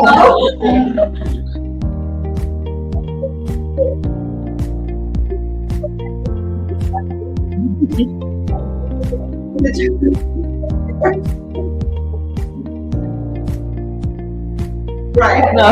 Right. No.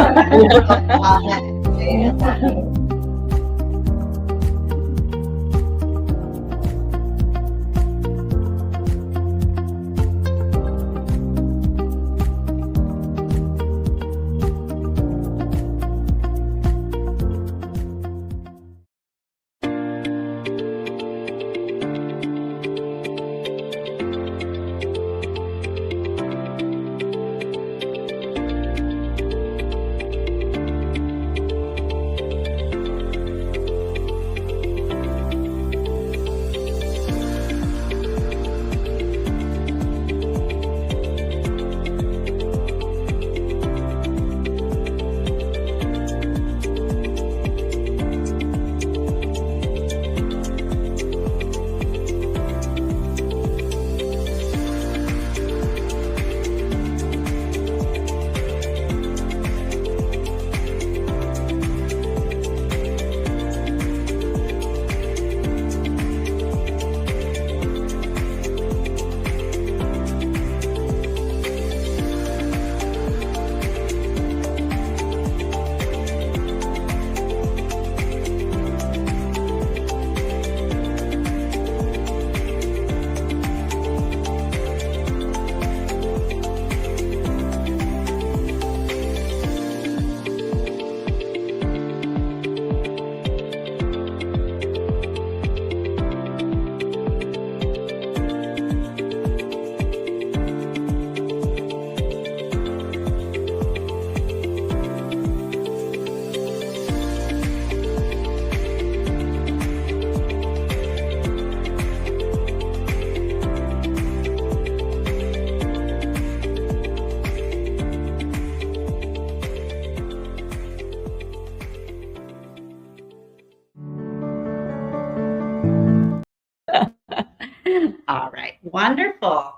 All right, wonderful.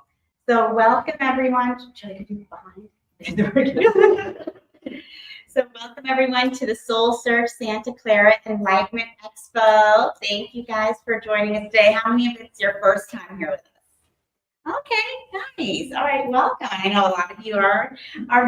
So welcome everyone. So welcome everyone to the SoulSearch Santa Clara Enlightenment Expo. Thank you guys for joining us today. How many of it's your first time here with us? Okay, nice. All right, welcome. I know a lot of you are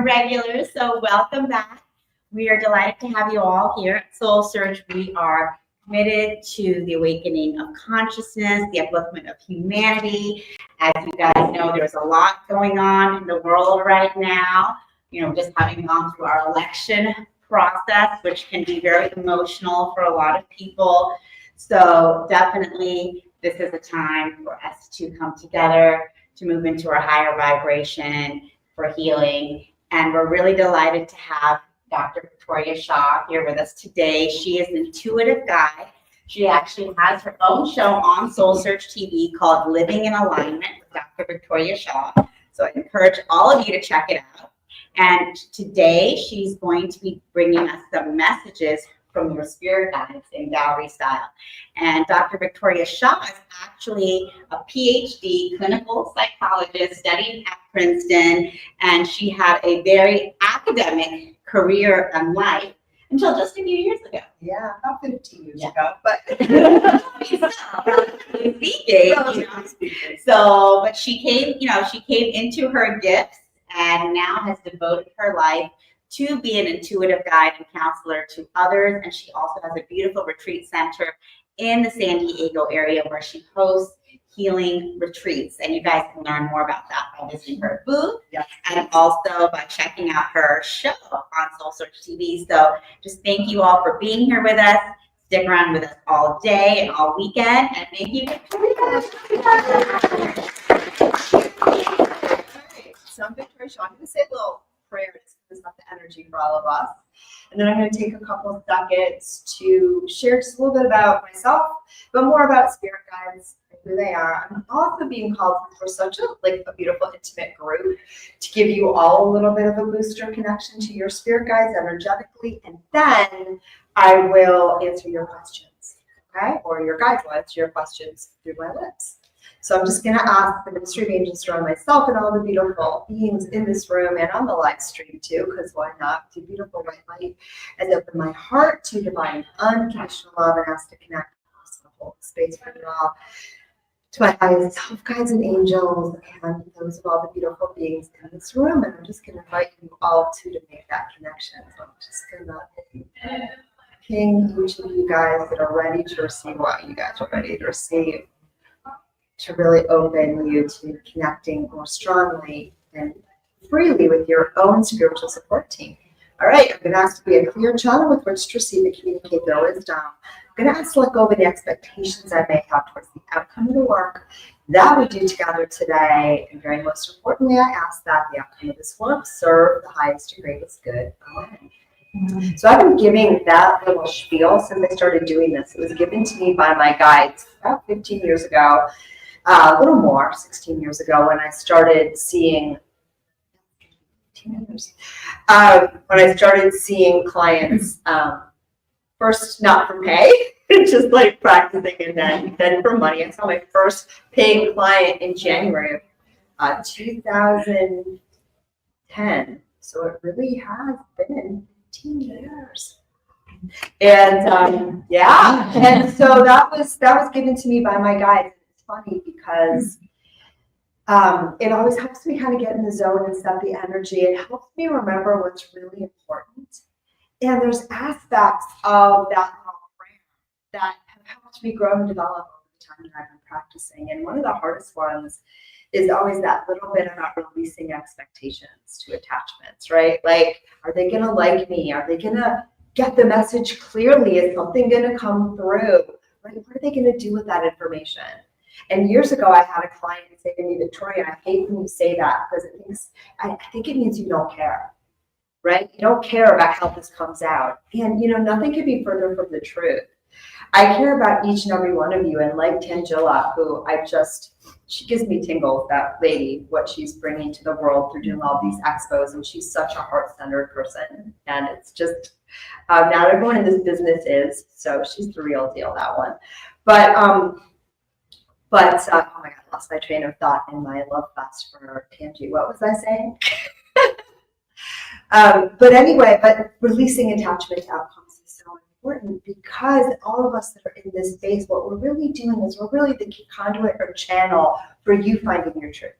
regulars, so welcome back. We are delighted to have you all here at SoulSearch. We are committed to the awakening of consciousness, the upliftment of humanity. As you guys know, there's a lot going on in the world right now. You know, just having gone through our election process, which can be very emotional for a lot of people. So definitely, this is a time for us to come together, to move into our higher vibration for healing. And we're really delighted to have Dr. Victoria Shaw here with us today. She is an intuitive guide. She actually has her own show on SoulSearch TV called Living in Alignment with Dr. Victoria Shaw. So I encourage all of you to check it out. And today she's going to be bringing us some messages from your spirit guides in gallery style. And Dr. Victoria Shaw is actually a PhD clinical psychologist studying at Princeton, and she had a very academic career and life until just a few years ago. Yeah, about 15 years ago, but So, but she came into her gifts and now has devoted her life to be an intuitive guide and counselor to others. And she also has a beautiful retreat center in the San Diego area where she hosts healing retreats. And you guys can learn more about that by visiting her booth, yes, and also by checking out her show on SoulSearch TV. So just thank you all for being here with us. Stick around with us all day and all weekend. And thank you. So I'm Victoria Shaw. I'm going to say a little prayer to set the energy for all of us. And then I'm going to take a couple of seconds to share just a little bit about myself, but more about spirit guides and who they are. I'm also being called for such a beautiful, intimate group to give you all a little bit of a booster connection to your spirit guides energetically. And then I will answer your questions, okay? Or your guides will answer your questions through my lips. So I'm just going to ask the Ministry of Angels around myself and all the beautiful beings in this room and on the live stream too, because why not? The beautiful white light as I open my heart to divine unconditional love and ask to connect the whole space for you all, to my highest self, guides and angels, and those of all the beautiful beings in this room. And I'm just going to invite you all to make that connection. So I'm just going to ping each of you guys that are ready to receive what you guys are ready to receive, to really open you to connecting more strongly and freely with your own spiritual support team. All right, I'm going to ask to be a clear channel with which to receive and communicate their wisdom. I'm going to ask to let go of the expectations I may have towards the outcome of the work that we do together today. And very most importantly, I ask that the outcome of this work serve the highest and greatest good. Amen. So I've been giving that little spiel since I started doing this. It was given to me by my guides about 15 years ago, a little more, 16 years ago, when I started seeing clients, first not for pay, just like practicing, and then for money. I saw my first paying client in January of 2010. So it really has been 15 years. And and so that was given to me by my guides. It's funny because it always helps me kind of get in the zone and set the energy. It helps me remember what's really important. And there's aspects of that prayer that have helped me grow and develop over the time that I've been practicing. And one of the hardest ones is always that little bit about releasing expectations to attachments, right? Like, are they going to like me? Are they going to get the message clearly? Is something going to come through? Right? What are they going to do with that information? And years ago, I had a client say to me, Victoria, I hate when you say that because I think it means you don't care, right? You don't care about how this comes out. And, nothing could be further from the truth. I care about each and every one of you. And like Tangela, who she gives me tingles, that lady, what she's bringing to the world through doing all these expos. And she's such a heart-centered person. And it's just, not everyone in this business is. So she's the real deal, that one. But oh my God, I lost my train of thought in my love fest for Tangi. What was I saying? But anyway, releasing attachment to outcomes is so important because all of us that are in this space, what we're really doing is we're really the conduit or channel for you finding your truth.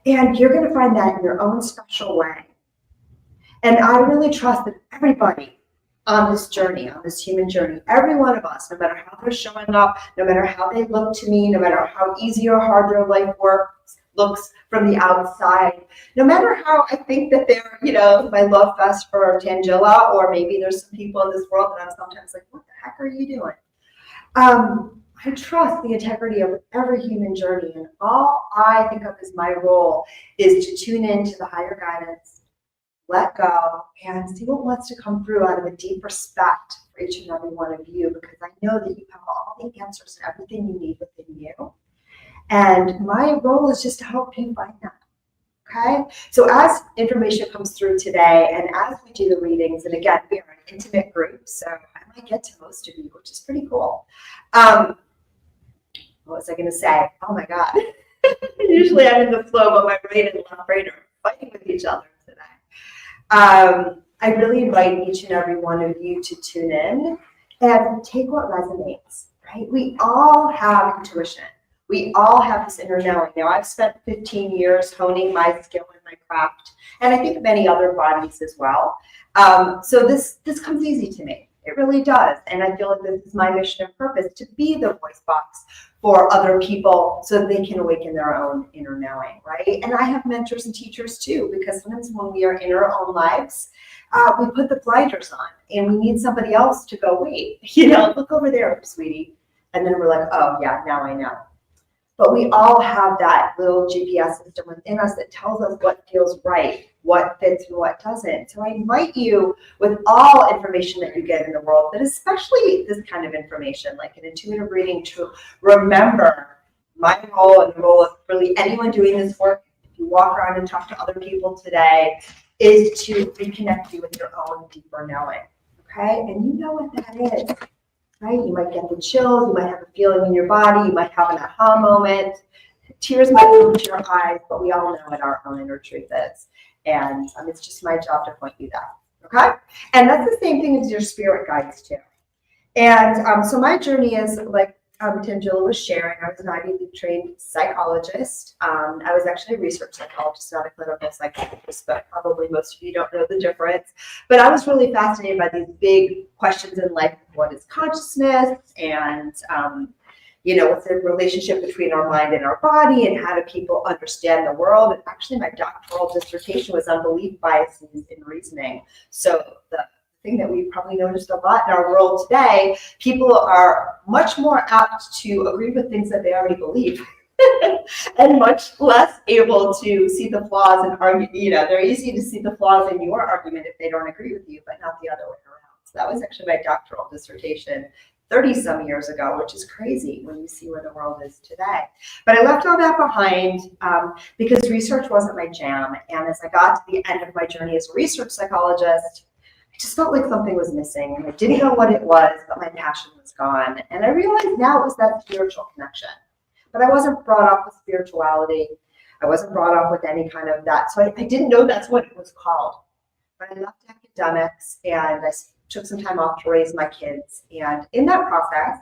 And you're going to find that in your own special way. And I really trust that everybody on this journey, on this human journey, every one of us, no matter how they're showing up, no matter how they look to me, no matter how easy or hard their life looks from the outside, no matter how I think that they're, my love fest for Tangela, or maybe there's some people in this world that I'm sometimes like, what the heck are you doing? I trust the integrity of every human journey, and all I think of as my role is to tune into the higher guidance, let go, and see what wants to come through out of a deep respect for each and every one of you, because I know that you have all the answers to everything you need within you. And my role is just to help you find that. Okay? So as information comes through today, and as we do the readings, and again, we are an intimate group, so I might get to most of you, which is pretty cool. What was I going to say? Oh my God. Usually I'm in the flow, but my brain and left brain are fighting with each other today. I really invite each and every one of you to tune in and take what resonates, right? We all have intuition. We all have this inner knowing. Now, I've spent 15 years honing my skill and my craft, and I think many other bodies as well. So this comes easy to me. It really does. And I feel like this is my mission and purpose, to be the voice box for other people so that they can awaken their own inner knowing, right? And I have mentors and teachers too, because sometimes when we are in our own lives, we put the blinders on and we need somebody else to go, wait, look over there, sweetie. And then we're like, oh yeah, now I know. But we all have that little GPS system within us that tells us what feels right, what fits and what doesn't. So I invite you, with all information that you get in the world, but especially this kind of information, like an intuitive reading, to remember my role and the role of really anyone doing this work, if you walk around and talk to other people today, is to reconnect you with your own deeper knowing. Okay? And you know what that is. right? You might get the chills, you might have a feeling in your body, you might have an aha moment. Tears might come to your eyes, but we all know what our own inner truth is. And it's just my job to point you that. Okay? And that's the same thing as your spirit guides too. And so my journey is like Tangela was sharing. I was an Ivy League trained psychologist. I was actually a research psychologist, not a clinical psychologist, but probably most of you don't know the difference. But I was really fascinated by these big questions in life. What is consciousness? And what's the relationship between our mind and our body, and how do people understand the world? And actually, my doctoral dissertation was on belief biases in reasoning. So the thing that we probably noticed a lot in our world today, people are much more apt to agree with things that they already believe. And much less able to see the flaws and argue. They're easy to see the flaws in your argument if they don't agree with you, but not the other way around. So that was actually my doctoral dissertation 30-some years ago, which is crazy when you see where the world is today. But I left all that behind because research wasn't my jam. And as I got to the end of my journey as a research psychologist, I just felt like something was missing. And I didn't know what it was, but my passion was gone. And I realized now it was that spiritual connection. But I wasn't brought up with spirituality. I wasn't brought up with any kind of that. So I didn't know that's what it was called. But I left academics and I took some time off to raise my kids. And in that process,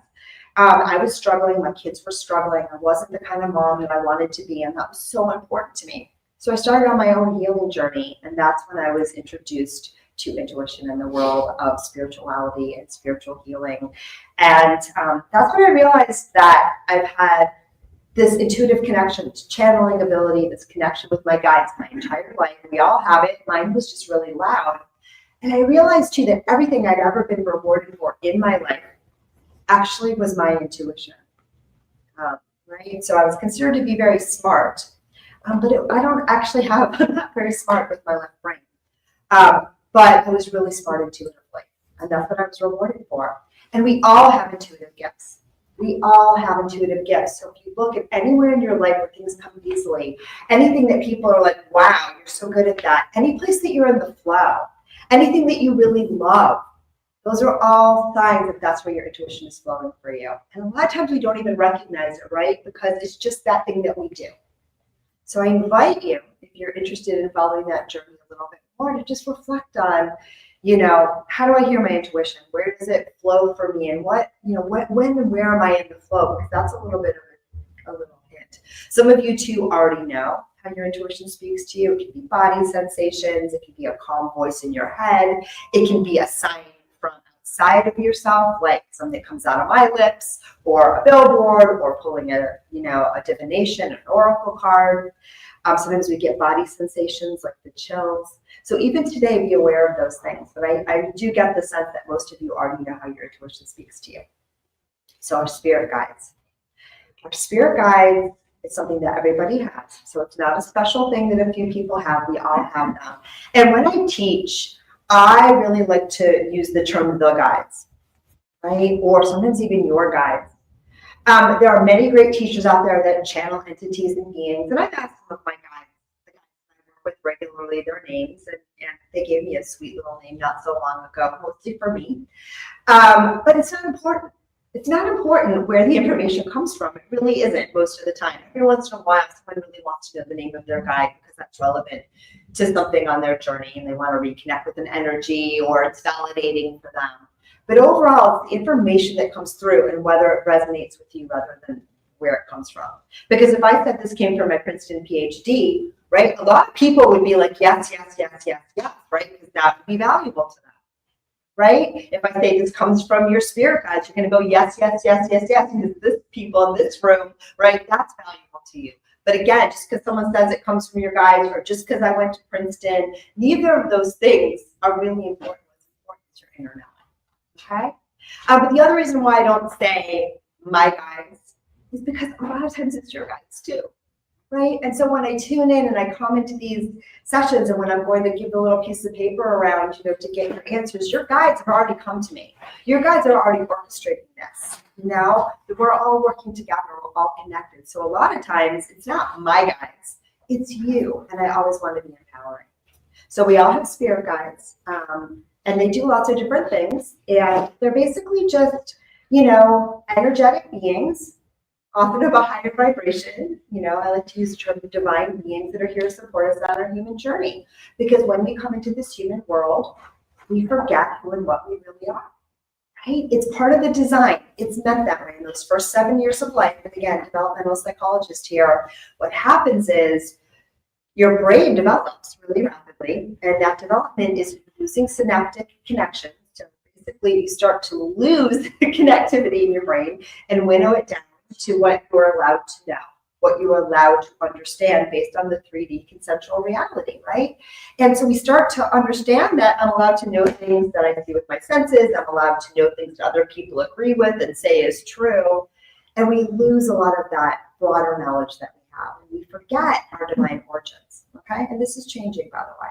I was struggling. My kids were struggling. I wasn't the kind of mom that I wanted to be. And that was so important to me. So I started on my own healing journey. And that's when I was introduced to intuition in the world of spirituality and spiritual healing. And that's when I realized that I've had this intuitive connection, this channeling ability, this connection with my guides my entire life. We all have it. Mine was just really loud. And I realized too that everything I'd ever been rewarded for in my life actually was my intuition, right? So I was considered to be very smart, but I don't actually have, I'm not very smart with my left brain. But I was really smart intuitively, and that's what I was rewarded for. And we all have intuitive gifts. We all have intuitive gifts. So if you look at anywhere in your life where things come easily, anything that people are like, wow, you're so good at that, any place that you're in the flow, anything that you really love, those are all signs that that's where your intuition is flowing for you. And a lot of times we don't even recognize it, right? Because it's just that thing that we do. So I invite you, if you're interested in following that journey a little bit more, to just reflect on, how do I hear my intuition? Where does it flow for me? And when and where am I in the flow? Because that's a little bit of a little hint. Some of you too already know how your intuition speaks to you. It can be body sensations. It can be a calm voice in your head. It can be a sign from outside of yourself, like something comes out of my lips, or a billboard, or pulling a divination, an oracle card. Sometimes we get body sensations like the chills. So even today, be aware of those things. But I do get the sense that most of you already know how your intuition speaks to you. So our spirit guides. Our spirit guides is something that everybody has. So it's not a special thing that a few people have. We all have them. And when I teach, I really like to use the term the guides, right? Or sometimes even your guides. There are many great teachers out there that channel entities and beings, and I've asked some of my guides, the guys I work with regularly, their names, and they gave me a sweet little name not so long ago, mostly for me. But it's not important. It's not important where the information comes from. It really isn't most of the time. Every once in a while, someone really wants to know the name of their guide because that's relevant to something on their journey, and they want to reconnect with an energy, or it's validating for them. But overall, it's the information that comes through and whether it resonates with you rather than where it comes from. Because if I said this came from my Princeton PhD, right, a lot of people would be like, yes, yes, yes, yes, yes, right? Because that would be valuable to them, right? If I say this comes from your spirit guides, you're going to go, yes, yes, yes, yes, yes, because this people in this room, right, that's valuable to you. But again, just because someone says it comes from your guides, or just because I went to Princeton, neither of those things are really important. What's important is your inner knowledge. Okay, but the other reason why I don't say my guides is because a lot of times it's your guides too, right? And so when I tune in and I come into these sessions, and when I'm going to give a little piece of paper around, to get your answers, your guides have already come to me. Your guides are already orchestrating this. Now we're all working together, we're all connected. So a lot of times it's not my guides, it's you, and I always want to be empowering. So we all have spirit guides. And they do lots of different things, and they're basically just energetic beings, often of a higher vibration. I like to use the term divine beings that are here to support us on our human journey. Because when we come into this human world, we forget who and what we really are. Right? It's part of the design. It's meant that way in those first 7 years of life. And again, developmental psychologist here, what happens is your brain develops really rapidly, and that development is losing synaptic connections. So basically, you start to lose the connectivity in your brain and winnow it down to what you're allowed to know, what you're allowed to understand based on the 3D conceptual reality, right? And so we start to understand that I'm allowed to know things that I see with my senses. I'm allowed to know things that other people agree with and say is true. And we lose a lot of that broader knowledge that we have. And we forget our divine origins, okay? And this is changing, by the way.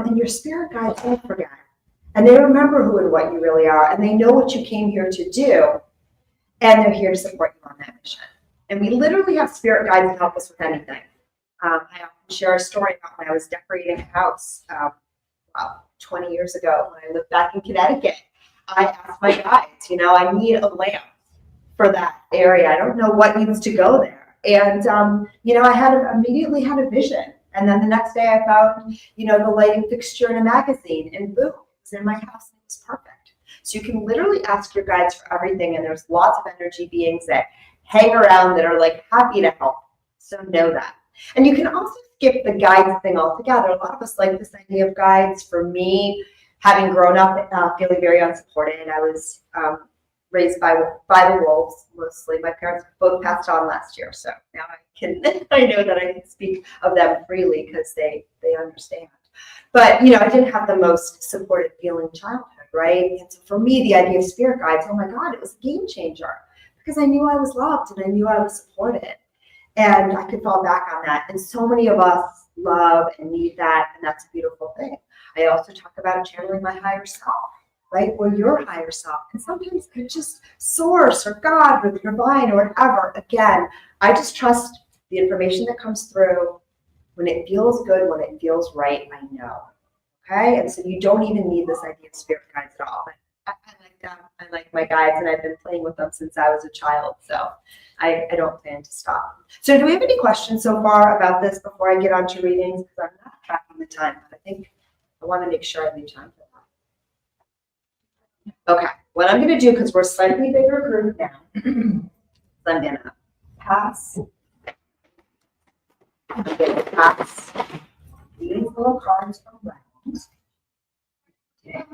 And your spirit guides don't forget. And they remember who and what you really are. And they know what you came here to do. And they're here to support you on that mission. And we literally have spirit guides to help us with anything. I often share a story about when I was decorating a house 20 years ago when I lived back in Connecticut. I asked my guides, I need a lamp for that area. I don't know what needs to go there. And, I immediately had a vision. And then the next day I found, the lighting fixture in a magazine, and boom, it was in my house and it was perfect. So you can literally ask your guides for everything. And there's lots of energy beings that hang around that are like happy to help. So know that. And you can also skip the guides thing altogether. A lot of us like this idea of guides. For me, having grown up feeling very unsupported, I was raised by the wolves mostly. My parents both passed on last year, so now I know that I can speak of them freely because they understand. But I didn't have the most supported feeling childhood, right? And so for me, the idea of spirit guides, oh my God, it was a game changer because I knew I was loved and I knew I was supported, and I could fall back on that. And so many of us love and need that, and that's a beautiful thing. I also talk about channeling my higher self, right? Or your higher self. And sometimes it's just source or God or the divine or whatever. Again, I just trust the information that comes through. When it feels good, when it feels right, I know. Okay? And so you don't even need this idea of spirit guides at all. I like them. I like my guides, and I've been playing with them since I was a child. So I don't plan to stop. So do we have any questions so far about this before I get on to readings? Because I'm not tracking the time, but I think I want to make sure I leave time for that. Okay. What I'm going to do, because we're a slightly bigger group now, I'm going to pass. I'm going to pass these little cards around. Okay.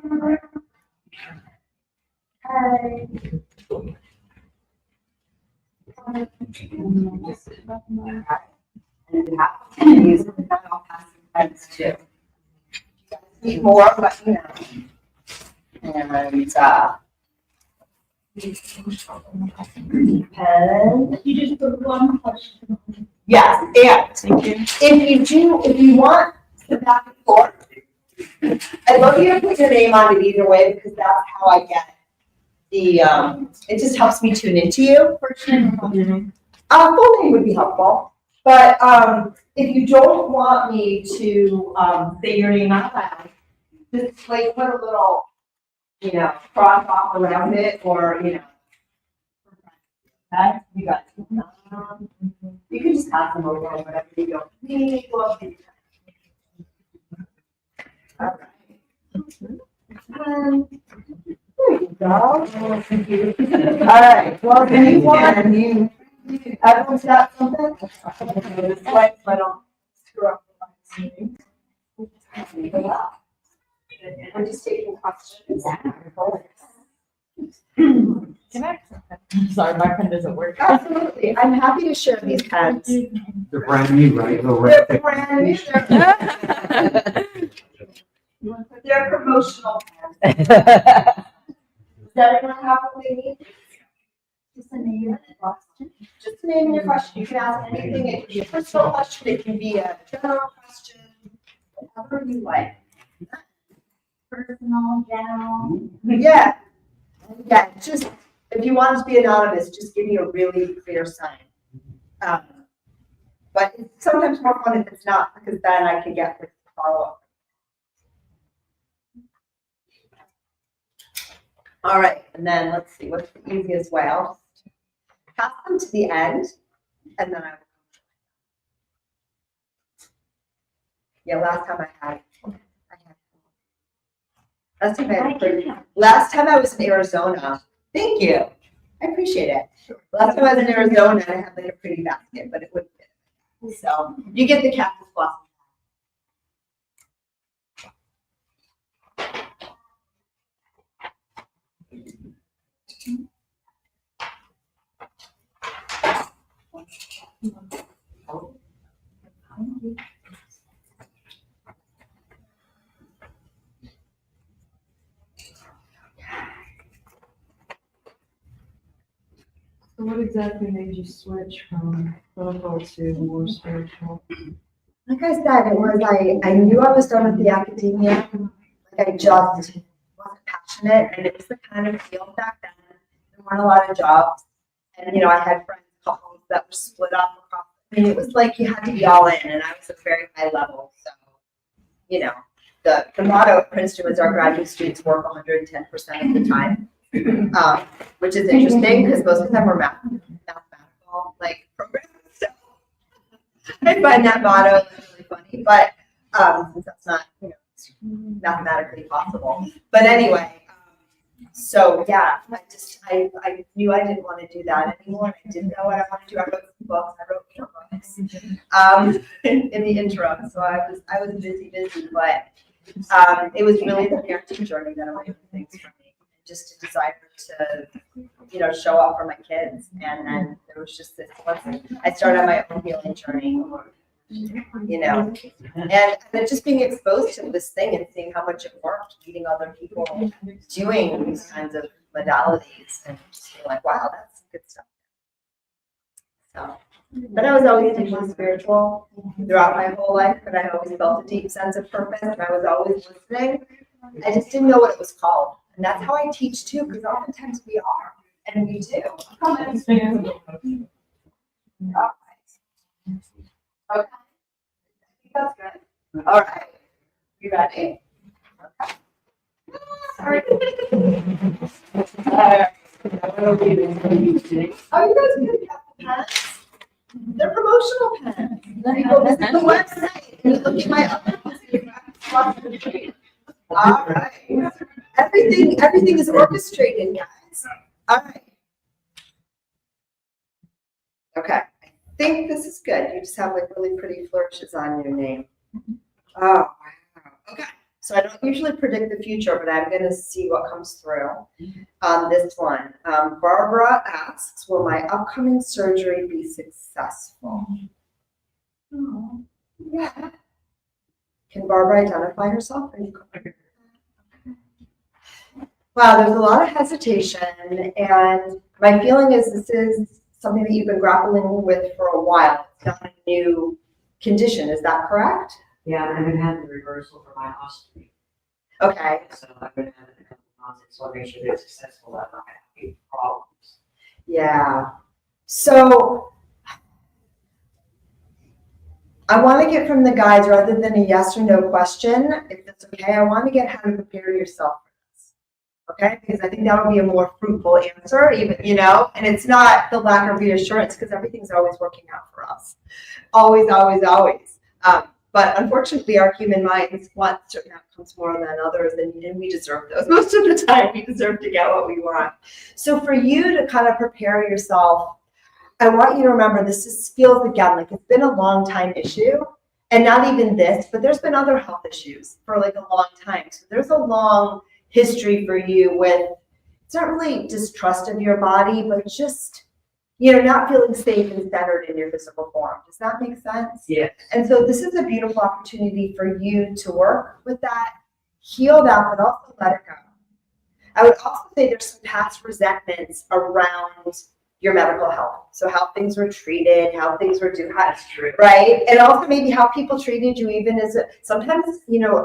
And these I'll pass the cards too. Need more, let me know. And pen. You just put one question. Yes, and if you want the back and forth, I'd love you to put your name on it either way, because that's how I get the it just helps me tune into you. First name or last name? Full name would be helpful, but if you don't want me to say your name out loud, just like put a little, cross off around it, or okay, you got it. You can just pass them over, whatever you don't need. All right. There you go. All right. Well, anyone? Everyone's got something? This way, so I don't screw up the I'm just taking questions. Can I? Sorry, my pen doesn't work. Absolutely. I'm happy to share these pens. They're brand new, right? They're brand new. They're promotional pens. Does everyone have what they need? Just a name and a question. Just a name and your question. You can ask anything. It can be a personal question. It can be a general question. Whatever you like. Personal, general. Yeah. Yeah. Just if you want to be anonymous, just give me a really clear sign. But it's sometimes more fun if it's not, because then I can get the follow up. All right, and then let's see, what's the easiest way? I'll just pass them to the end, and then yeah, last time last time I was in Arizona. Thank you. I appreciate it. Last time I was in Arizona, I had like a pretty basket, but it wouldn't fit. So you get the Cactus Blossom. So what exactly made you switch from clinical to more spiritual? Like I said, it was I knew I was done with the academia. Like I just wasn't passionate, and it was the kind of field back then. There weren't a lot of jobs, and I had friends, couples that were split up across. I mean, it was like you had to be all in, and I was at a very high level. So, the motto at Princeton was our graduate students work 110% of the time, which is interesting because most of them were mathematical like programs. So I find that motto really funny, but since that's not mathematically possible. But anyway, so yeah, I knew I didn't want to do that anymore. I didn't know what I wanted to do. I wrote some books. I wrote books in the interim. So I was busy, but it was really the parenting journey that awakened things for me. Just to decide to show up for my kids, and then there was just this. I started my own healing journey. And then just being exposed to this thing and seeing how much it worked, meeting other people doing these kinds of modalities, and just being like, wow, that's good stuff. So, but I was always deeply spiritual throughout my whole life, but I always felt a deep sense of purpose, and I was always listening. I just didn't know what it was called. And that's how I teach too, because oftentimes we are, and we do. Okay. I think that's good. All right. You ready? Okay. Sorry. Oh, you guys can have the pens. They're promotional pens. You go visit the website and you look at my other ones. All right. Everything is orchestrated, guys. All right. Okay. I think this is good. You just have like really pretty flourishes on your name. Oh, wow. Okay. So I don't usually predict the future, but I'm going to see what comes through on this one. Barbara asks, will my upcoming surgery be successful? Oh, yeah. Can Barbara identify herself? Wow, there's a lot of hesitation, and my feeling is this is something that you've been grappling with for a while. It's not a new condition. Is that correct? Yeah, I haven't had the reversal for my ostomy. Okay. So I've been having a couple of months, so I make sure they're successful. I'm not having problems. Yeah. So I want to get from the guides, rather than a yes or no question, if that's okay, I want to get how to prepare yourself for this. Okay? Because I think that'll be a more fruitful answer, even, and it's not the lack of reassurance, because everything's always working out for us. Always, always, always. But unfortunately, our human minds want certain outcomes more than others, and we deserve those. Most of the time, we deserve to get what we want. So for you to kind of prepare yourself, I want you to remember this feels, again, like it's been a long time issue, and not even this, but there's been other health issues for like a long time. So there's a long history for you with, it's not really distrust of your body, but just, not feeling safe and centered in your physical form. Does that make sense? Yes. And so this is a beautiful opportunity for you to work with that, heal that, but also let it go. I would also say there's some past resentments around your medical health. So how things were treated, how things were doing, That's true. right? And also maybe how people treated you, even as sometimes,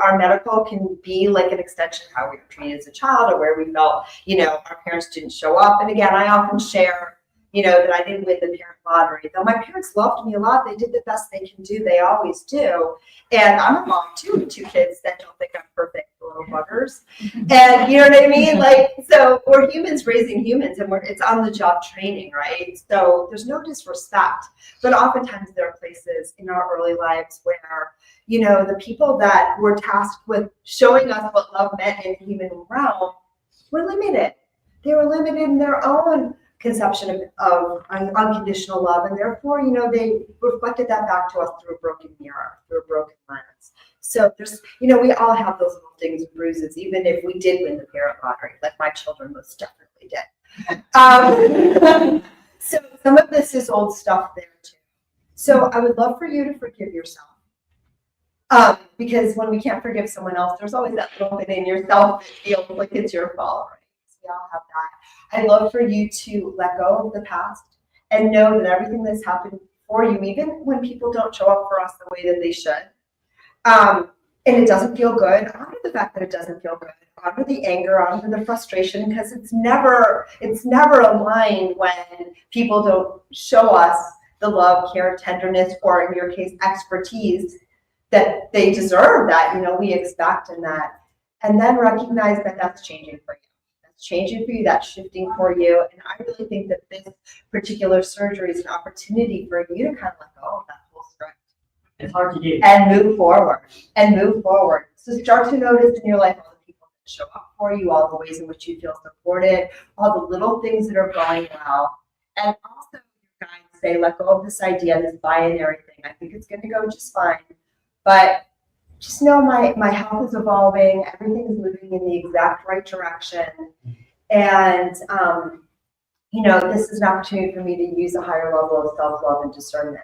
our medical can be like an extension of how we were treated as a child, or where we felt, our parents didn't show up. And again, I often share, that I didn't win the parent lottery. Though my parents loved me a lot, they did the best they can do. They always do. And I'm a mom too, with 2 kids that don't think I'm perfect, little buggers. And you know what I mean? Like, so we're humans raising humans, and it's on the job training, right? So there's no disrespect, but oftentimes there are places in our early lives where, the people that were tasked with showing us what love meant in the human realm were limited. They were limited in their own conception of unconditional love, and therefore, they reflected that back to us through a broken mirror, through a broken lens. So there's, we all have those little things and bruises, even if we did win the parent lottery, like my children most definitely did. So some of this is old stuff there too. So I would love for you to forgive yourself. Because when we can't forgive someone else, there's always that little bit in yourself that feels like it's your fault, right? So we all have that. I'd love for you to let go of the past and know that everything that's happened for you, even when people don't show up for us the way that they should, and it doesn't feel good, honor the fact that it doesn't feel good. Honor the anger, honor the frustration, because it's never aligned when people don't show us the love, care, tenderness, or in your case, expertise that they deserve, that we expect in that. And then recognize that that's changing for you. That's changing for you, that's shifting for you. And I really think that this particular surgery is an opportunity for you to kind of let go of that whole script. It's hard to do. And move forward. So start to notice in your life all the people that show up for you, all the ways in which you feel supported, all the little things that are going well. And also, guys say, let go of this idea, this binary thing. I think it's going to go just fine. But just know my health is evolving. Everything is moving in the exact right direction. And, this is an opportunity for me to use a higher level of self-love and discernment.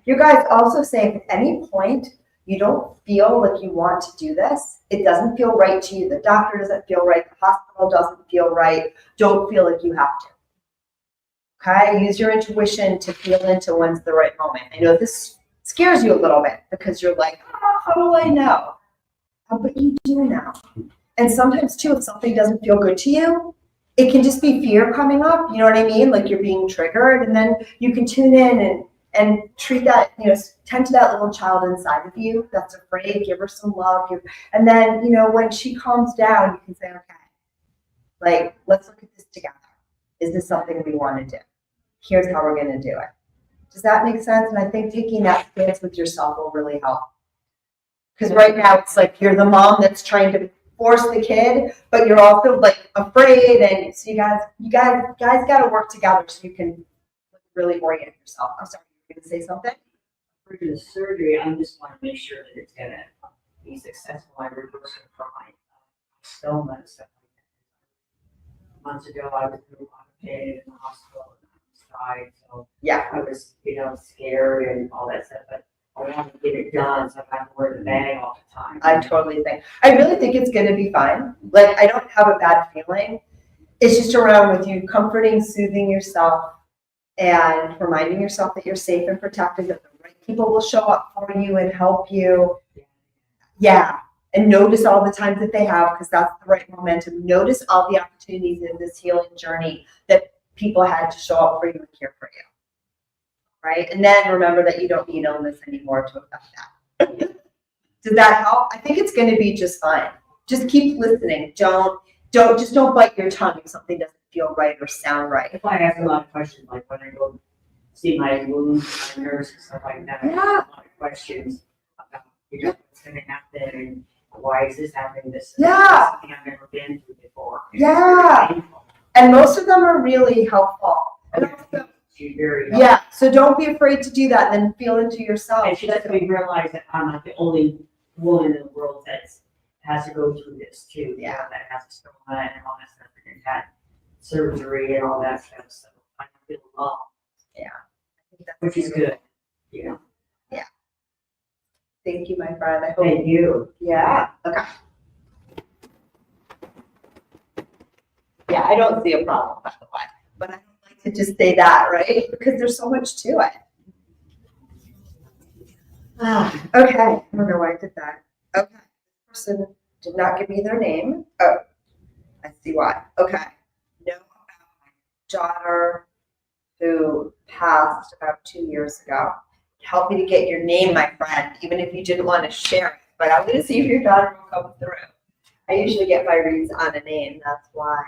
You guys also say if at any point you don't feel like you want to do this, it doesn't feel right to you, the doctor doesn't feel right, the hospital doesn't feel right, don't feel like you have to. Okay? Use your intuition to feel into when's the right moment. I know this scares you a little bit because you're like, how do I know? But you do know. And sometimes too, if something doesn't feel good to you, it can just be fear coming up. You know what I mean? Like you're being triggered, and then you can tune in and treat that, tend to that little child inside of you that's afraid, give her some love. And then, when she calms down, you can say, okay, like, let's look at this together. Is this something we want to do? Here's how we're going to do it. Does that make sense? And I think taking that stance with yourself will really help. Because right now it's like you're the mom that's trying to force the kid, but you're also like afraid, and so you guys got to work together so you can really orient yourself. I'm sorry, you were going to say something? For the surgery, I just want to make sure that it's going to be successful. I reversed it from my stoma and stuff like that. Months ago, I was through a lot of pain in the hospital and outside, so Yeah. I was, scared and all that stuff, but I want to get it done, so I have to wear the bag all the time. I really think it's going to be fine. Like, I don't have a bad feeling. It's just around with you comforting, soothing yourself, and reminding yourself that you're safe and protected, that the right people will show up for you and help you. Yeah. And notice all the times that they have, because that's the right momentum. Notice all the opportunities in this healing journey that people had to show up for you and care for you. Right? And then remember that you don't need illness anymore to affect that. Does that help? I think it's going to be just fine. Just keep listening. Don't bite your tongue if something doesn't feel right or sound right. If I ask a lot of questions, like when I go see my wounds, my nurse and stuff like that, I Yeah. ask a lot of questions about, what's going to happen, and why is this happening, this is Yeah. something I've never been through before. Yeah. It's very painful. And most of them are really helpful. And also, She's very yeah, so don't be afraid to do that, and then feel into yourself. And she lets me realize that I'm not the only woman in the world that has to go through this too. Yeah. That has to stoma and all that stuff, and had surgery and all that stuff. So I feel alone, which is good. Thank you, my friend. I hope. Thank you. Yeah. Okay. Yeah, I don't see a problem, by the way, but I don't like to just say that, right? Because there's so much to it. Okay. I don't know why I did that. Okay. This person did not give me their name. Oh, I see why. Okay. Know about my daughter who passed about 2 years ago. Help me to get your name, my friend, even if you didn't want to share it. But I'm going to see if your daughter will come through. I usually get my reads on a name, that's why.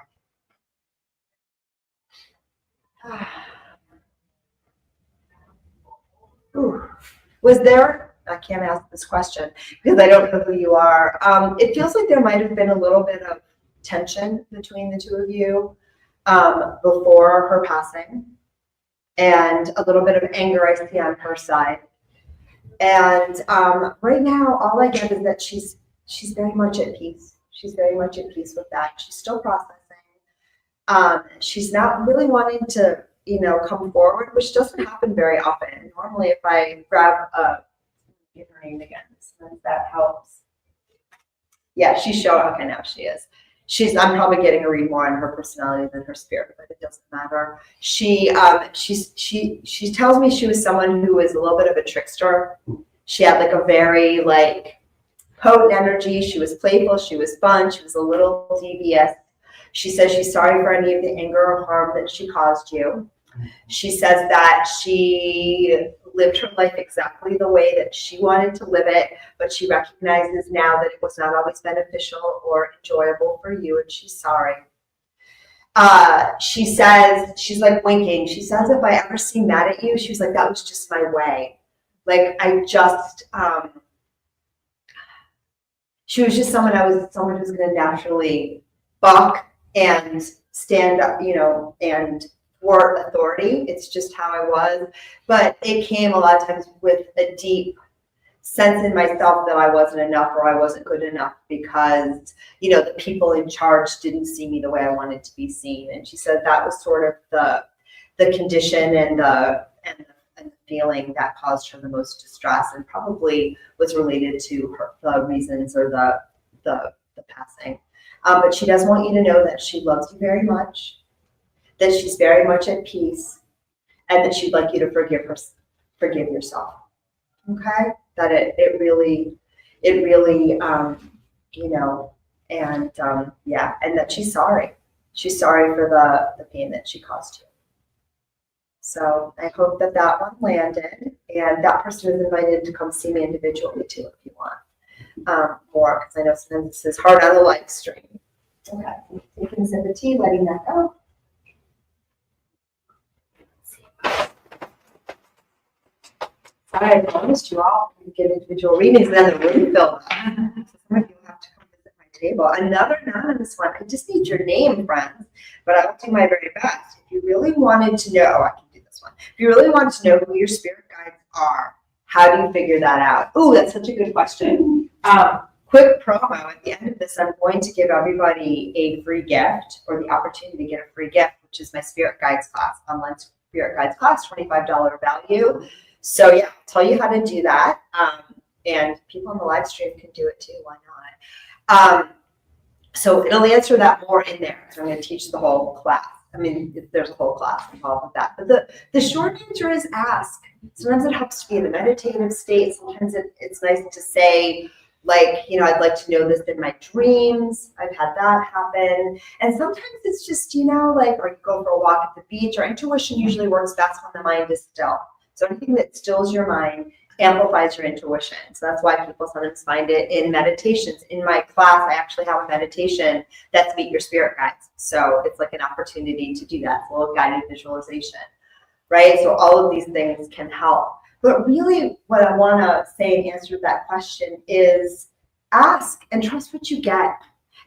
Ooh. Was there, I can't ask this question because I don't know who you are. It feels like there might have been a little bit of tension between the two of you before her passing, and a little bit of anger I see on her side. And right now, all I get is that she's very much at peace. She's very much at peace with that. She's still processing. She's not really wanting to, come forward, which doesn't happen very often. Normally, if I grab get her name again, sometimes that helps. Yeah, she's showing. Okay, now she is. I'm probably getting a read more on her personality than her spirit, but it doesn't matter. She tells me she was someone who was a little bit of a trickster. She had like a very potent energy. She was playful. She was fun. She was a little devious. She says she's sorry for any of the anger or harm that she caused you. She says that she lived her life exactly the way that she wanted to live it, but she recognizes now that it was not always beneficial or enjoyable for you, and she's sorry. She says, she's like winking. She says, if I ever seem mad at you, she was like, that was just my way. She was just someone who's going to naturally buck and stand up, and thwart authority. It's just how I was. But it came a lot of times with a deep sense in myself that I wasn't enough or I wasn't good enough because, the people in charge didn't see me the way I wanted to be seen. And she said that was sort of the condition and the feeling that caused her the most distress, and probably was related to the reasons or the passing. But she does want you to know that she loves you very much, that she's very much at peace, and that she'd like you to forgive yourself. Okay? That it really, and that she's sorry. She's sorry for the pain that she caused you. So I hope that one landed, and that person is invited to come see me individually too if you want more, because I know sometimes this is hard on the live stream. Okay, taking a sip of tea, letting that go. Sorry, I promised you all to get individual readings, and then the room filled up. Some of you have to come visit my table. Another anonymous one. I just need your name, friends, but I will do my very best. If you really wanted to know, I can do this one. If you really wanted to know who your spirit guides are, how do you figure that out? Oh, that's such a good question. Quick promo at the end of this, I'm going to give everybody a free gift, or the opportunity to get a free gift, which is my Spirit Guides class, online Spirit Guides class, $25 value. So yeah, I'll tell you how to do that. And people on the live stream can do it too, why not? So it'll answer that more in there. So I'm going to teach the whole class. I mean, there's a whole class involved with that. But the short answer is ask. Sometimes it helps to be in a meditative state. Sometimes it's nice to say, I'd like to know this in my dreams. I've had that happen. And sometimes it's just, or you go for a walk at the beach. Our intuition usually works best when the mind is still. So anything that stills your mind amplifies your intuition. So that's why people sometimes find it in meditations. In my class, I actually have a meditation that's Meet Your Spirit Guides. So it's like an opportunity to do that. It's a little guided visualization, right? So all of these things can help. But really what I want to say in answer to that question is ask and trust what you get.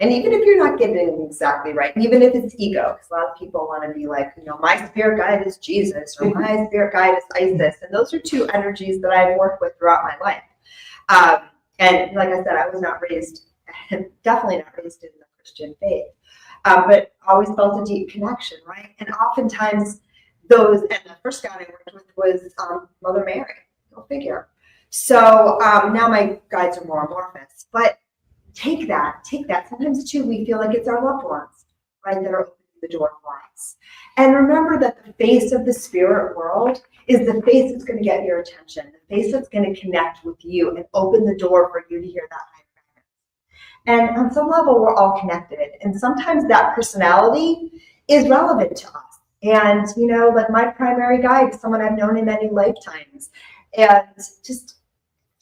And even if you're not getting it exactly right, even if it's ego, because a lot of people want to be like, my spirit guide is Jesus, or my spirit guide is Isis. And those are two energies that I've worked with throughout my life. And like I said, I was not raised, definitely not raised in the Christian faith, but always felt a deep connection, right? And oftentimes and the first guide I worked with was Mother Mary, go figure. So now my guides are more amorphous, but take that. Sometimes too, we feel like it's our loved ones, right, that are opening the door for us. And remember that the face of the spirit world is the face that's going to get your attention, the face that's going to connect with you and open the door for you to hear that higher guidance. And on some level, we're all connected. And sometimes that personality is relevant to us. And, you know, like my primary guide is someone I've known in many lifetimes. And just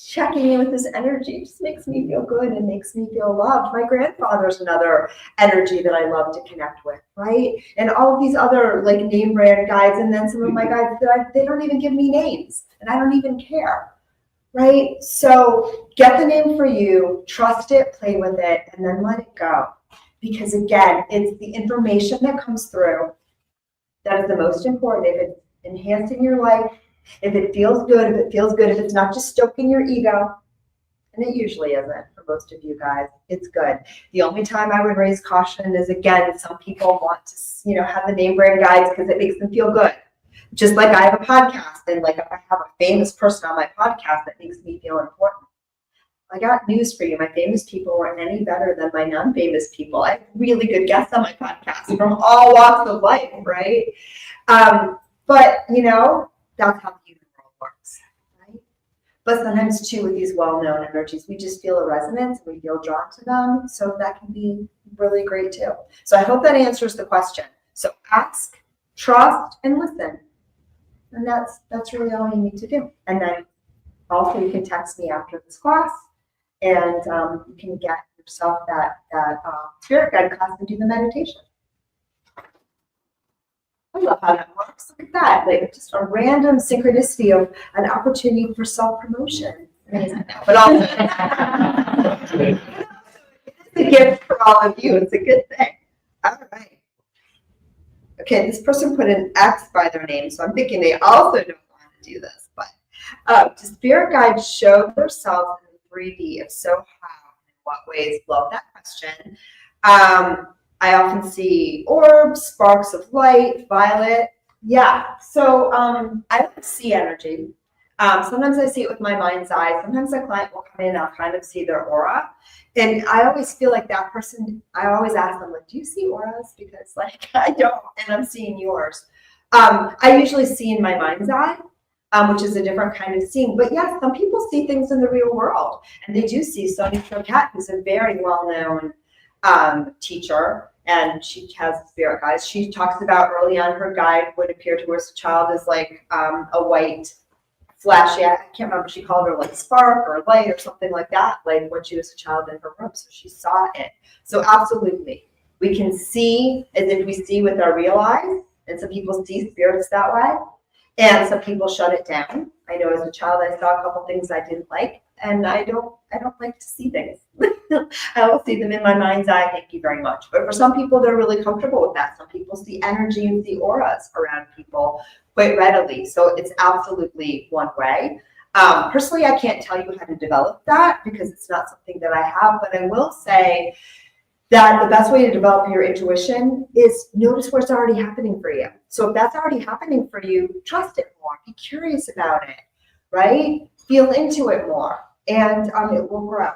checking in with this energy just makes me feel good and makes me feel loved. My grandfather's another energy that I love to connect with, right? And all of these other like name brand guides, and then some of my guides that they don't even give me names, and I don't even care, right? So get the name for you, trust it, play with it, and then let it go. Because again, it's the information that comes through that is the most important. If it's enhancing your life, if it feels good, if it's not just stoking your ego, and it usually isn't for most of you guys, it's good. The only time I would raise caution is, again, some people want to, you know, have the name brand guides because it makes them feel good. Just like I have a podcast, and like if I have a famous person on my podcast, that makes me feel important. I got news for you. My famous people weren't any better than my non-famous people. I have really good guests on my podcast from all walks of life, right? But, you know, that's how the human world works, right? But sometimes, too, with these well-known energies, we just feel a resonance and we feel drawn to them. So that can be really great, too. So I hope that answers the question. So ask, trust, and listen. And that's really all you need to do. And then also you can text me after this class, and you can get yourself that spirit guide class and do the meditation. I love how that works. Look at that. Like just a random synchronicity of an opportunity for self-promotion. But also it's a gift for all of you. It's a good thing. All right. Okay, this person put an X by their name, so I'm thinking they also don't want to do this. But do spirit guides show themselves in 3D? If so, how? In what ways? Love that question. I often see orbs, sparks of light, violet. Yeah, so I don't see energy. Sometimes I see it with my mind's eye. Sometimes a client will come in and I'll kind of see their aura. And I always feel like that person, I always ask them, like, do you see auras? Because like, I don't, and I'm seeing yours. I usually see in my mind's eye, which is a different kind of seeing. But yes, some people see things in the real world. And they do see Sonia Choquette, who's a very well-known teacher. And she has spirit guides. She talks about early on her guide would appear to her as a child as like a white flashy, I can't remember, she called her like spark or light or something like that, like when she was a child in her room. So she saw it. So absolutely, we can see as if we see with our real eyes, and some people see spirits that way, and some people shut it down. I know as a child I saw a couple things I didn't like, and I don't like to see things. I will see them in my mind's eye, thank you very much. But for some people, they're really comfortable with that. Some people see energy and see auras around people quite readily. So it's absolutely one way. Personally, I can't tell you how to develop that because it's not something that I have, but I will say that the best way to develop your intuition is notice what's already happening for you. So if that's already happening for you, trust it more, be curious about it, right? Feel into it more, and it will grow.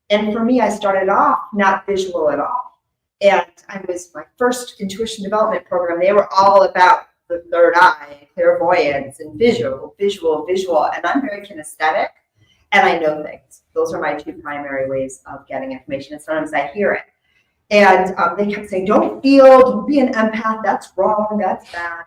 And for me, I started off not visual at all. And I was my first intuition development program. They were all about the third eye, clairvoyance, and visual. And I'm very kinesthetic, and I know things. Those are my two primary ways of getting information. And sometimes I hear it. And they kept saying, don't feel, don't be an empath. That's wrong. That's bad.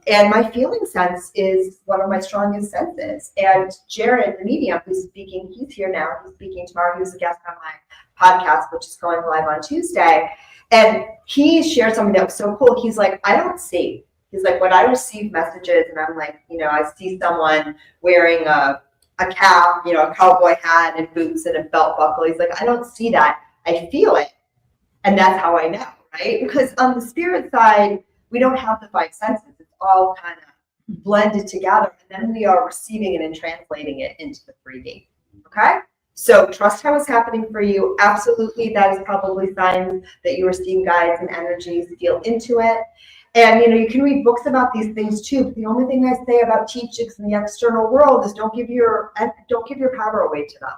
And my feeling sense is one of my strongest senses. And Jared, the medium who's speaking, he's here now. He's speaking tomorrow. He was a guest on my podcast, which is going live on Tuesday. And he shared something that was so cool. He's like, I don't see. He's like, when I receive messages and I'm like, you know, I see someone wearing a cap, you know, a cowboy hat and boots and a belt buckle. He's like, I don't see that. I feel it. And that's how I know, right? Because on the spirit side, we don't have the five senses. It's all kind of blended together. And then we are receiving it and translating it into the 3D. Okay? So trust how it's happening for you. Absolutely, that is probably signs that you are seeing guides and energies. Feel into it. And, you know, you can read books about these things too. But the only thing I say about teachings in the external world is don't give your power away to them.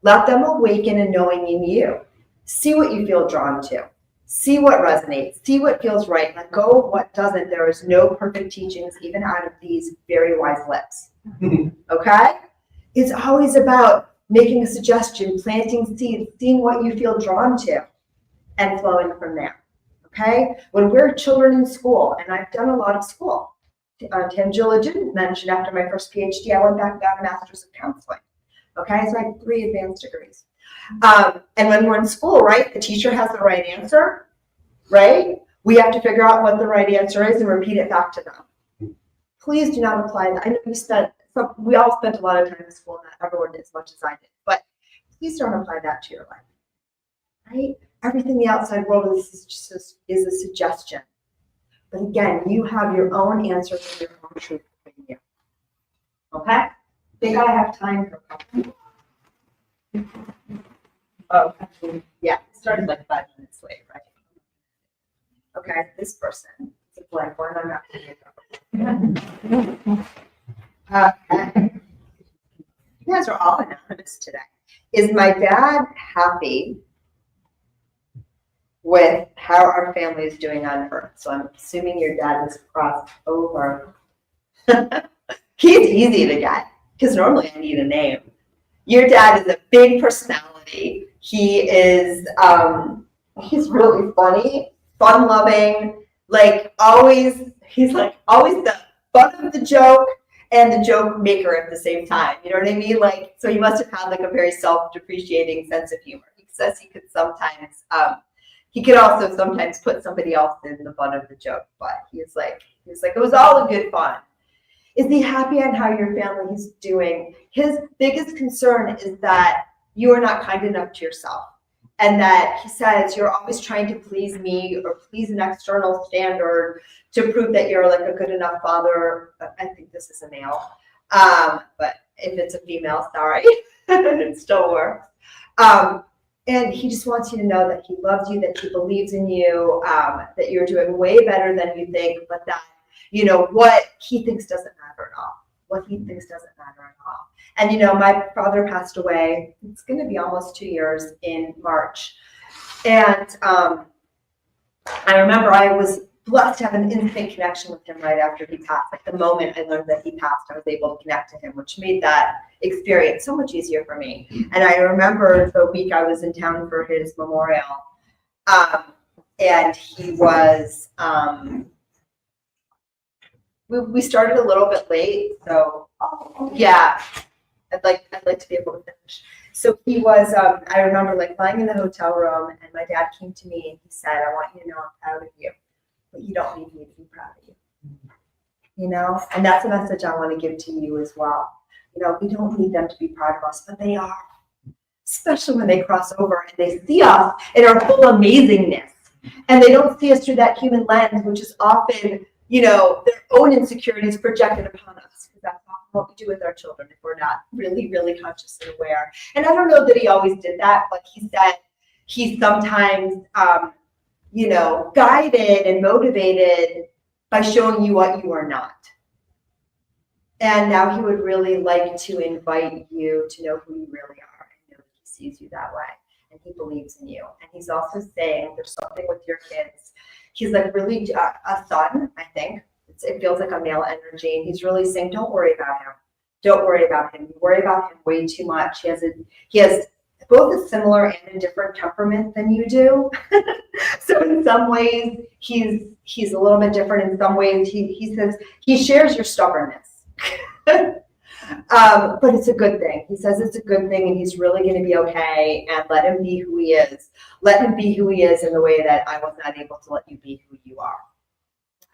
Let them awaken a knowing in you. See what you feel drawn to. See what resonates. See what feels right. Let go of what doesn't. There is no perfect teachings, even out of these very wise lips. Okay? It's always about making a suggestion, planting seeds, seeing what you feel drawn to, and flowing from there. Okay, when we're children in school, and I've done a lot of school. Tangela didn't mention after my first PhD, I went back and got a master's of counseling. Okay, so I have 3 advanced degrees. And when we're in school, right, the teacher has the right answer, right? We have to figure out what the right answer is and repeat it back to them. Please do not apply that. I know we all spent a lot of time in school, not everyone did as much as I did, but please don't apply that to your life, right? Everything in the outside world is a suggestion. But again, you have your own answers and your own truth for you. Okay? I think I have time for a couple. Oh, actually, yeah, it started like 5 minutes late, right? Okay, this person, it's a blank one, I'm not going to get okay. You guys are all anonymous today. Is my dad happy with how our family is doing on Earth? So I'm assuming your dad has crossed over. He's easy to get, because normally I need a name. Your dad is a big personality. He is, he's really funny, fun-loving, like always, he's like always the butt of the joke and the joke maker at the same time. You know what I mean? Like, so he must have had like a very self-depreciating sense of humor. He says he could sometimes, he could also sometimes put somebody else in the butt of the joke, but he was like, it was all in good fun. Is he happy on how your family is doing? His biggest concern is that you are not kind enough to yourself. And that he says you're always trying to please me or please an external standard to prove that you're like a good enough father. I think this is a male. But if it's a female, sorry, it still works. And he just wants you to know that he loves you, that he believes in you, that you're doing way better than you think, but that, you know, what he thinks doesn't matter at all. What he thinks doesn't matter at all. And, you know, my father passed away. It's going to be almost 2 years in March. And I remember I was blessed to have an instant connection with him right after he passed. Like the moment I learned that he passed, I was able to connect to him, which made that experience so much easier for me. And I remember the week I was in town for his memorial, and he was, we started a little bit late, so yeah, I'd like to be able to finish. So he was, I remember like lying in the hotel room, and my dad came to me and he said, I want you to know I'm proud of you, but you don't need me to be proud of you. You know, and that's a message I want to give to you as well. You know, we don't need them to be proud of us, but they are, especially when they cross over and they see us in our full amazingness, and they don't see us through that human lens, which is often, you know, their own insecurities projected upon us, because that's often what we do with our children if we're not really, really conscious and aware. And I don't know that he always did that, but he said he sometimes, you know, guided and motivated by showing you what you are not. And now he would really like to invite you to know who you really are and know that he sees you that way and he believes in you. And he's also saying there's something with your kids. He's like really a son, I think. It feels like a male energy. And he's really saying, don't worry about him. Don't worry about him. You worry about him way too much. He has both a similar and a different temperament than you do. So in some ways, he's a little bit different. In some ways, he says he shares your stubbornness. But it's a good thing. He says it's a good thing, and he's really going to be okay. And let him be who he is. Let him be who he is in the way that I was not able to let you be who you are.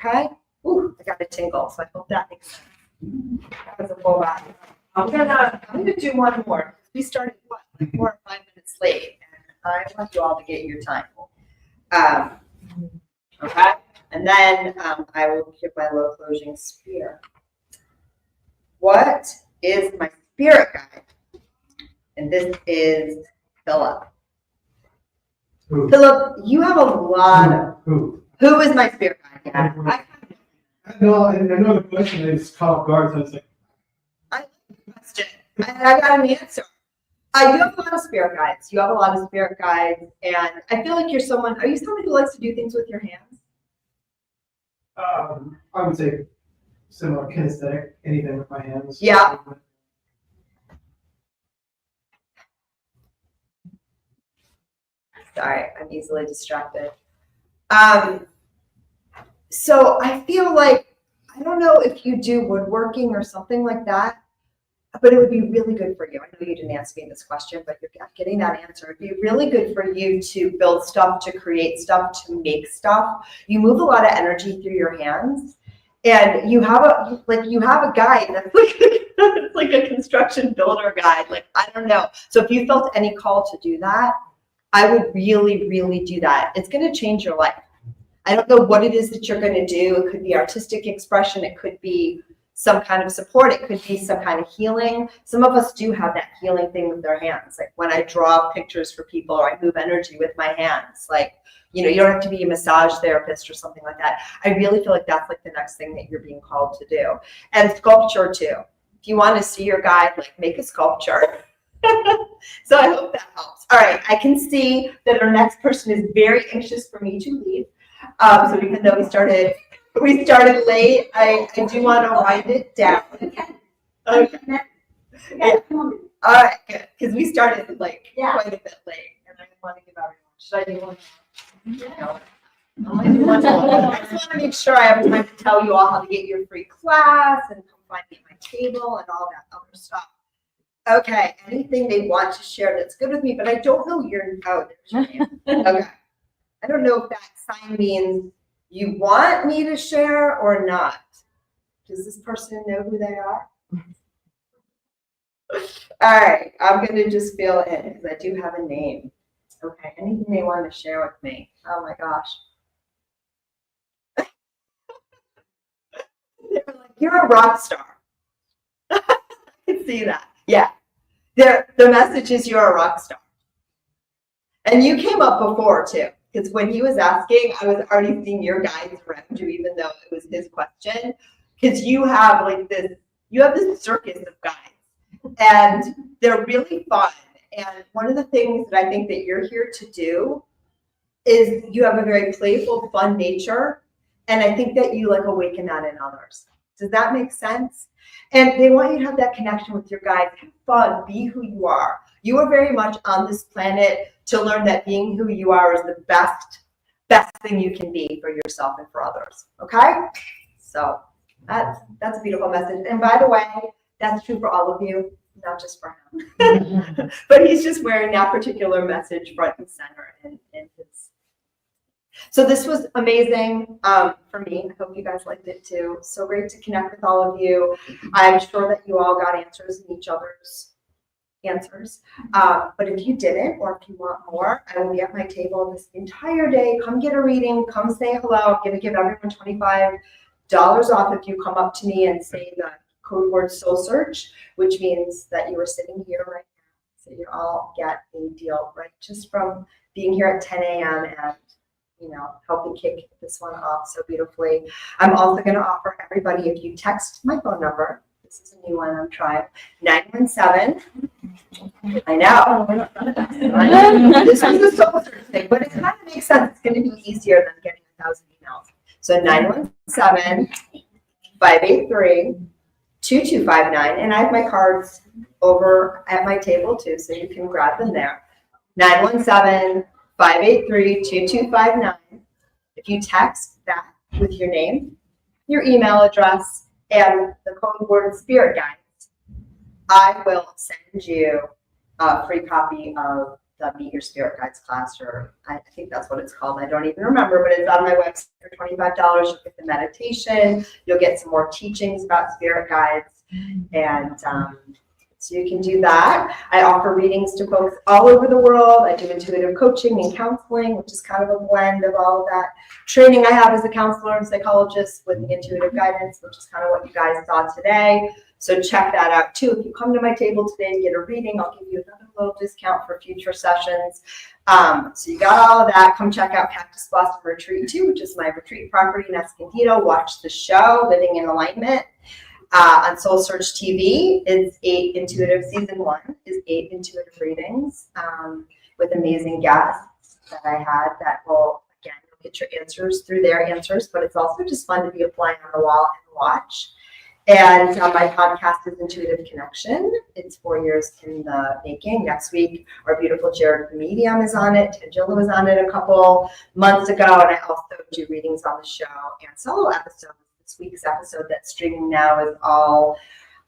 Okay? Ooh, I got a tingle, so I hope that makes sense. That was a full body. I'm gonna do one more. We started like 4 or 5 minutes late, and I want you all to get your time. Okay, and then I will give my low closing spear. What is my spirit guide? And this is Philip. Who? Philip, you have a lot of. Who is my spirit guide? Yeah. No, I know the question is caught guard, so it's like. I like the question. I got an answer. You have a lot of spirit guides. You have a lot of spirit guides, and I feel like you're someone. Are you someone who likes to do things with your hands? I would say similar kinesthetic, anything with my hands. Yeah. Sorry, I'm easily distracted. So I feel like, I don't know if you do woodworking or something like that, but it would be really good for you. I know you didn't ask me this question, but you're getting that answer. It'd be really good for you to build stuff, to create stuff, to make stuff. You move a lot of energy through your hands, and you have a guide that's like it's like a construction builder guide. Like, I don't know. So if you felt any call to do that, I would really, really do that. It's going to change your life. I don't know what it is that you're going to do. It could be artistic expression. It could be some kind of support. It could be some kind of healing. Some of us do have that healing thing with their hands. Like when I draw pictures for people or I move energy with my hands, like, you don't have to be a massage therapist or something like that. I really feel like that's like the next thing that you're being called to do. And sculpture too. If you want to see your guide, like make a sculpture. So I hope that helps. All right, I can see that our next person is very anxious for me to leave. So even though we started late, I do want to wind it down. Okay. Yeah. All right, good. Because we started like quite a bit late, and I want to give everyone. Should I do one? No. I just want to make sure I have time to tell you all how to get your free class and come find me at my table and all that other stuff. Okay, anything they want to share that's good with me, but I don't know your there's your name. Okay. I don't know if that sign means you want me to share or not. Does this person know who they are? All right, I'm going to just fill in because I do have a name. Okay, anything they want to share with me? Oh my gosh. They were like, you're a rock star. I can see that. Yeah. The message is you're a rock star. And you came up before too. Because when he was asking, I was already seeing your guides around you, even though it was his question. Because you have this circus of guides, and they're really fun. And one of the things that I think that you're here to do is you have a very playful, fun nature, and I think that you like awaken that in others. Does that make sense? And they want you to have that connection with your guides. Have fun. Be who you are. You are very much on this planet to learn that being who you are is the best thing you can be for yourself and for others. Okay? So that's a beautiful message. And by the way, that's true for all of you, not just for him. But he's just wearing that particular message front and center in his. So this was amazing for me. I hope you guys liked it too. So great to connect with all of you. I'm sure that you all got answers in each other's answers. But if you didn't, or if you want more, I will be at my table this entire day. Come get a reading. Come say hello. I'm going to give everyone $25 off if you come up to me and say the code word SoulSearch, which means that you are sitting here right now. So you all get a deal, right? Just from being here at 10 a.m. and helping kick this one off so beautifully. I'm also going to offer everybody, if you text my phone number, this is a new one I'm trying, 917. I know. This was a SoulSearch thing, but it kind of makes sense. It's going to be easier than getting 1,000 emails. So 917-583-2259. And I have my cards over at my table too, so you can grab them there. 917-583-2259. If you text that with your name, your email address, and the code word Spirit Guides, I will send you a free copy of the Meet Your Spirit Guides class, or I think that's what it's called. I don't even remember, but it's on my website for $25. You'll get the meditation. You'll get some more teachings about spirit guides, and so you can do that. I offer readings to folks all over the world. I do intuitive coaching and counseling, which is kind of a blend of all of that training I have as a counselor and psychologist with the intuitive guidance, which is kind of what you guys saw today. So check that out too. If you come to my table today to get a reading, I'll give you another little discount for future sessions. So you got all of that. Come check out Cactus Blossom Retreat 2, which is my retreat property in Escondido. Watch the show, Living in Enlightenment. On SoulSearch TV is 8 intuitive, season 1 is 8 intuitive readings with amazing guests that I had that will, again, you'll get your answers through their answers, but it's also just fun to be a fly on the wall and watch. And my podcast is Intuitive Connection. It's 4 years in the making. Next week, our beautiful Jared the Medium is on it. Tangela was on it a couple months ago. And I also do readings on the show and solo episodes. This week's episode that's streaming now is all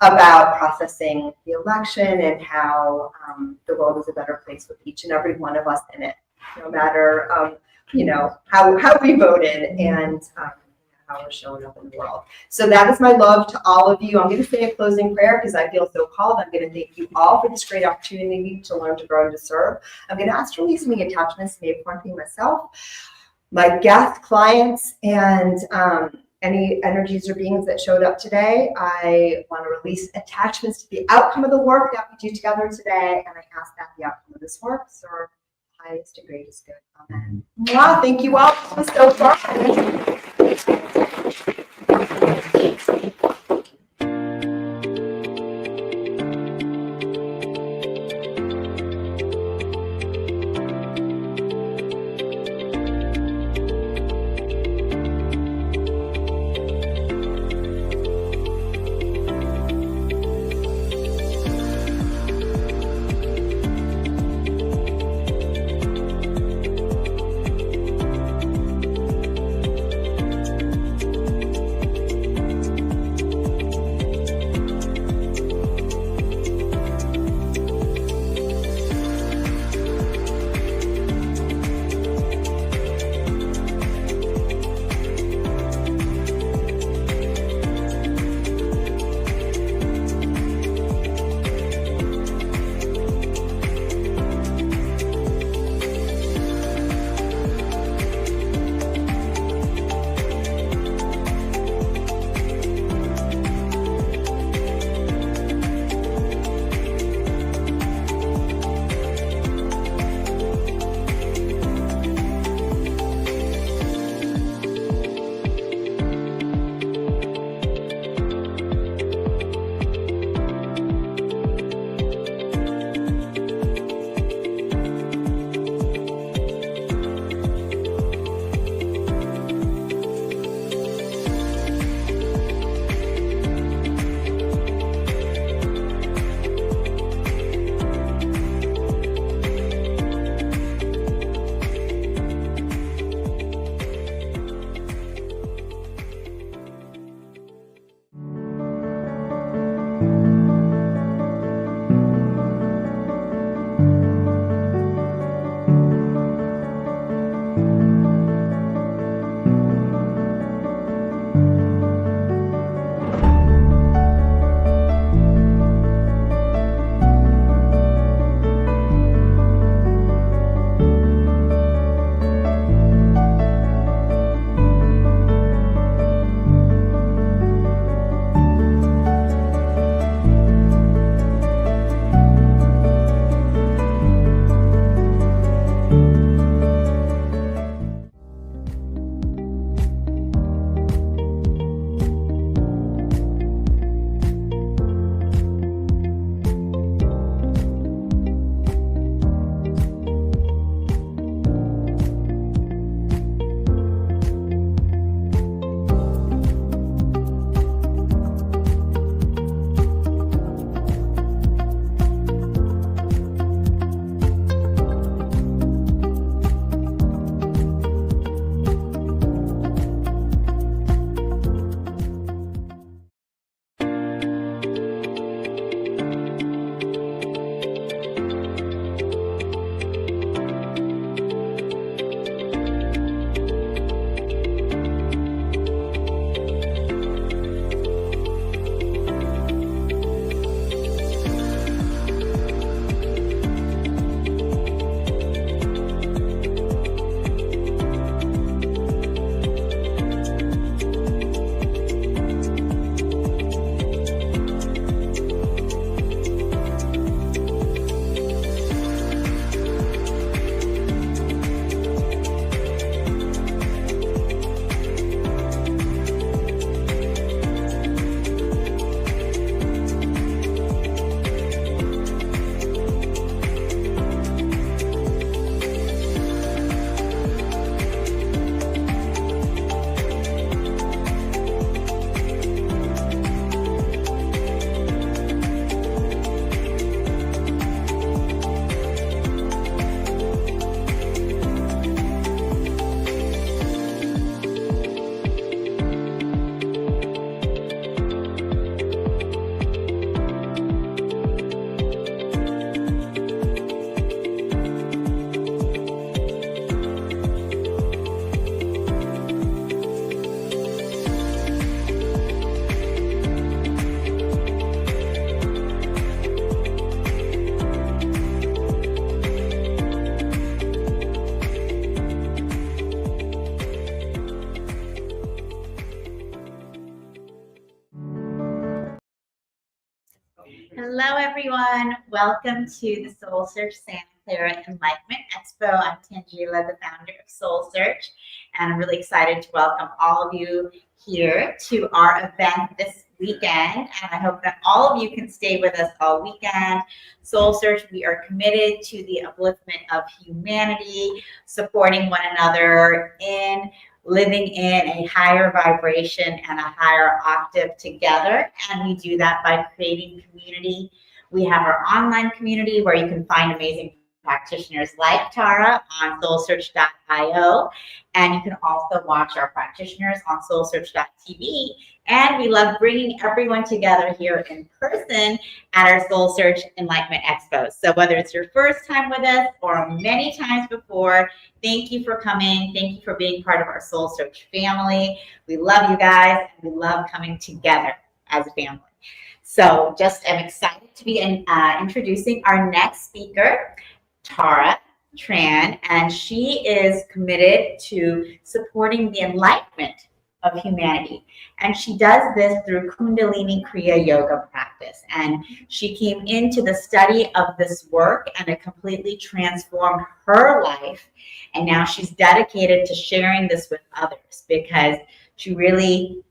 about processing the election and how the world is a better place with each and every one of us in it, no matter, how we voted and how we're showing up in the world. So that is my love to all of you. I'm going to say a closing prayer because I feel so called. I'm going to thank you all for this great opportunity to learn, to grow, and to serve. I'm going to ask to release any attachments, maybe quarantine myself, my guest clients, and any energies or beings that showed up today. I want to release attachments to the outcome of the work that we do together today, and I ask that the outcome of this work serve highest and greatest good. Amen. Wow, thank you all so far. Hello, everyone. Welcome to the SoulSearch Santa Clara Enlightenment Expo. I'm Tangela, the founder of SoulSearch, and I'm really excited to welcome all of you here to our event this weekend. And I hope that all of you can stay with us all weekend. SoulSearch, we are committed to the upliftment of humanity, supporting one another in living in a higher vibration and a higher octave together. And we do that by creating community. We have our online community where you can find amazing practitioners like Tara on soulsearch.io. And you can also watch our practitioners on soulsearch.tv. And we love bringing everyone together here in person at our SoulSearch Enlightenment Expo. So whether it's your first time with us or many times before, thank you for coming. Thank you for being part of our SoulSearch family. We love you guys, and we love coming together as a family. So just am excited to be introducing our next speaker, Tara Tran, and she is committed to supporting the enlightenment of humanity. And she does this through Kundalini Kriya Yoga practice. And she came into the study of this work and it completely transformed her life. And now she's dedicated to sharing this with others because she really,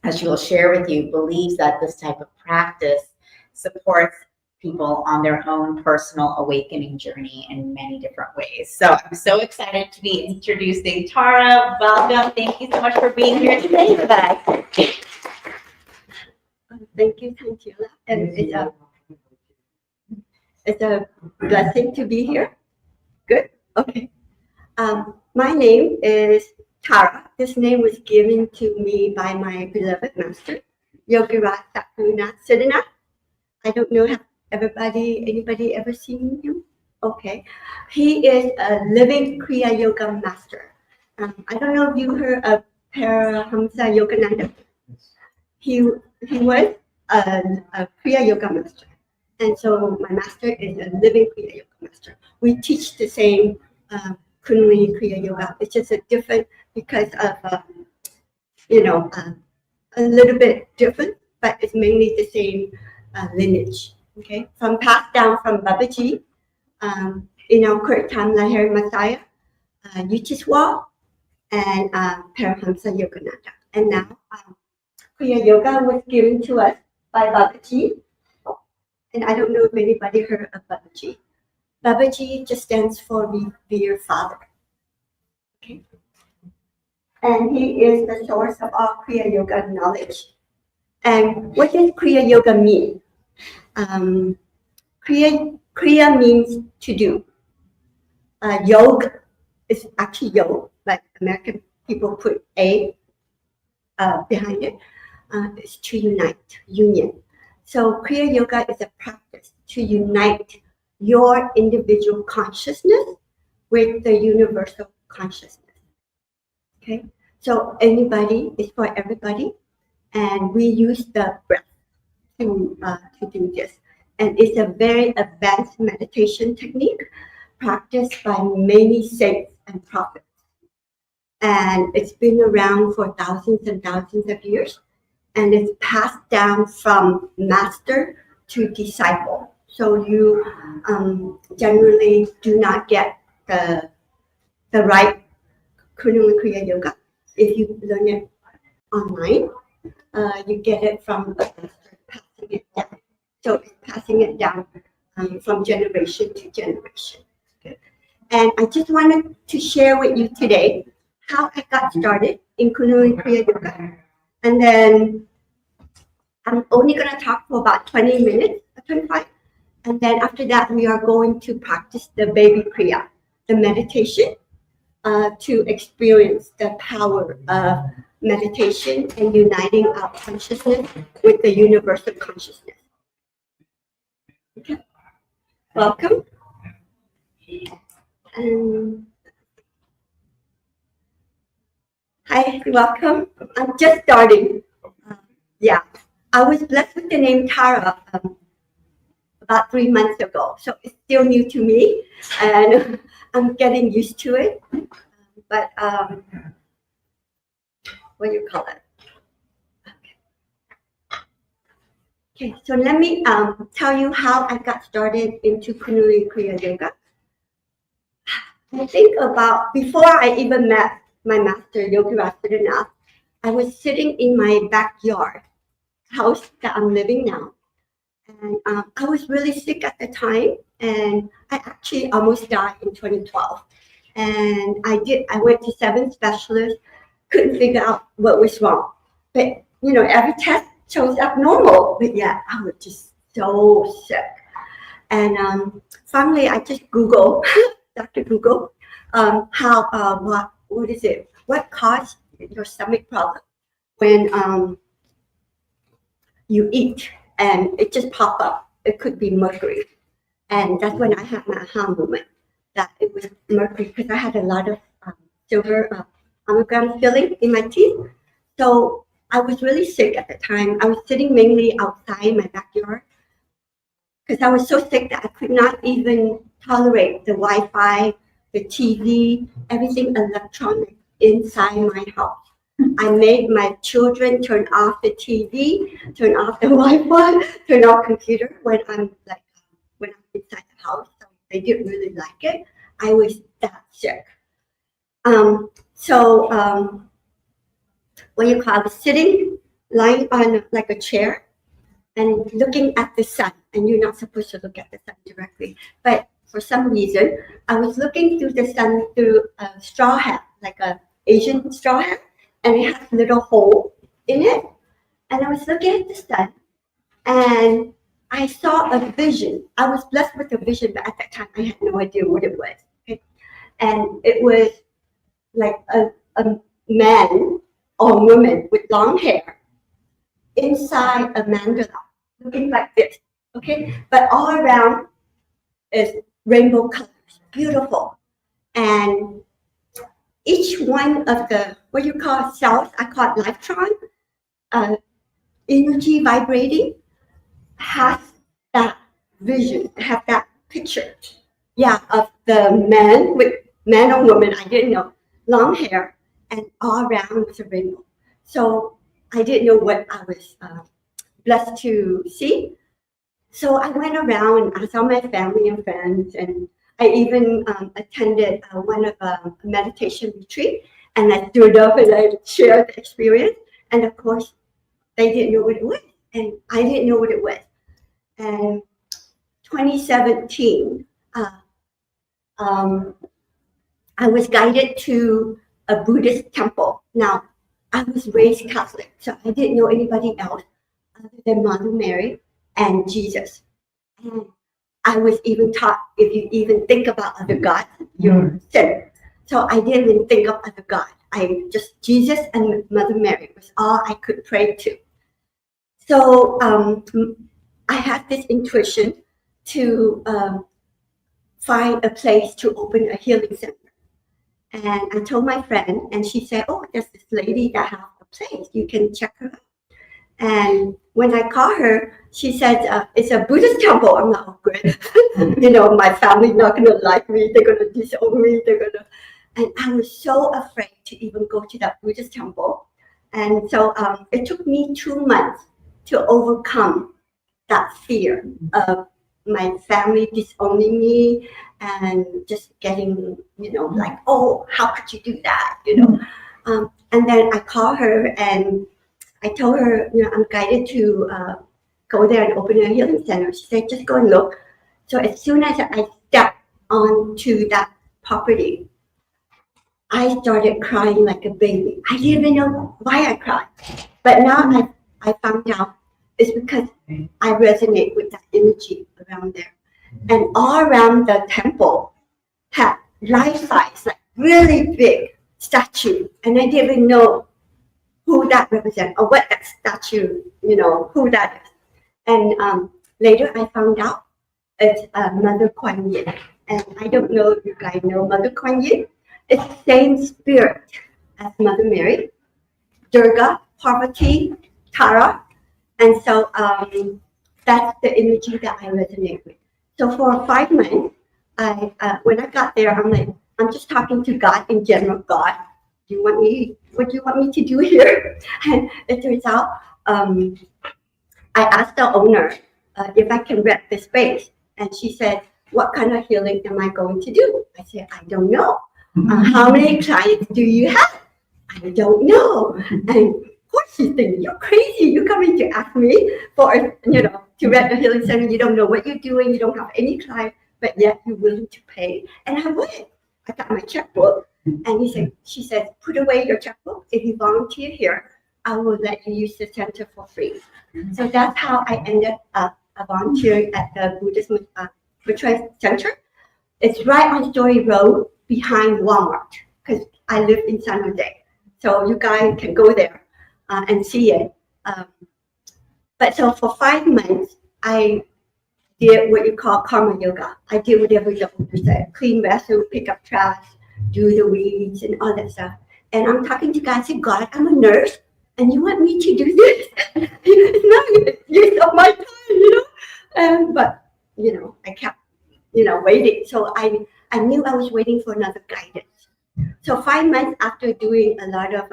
as she will share with you, believes that this type of practice supports people on their own personal awakening journey in many different ways. So I'm so excited to be introducing Tara. Welcome. Thank you so much for being here today with us. Thank you, Tangela. And it's a blessing to be here. Good. Okay. My name is Tara. This name was given to me by my beloved master, Yogirat Sakunath Siddhanath. I don't know if anybody ever seen him? Okay. He is a living Kriya Yoga master. I don't know if you heard of Paramahamsa Yogananda. He was a Kriya Yoga master. And so my master is a living Kriya Yoga master. We teach the same Kundalini Kriya Yoga. It's just a different because of, a little bit different, but it's mainly the same lineage. Okay, passed down from Babaji, in our current time, Lahiri Messiah, Yuchiswa, and Paramahamsa Yogananda. And now Kriya Yoga was given to us by Babaji. And I don't know if anybody heard of Babaji. Babaji just stands for Revere Father. Okay. And he is the source of all Kriya Yoga knowledge. And what does Kriya Yoga mean? Kriya means to do. Yoga is actually yoga, but American people put A behind it. It's to unite, union. So Kriya Yoga is a practice to unite your individual consciousness with the universal consciousness. Okay, so anybody is for everybody, and we use the breath to do this. And it's a very advanced meditation technique practiced by many saints and prophets. And it's been around for thousands and thousands of years. And it's passed down from master to disciple. So you generally do not get the right Kundalini Kriya Yoga. If you learn it online, you get it from a master passing it down. So it's passing it down from generation to generation. And I just wanted to share with you today how I got started in Kundalini Kriya Yoga. And then I'm only going to talk for about 20 minutes, 25. And then after that, we are going to practice the baby Kriya, the meditation, to experience the power of meditation and uniting our consciousness with the universal consciousness. Okay. Welcome. Hi, welcome. I'm just starting. I was blessed with the name Tara about 3 months ago, so it's still new to me, and I'm getting used to it. But what do you call it? Okay, so let me tell you how I got started into Kundalini Kriya Yoga. I think about before I even met my master, Yogi Rastanath, I was sitting in my backyard house that I'm living now. And I was really sick at the time, and I actually almost died in 2012. And I went to 7 specialists, couldn't figure out what was wrong. But, every test shows up normal. But yeah, I was just so sick. And finally, I just Google, Dr. Google, what caused your stomach problem when you eat, and it just popped up. It could be mercury. And that's when I had my aha moment that it was mercury, because I had a lot of silver amalgam filling in my teeth. So I was really sick at the time. I was sitting mainly outside my backyard because I was so sick that I could not even tolerate the Wi-Fi, the TV, everything electronic inside my house. I made my children turn off the TV, turn off the Wi-Fi, turn off computer when I'm inside the house. So they didn't really like it. I was that sick. I was sitting, lying on like a chair and looking at the sun. And you're not supposed to look at the sun directly. But for some reason, I was looking through the sun through a straw hat, like a Asian straw hat. And it has a little hole in it. And I was looking at the sun, and I saw a vision. I was blessed with a vision, but at that time I had no idea what it was. Okay? And it was like a man or woman with long hair inside a mandala, looking like this. Okay, but all around is rainbow colors, beautiful. And each one of the, what you call cells, I call it lifetron, energy vibrating, has that vision, have that picture. Yeah, of the man or woman, I didn't know, long hair, and all around was a rainbow. So I didn't know what I was blessed to see. So I went around and I saw my family and friends, and I even attended one of a meditation retreat, and I stood up and I shared the experience. And of course, they didn't know what it was, and I didn't know what it was. And 2017, I was guided to a Buddhist temple. Now, I was raised Catholic, so I didn't know anybody else other than Mother Mary and Jesus. And I was even taught, if you even think about other gods, you're a sinner. So I didn't even think of other gods. Jesus and Mother Mary was all I could pray to. So I had this intuition to find a place to open a healing center. And I told my friend, and she said, oh, there's this lady that has a place. You can check her out. And when I called her, she said, it's a Buddhist temple. I'm like, oh, great. My family not going to like me. They're going to disown me. And I was so afraid to even go to that Buddhist temple. And so it took me 2 months to overcome that fear of my family disowning me and just getting, like, oh, how could you do that? And then I called her and I told her, I'm guided to go there and open a healing center. She said, just go and look. So as soon as I stepped onto that property, I started crying like a baby. I didn't even know why I cried. But now I found out it's because I resonate with that energy around there. And all around the temple had life-size, like really big statue. And I didn't even know who that represents or what that statue, who that is. And later I found out it's Mother Kuan Yin. And I don't know if you guys know Mother Kuan Yin. It's the same spirit as Mother Mary, Durga, Parvati, Clara. And so that's the energy that I resonate with. So for 5 months, when I got there, I'm like, I'm just talking to God in general. God, what do you want me to do here? And it turns out I asked the owner if I can rent the space, and she said, "What kind of healing am I going to do?" I said, "I don't know." "How many clients do you have?" "I don't know." And of course she's thinking, "You're crazy. You're coming to ask me for, to rent a healing center. You don't know what you're doing. You don't have any client, but yet you're willing to pay." And I went. I got my checkbook, and she said, "Put away your checkbook. If you volunteer here, I will let you use the center for free." So that's how I ended up volunteering at the Buddhist Retreat Center. It's right on Story Road behind Walmart, because I live in San Jose. So you guys can go there and see it. But so for 5 months, I did what you call karma yoga. I did whatever the owner said: clean vessel, pick up trash, do the weeds, and all that stuff. And I'm talking to God, I said, "God, I'm a nurse, and you want me to do this? It's not use of my time, But I kept, waiting. So I knew I was waiting for another guidance. So 5 months after doing a lot of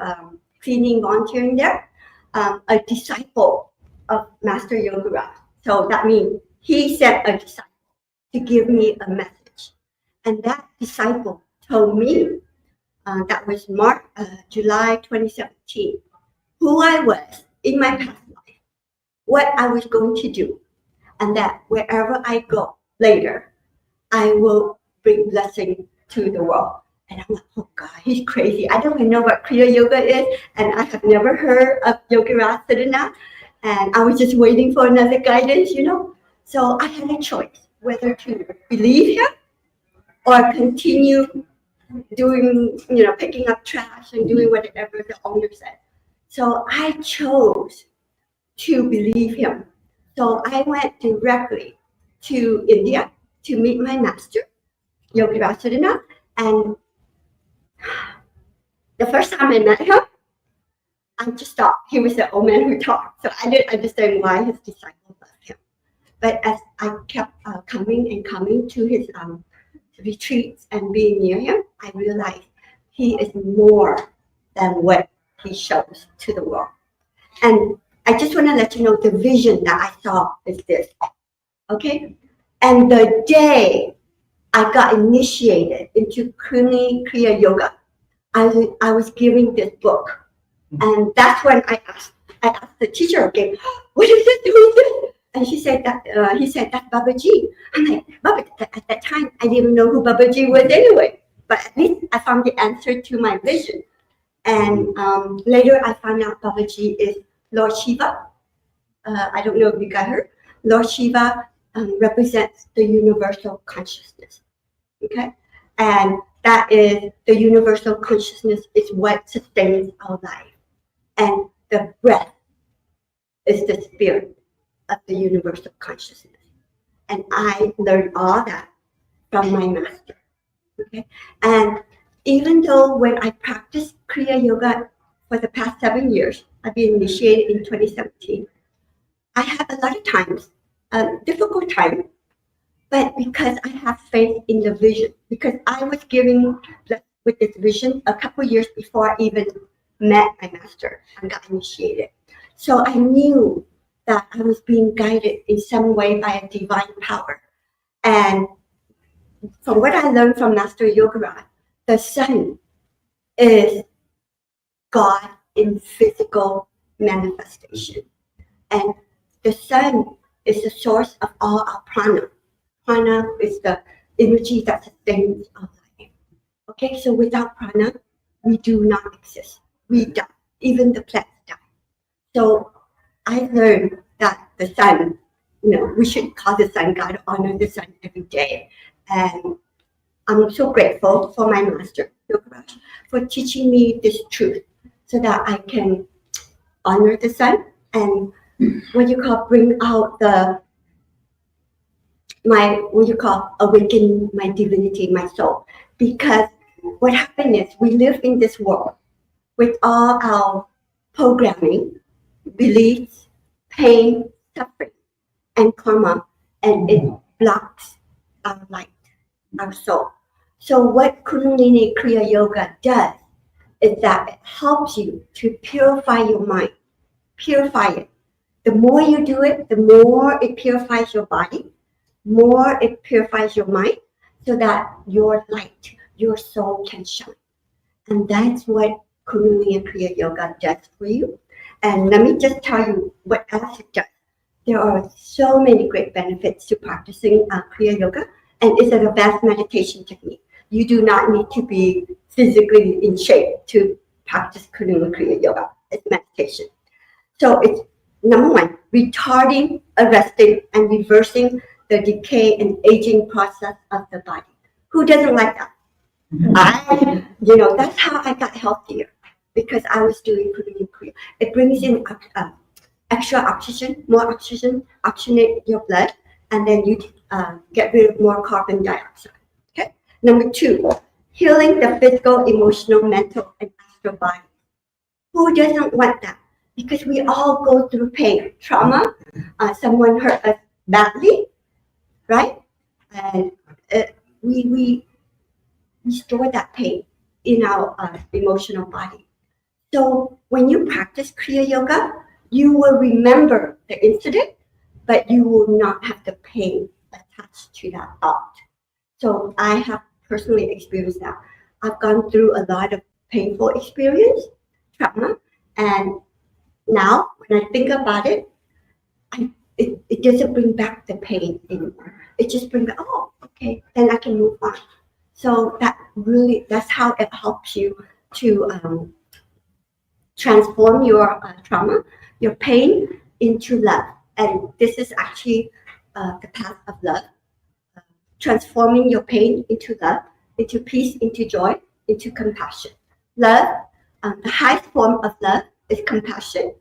cleaning, volunteering there, a disciple of Master Yoga. So that means he sent a disciple to give me a message. And that disciple told me, that was July 2017, who I was in my past life, what I was going to do, and that wherever I go later, I will bring blessing to the world. And I'm like, "Oh God, he's crazy. I don't even know what Kriya Yoga is, and I have never heard of Yoga Sadhana." And I was just waiting for another guidance, So I had a choice whether to believe him or continue doing, picking up trash and doing whatever the owner said. So I chose to believe him. So I went directly to India to meet my master, Yogi Sadhana. And the first time I met him, I just thought he was the old man who talked. So I didn't understand why his disciples loved him. But as I kept coming and coming to his retreats and being near him, I realized he is more than what he shows to the world. And I just want to let you know the vision that I saw is this, okay? And the day I got initiated into Kundalini Kriya Yoga, I was giving this book. And that's when I asked the teacher again, "What is this? Who is this?" And he said, "That's Babaji." I'm like, "Baba," at that time, I didn't even know who Babaji was anyway. But at least I found the answer to my vision. And later I found out Babaji is Lord Shiva. I don't know if you got her. Lord Shiva represents the universal consciousness. Okay? And that is the universal consciousness is what sustains our life. And the breath is the spirit of the universal consciousness. And I learned all that from my master. Okay? And even though when I practiced Kriya Yoga for the past 7 years, I've been initiated in 2017, I had a lot of times, difficult time, but because I have faith in the vision, because I was given with this vision a couple years before I even met my master and got initiated. So I knew that I was being guided in some way by a divine power. And from what I learned from Master Yogaraj, the sun is God in physical manifestation. And the sun is the source of all our prana. Prana is the energy that sustains our life. Okay, so without prana, we do not exist. We die. Even the plants die. So I learned that the sun, we should call the sun God, honor the sun every day. And I'm so grateful for my master, Yogaraj, for teaching me this truth so that I can honor the sun and bring out awaken my divinity, my soul. Because what happened is we live in this world with all our programming, beliefs, pain, suffering, and karma, and it blocks our light, our soul. So what Kundalini Kriya Yoga does is that it helps you to purify your mind, purify it, the more you do it, the more it purifies your body, more it purifies your mind, so that your light, your soul can shine. And that's what Kundalini and Kriya Yoga does for you. And let me just tell you what else it does. There are so many great benefits to practicing Kriya Yoga, and it's an advanced meditation technique. You do not need to be physically in shape to practice Kundalini Kriya Yoga. It's meditation. So it's number one, retarding, arresting, and reversing the decay and aging process of the body. Who doesn't like that? That's how I got healthier, because I was doing Kundalini Kriya. It brings in extra oxygen, more oxygen, oxygenate your blood, and then you get rid of more carbon dioxide. Okay. Number two, healing the physical, emotional, mental, and astral body. Who doesn't want that? Because we all go through pain, trauma. Someone hurt us badly, right? And we store that pain in our emotional body. So when you practice Kriya Yoga, you will remember the incident, but you will not have the pain attached to that thought. So I have personally experienced that. I've gone through a lot of painful experience, trauma, and now when I think about it, it doesn't bring back the pain anymore. It just brings back, oh, okay, then I can move on. So that's how it helps you to transform your trauma, your pain into love. And this is actually the path of love. Transforming your pain into love, into peace, into joy, into compassion. Love, the highest form of love is compassion.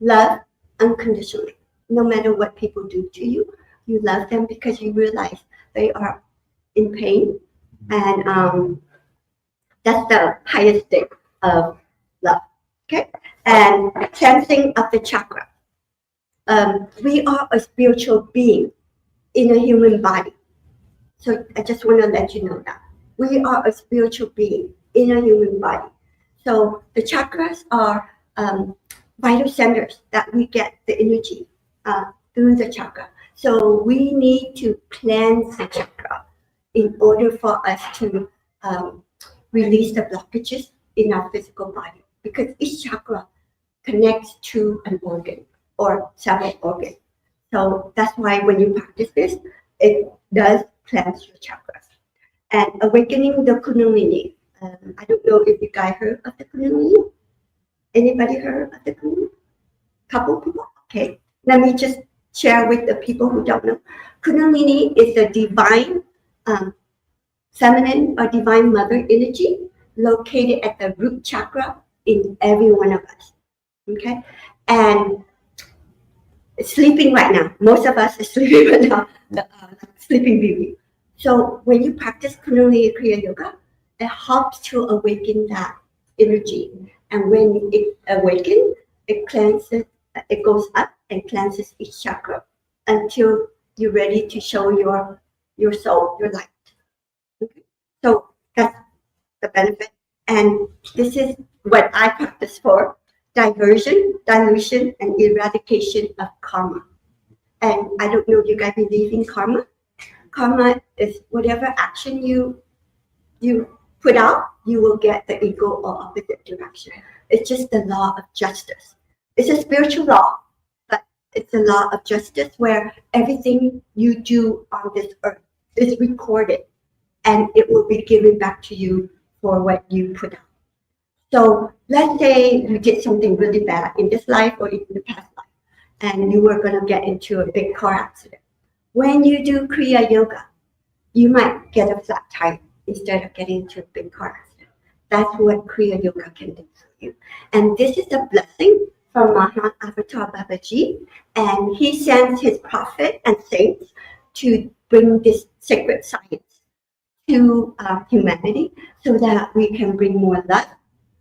Love unconditionally. No matter what people do to you, you love them because you realize they are in pain. And that's the highest state of love. Okay? And cleansing of the chakra. We are a spiritual being in a human body. So I just want to let you know that. We are a spiritual being in a human body. So the chakras are vital centers that we get the energy through the chakra. So we need to cleanse the chakra in order for us to release the blockages in our physical body. Because each chakra connects to an organ or several organs. So that's why when you practice this, it does cleanse your chakras. And awakening the Kundalini. I don't know if you guys heard of the Kundalini. Anybody heard of the Kundalini? Couple people? Okay. Let me just share with the people who don't know. Kundalini is the divine feminine or divine mother energy located at the root chakra in every one of us. Okay? And it's sleeping right now. Most of us are sleeping right now. Sleeping beauty. So when you practice Kundalini Kriya Yoga, it helps to awaken that energy. And when it awakens, it cleanses, it goes up and cleanses each chakra until you're ready to show your soul, your light. Okay? So that's the benefit. And this is what I practice for: diversion, dilution, and eradication of karma. And I don't know if you guys believe in karma. Karma is whatever action you put out, you will get the equal or opposite direction. It's just the law of justice. It's a spiritual law, but it's a law of justice where everything you do on this earth is recorded and it will be given back to you for what you put out. So let's say you did something really bad in this life or in the past life, and you were going to get into a big car accident. When you do Kriya Yoga, you might get a flat tire instead of getting into a big car accident. That's what Kriya Yoga can do for you. And this is a blessing from Maha Avatar Babaji, and he sends his prophet and saints to bring this sacred science to humanity so that we can bring more love,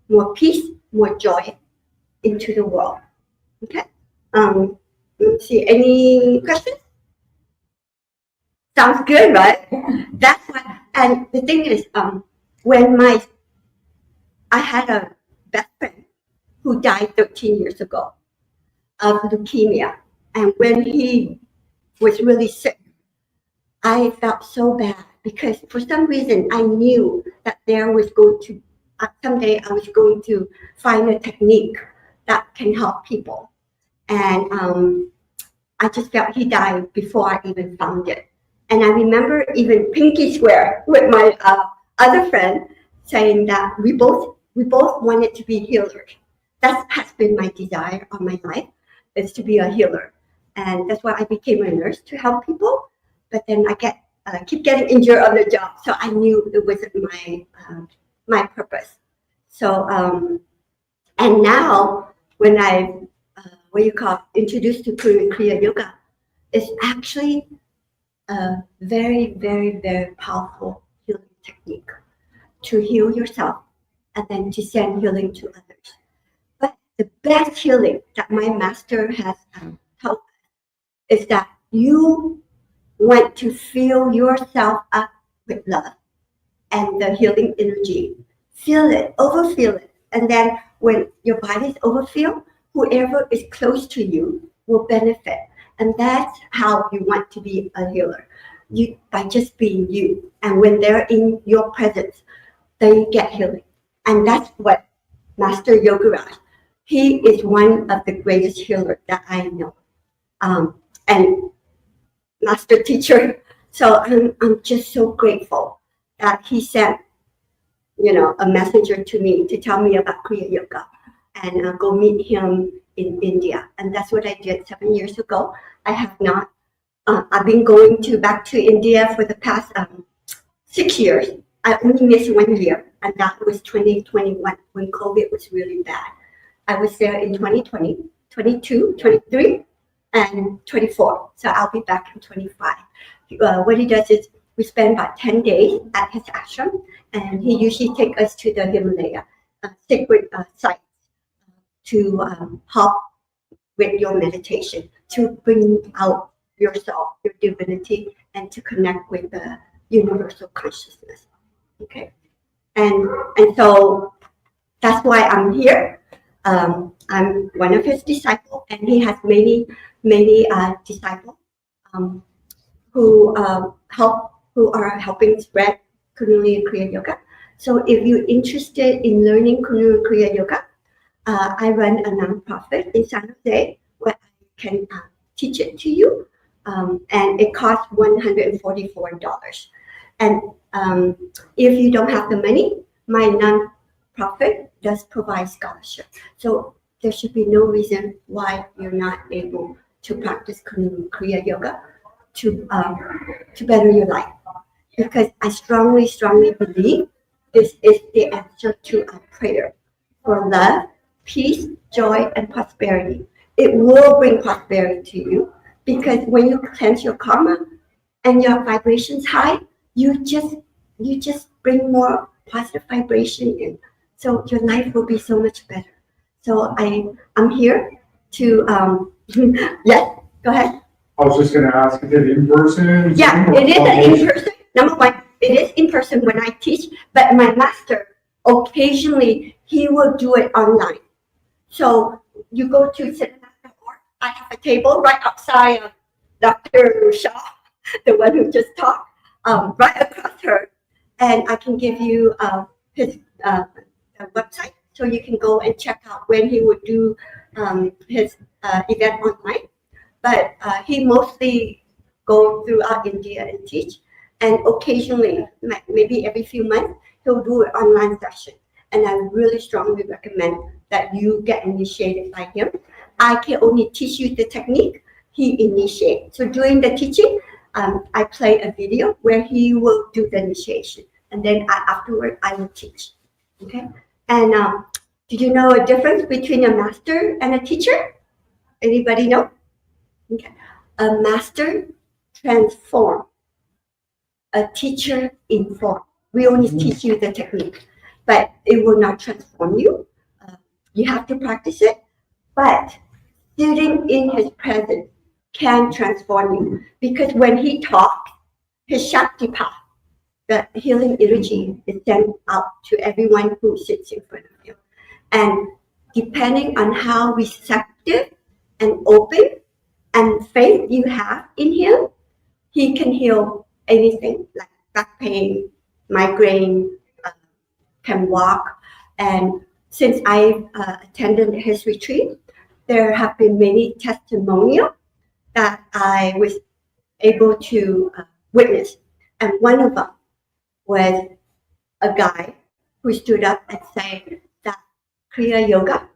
more peace, more joy into the world. Okay? Let's see, any questions? Sounds good, right? That's why. And the thing is, when I had a best friend who died 13 years ago. of leukemia. And when he was really sick, I felt so bad because for some reason I knew that there was going to, someday I was going to find a technique that can help people. And I just felt he died before I even found it. And I remember even pinky swear with my other friend saying that we both wanted to be healers. That has been my desire all my life, is to be a healer. And that's why I became a nurse, to help people. But then I keep getting injured on the job, so I knew it wasn't my purpose. So and now when I introduced to Kriya Yoga, it's actually a very, very, very powerful healing technique to heal yourself and then to send healing to others. But the best healing that my master has taught us is that you want to fill yourself up with love and the healing energy. Feel it, overfeel it. And then when your body is overfilled, whoever is close to you will benefit. And that's how you want to be a healer. By just being you. And when they're in your presence, they get healing. And that's what Master Yogaraj, he is one of the greatest healers that I know. And master teacher. So I'm just so grateful that he sent, a messenger to me to tell me about Kriya Yoga and go meet him in India. And that's what I did 7 years ago. I have not, I've been going back to India for the past 6 years. I only missed 1 year, and that was 2021 when COVID was really bad. I was there in 2020, 22, 23, and 24. So I'll be back in 25. What he does is we spend about 10 days at his ashram, and he usually takes us to the Himalaya sacred sites to help with your meditation, to bring out yourself, your divinity, and to connect with the universal consciousness. Okay, and so that's why I'm here. I'm one of his disciples, and he has many disciples who are helping spread Kundalini Kriya Yoga. So if you're interested in learning Kundalini Kriya Yoga, I run a nonprofit in San Jose where I can teach it to you, and it costs $144. And if you don't have the money, my nonprofit does provide scholarship. So there should be no reason why you're not able to practice Kundalini Kriya Yoga to better your life. Because I strongly believe this is the answer to our prayer for love, peace, joy, and prosperity. It will bring prosperity to you, because when you cleanse your karma and your vibrations high, you just bring more positive vibration in. So your life will be so much better. So I'm here to yes, go ahead. I was just going to ask, is it in person? Yeah, it is in person. Number one, it is in person when I teach, but my master, occasionally, he will do it online. So you go to Cinematic.org. I have a table right outside of Dr. Shah, the one who just talked, right across her. And I can give you his website, so you can go and check out when he would do his event online. But he mostly go throughout India and teach. And occasionally, maybe every few months, he'll do an online session. And I really strongly recommend that you get initiated by him. I can only teach you the technique, he initiates. So during the teaching, I play a video where he will do the initiation. And then afterward, I will teach. Okay? And did you know a difference between a master and a teacher? Anybody know? Okay. A master transforms. A teacher informs. We only teach you the technique, but it will not transform you. You have to practice it, but sitting in his presence can transform you, because when he talks, his Shaktipat, the healing energy, is sent out to everyone who sits in front of him. And depending on how receptive and open and faith you have in him, he can heal anything like back pain, migraine, can walk. And since I attended his retreat, there have been many testimonials that I was able to witness. And one of them was a guy who stood up and said that Kriya Yoga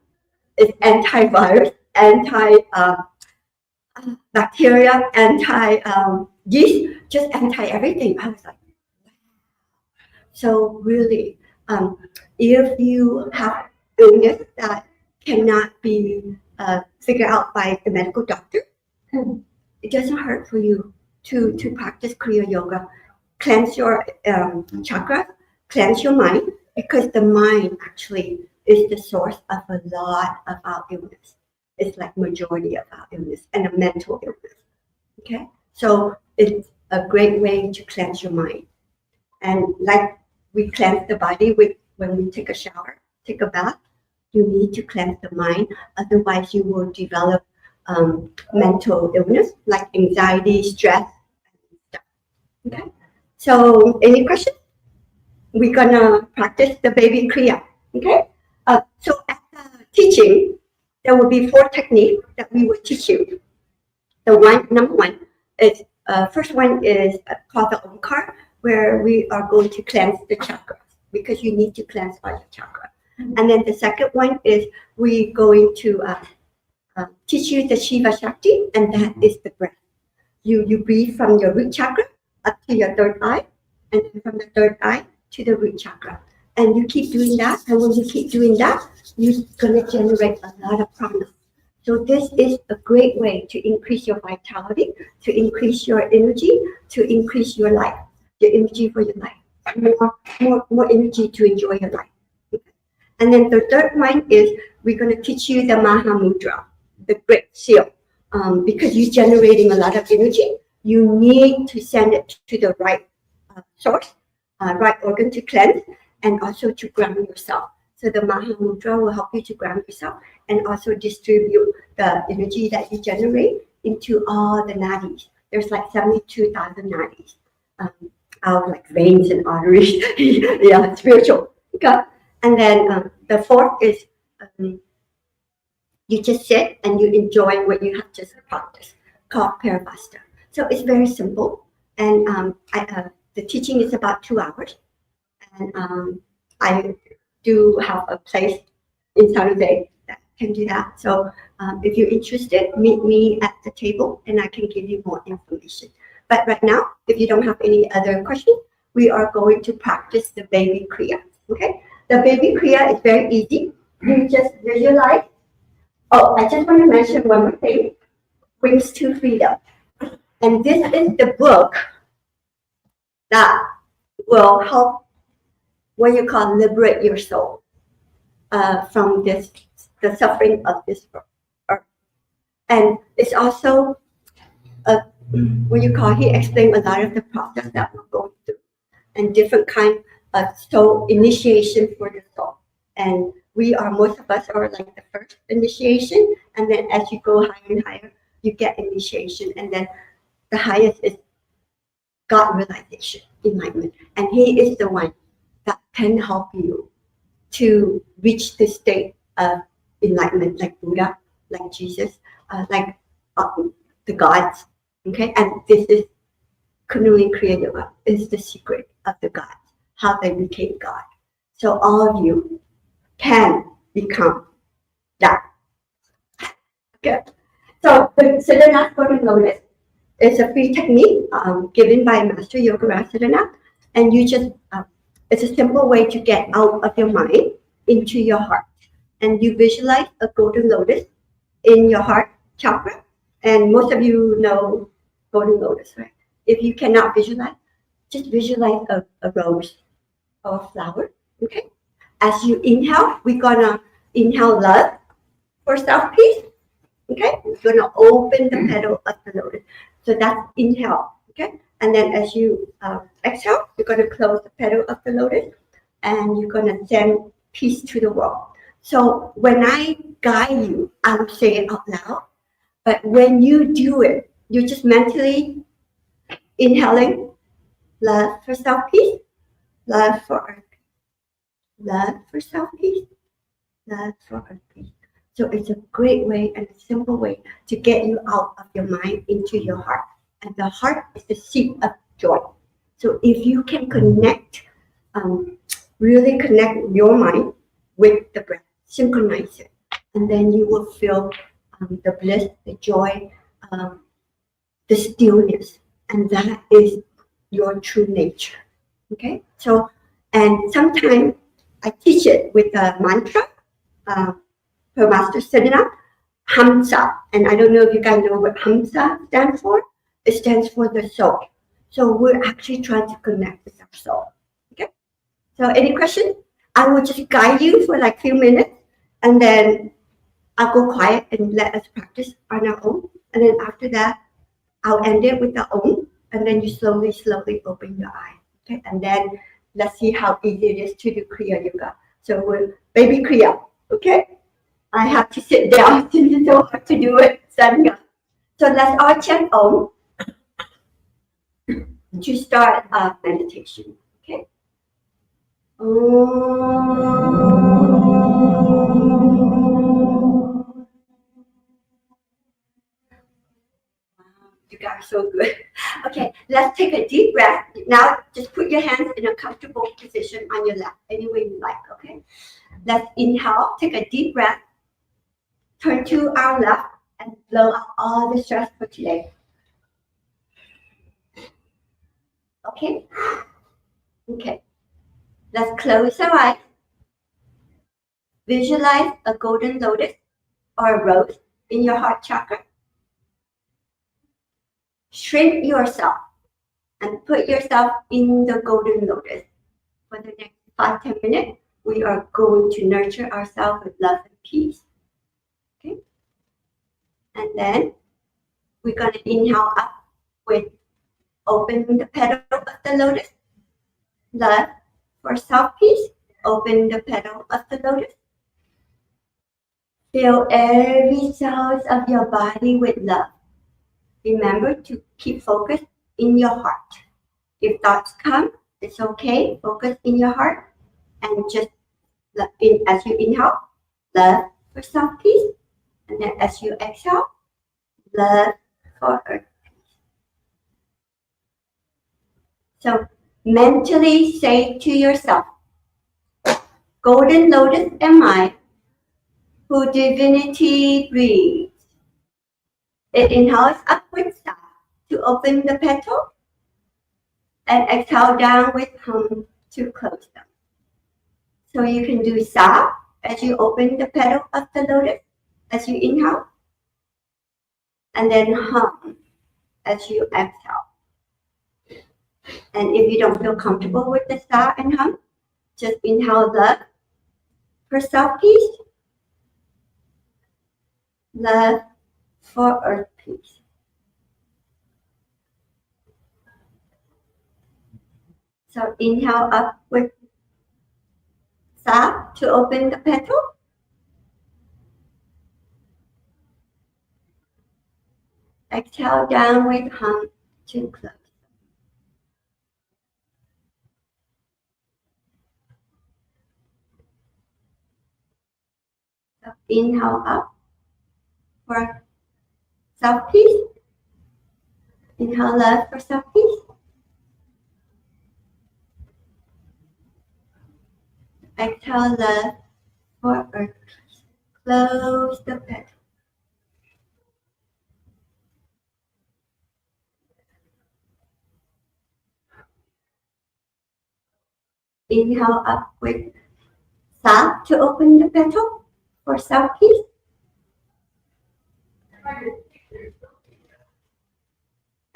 is antivirus, anti-bacteria, anti-yeast, just anti-everything. I was like, so really, if you have illness that cannot be figured out by the medical doctor, it doesn't hurt for you to practice Kriya Yoga. Cleanse your chakra, cleanse your mind, because the mind actually is the source of a lot of our illness. It's like majority of our illness and a mental illness. Okay, so it's a great way to cleanse your mind. And like we cleanse the body when we take a shower, take a bath, you need to cleanse the mind. Otherwise, you will develop mental illness like anxiety, stress, and stuff. Okay. So, any questions? We're gonna practice the baby kriya. Okay. So at the teaching, there will be 4 techniques that we will teach you. Number one is first one is called the Omkar, where we are going to cleanse the chakras, because you need to cleanse all your chakra. And then the second one is we're going to teach you the Shiva Shakti, and that is the breath. You breathe from your root chakra up to your third eye, and then from the third eye to the root chakra. And you keep doing that, and when you keep doing that, you're gonna generate a lot of prana. So this is a great way to increase your vitality, to increase your energy, to increase your life, your energy for your life, more energy to enjoy your life. And then the third one is we're going to teach you the Maha Mudra, the Great Seal. Because you're generating a lot of energy, you need to send it to the right source, right organ to cleanse, and also to ground yourself. So the Maha Mudra will help you to ground yourself and also distribute the energy that you generate into all the nadis. There's like 72,000 nadis, our like veins and arteries. Yeah, spiritual. Okay. And then the fourth is you just sit and you enjoy what you have just practiced, called Paravasta. So it's very simple. And the teaching is about 2 hours. And I do have a place in San Jose that can do that. So if you're interested, meet me at the table and I can give you more information. But right now, if you don't have any other questions, we are going to practice the baby kriya. Okay? The baby kriya is very easy. You just visualize. Oh, I just want to mention one more thing. Wings to Freedom. And this is the book that will help what you call liberate your soul from the suffering of this earth. And it's also what you call, he explained a lot of the process that we're going through and different kind of soul initiation for the soul. And most of us are like the first initiation, and then as you go higher and higher, you get initiation, and then the highest is God realization, enlightenment. And he is the one that can help you to reach the state of enlightenment, like Buddha, like Jesus, like the gods. Okay, and this is Kundalini Kriya Yoga is the secret of the gods, how they became God. So all of you can become that. Okay, so Siddhanath Golden Lotus is a free technique given by Master Yogaraj Siddhanath, and you just it's a simple way to get out of your mind into your heart, and you visualize a golden lotus in your heart chakra. And most of you know golden lotus, right? If you cannot visualize, just visualize a rose or a flower. Okay. As you inhale, we're gonna inhale love for self-peace. Okay. We're gonna open the petal of the lotus. So that's inhale. Okay. And then as you exhale, you're gonna close the petal of the lotus, and you're gonna send peace to the world. So when I guide you, I will say it out loud. But when you do it, you're just mentally inhaling love for self-peace, love for earth peace, love for self-peace, love for earth peace. So it's a great way and a simple way to get you out of your mind into your heart. And the heart is the seat of joy. So if you can connect, really connect your mind with the breath, synchronize it, and then you will feel the bliss, the joy, the stillness, and that is your true nature. Okay, so and sometimes I teach it with a mantra, per master seminar, Hamsa, and I don't know if you guys know what Hamsa stands for. It stands for the soul. So we're actually trying to connect with our soul. Okay, so any questions? I will just guide you for like a few minutes, and then I'll go quiet and let us practice on our own. And then after that, I'll end it with the Om, and then you slowly open your eye. Okay, and then let's see how easy it is to do Kriya Yoga. So we're baby Kriya. Okay, I have to sit down since it's so hard to do it standing up. So let's all chant Om to start meditation. Okay. You guys are so good. Okay, let's take a deep breath. Now, just put your hands in a comfortable position on your lap, any way you like, okay? Let's inhale, take a deep breath, turn to our left, and blow out all the stress for today. Okay? Okay. Let's close our eyes. Visualize a golden lotus or a rose in your heart chakra. Shrink yourself and put yourself in the golden lotus. For the next 5-10 minutes, we are going to nurture ourselves with love and peace. Okay? And then we're going to inhale up with open the petal of the lotus. Love for self-peace. Open the petal of the lotus. Fill every cell of your body with love. Remember to keep focused in your heart. If thoughts come, it's okay. Focus in your heart and just as you inhale, love for self-peace. And then as you exhale, love for earth peace. So mentally say to yourself, golden lotus am I, who divinity breathes. It inhales up with sigh to open the petal and exhale down with hum to close them. So you can do sa as you open the petal of the lotus as you inhale, and then hum as you exhale. And if you don't feel comfortable with the sa and hum, just inhale love for self-peace, love for earth peace. So inhale up with sa to open the petal. Exhale down with hum to close. So inhale up for self-peace. Inhale love for self-peace. Exhale love for earth peace. Close the petal. Inhale up with sa to open the petal for self-peace.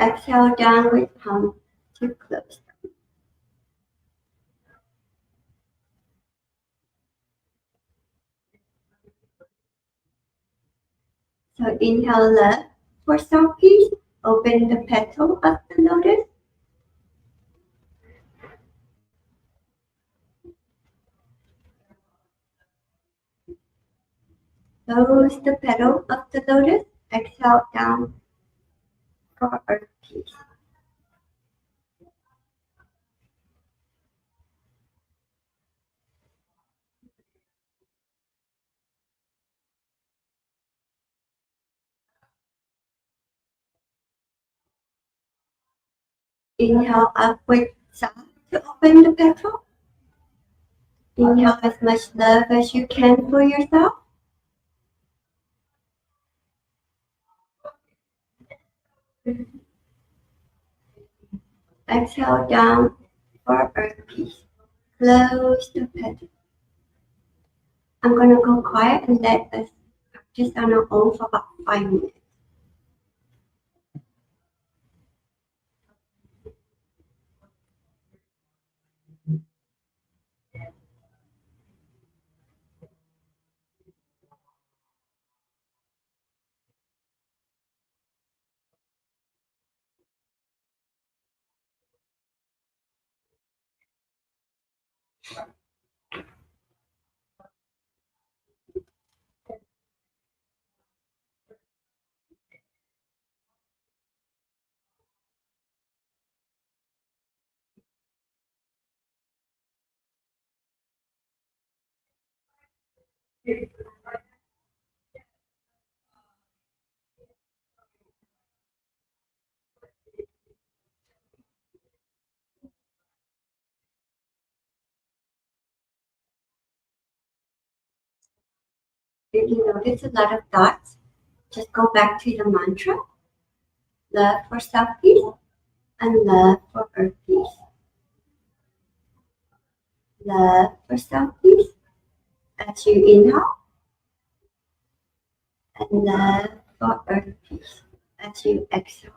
Exhale down with hum to close. So inhale love for self-peace. Open the petal of the lotus. Close the petal of the lotus Exhale down for earth peace. Inhale up with sigh to open the petal. Inhale as much love as you can for yourself. Exhale down for earth peace. Close the petal. I'm going to go quiet and let us practice on our own for about 5 minutes. If you notice a lot of thoughts, just go back to the mantra. Love for self-peace and love for earth peace. Love for self-peace as you inhale. And love for earth peace as you exhale.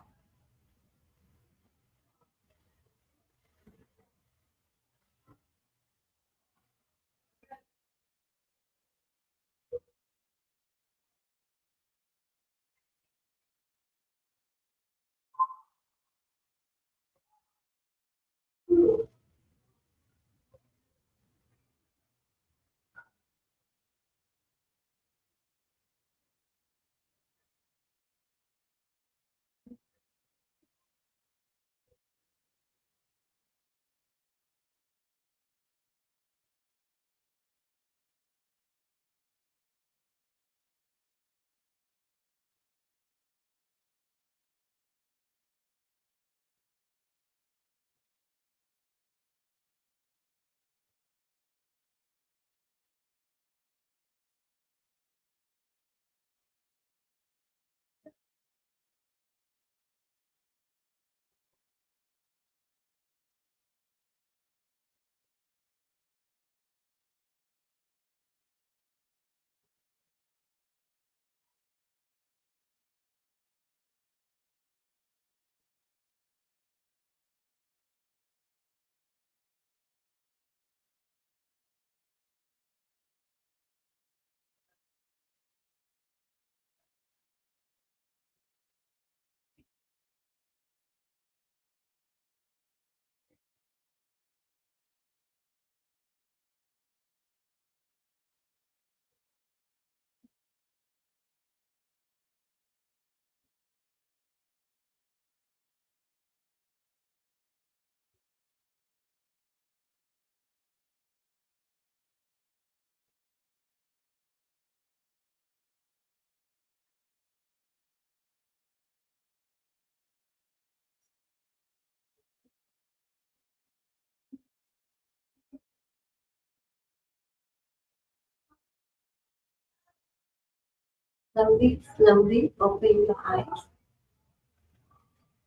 Slowly, slowly open your eyes.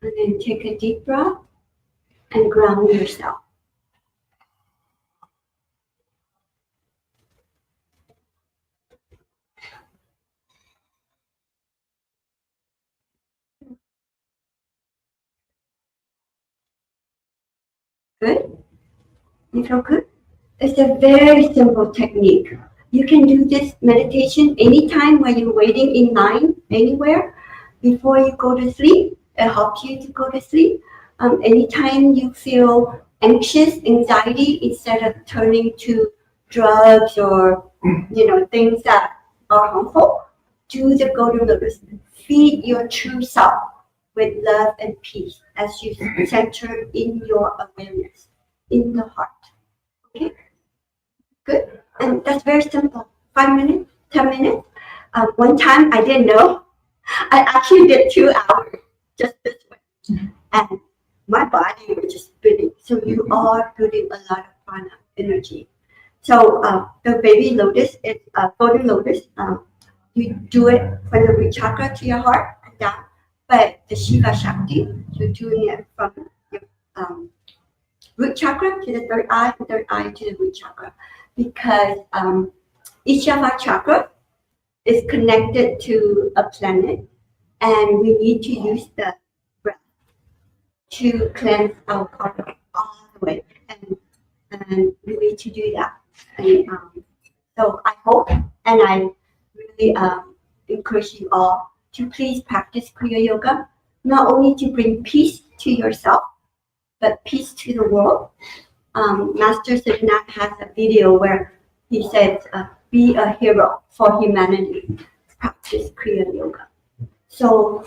And then take a deep breath and ground yourself. Good? You feel good? It's a very simple technique. You can do this meditation anytime while you're waiting in line anywhere before you go to sleep. It helps you to go to sleep. Anytime you feel anxious, anxiety, instead of turning to drugs or things that are harmful, do the golden lotus. feed your true self with love and peace as you center in your awareness, in the heart. Okay? Good. And that's very simple. 5 minutes, 10 minutes. One time I didn't know. I actually did 2 hours just this way. And my body was just spinning. So you are putting a lot of prana energy. So the baby lotus, it's golden lotus. You do it from the root chakra to your heart and down. But the Shiva Shakti, you're doing it from your root chakra to the third eye to the root chakra. Because each of our chakras is connected to a planet, and we need to use the breath to cleanse our karma all the way. And we need to do that. And so I hope, and I really encourage you all to please practice Kriya Yoga, not only to bring peace to yourself, but peace to the world. Master Siddhanath has a video where he says, be a hero for humanity, practice Kriya Yoga. So,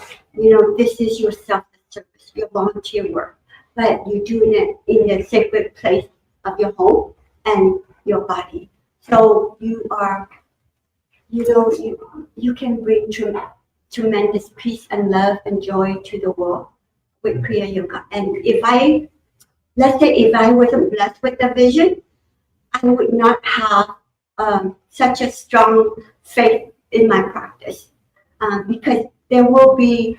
this is your self-service, your volunteer work, but you're doing it in the sacred place of your home and your body. So you are, you can bring tremendous peace and love and joy to the world with Kriya Yoga. And let's say if I wasn't blessed with the vision, I would not have such a strong faith in my practice, because there will be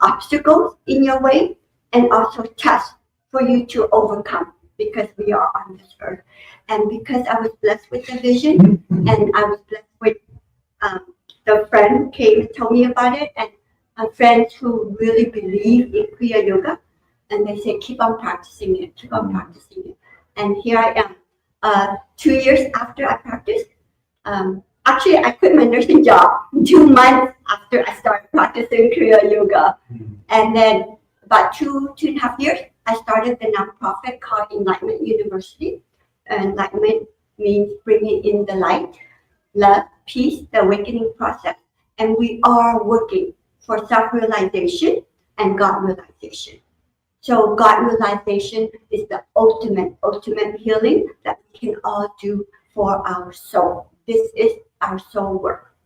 obstacles in your way and also tests for you to overcome, because we are on this earth. And because I was blessed with the vision, and I was blessed with the friend who came and told me about it, and friends who really believe in Kriya Yoga, and they say, keep on practicing it, keep on practicing it. And here I am, 2 years after I practiced. Actually, I quit my nursing job 2 months after I started practicing Kriya Yoga. And then about 2.5 years, I started the nonprofit called Enlightenment University. Enlightenment means bringing in the light, love, peace, the awakening process. And we are working for self-realization and God realization. So God realization is the ultimate healing that we can all do for our soul. This is our soul work,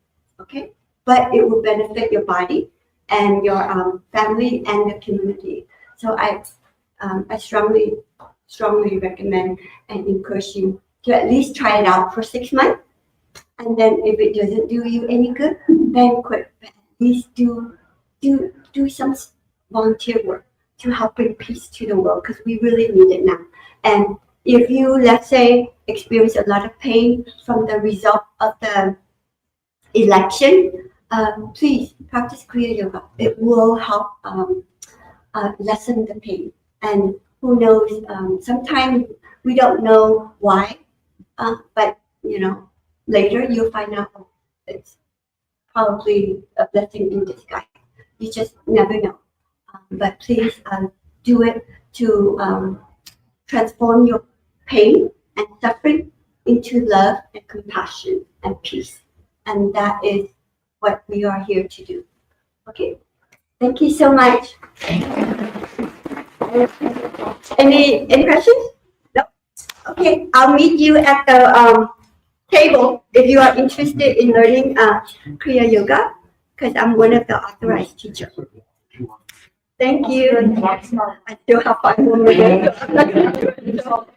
okay? But it will benefit your body and your family and the community. So I strongly recommend and encourage you to at least try it out for 6 months. And then if it doesn't do you any good, then quit. But at least do some volunteer work to help bring peace to the world, because we really need it now. And if you, let's say, experience a lot of pain from the result of the election, please practice Kriya Yoga. It will help lessen the pain. And who knows, sometimes we don't know why, but later you'll find out it's probably a blessing in disguise. You just never know. But please do it to transform your pain and suffering into love and compassion and peace. And that is what we are here to do. Okay? Thank you so much. Any questions? No? Okay, I'll meet you at the table if you are interested in learning Kriya Yoga, because I'm one of the authorized teachers. Thank you. I still have 5 more minutes. I'm not going to do it.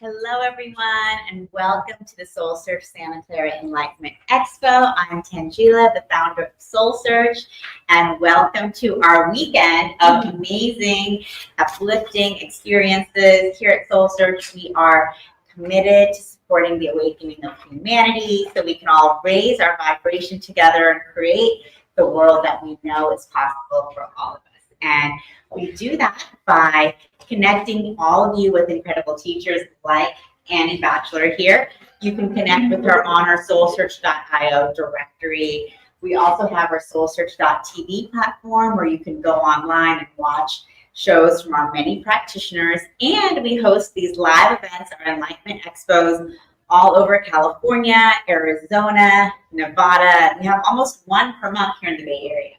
Hello, everyone, and welcome to the SoulSearch Santa Clara Enlightenment Expo. I'm Tangela, the founder of SoulSearch, and welcome to our weekend of amazing, uplifting experiences. Here at SoulSearch, we are committed to supporting the awakening of humanity so we can all raise our vibration together and create the world that we know is possible for all of us. And we do that by connecting all of you with incredible teachers like Annie Batchelor here. You can connect with her on our soulsearch.io directory. We also have our soulsearch.tv platform where you can go online and watch shows from our many practitioners. And we host these live events, our Enlightenment Expos, all over California, Arizona, Nevada. We have almost one per month here in the Bay Area.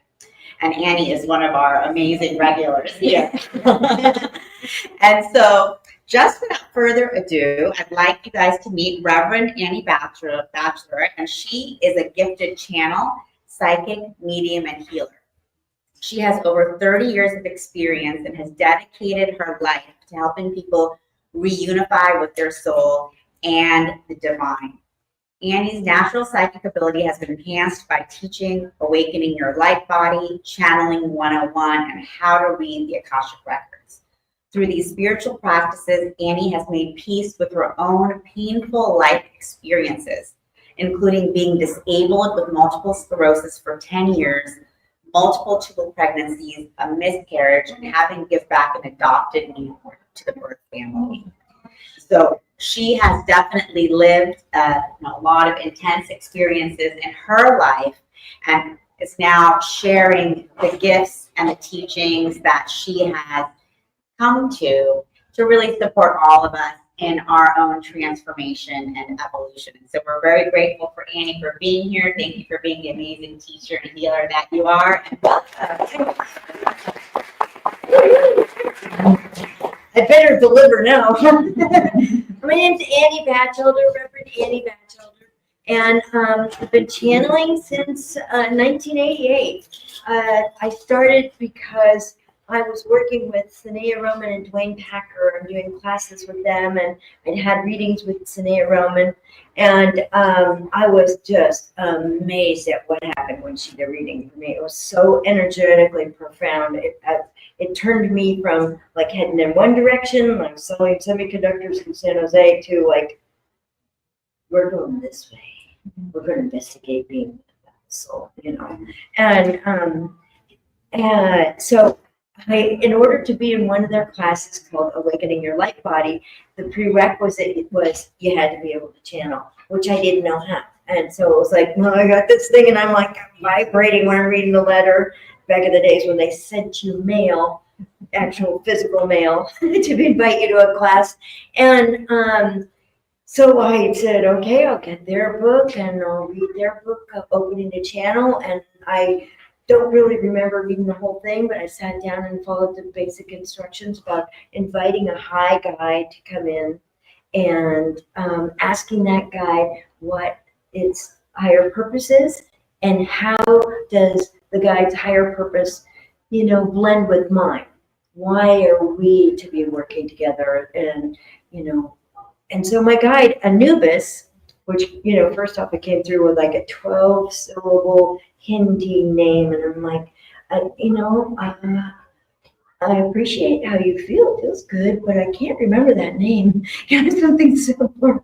And Annie is one of our amazing regulars here. And so, just without further ado, I'd like you guys to meet Reverend Annie Batchelor, and she is a gifted channel, psychic, medium, and healer. She has over 30 years of experience and has dedicated her life to helping people reunify with their soul and the divine. Annie's natural psychic ability has been enhanced by teaching Awakening Your Light Body, Channeling 101, and how to read the Akashic Records. Through these spiritual practices, Annie has made peace with her own painful life experiences, including being disabled with multiple sclerosis for 10 years, multiple triple pregnancies, a miscarriage, and having to give back an adopted newborn to the birth family. So she has definitely lived a lot of intense experiences in her life and is now sharing the gifts and the teachings that she has come to really support all of us in our own transformation and evolution. And so we're very grateful for Annie for being here. Thank you for being the amazing teacher and healer that you are. And welcome. I better deliver now. My name's Annie Batchelder, Reverend Annie Batchelder, and I've been channeling since 1988. I started because I was working with Sanea Roman and Dwayne Packer. I'm doing classes with them, and I had readings with Sanea Roman, and I was just amazed at what happened when she did a reading for me. It was so energetically profound. It turned me from like heading in one direction, like selling semiconductors in San Jose, to like, we're going this way. We're going to investigate being a soul, And so in order to be in one of their classes called Awakening Your Light Body, the prerequisite was you had to be able to channel, which I didn't know how. And so it was like, well, I got this thing, and I'm like vibrating when I'm reading the letter. Back in the days when they sent you mail, actual physical mail, to invite you to a class. And so I said, okay, I'll get their book and I'll read their book, Opening the Channel. And I don't really remember reading the whole thing, but I sat down and followed the basic instructions about inviting a high guide to come in and asking that guide what its higher purpose is and how does the guide's higher purpose, blend with mine. Why are we to be working together? And, and so my guide, Anubis, which, first off, it came through with like a 12-syllable Hindi name. And I'm like, I appreciate how you feel. It feels good, but I can't remember that name. Something similar.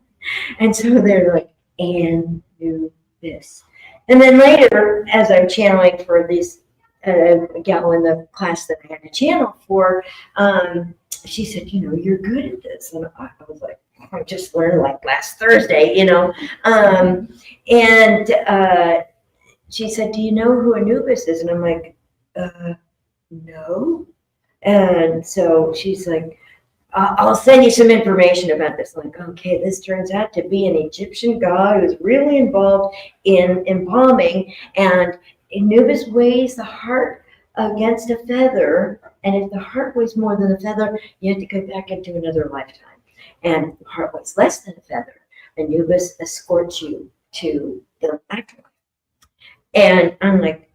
And so they're like, Anubis. And then later, as I'm channeling for this gal in the class that I had to channel for, she said, you're good at this. And I was like, I just learned like last Thursday, And she said, do you know who Anubis is? And I'm like, no. And so she's like, I'll send you some information about this. I'm like, okay, this turns out to be an Egyptian god who's really involved in embalming, and Anubis weighs the heart against a feather, and if the heart weighs more than a feather, you have to go back into another lifetime. And if the heart weighs less than a feather, Anubis escorts you to the afterlife. And I'm like,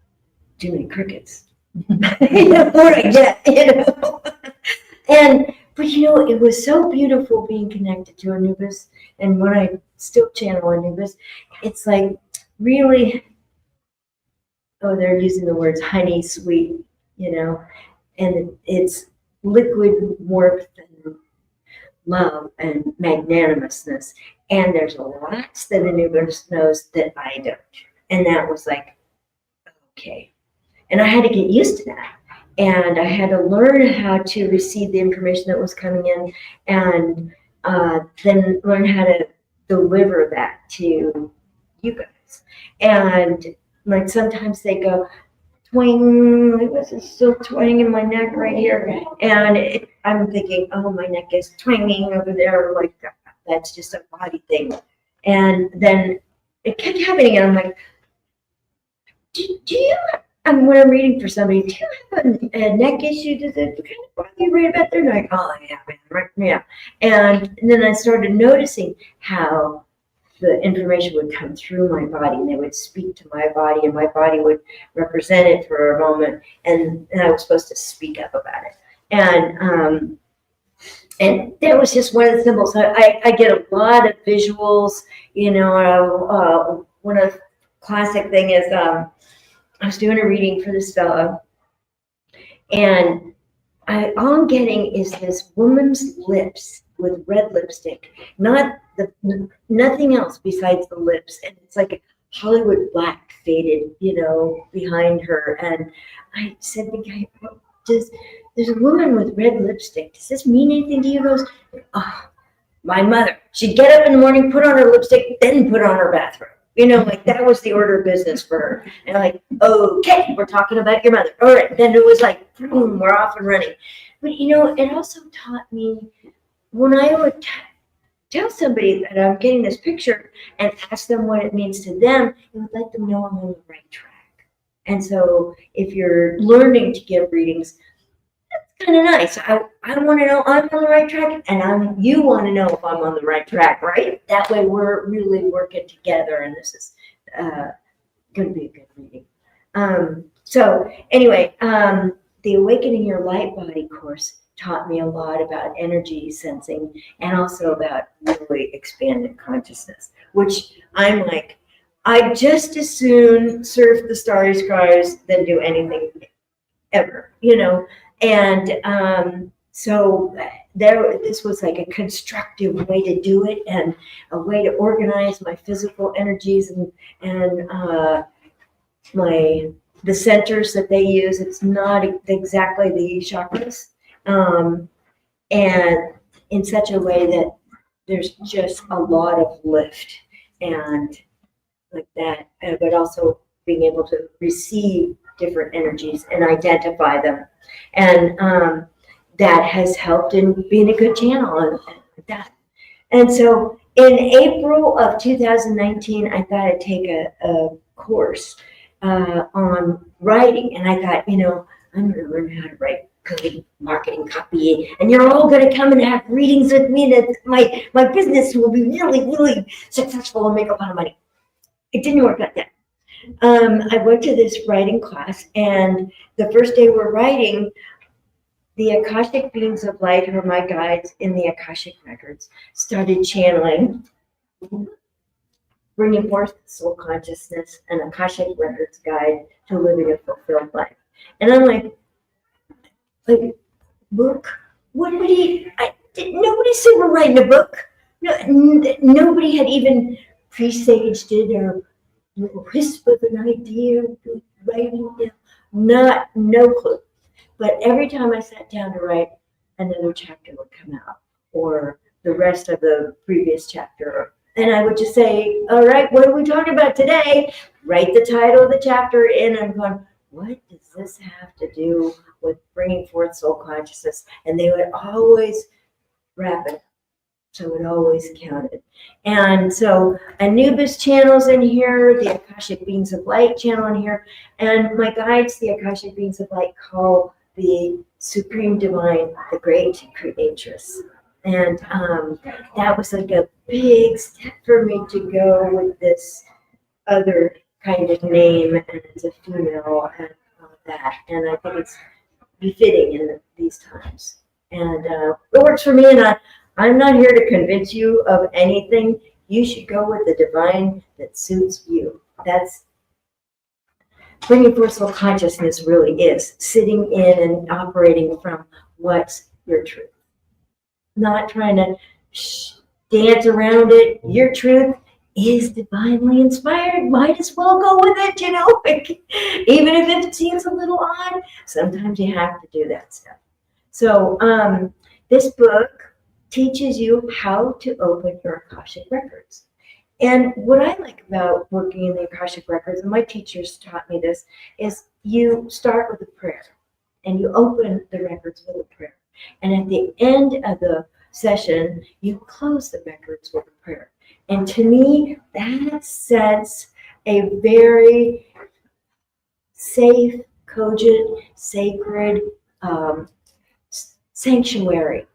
too many crickets. What do I get? And But it was so beautiful being connected to Anubis. And when I still channel Anubis, it's like really, oh, they're using the words honey sweet, and it's liquid warmth and love and magnanimousness. And there's a lot that Anubis knows that I don't. And that was like, okay. And I had to get used to that. And I had to learn how to receive the information that was coming in and then learn how to deliver that to you guys. And like sometimes they go, twang, this is still twang in my neck right here. And I'm thinking, oh, my neck is twanging over there. Like, that's just a body thing. And then it kept happening. And I'm like, do you, when I'm reading for somebody, do you have a neck issue? Does it kind of bother you right about there? And they're like, oh, yeah, man, right, yeah. And then I started noticing how the information would come through my body and they would speak to my body and my body would represent it for a moment and I was supposed to speak up about it. And that was just one of the symbols. I get a lot of visuals, one of the classic thing is I was doing a reading for this fellow and all I'm getting is this woman's lips with red lipstick, nothing else besides the lips. And it's like a Hollywood black faded, behind her. And I said, the guy, there's a woman with red lipstick. Does this mean anything to you? He goes, oh, my mother. She'd get up in the morning, put on her lipstick, then put on her bathrobe. Like that was the order of business for her. And I'm like, okay, we're talking about your mother. All right. Then it was like, boom, we're off and running. But, it also taught me when I would tell somebody that I'm getting this picture and ask them what it means to them, it would let them know I'm on the right track. And so if you're learning to give readings, that's kind of nice. I want to know I'm on the right track, and you want to know if I'm on the right track, right? That way we're really working together, and this is going to be a good reading. So anyway, the Awakening Your Light Body course taught me a lot about energy sensing and also about really expanded consciousness, which I'm like, I just as soon surf the starry skies than do anything ever, And so this was like a constructive way to do it and a way to organize my physical energies and the centers that they use. It's not exactly the chakras. And in such a way that there's just a lot of lift and like that, but also being able to receive different energies and identify them. And that has helped in being a good channel and that. And so in April of 2019, I thought I'd take a course on writing. And I thought, I'm going to learn how to write coding, marketing, copy, and you're all going to come and have readings with me that my business will be really, really successful and make a lot of money. It didn't work like that. I went to this writing class, and the first day we're writing, the Akashic beings of light, who are my guides in the Akashic records, started channeling, bringing forth soul consciousness and Akashic records guide to living a fulfilled life. And I'm like, book? Nobody said we're writing a book. No, nobody had even presaged it or wisp of an idea, writing it. No clue. But every time I sat down to write, another chapter would come out, or the rest of the previous chapter. And I would just say, all right, what are we talking about today? Write the title of the chapter in. I'm going, what does this have to do with bringing forth soul consciousness? And they would always wrap it up. So it always counted. And so Anubis channels in here, the Akashic Beings of Light channel in here, and my guides, the Akashic Beings of Light, call the Supreme Divine the Great Creatress. And that was like a big step for me to go with this other kind of name, and it's a female and all that. And I think it's befitting in these times. And it works for me, and I'm not here to convince you of anything. You should go with the divine that suits you. That's bringing forth soul consciousness really is sitting in and operating from what's your truth. Not trying to dance around it. Your truth is divinely inspired. Might as well go with it, you know? Even if it seems a little odd, sometimes you have to do that stuff. So this book teaches you how to open your Akashic records. And what I like about working in the Akashic records, and my teachers taught me this, is you start with a prayer and you open the records with a prayer. And at the end of the session, you close the records with a prayer. And to me, that sets a very safe, cogent, sacred sanctuary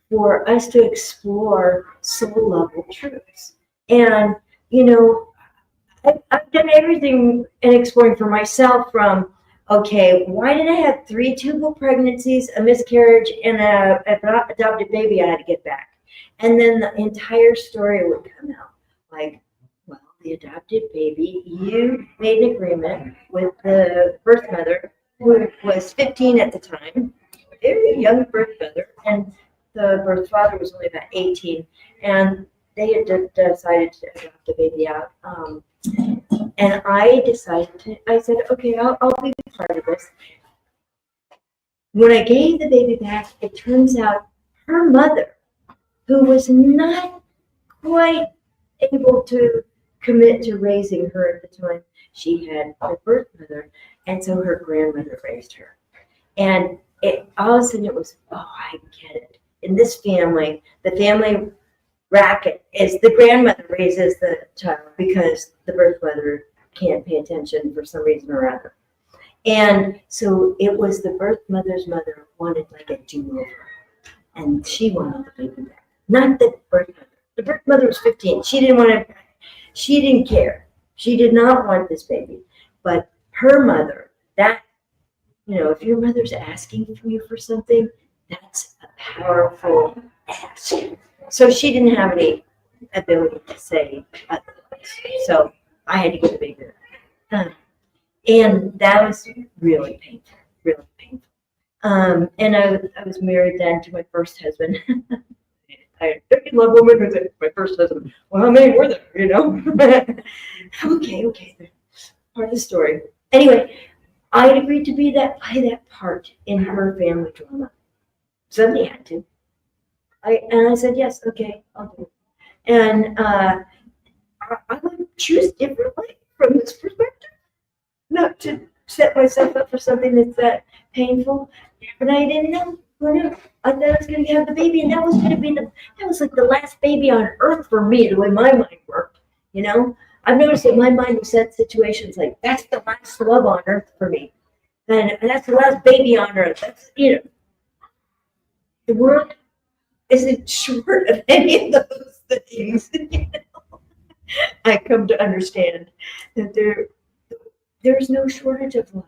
for us to explore soul level truths. And, you know, I've done everything in exploring for myself from, okay, why did I have 3 tubal pregnancies, a miscarriage, and an adopted baby I had to get back? And then the entire story would come out. Like, well, the adopted baby, you made an agreement with the birth mother, who was 15 at the time, a very young birth mother, and the birth father was only about 18. And they had decided to adopt the baby out. And I said, okay, I'll be part of this. When I gave the baby back, it turns out her mother, who was not quite able to commit to raising her at the time, she had her birth mother, and so her grandmother raised her. And all of a sudden it was, oh, I get it. In this family, the family racket is the grandmother raises the child because the birth mother can't pay attention for some reason or other. And so it was the birth mother's mother wanted like a do-over, and she wanted the baby back. Not the birth mother. The birth mother was 15. She didn't care. She did not want this baby. But her mother, that, you know, if your mother's asking from you for something, that's a powerful ask. So she didn't have any ability to say otherwise. So I had to get the baby back. And that was really painful, really painful. And I was married then to my first husband. I love women who say, my first husband. Well, how many were there, you know? Okay. Part of the story. Anyway, I had agreed to play that part in her family drama. Somebody had to. I said, yes, okay, I'll do it. And I would choose differently from this perspective, not to set myself up for something that's that painful. But I didn't know. Who knew? I thought I was going to have the baby, and that was like the last baby on earth for me, the way my mind worked. You know, I've noticed that my mind was set situations like that's the last love on earth for me, and that's the last baby on earth. That's, you know, the world isn't short of any of those things. You know? I come to understand that there's no shortage of love.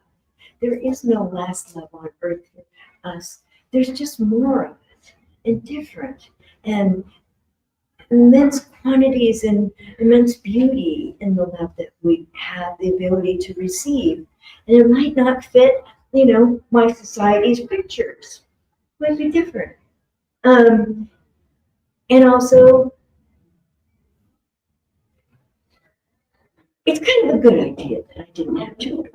There is no last love on earth for us. There's just more of it and different and immense quantities and immense beauty in the love that we have the ability to receive. And it might not fit, you know, my society's pictures. It might be different. And also, it's kind of a good idea that I didn't have children,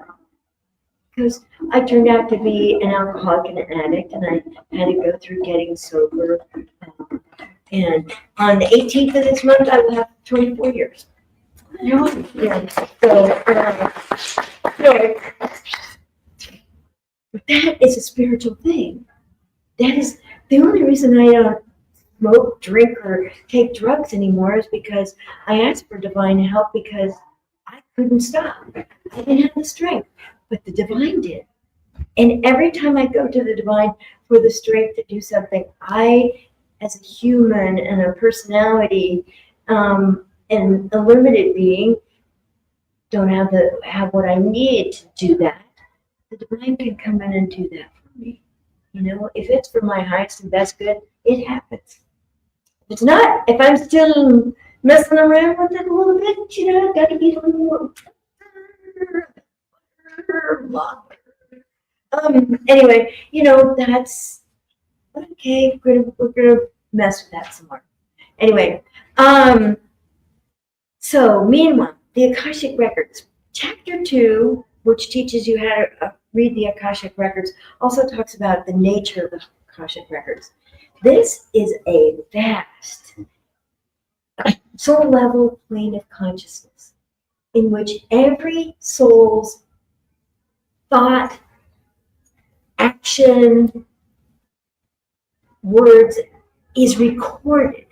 because I turned out to be an alcoholic and an addict, and I had to go through getting sober. And on the 18th of this month, I will have 24 years. Yeah, so, but that is a spiritual thing. That is the only reason I don't smoke, drink, or take drugs anymore is because I asked for divine help because I couldn't stop. I didn't have the strength, but the divine did. And every time I go to the divine for the strength to do something, I, as a human and a personality and a limited being, don't have what I need to do that. The divine can come in and do that for me. if it's for my highest and best good, it happens. If it's not, if I'm still messing around with it a little bit, I've got to be a little more. Anyway, that's okay. We're gonna mess with that some more. Anyway, so meanwhile, the Akashic Records, Chapter 2, which teaches you how to read the Akashic Records, also talks about the nature of the Akashic Records. This is a vast soul level plane of consciousness in which every soul's thought, action, words is recorded.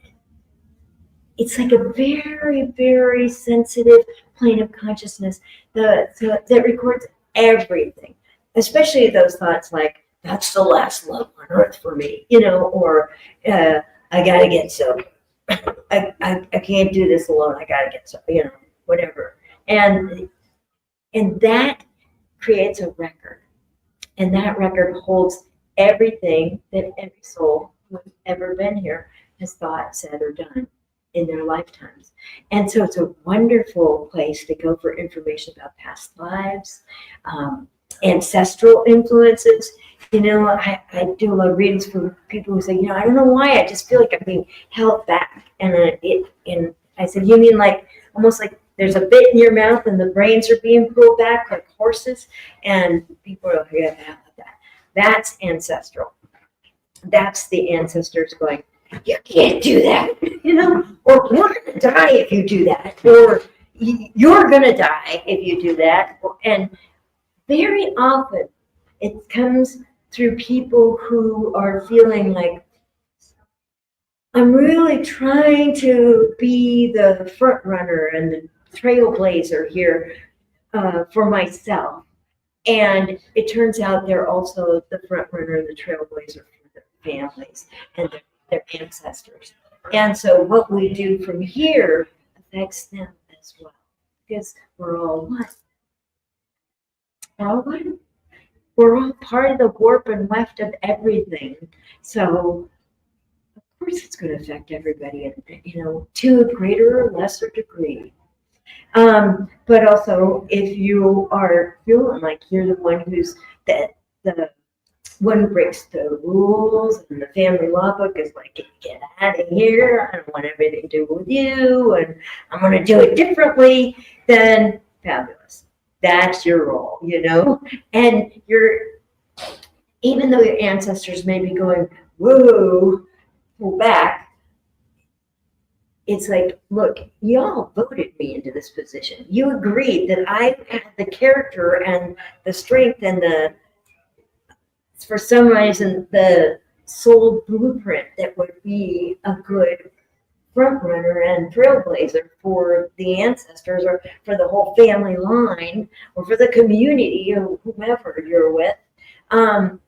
It's like a very, very sensitive plane of consciousness that records everything, especially those thoughts like, that's the last love on earth for me, or I gotta get sober. I can't do this alone. I gotta get sober, whatever. And that creates a record. And that record holds everything that every soul who's ever been here has thought, said, or done in their lifetimes. And so it's a wonderful place to go for information about past lives, ancestral influences. I do a lot of readings for people who say, I don't know why, I just feel like I'm being held back. And I said, you mean like almost like there's a bit in your mouth and the brains are being pulled back like horses? And people are like, yeah, that's ancestral. That's the ancestors going, you can't do that, or we're going to die if you do that, or you're going to die if you do that. And very often it comes through people who are feeling like, I'm really trying to be the front runner and the trailblazer here for myself. And it turns out they're also the front runner and the trailblazer for their families and their ancestors. And so what we do from here affects them as well, because we're all one. We're all one. We're all part of the warp and weft of everything. So of course it's going to affect everybody, to a greater or lesser degree. But also, if you are feeling like you're the one who's the one who breaks the rules, and the family law book is like, get out of here, I don't want everything to do with you, and I'm going to do it differently, then fabulous. That's your role, and even though your ancestors may be going, whoa, pull back, it's like, look, y'all voted me into this position. You agreed that I had the character and the strength and for some reason, the soul blueprint that would be a good front runner and trailblazer for the ancestors or for the whole family line or for the community or whomever you're with. Come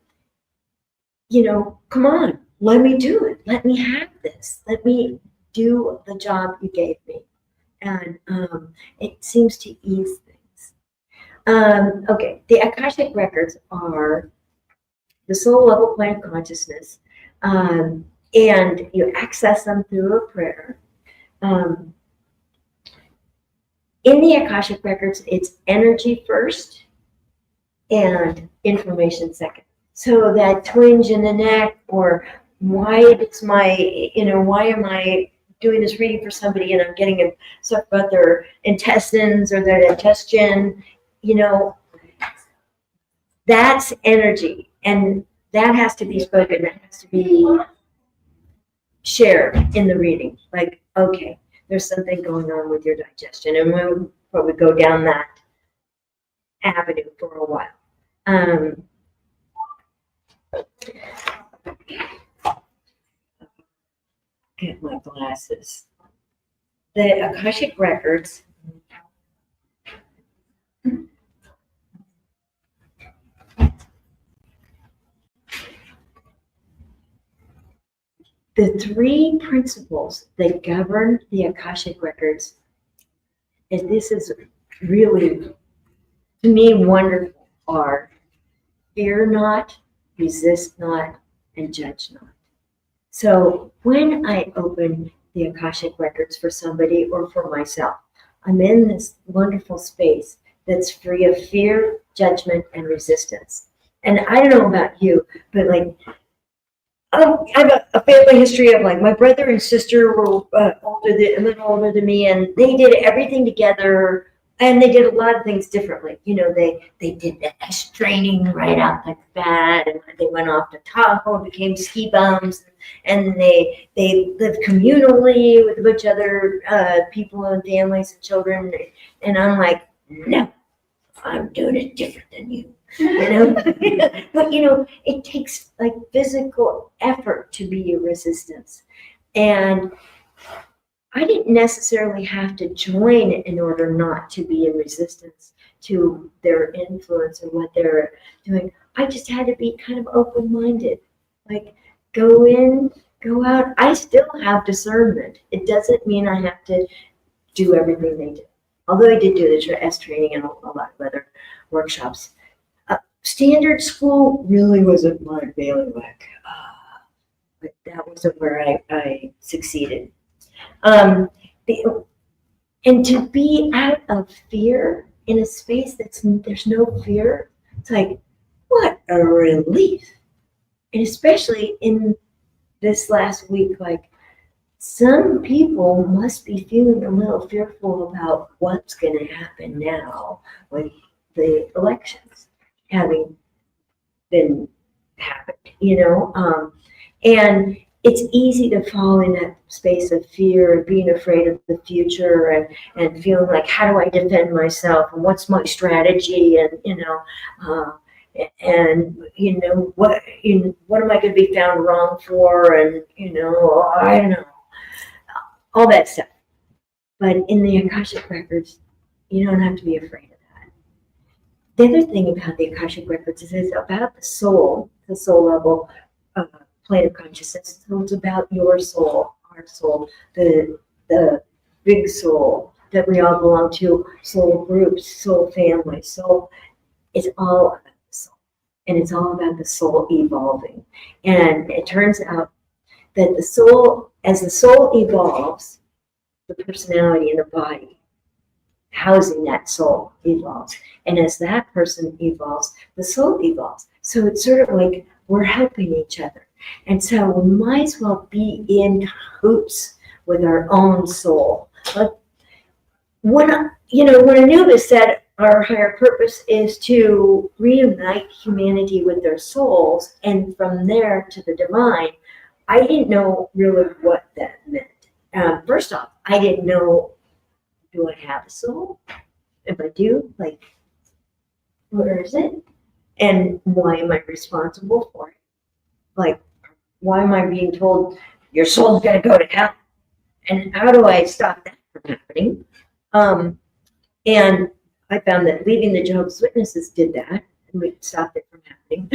on, let me do it. Let me have this. Let me do the job you gave me. And it seems to ease things. Okay, the Akashic Records are the soul level plane of consciousness, and you access them through a prayer. In the Akashic Records, it's energy first and information second. So that twinge in the neck, or why am I doing this reading for somebody and I'm getting stuff about their intestines or their digestion, that's energy. And that has to be spoken, that has to be shared in the reading. Like, okay, there's something going on with your digestion. And we'll probably go down that avenue for a while. Get my glasses. The Akashic Records the three principles that govern the Akashic Records, and this is really, to me, wonderful, are fear not, resist not, and judge not. So when I open the Akashic records for somebody or for myself, I'm in this wonderful space that's free of fear, judgment, and resistance. And I don't know about you, but like, I have a family history of like my brother and sister were a little older than me, and they did everything together, and they did a lot of things differently. You know, they did the S training right out the bat, and they went off to Tahoe and became ski bums, and they lived communally with a bunch of other people and families and children. And I'm like, no, I'm doing it different than you. You know, but you know, it takes like physical effort to be a resistance, and I didn't necessarily have to join in order not to be in resistance to their influence and what they're doing. I just had to be kind of open-minded, like go in, go out. I still have discernment. It doesn't mean I have to do everything they did, although I did do the S training and a lot of other workshops. Standard school really wasn't my bailiwick, but that wasn't where I succeeded. And to be out of fear in a space there's no fear, it's like, what a relief. And especially in this last week, like some people must be feeling a little fearful about what's going to happen now with the elections having been happened, you know, and it's easy to fall in that space of fear and being afraid of the future and feeling like, how do I defend myself and what's my strategy, and you know, what am I going to be found wrong for, and you know, I don't know, all that stuff. But in the Akashic records, you don't have to be afraid of that. The other thing about the Akashic records is it's about the soul level plane of consciousness. So it's about your soul, our soul, the big soul that we all belong to, soul groups, soul families. So it's all about the soul, and it's all about the soul evolving. And it turns out that the soul, as the soul evolves, the personality in the body housing that soul evolves. And as that person evolves, the soul evolves. So it's sort of like we're helping each other. And so we might as well be in cahoots with our own soul. But when Anubis said our higher purpose is to reunite humanity with their souls, and from there to the divine, I didn't know really what that meant. First off, I didn't know, do I have a soul? If I do, like, where is it? And why am I responsible for it? Like, why am I being told your soul's gonna go to hell? And how do I stop that from happening? And I found that leaving the Jehovah's Witnesses did that, and we stopped it from happening,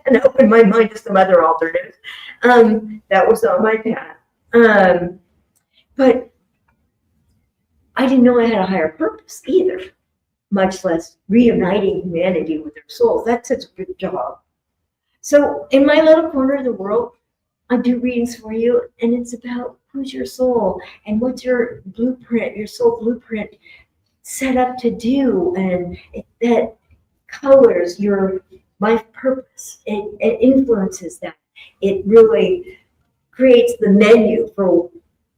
and opened my mind to some other alternatives. That was on my path. But I didn't know I had a higher purpose either, much less reuniting humanity with their souls. That's such a good job. So in my little corner of the world, I do readings for you, and it's about who's your soul and what's your blueprint, your soul blueprint set up to do, and that colors your life purpose. It influences that. It really creates the menu for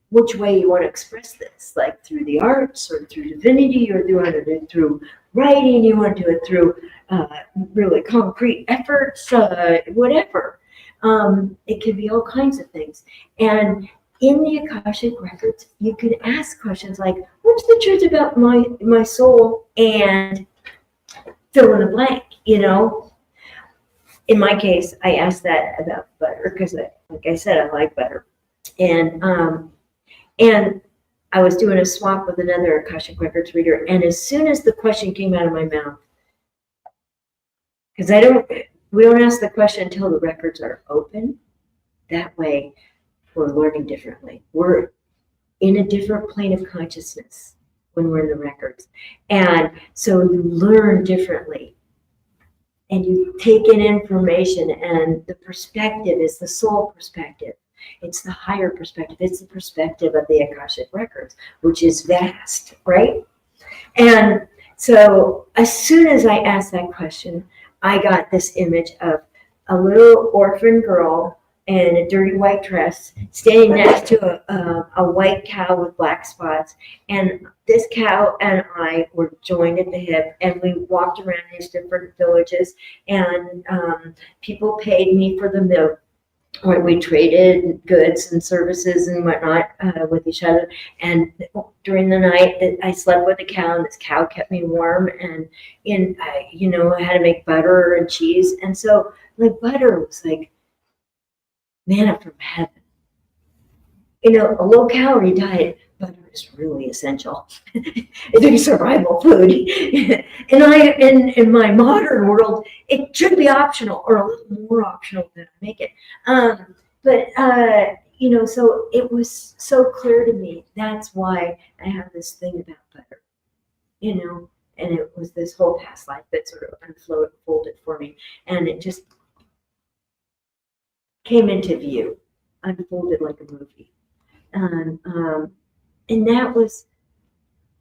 which way you want to express this, like through the arts or through divinity, or you want to do it through writing, you want to do it through really concrete efforts, whatever. It could be all kinds of things. And in the Akashic records, you can ask questions like, what's the truth about my soul, and fill in the blank, you know? In my case, I asked that about butter because, like I said, I like butter. And I was doing a swap with another Akashic Records reader, and as soon as the question came out of my mouth, because we don't ask the question until the records are open. That way, we're learning differently. We're in a different plane of consciousness when we're in the records, and so you learn differently and you take in information, and the perspective is the soul perspective. It's the higher perspective. It's the perspective of the Akashic Records, which is vast, right? And so as soon as I asked that question, I got this image of a little orphan girl in a dirty white dress standing next to a white cow with black spots. And this cow and I were joined at the hip, and we walked around these different villages, and people paid me for the milk. When we traded goods and services and whatnot with each other. And during the night, I slept with a cow, and this cow kept me warm. And I had to make butter and cheese. And so, like, butter was like manna from heaven. A low-calorie diet, butter is really essential. It's a survival food. And in my modern world, it should be optional, or a little more optional than I make it. So it was so clear to me. That's why I have this thing about butter, and it was this whole past life that sort of unfolded for me, and it just came into view, unfolded like a movie. And that was,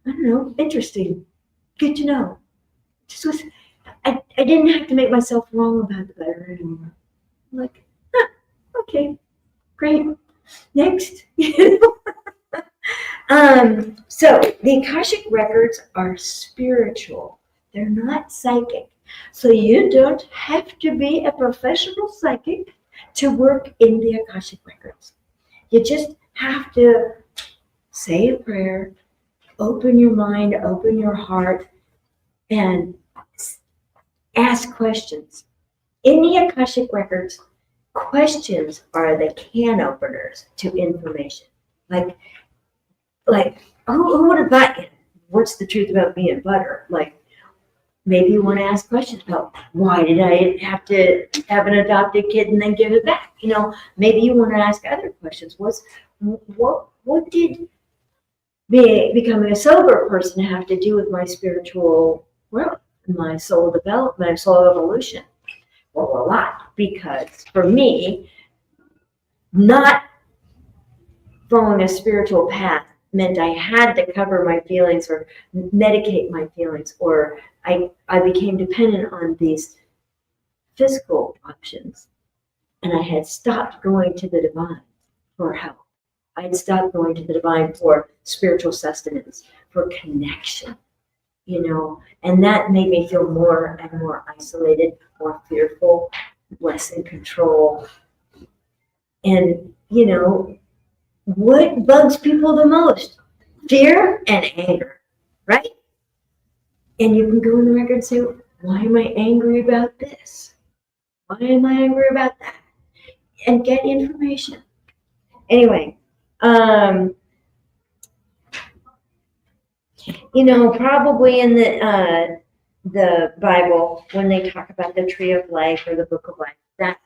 I don't know, interesting. Good to know. I didn't have to make myself wrong about the butter anymore. I'm like, okay, great. Next. So the Akashic Records are spiritual. They're not psychic. So you don't have to be a professional psychic to work in the Akashic Records. You just have to say a prayer, open your mind, open your heart, and ask questions. In the Akashic Records, questions are the can openers to information. Like who would have thought, what's the truth about being butter? Like, maybe you want to ask questions about, why did I have to have an adopted kid and then give it back? Maybe you want to ask other questions. What did becoming a sober person have to do with my spiritual growth, my soul development, my soul evolution? Well, a lot, because for me, not following a spiritual path meant I had to cover my feelings or medicate my feelings, or I became dependent on these physical options, and I had stopped going to the divine for help. I had stopped going to the divine for spiritual sustenance, for connection, and that made me feel more and more isolated, more fearful, less in control. And, what bugs people the most? Fear and anger, right? And you can go in the record and say, why am I angry about this? Why am I angry about that? And get information. Anyway, probably in the Bible, when they talk about the tree of life or the book of life, that's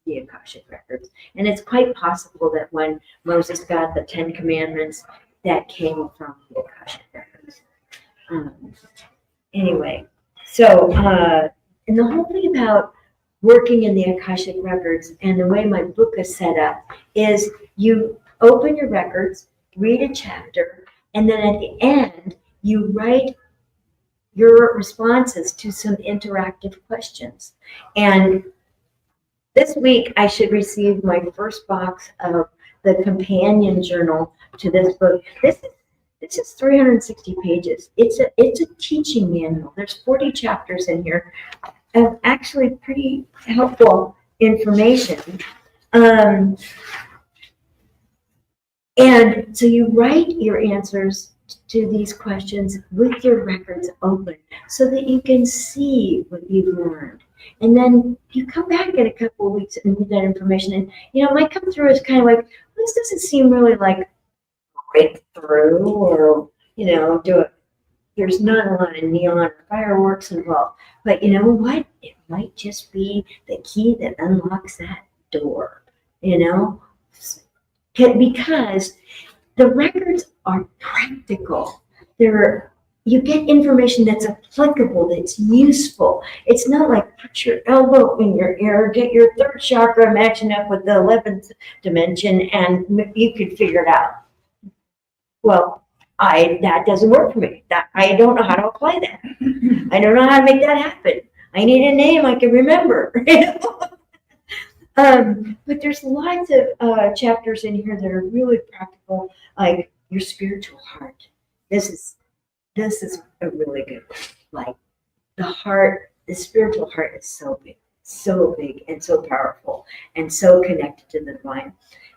the Akashic Records. And it's quite possible that when Moses got the 10 Commandments, that came from the Akashic Records. Anyway, so, and the whole thing about working in the Akashic Records and the way my book is set up is you open your records, read a chapter, and then at the end, you write your responses to some interactive questions. And this week, I should receive my first box of the companion journal to this book. This is 360 pages. It's a teaching manual. There's 40 chapters in here of actually pretty helpful information. And so you write your answers to these questions with your records open so that you can see what you've learned. And then you come back in a couple of weeks and read that information. And, it might come through as kind of like, this doesn't seem really like breakthrough, or, there's not a lot of neon or fireworks involved. But you know what? It might just be the key that unlocks that door, because the records are practical. They're you get information that's applicable, that's useful. It's not like put your elbow in your ear, get your third chakra matching up with the 11th dimension, and you could figure it out. Well, that doesn't work for me. I don't know how to apply that. I don't know how to make that happen. I need a name I can remember. But there's lots of chapters in here that are really practical, like your spiritual heart. This is a really good one. Like the spiritual heart is so big and so powerful and so connected to the divine.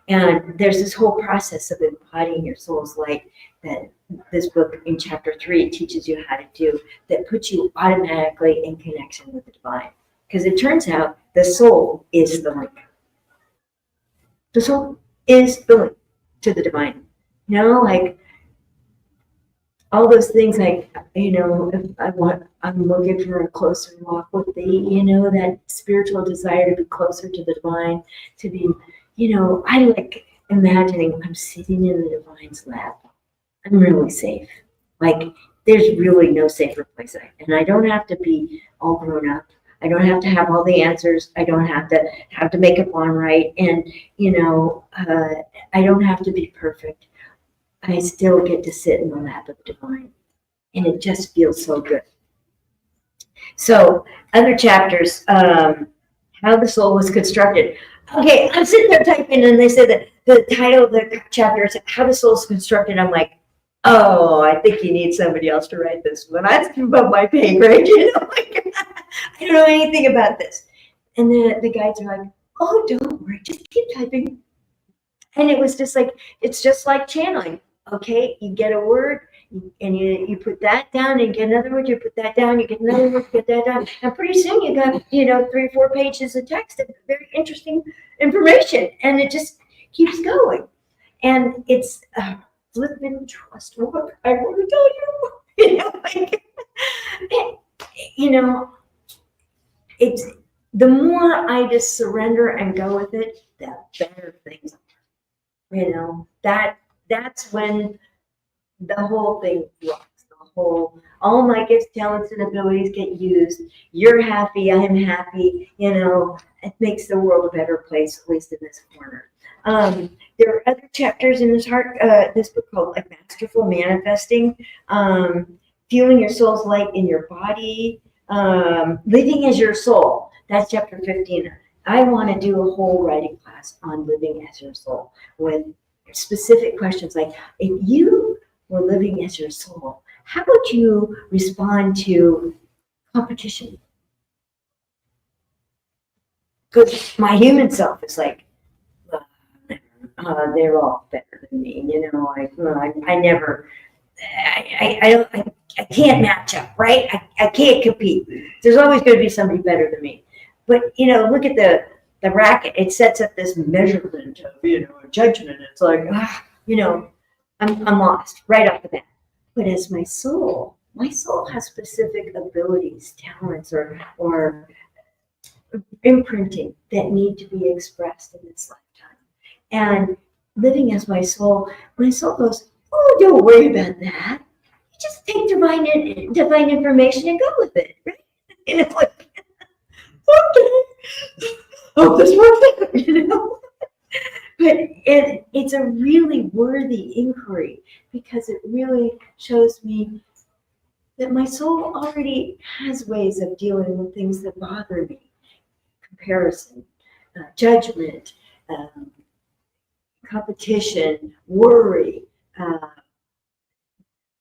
And there's this whole process of embodying your soul's light that this book in chapter 3 teaches you how to do, that puts you automatically in connection with the divine. Because it turns out the soul is the link. The soul is the link to the divine. You know, like all those things, like, you know, I'm looking for a closer walk with thee, you know, that spiritual desire to be closer to the divine, to be, you know, I like imagining I'm sitting in the divine's lap. I'm really safe. Like, there's really no safer place. And I don't have to be all grown up. I don't have to have all the answers. I don't have to make it on right. And, you know, I don't have to be perfect. I still get to sit in the lap of divine. And it just feels so good. So, other chapters, how the soul was constructed. Okay, I'm sitting there typing, and they said that the title of the chapter is How the Soul is Constructed. I'm like, oh, I think you need somebody else to write this one. That's above my pay grade, you know. Like, I don't know anything about this. And the guides are like, oh, don't worry, just keep typing. And it was just like, it's just like channeling. Okay, you get a word, and you put that down, and you get another word, you put that down, you get another word, you get that down, and pretty soon you got, you know, 3 or 4 pages of text of very interesting information, and it just keeps going. And it's flipping trust what I want to tell you. You know, like, you know, it's the more I just surrender and go with it, the better things are. You know, that's when the whole thing rocks. All my gifts, talents, and abilities get used. You're happy, I'm happy. You know, it makes the world a better place, at least in this corner. There are other chapters in this book called like Masterful Manifesting, Feeling Your Soul's Light in Your Body, Living as Your Soul. That's chapter 15. I want to do a whole writing class on living as your soul with specific questions like, if you were living as your soul, how would you respond to competition? Because my human self is like, they're all better than me, you know. Like, I can't match up, right? I can't compete. There's always going to be somebody better than me. But you know, look at the racket. It sets up this measurement of, you know, a judgment. It's like, you know, I'm lost right off the bat. But as my soul has specific abilities, talents, or imprinting that need to be expressed in this lifetime. And living as my soul goes, oh, don't worry about that. You just take divine information and go with it, right? And it's like, okay, hope this works out, you know. But it's a really worthy inquiry, because it really shows me that my soul already has ways of dealing with things that bother me. Comparison, judgment, competition, worry,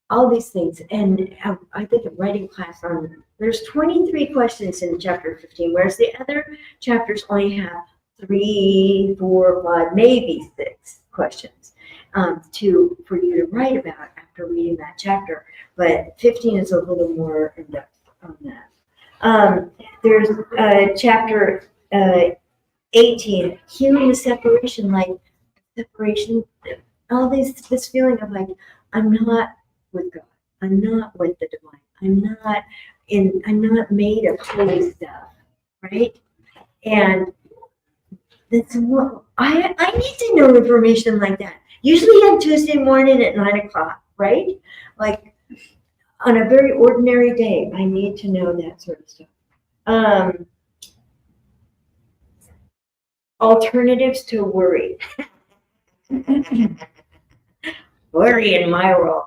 all these things. And I did a writing class on them. There's 23 questions in chapter 15, whereas the other chapters only have 3, 4, 5, maybe 6 questions for you to write about after reading that chapter. But 15 is a little more in depth on that. There's chapter 18, healing the separation, like separation, all this feeling of like, I'm not with God, I'm not with the divine, I'm not made of holy stuff, right? And that's what I need to know information like that. Usually on Tuesday morning at 9 o'clock, right? Like, on a very ordinary day, I need to know that sort of stuff. Alternatives to worry. Worry in my world.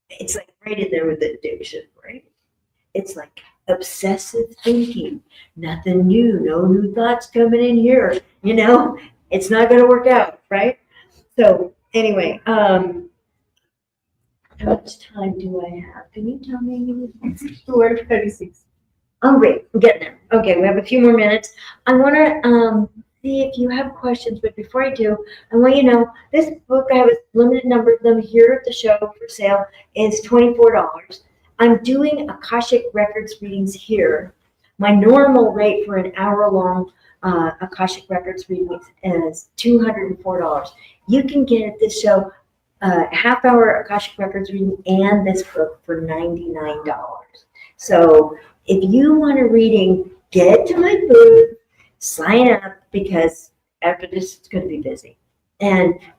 It's like right in there with addiction, right? It's like obsessive thinking. Nothing new, no new thoughts coming in here. You know, it's not going to work out, right? So anyway, how much time do I have? Can you tell me? 2:36. Oh, great, I'm getting there. Okay, we have a few more minutes. I want to see if you have questions, but before I do, I want you to know this book, I have a limited number of them here at the show for sale, is $24. I'm doing Akashic Records readings here. My normal rate for an hour-long Akashic Records readings is $204. You can get at this show half-hour Akashic Records reading and this book for $99. So if you want a reading, get to my booth, sign up, because after this it's going to be busy.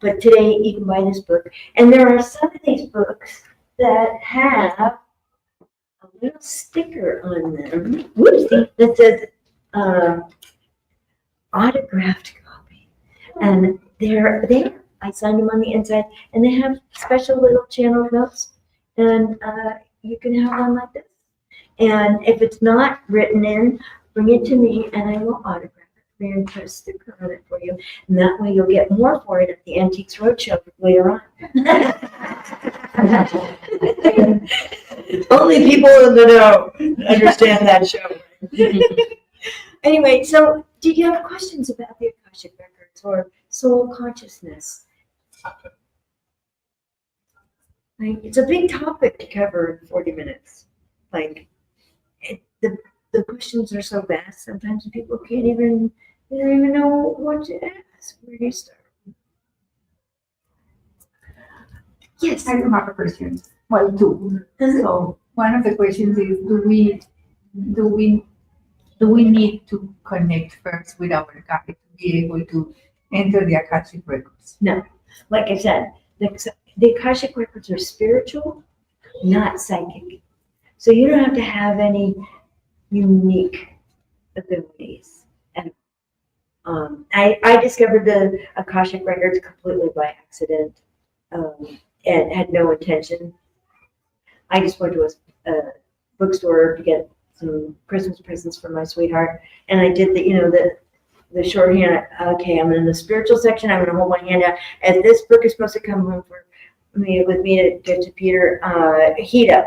But today you can buy this book, and there are some of these books that have a little sticker on them, whoopsie, that says autographed copy, and they're there. I signed them on the inside, and they have special little channel notes, and you can have one like this. And if it's not written in, bring it to me, and I will autograph it for you and put a sticker on it for you. And that way you'll get more for it at the Antiques Roadshow later on. Only people in the know understand that show. Anyway, so did you have questions about the Akashic Records or soul consciousness? Like, it's a big topic to cover in 40 minutes. Like, the questions are so vast, sometimes people they don't even know what to ask. Where do you start? Yes. I remember questions. Well, two. So one of the questions is, do we need to connect first with our guide to be able to enter the Akashic Records? No. Like I said, the Akashic Records are spiritual, not psychic. So you don't have to have any unique abilities. And I discovered the Akashic Records completely by accident and had no intention. I just went to a bookstore to get some Christmas presents for my sweetheart, and I did the shorthand. Okay, I'm in the spiritual section. I'm going to hold my hand out, and this book is supposed to come home with me to give to Peter. Heat up.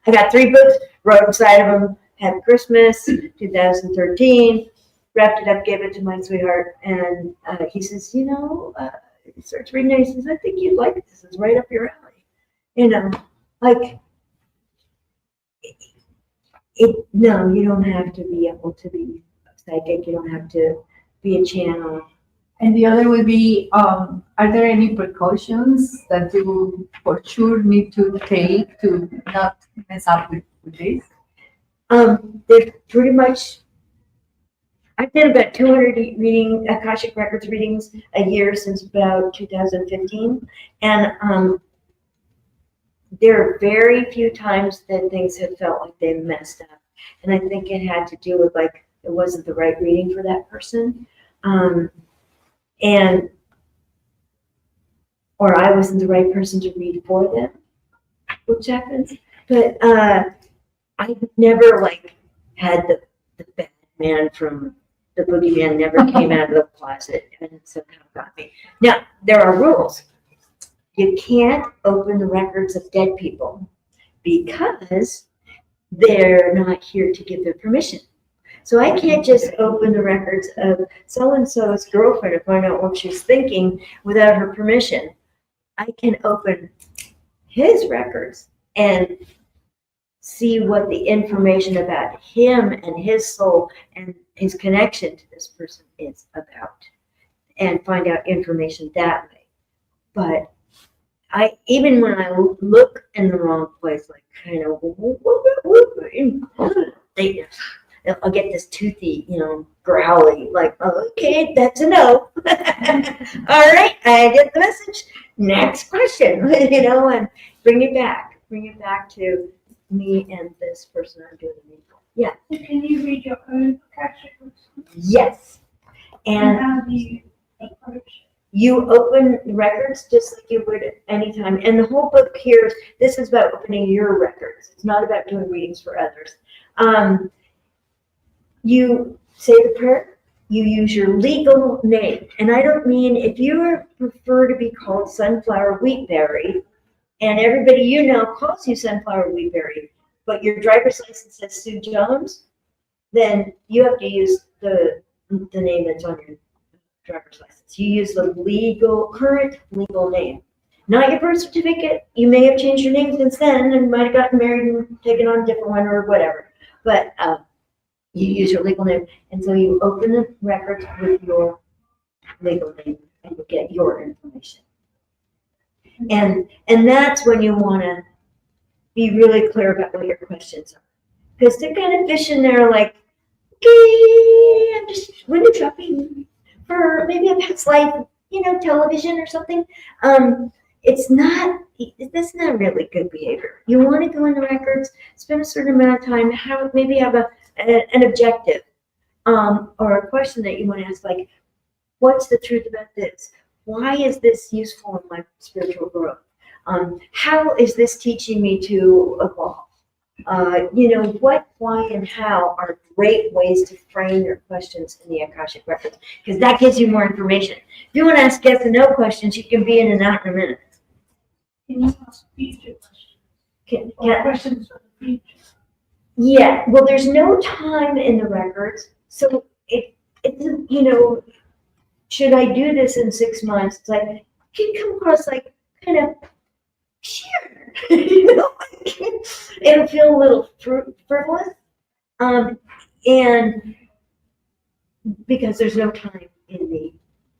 I got 3 books, wrote inside of them, Happy Christmas, 2013, wrapped it up, gave it to my sweetheart, and he says, he starts reading it, he says, I think you'd like it. This is right up your alley. Like, no, you don't have to be able to be psychic, you don't have to be a channel. And the other would be, are there any precautions that you for sure need to take to not mess up with this? There's pretty much, I've done about 200 Akashic Records readings a year since about 2015. And there are very few times that things have felt like they messed up. And I think it had to do with, like, it wasn't the right reading for that person. Or I wasn't the right person to read for them, which happens. But I've never, like, had the bad man from the boogeyman never came out of the closet and somehow got me. Now, there are rules. You can't open the records of dead people because they're not here to give their permission. So I can't just open the records of so-and-so's girlfriend to find out what she's thinking without her permission. I can open his records and see what the information about him and his soul and his connection to this person is about, and find out information that way. But even when I look in the wrong place, like kind of, I'll get this toothy, growly, like, okay, that's a no. All right, I get the message. Next question, and bring it back. bring it back to me and this person I'm doing the needful. Yeah, Can you read your own Akashic records? yes. And And how do you approach it? you open records just like you would anytime. And the whole book here, this is about opening your records. It's not about doing readings for others. You say the prayer, you use your legal name. And I don't mean if you prefer to be called Sunflower Wheatberry, and everybody you know calls you Sunflower Wheatberry, but your driver's license says Sue Jones, then you have to use the name that's on your driver's license. You use the current legal name. Not your birth certificate. You may have changed your name since then and might have gotten married and taken on a different one or whatever. But you use your legal name. And so you open the records with your legal name and you get your information. And that's when you want to be really clear about what your questions are. Because they're kind of fishing there like, okay, I'm just window shopping for maybe a past life, television or something. That's not really good behavior. You want to go in the records, spend a certain amount of time, maybe have an objective, or a question that you want to ask, like, what's the truth about this? Why is this useful in my spiritual growth? How is this teaching me to evolve? What, why, and how are great ways to frame your questions in the Akashic Records, because that gives you more information. If you want to ask yes and no questions, you can be in and out in a minute. Can you ask future questions? Questions for the future? Yeah, well, there's no time in the records, so should I do this in 6 months? It's like, it can come across like kind of, sure, it'll feel a little frivolous, and because there's no time in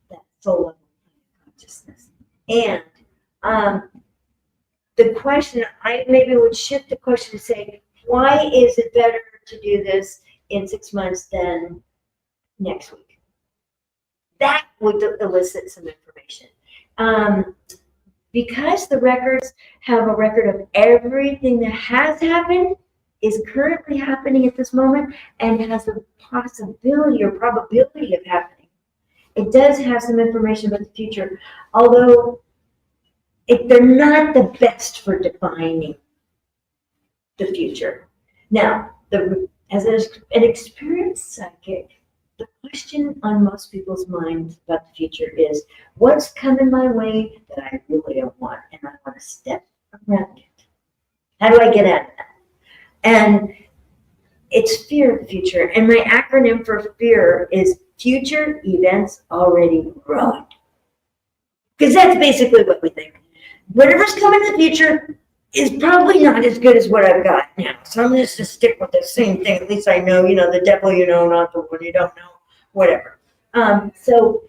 that soul level consciousness. And the question, I maybe would shift the question to say, why is it better to do this in 6 months than next week? That would elicit some information. Because the records have a record of everything that has happened, is currently happening at this moment, and has a possibility or probability of happening. It does have some information about the future, although they're not the best for defining the future. Now, as an experienced psychic, the question on most people's minds about the future is, what's coming my way that I really don't want, and I want to step around it? How do I get out of that? And it's fear of the future. And my acronym for fear is future events already ruined. Because that's basically what we think. Whatever's coming in the future is probably not as good as what I've got now. So I'm just to stick with the same thing. At least I know, the devil you know, not the one you don't know, whatever. So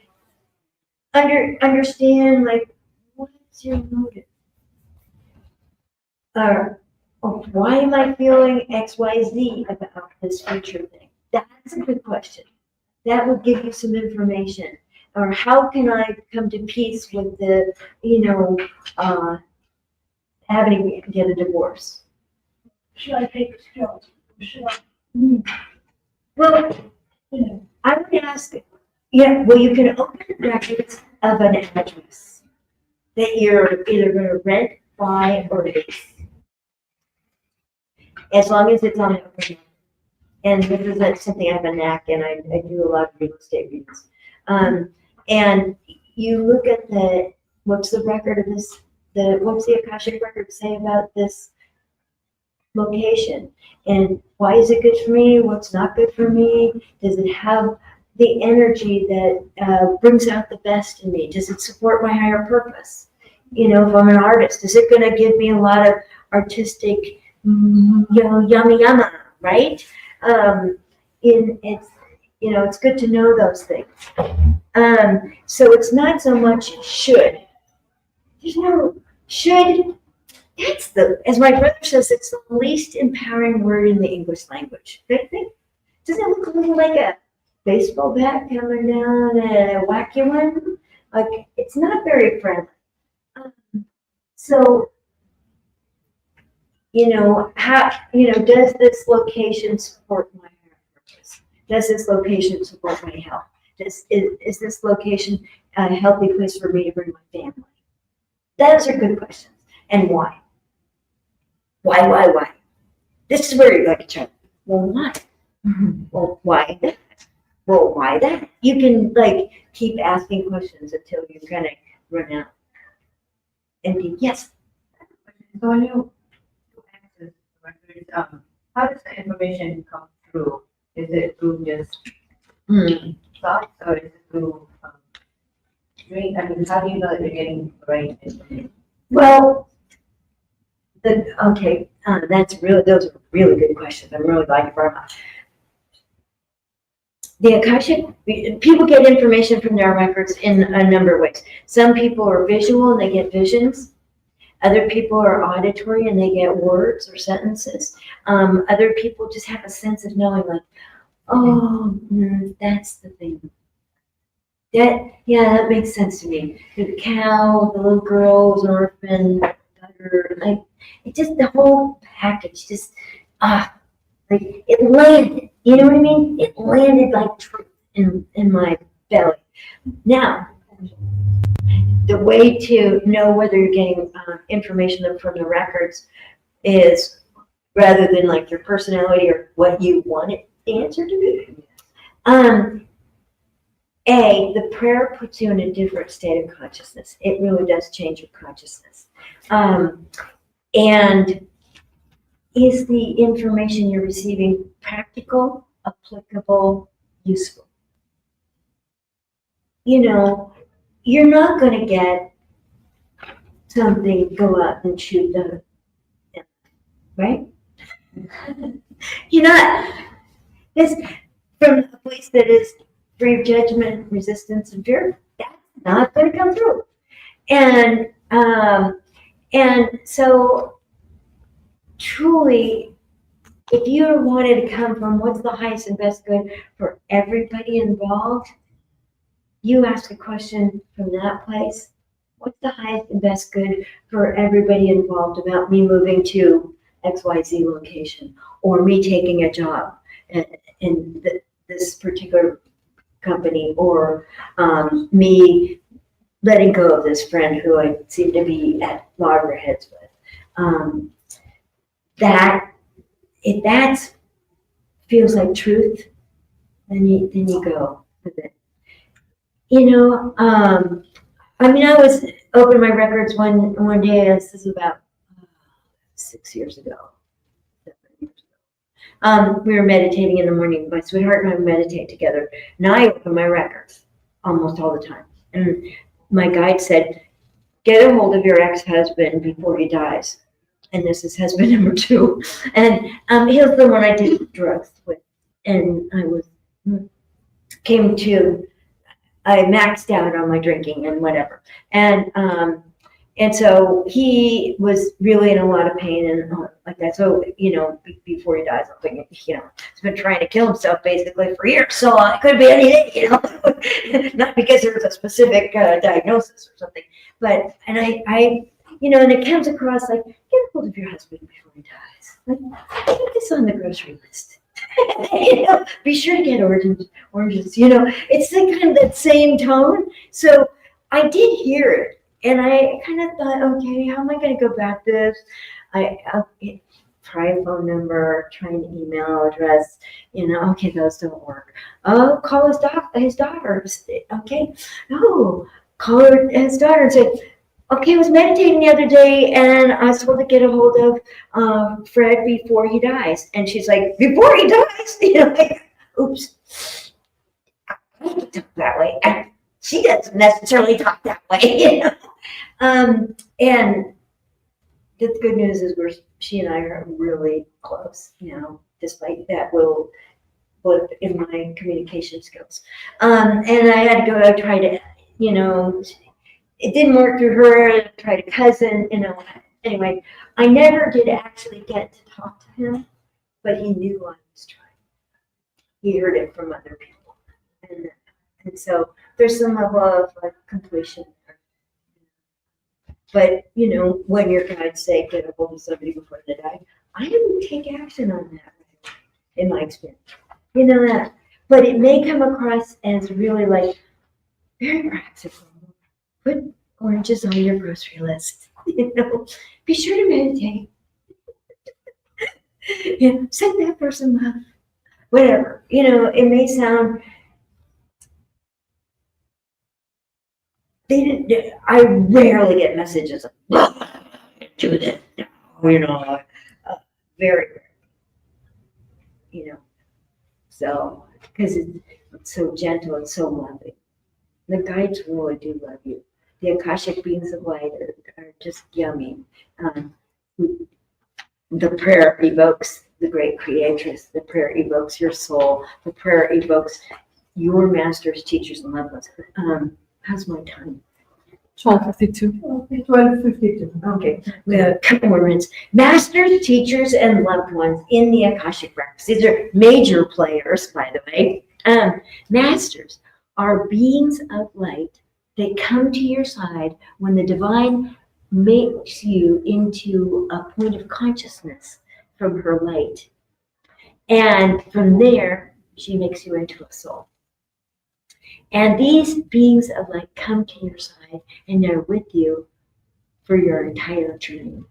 understand, like, what's your motive? Why am I feeling X, Y, Z about this future thing? That's a good question. That would give you some information. Or how can I come to peace with the, having to get a divorce? Should I take this job? Should I? Well, I would ask, you can open records of an address that you're either going to rent, buy, or lease. As long as it's on the open. And this is something I have a knack in. I do a lot of real estate readings. And you look at what's the record of this, what's the Akashic record say about this location? And why is it good for me? What's not good for me? Does it have the energy that brings out the best in me? Does it support my higher purpose? If I'm an artist, is it going to give me a lot of artistic, yummy, right? It's good to know those things. So it's not so much should. There's no should. That's as my brother says, it's the least empowering word in the English language. Don't you think? Doesn't it look a little like a baseball bat coming down a wacky one? Like, it's not very friendly. So does this location support my purpose? Does this location support my health? Is this location a healthy place for me to bring my family? Those are good questions. And why? Why? This is where you're like a child. Well, why? Well, why that? Well, why that? You can keep asking questions until you kind of run out. And yes. So when you access records, how does the information come through? Is it through just thoughts or is it through dream? I mean, how do you know that you're getting the right information? Well, those are really good questions. I'm really glad you brought them up. The Akashic, people get information from their records in a number of ways. Some people are visual and they get visions. Other people are auditory and they get words or sentences. Other people just have a sense of knowing, that's the thing. That makes sense to me. The cow, the little girl was an orphan, it just, the whole package just, it landed, you know what I mean? It landed like truth in my belly. Now, the way to know whether you're getting information from the records is rather than your personality or what you want the answer to be. The prayer puts you in a different state of consciousness. It really does change your consciousness. And is the information you're receiving practical, applicable, useful? You're not going to get something, go out and shoot them, right? You're not. This, from a place that is free of judgment, resistance, and fear, that's not going to come through. And so, truly, if you wanted to come from what's the highest and best good for everybody involved, you ask a question from that place. What's the highest and best good for everybody involved about me moving to XYZ location, or me taking a job in this particular company, or me letting go of this friend who I seem to be at loggerheads with? If that feels like truth, then you go with it. I was opening my records one day. This is about 6 years ago. 7 years ago. We were meditating in the morning. My sweetheart and I meditate together. And I open my records almost all the time. And my guide said, get a hold of your ex-husband before he dies. And this is husband number 2. And he was the one I did drugs with. And I maxed out on my drinking and whatever. And so he was really in a lot of pain and like that. So, before he dies, I'm thinking, he's been trying to kill himself basically for years. So it could be anything, not because there was a specific diagnosis or something. But, and and it comes across like, get a hold of your husband before he dies. Put this on the grocery list. Be sure to get oranges. It's kind of that same tone. So I did hear it. And I kind of thought, okay, how am I going to go back to this? I'll try a phone number, try an email address, okay, those don't work. Oh, call his daughter. Okay. No, call his daughter and say, okay, I was meditating the other day and I was told to get a hold of Fred before he dies. And she's like, before he dies? Oops. I don't talk that way. She doesn't necessarily talk that way, And the good news is she and I are really close, despite that little blip in my communication skills. And I had to go out, try to, it didn't work through her, tried a cousin, Anyway, I never did actually get to talk to him, but he knew I was trying. He heard it from other people. And so there's some level of completion there. But, you know, when your guides say get a hold of somebody before they die, I didn't take action on that in my experience. You know that. But it may come across as really like very practical. Put oranges on your grocery list. You know, be sure to meditate. You know, send that person love. Whatever. You know, it may sound. I rarely get messages of, do this, you know, very rare, you know, so, because it's so gentle and so loving. The guides really do love you. The Akashic beings of light are just yummy. The prayer evokes the great creatress. The prayer evokes your soul. The prayer evokes your masters, teachers, and loved ones. How's my time? 12:52. 12:52. Okay, we have a couple more minutes. Masters, teachers, and loved ones in the Akashic records. These are major players, by the way. Masters are beings of light. They come to your side when the divine makes you into a point of consciousness from her light. And from there, she makes you into a soul. And these beings of light come to your side and they're with you for your entire journey.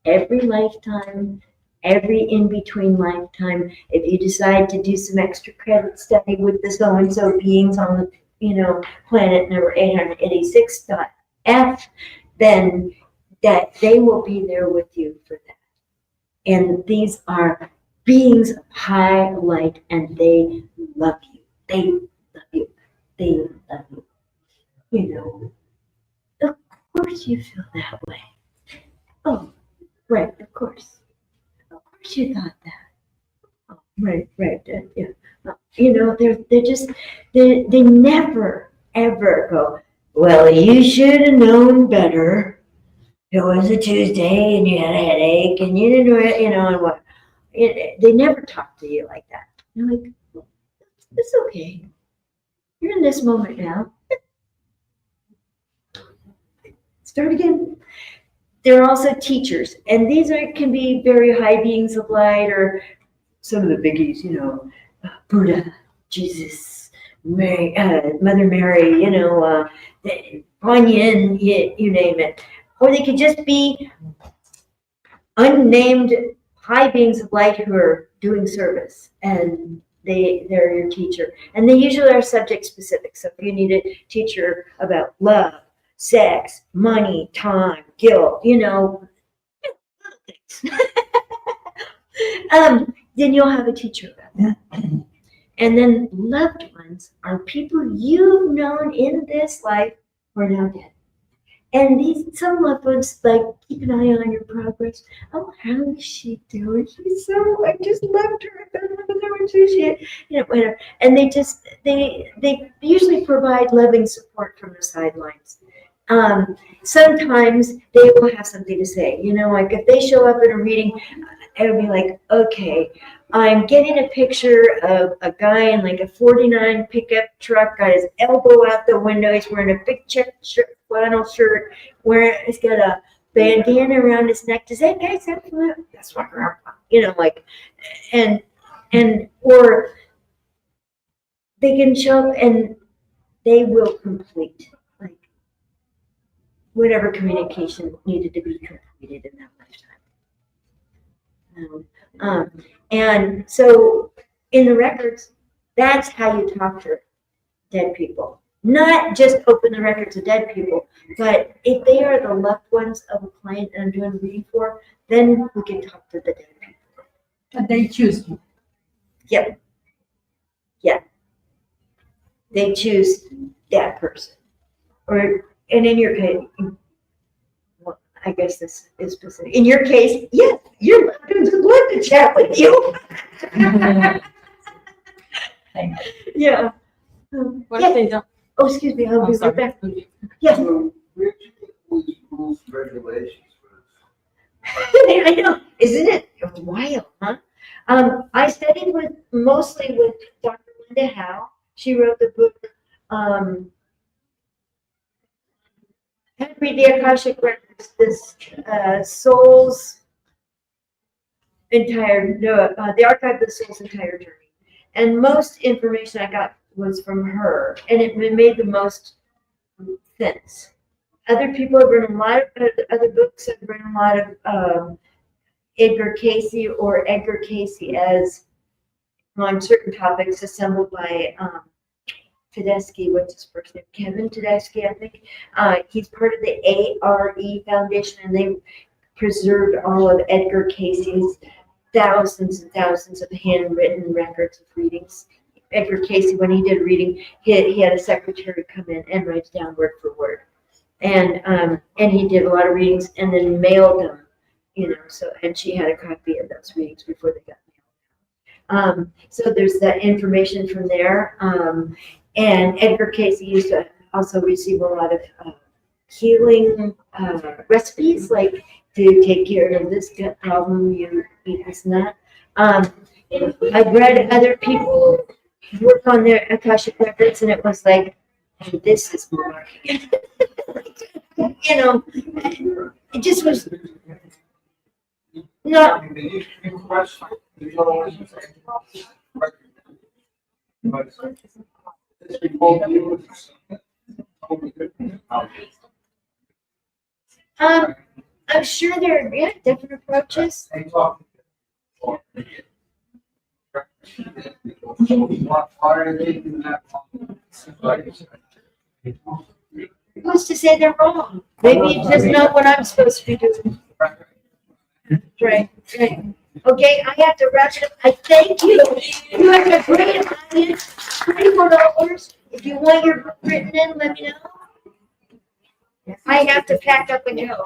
Every lifetime, every in-between lifetime, if you decide to do some extra credit study with the so-and-so beings on the, you know, planet number 886.f, then that they will be there with you for that. And these are beings of high light and they love you. They love you. They love you. You know, of course you feel that way. Oh, right, of course. Of course you thought that. Oh, right, yeah. You know, they're just, they never, ever go, well, you should have known better. It was a Tuesday and you had a headache and you didn't know it, you know, and what. They never talk to you like that. They're like, it's okay. You're in this moment now. Start again. They're also teachers, and these can be very high beings of light, or some of the biggies, you know, Buddha, Jesus, Mary, Mother Mary, you know, Kuan Yin, you name it. Or they could just be unnamed high beings of light who are doing service, and they're your teacher. And they usually are subject specific. So if you need a teacher about love, sex, money, time, guilt, you know, things. Then you'll have a teacher about that. And then loved ones are people you've known in this life who are now dead. And some loved ones like keep an eye on your progress. Oh, how is she doing? I just loved her. I fell in love with her when she, you know, whatever. And they usually provide loving support from the sidelines. Sometimes they will have something to say. You know, like if they show up at a reading, it'll be like, okay, I'm getting a picture of a guy in like a 49 pickup truck, got his elbow out the window. He's wearing a big check shirt, flannel shirt, he's got a bandana around his neck. Does that guy sound familiar? That's my grandpa. You know, like, or they can show up and they will complete like whatever communication needed to be completed in that lifetime. And so in the records, that's how you talk to dead people. Not just open the records of dead people, but if they are the loved ones of a client that I'm doing a reading for, then we can talk to the dead people. And they choose you. Yep. Yeah. They choose that person. And in your case, well, I guess this is specific. In your case, yes, your loved ones would love to chat with you. Yeah. What Yes. if they don't? Oh, excuse me, I'll be right back. Yes. Regulations. I know, isn't it wild, huh? I studied mostly with Dr. Linda Howe. She wrote the book, How to Read the Akashic Records this soul's entire, the archive of the soul's entire journey. And most information I got was from her, and it made the most sense. Other people have written a lot of other books. I've written a lot of Edgar Cayce as on certain topics assembled by Tedeschi, what's his first name? Kevin Tedeschi, I think. He's part of the ARE Foundation, and they preserved all of Edgar Cayce's thousands and thousands of handwritten records of readings. Edgar Cayce, when he did reading, he had a secretary come in and write down word for word. And he did a lot of readings and then mailed them, so, and she had a copy of those readings before they got mailed. So there's that information from there. And Edgar Cayce used to also receive a lot of healing recipes, like to take care of this gut problem, you eat this and that. I've read other people work on their Akashic records, and it was like, this is more. It just was not. I'm sure there are different approaches. Who's to say they're wrong? Maybe it's just not what I'm supposed to be doing. Right. Okay, I have to wrap it up. I thank you. You have a great audience. $24. If you want your book written in, let me know. I have to pack up and go.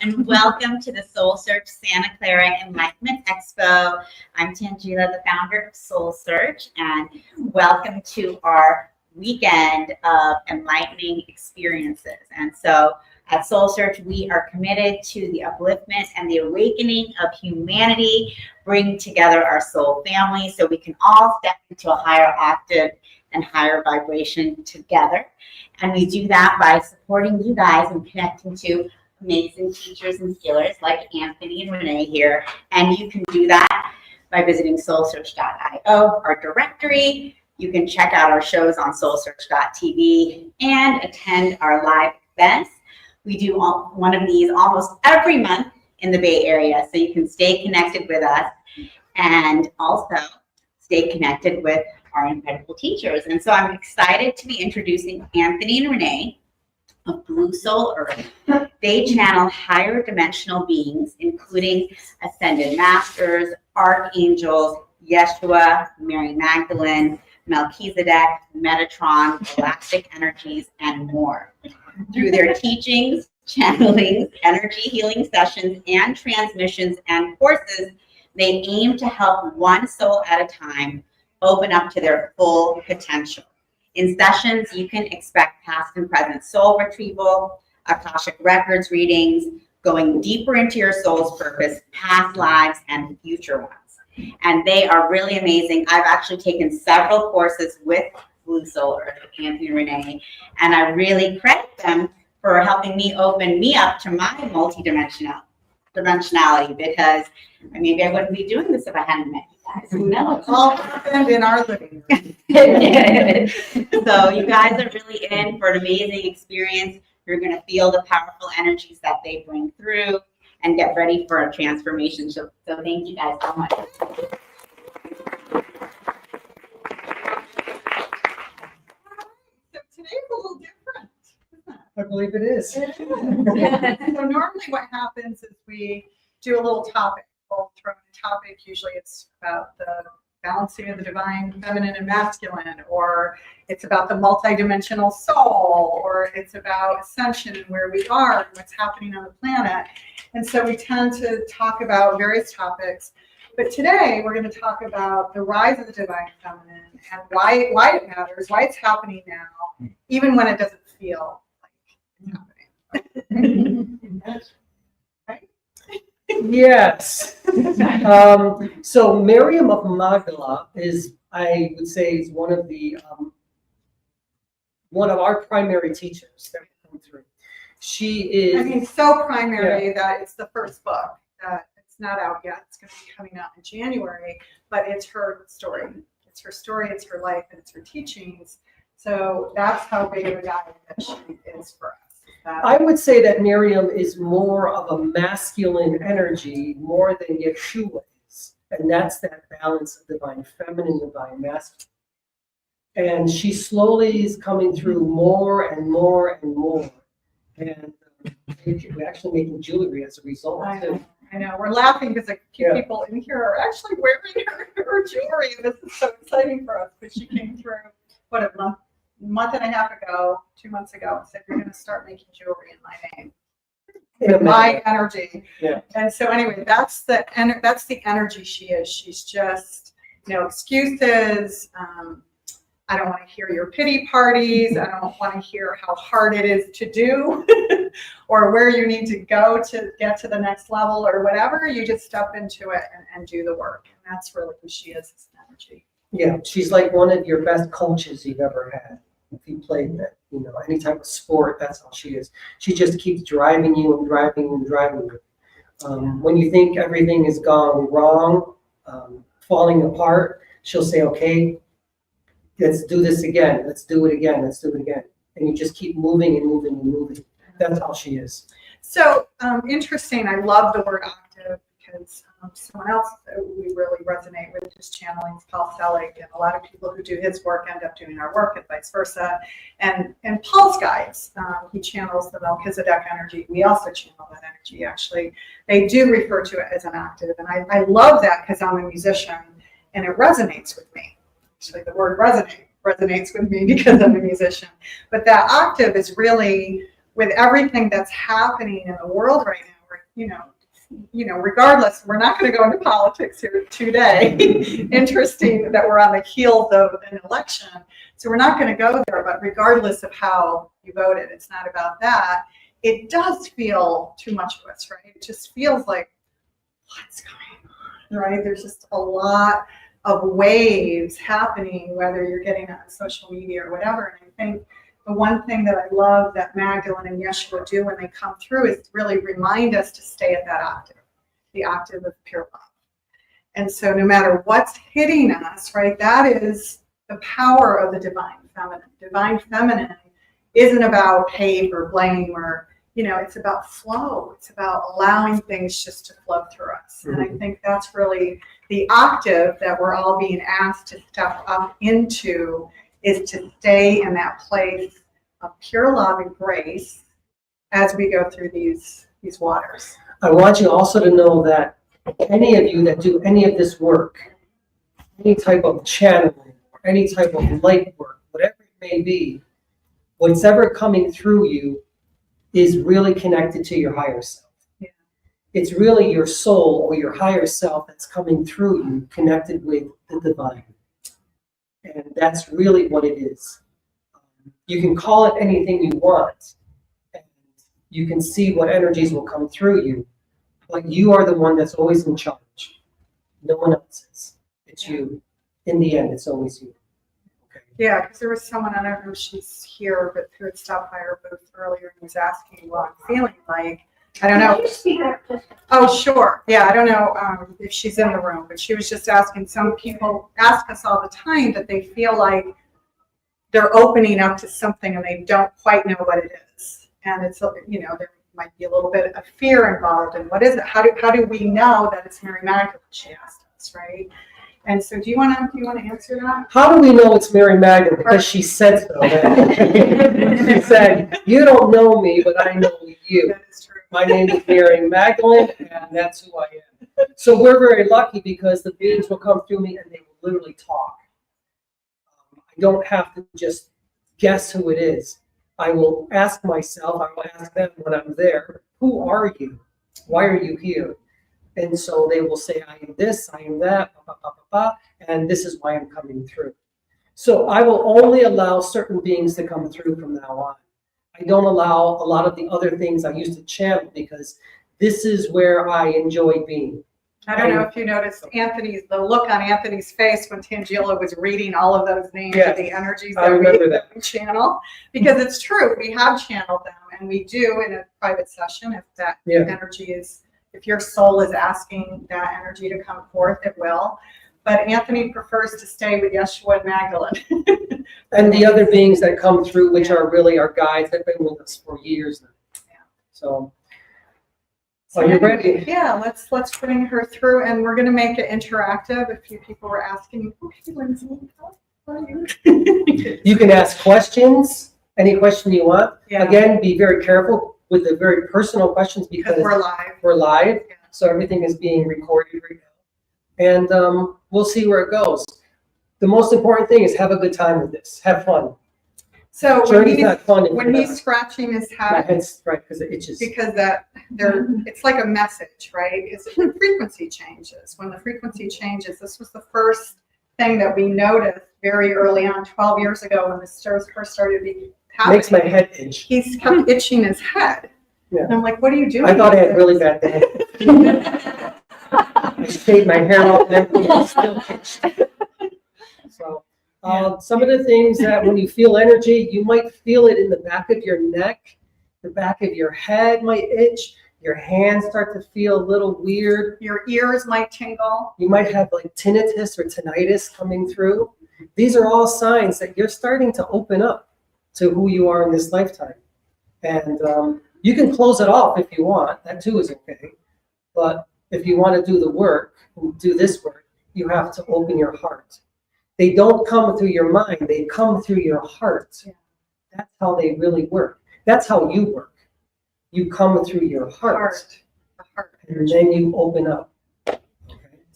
and welcome to the SoulSearch Santa Clara Enlightenment Expo. I'm Tangela, the founder of SoulSearch, and welcome to our weekend of enlightening experiences. And so at SoulSearch, we are committed to the upliftment and the awakening of humanity, bring together our soul family so we can all step into a higher octave and higher vibration together. And we do that by supporting you guys and connecting to amazing teachers and skillers like Anthony and Renee here. And you can do that by visiting soulsearch.io, our directory. You can check out our shows on soulsearch.tv and attend our live events. We do one of these almost every month in the Bay Area, so you can stay connected with us and also stay connected with our incredible teachers. And so I'm excited to be introducing Anthony and Renee of Blue Soul Earth. They channel higher dimensional beings, including ascended masters, archangels, Yeshua, Mary Magdalene, Melchizedek, Metatron, galactic energies, and more. Through their teachings, channelings, energy healing sessions, and transmissions and courses, they aim to help one soul at a time open up to their full potential. In sessions, you can expect past and present soul retrieval, Akashic records readings, going deeper into your soul's purpose, past lives, and future ones. And they are really amazing. I've actually taken several courses with Blue Soul Earth, with Anthony and Renee, and I really credit them for helping me open me up to my dimensionality, because maybe I wouldn't be doing this if I hadn't met you guys. Who knows? All happened in our living room. So you guys are really in for an amazing experience. You're going to feel the powerful energies that they bring through and get ready for a transformation. So thank you guys so much. So today's a little different, isn't it? I believe it is. So normally what happens is we do a little topic. We'll throw in a topic. Usually it's about the balancing of the divine feminine and masculine, or it's about the multidimensional soul, or it's about ascension and where we are and what's happening on the planet. And so we tend to talk about various topics. But today we're going to talk about the rise of the divine feminine and why it matters, why it's happening now, even when it doesn't feel like it's happening. Right? Yes. So Miriam of Magdala is, I would say, is one of our primary teachers that come through. She is. I mean, so primary that it's the first book. It's not out yet. It's going to be coming out in January, but it's her story. It's her story, it's her life, and it's her teachings. So that's how big of a guide that she is for us. I would say that Miriam is more of a masculine energy more than Yeshua is. And that's that balance of divine feminine, divine masculine. And she slowly is coming through more and more and more. And we're actually making jewelry as a result. I know. We're laughing because a few people in here are actually wearing her jewelry. And this is so exciting for us. But she came through, a month and a half ago, 2 months ago, and said, "You're going to start making jewelry in my name, with my energy." Yeah. And so anyway, that's the energy she is. She's just excuses. I don't want to hear your pity parties. I don't want to hear how hard it is to do or where you need to go to get to the next level or whatever. You just step into it and do the work. And that's really who she is, this energy. Yeah, she's like one of your best coaches you've ever had. If you played that, any type of sport, that's how she is. She just keeps driving you and driving you and driving you. When you think everything has gone wrong, falling apart, she'll say, "Okay, let's do this again. Let's do it again. Let's do it again." And you just keep moving and moving and moving. That's how she is. So interesting. I love the word octave because someone else that we really resonate with his channeling is Paul Selig, and a lot of people who do his work end up doing our work and vice versa. And Paul's guides, he channels the Melchizedek energy. We also channel that energy, actually. They do refer to it as an octave. And I love that because I'm a musician and it resonates with me. Actually, the word resonates with me because I'm a musician. But that octave is really, with everything that's happening in the world right now, we're regardless, we're not going to go into politics here today. Interesting that we're on the heels of an election. So we're not going to go there, but regardless of how you voted, it's not about that. It does feel too much of us, right? It just feels like, what's going on, right? There's just a lot of waves happening, whether you're getting on social media or whatever. And I think the one thing that I love that Magdalene and Yeshua do when they come through is really remind us to stay at that octave, the octave of pure love. And so no matter what's hitting us, right, that is the power of the divine feminine. Divine feminine isn't about hate or blame or, it's about flow. It's about allowing things just to flow through us. And I think that's really the octave that we're all being asked to step up into, is to stay in that place of pure love and grace as we go through these waters. I want you also to know that any of you that do any of this work, any type of channeling, or any type of light work, whatever it may be, what's ever coming through you is really connected to your higher self. Yeah. It's really your soul or your higher self that's coming through you, connected with the divine. And that's really what it is. You can call it anything you want, and you can see what energies will come through you, but you are the one that's always in charge. No one else is. It's you. In the end, it's always you. Okay. Yeah, because there was someone, I don't know if she's here, but who had stopped by our booth earlier and was asking what I'm feeling like. I don't know. Can you speak up just? Oh, sure. Yeah, I don't know if she's in the room, but she was just asking. Some people ask us all the time that they feel like they're opening up to something and they don't quite know what it is. And it's, there might be a little bit of fear involved. And what is it? How do we know that it's Mary Magdalene? She asked us, right? And so do you want to answer that? How do we know it's Mary Magdalene? Because she said so. She said, "You don't know me, but I know you." That is true. My name is Mary Magdalene, and that's who I am. So we're very lucky because the beings will come through me and they will literally talk. I don't have to just guess who it is. I will ask myself, I will ask them when I'm there, who are you? Why are you here? And so they will say, I am this, I am that, and this is why I'm coming through. So I will only allow certain beings to come through from now on. I don't allow a lot of the other things I used to channel because this is where I enjoy being. I don't know if you noticed the look on Anthony's face when Tangela was reading all of those names of the energies that we channel, because it's true. We have channeled them, and we do in a private session if that energy is, if your soul is asking that energy to come forth, it will. But Anthony prefers to stay with Yeshua and Magdalene. And the other beings that come through, which are really our guides, have been with us for years now. Yeah. So are you ready? Yeah, let's bring her through, and we're going to make it interactive. A few people were asking, okay, Lindsay, how are you? You can ask questions, any question you want. Yeah. Again, be very careful with the very personal questions because we're live. We're live, Yeah. so everything is being recorded right now. And we'll see where it goes. The most important thing is have a good time with this. Have fun. So Journey's not fun when he's scratching his my head, head's right because it itches. because it's like a message, right? Because the frequency changes. When the frequency changes, this was the first thing that we noticed very early on, 12 years ago, when this first started happening. Makes my head itch. He's kept itching his head. Yeah. And I'm like, what are you doing? I thought I had really bad head. I shaved my hair off and everything, it's still itched. So some of the things that when you feel energy, you might feel it in the back of your neck, the back of your head might itch, your hands start to feel a little weird. Your ears might tingle. You might have like tinnitus or tinnitus coming through. These are all signs that you're starting to open up to who you are in this lifetime. And you can close it off if you want. That too is okay. But if you want to do the work, do this work, you have to open your heart. They don't come through your mind. They come through your heart. Yeah. That's how they really work. That's how you work. You come through your heart. The heart. And then you open up.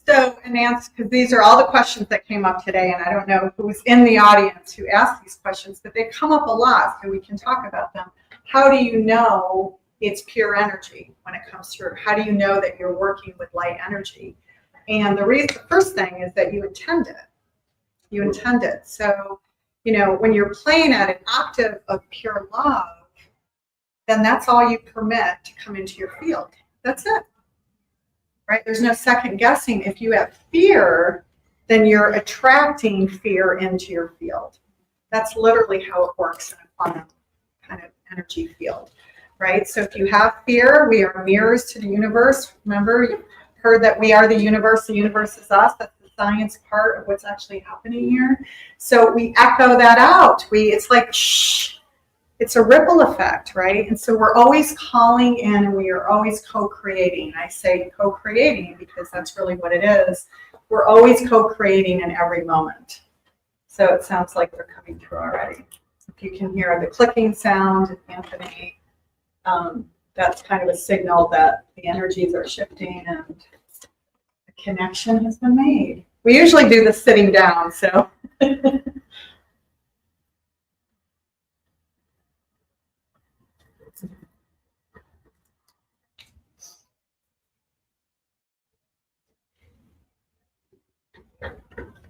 So, and Nancy, because these are all the questions that came up today, and I don't know who's in the audience who asked these questions, but they come up a lot, so we can talk about them. How do you know it's pure energy when it comes through. How do you know that you're working with light energy? And the first thing is that you intend it. You intend it. So, you know, when you're playing at an octave of pure love, then that's all you permit to come into your field. That's it. Right? There's no second guessing. If you have fear, then you're attracting fear into your field. That's literally how it works on a kind of energy field, right? So if you have fear, we are mirrors to the universe. Remember, you heard that we are the universe is us. That's the science part of what's actually happening here. So we echo that out. It's like, shh. It's a ripple effect, right? And so we're always calling in and we are always co-creating. I say co-creating because that's really what it is. We're always co-creating in every moment. So it sounds like they're coming through already. If you can hear the clicking sound, Anthony, that's kind of a signal that the energies are shifting and a connection has been made. We usually do this sitting down, so.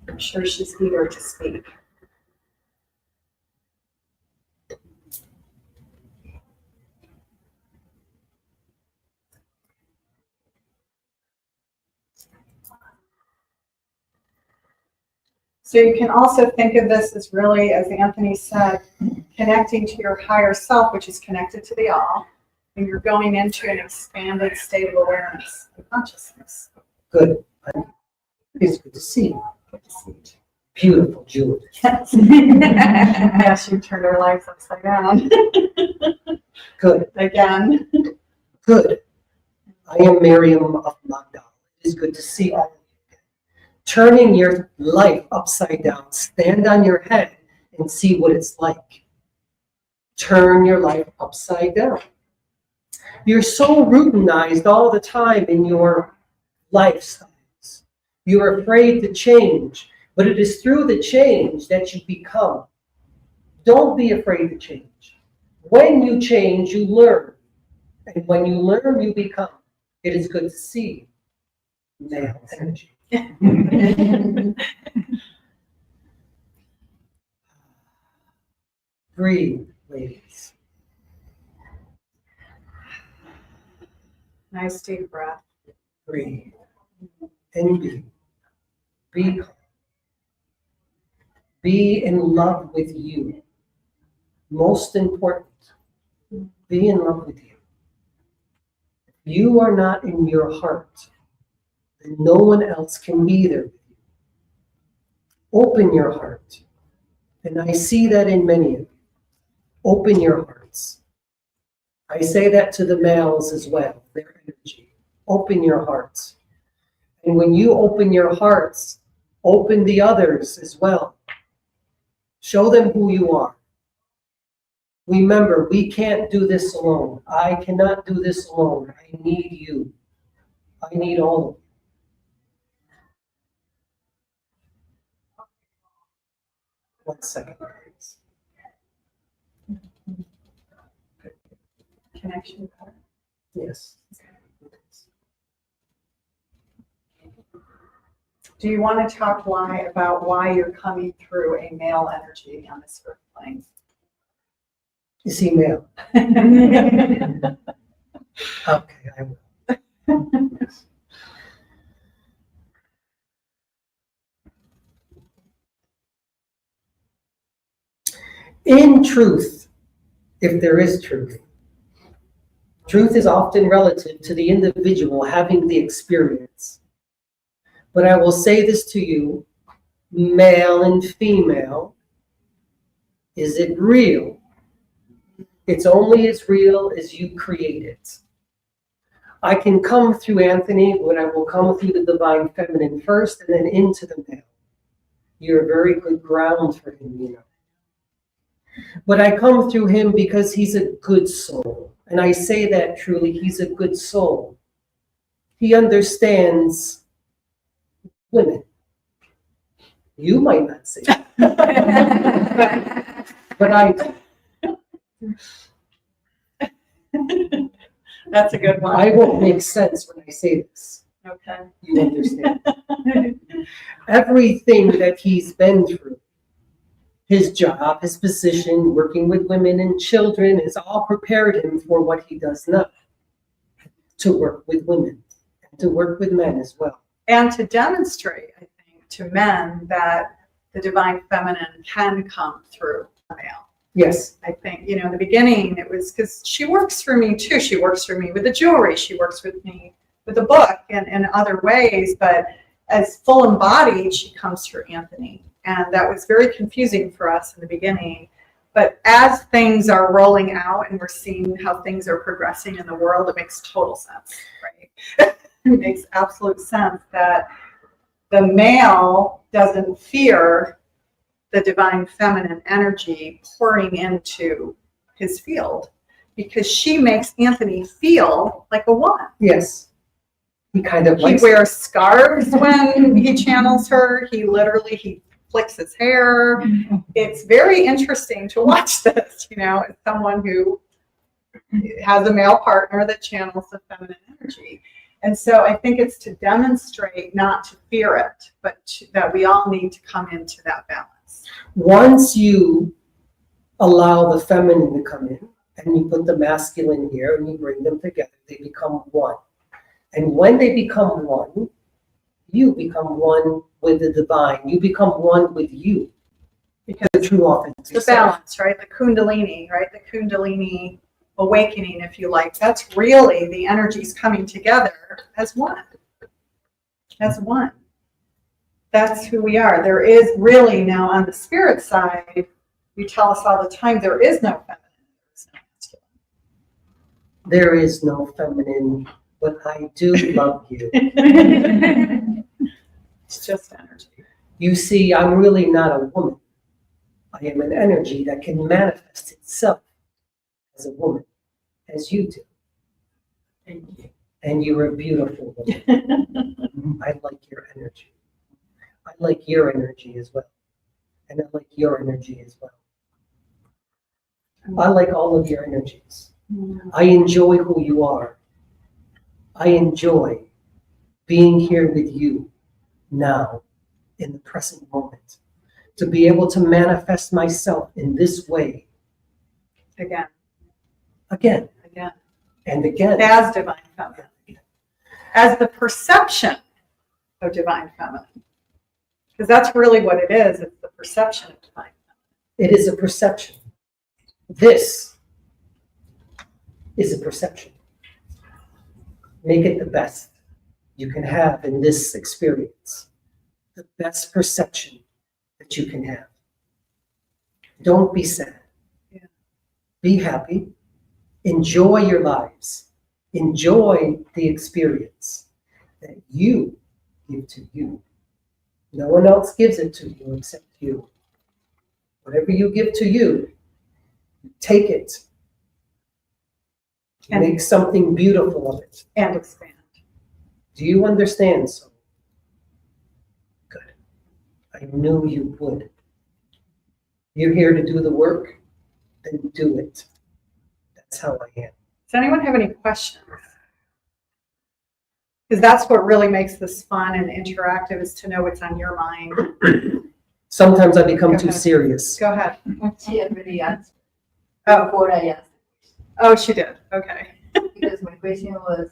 I'm sure she's eager to speak. So you can also think of this as really, as Anthony said, connecting to your higher self, which is connected to the all, and you're going into an expanded state of awareness and consciousness. Good. It's good to see you. Good to see you. Beautiful, Julie. Yes. Yes, you turned our lives upside down. Good. Again. Good. I am Miriam of Magdala. It is good to see all of you. Turning your life upside down. Stand on your head and see what it's like. Turn your life upside down. You're so routinized all the time in your lifestyles. You're afraid to change, but it is through the change that you become. Don't be afraid to change. When you change, you learn. And when you learn, you become. It is good to see you. Male energy. Breathe, ladies. Nice deep breath. Breathe. And be calm. Be in love with you. Most important, be in love with you. If you are not in your heart, then no one else can be there with you. Open your heart. And I see that in many of you. Open your hearts. I say that to the males as well, their energy. Open your hearts. And when you open your hearts, open the others as well. Show them who you are. Remember, we can't do this alone. I cannot do this alone. I need you. I need all of you. 1 second, please. Connection. Yes. Do you want to talk about why you're coming through a male energy on this earth plane? Is he male? Okay, I will. In truth, if there is truth, truth is often relative to the individual having the experience. But I will say this to you, male and female, is it real? It's only as real as you create it. I can come through Anthony, but I will come through the divine feminine first and then into the male. You're a very good ground for him, you know. But I come through him because he's a good soul. And I say that truly, he's a good soul. He understands women. You might not say that. but I do. That's a good one. I won't make sense when I say this. Okay. You understand? Everything that he's been through, his job, his position, working with women and children, has all prepared him for what he does now. To work with women, and to work with men as well. And to demonstrate, I think, to men that the divine feminine can come through a male. Yes. I think, in the beginning, it was because she works for me too. She works for me with the jewelry. She works with me with the book and in other ways. But as full embodied, she comes through Anthony. And that was very confusing for us in the beginning. But as things are rolling out and we're seeing how things are progressing in the world, it makes total sense, right? It makes absolute sense that the male doesn't fear the divine feminine energy pouring into his field because she makes Anthony feel like a woman. Yes. He kind of He likes wears scarves when he channels her. He flicks his hair. It's very interesting to watch this, as someone who has a male partner that channels the feminine energy. And so I think it's to demonstrate, not to fear it, but that we all need to come into that balance. Once you allow the feminine to come in and you put the masculine here and you bring them together, they become one. And when they become one, you become one with the divine. You become one with you. Because the true authentic the self. balance, right? The Kundalini, right? The Kundalini awakening, if you like. That's really the energies coming together as one. As one. That's who we are. There is really now on the spirit side, you tell us all the time, there is no feminine, there is no masculine. There is no feminine, but I do love you. It's just energy. You see, I'm really not a woman. I am an energy that can manifest itself as a woman, as you do. Thank you. And you're a beautiful woman. I like your energy. I like your energy as well. And I like your energy as well. I like all of your energies. I enjoy who you are. I enjoy being here with you now, in the present moment, to be able to manifest myself in this way. Again. Again. Again. And again. As divine feminine. As the perception of divine feminine. Because that's really what it is. It's the perception of divine feminine. It is a perception. This is a perception. Make it the best you can have in this experience. The best perception that you can have. Don't be sad. Yeah. Be happy. Enjoy your lives. Enjoy the experience that you give to you. No one else gives it to you except you. Whatever you give to you, take it. And make something beautiful of it. And expand. Do you understand? So good. I knew you would. You're here to do the work, then do it. That's how I am. Does anyone have any questions? Because that's what really makes this fun and interactive, is to know what's on your mind. Sometimes I become Go too ahead. serious. Go ahead. She already answered Oh, before I asked, oh, she did. Okay. because my question was,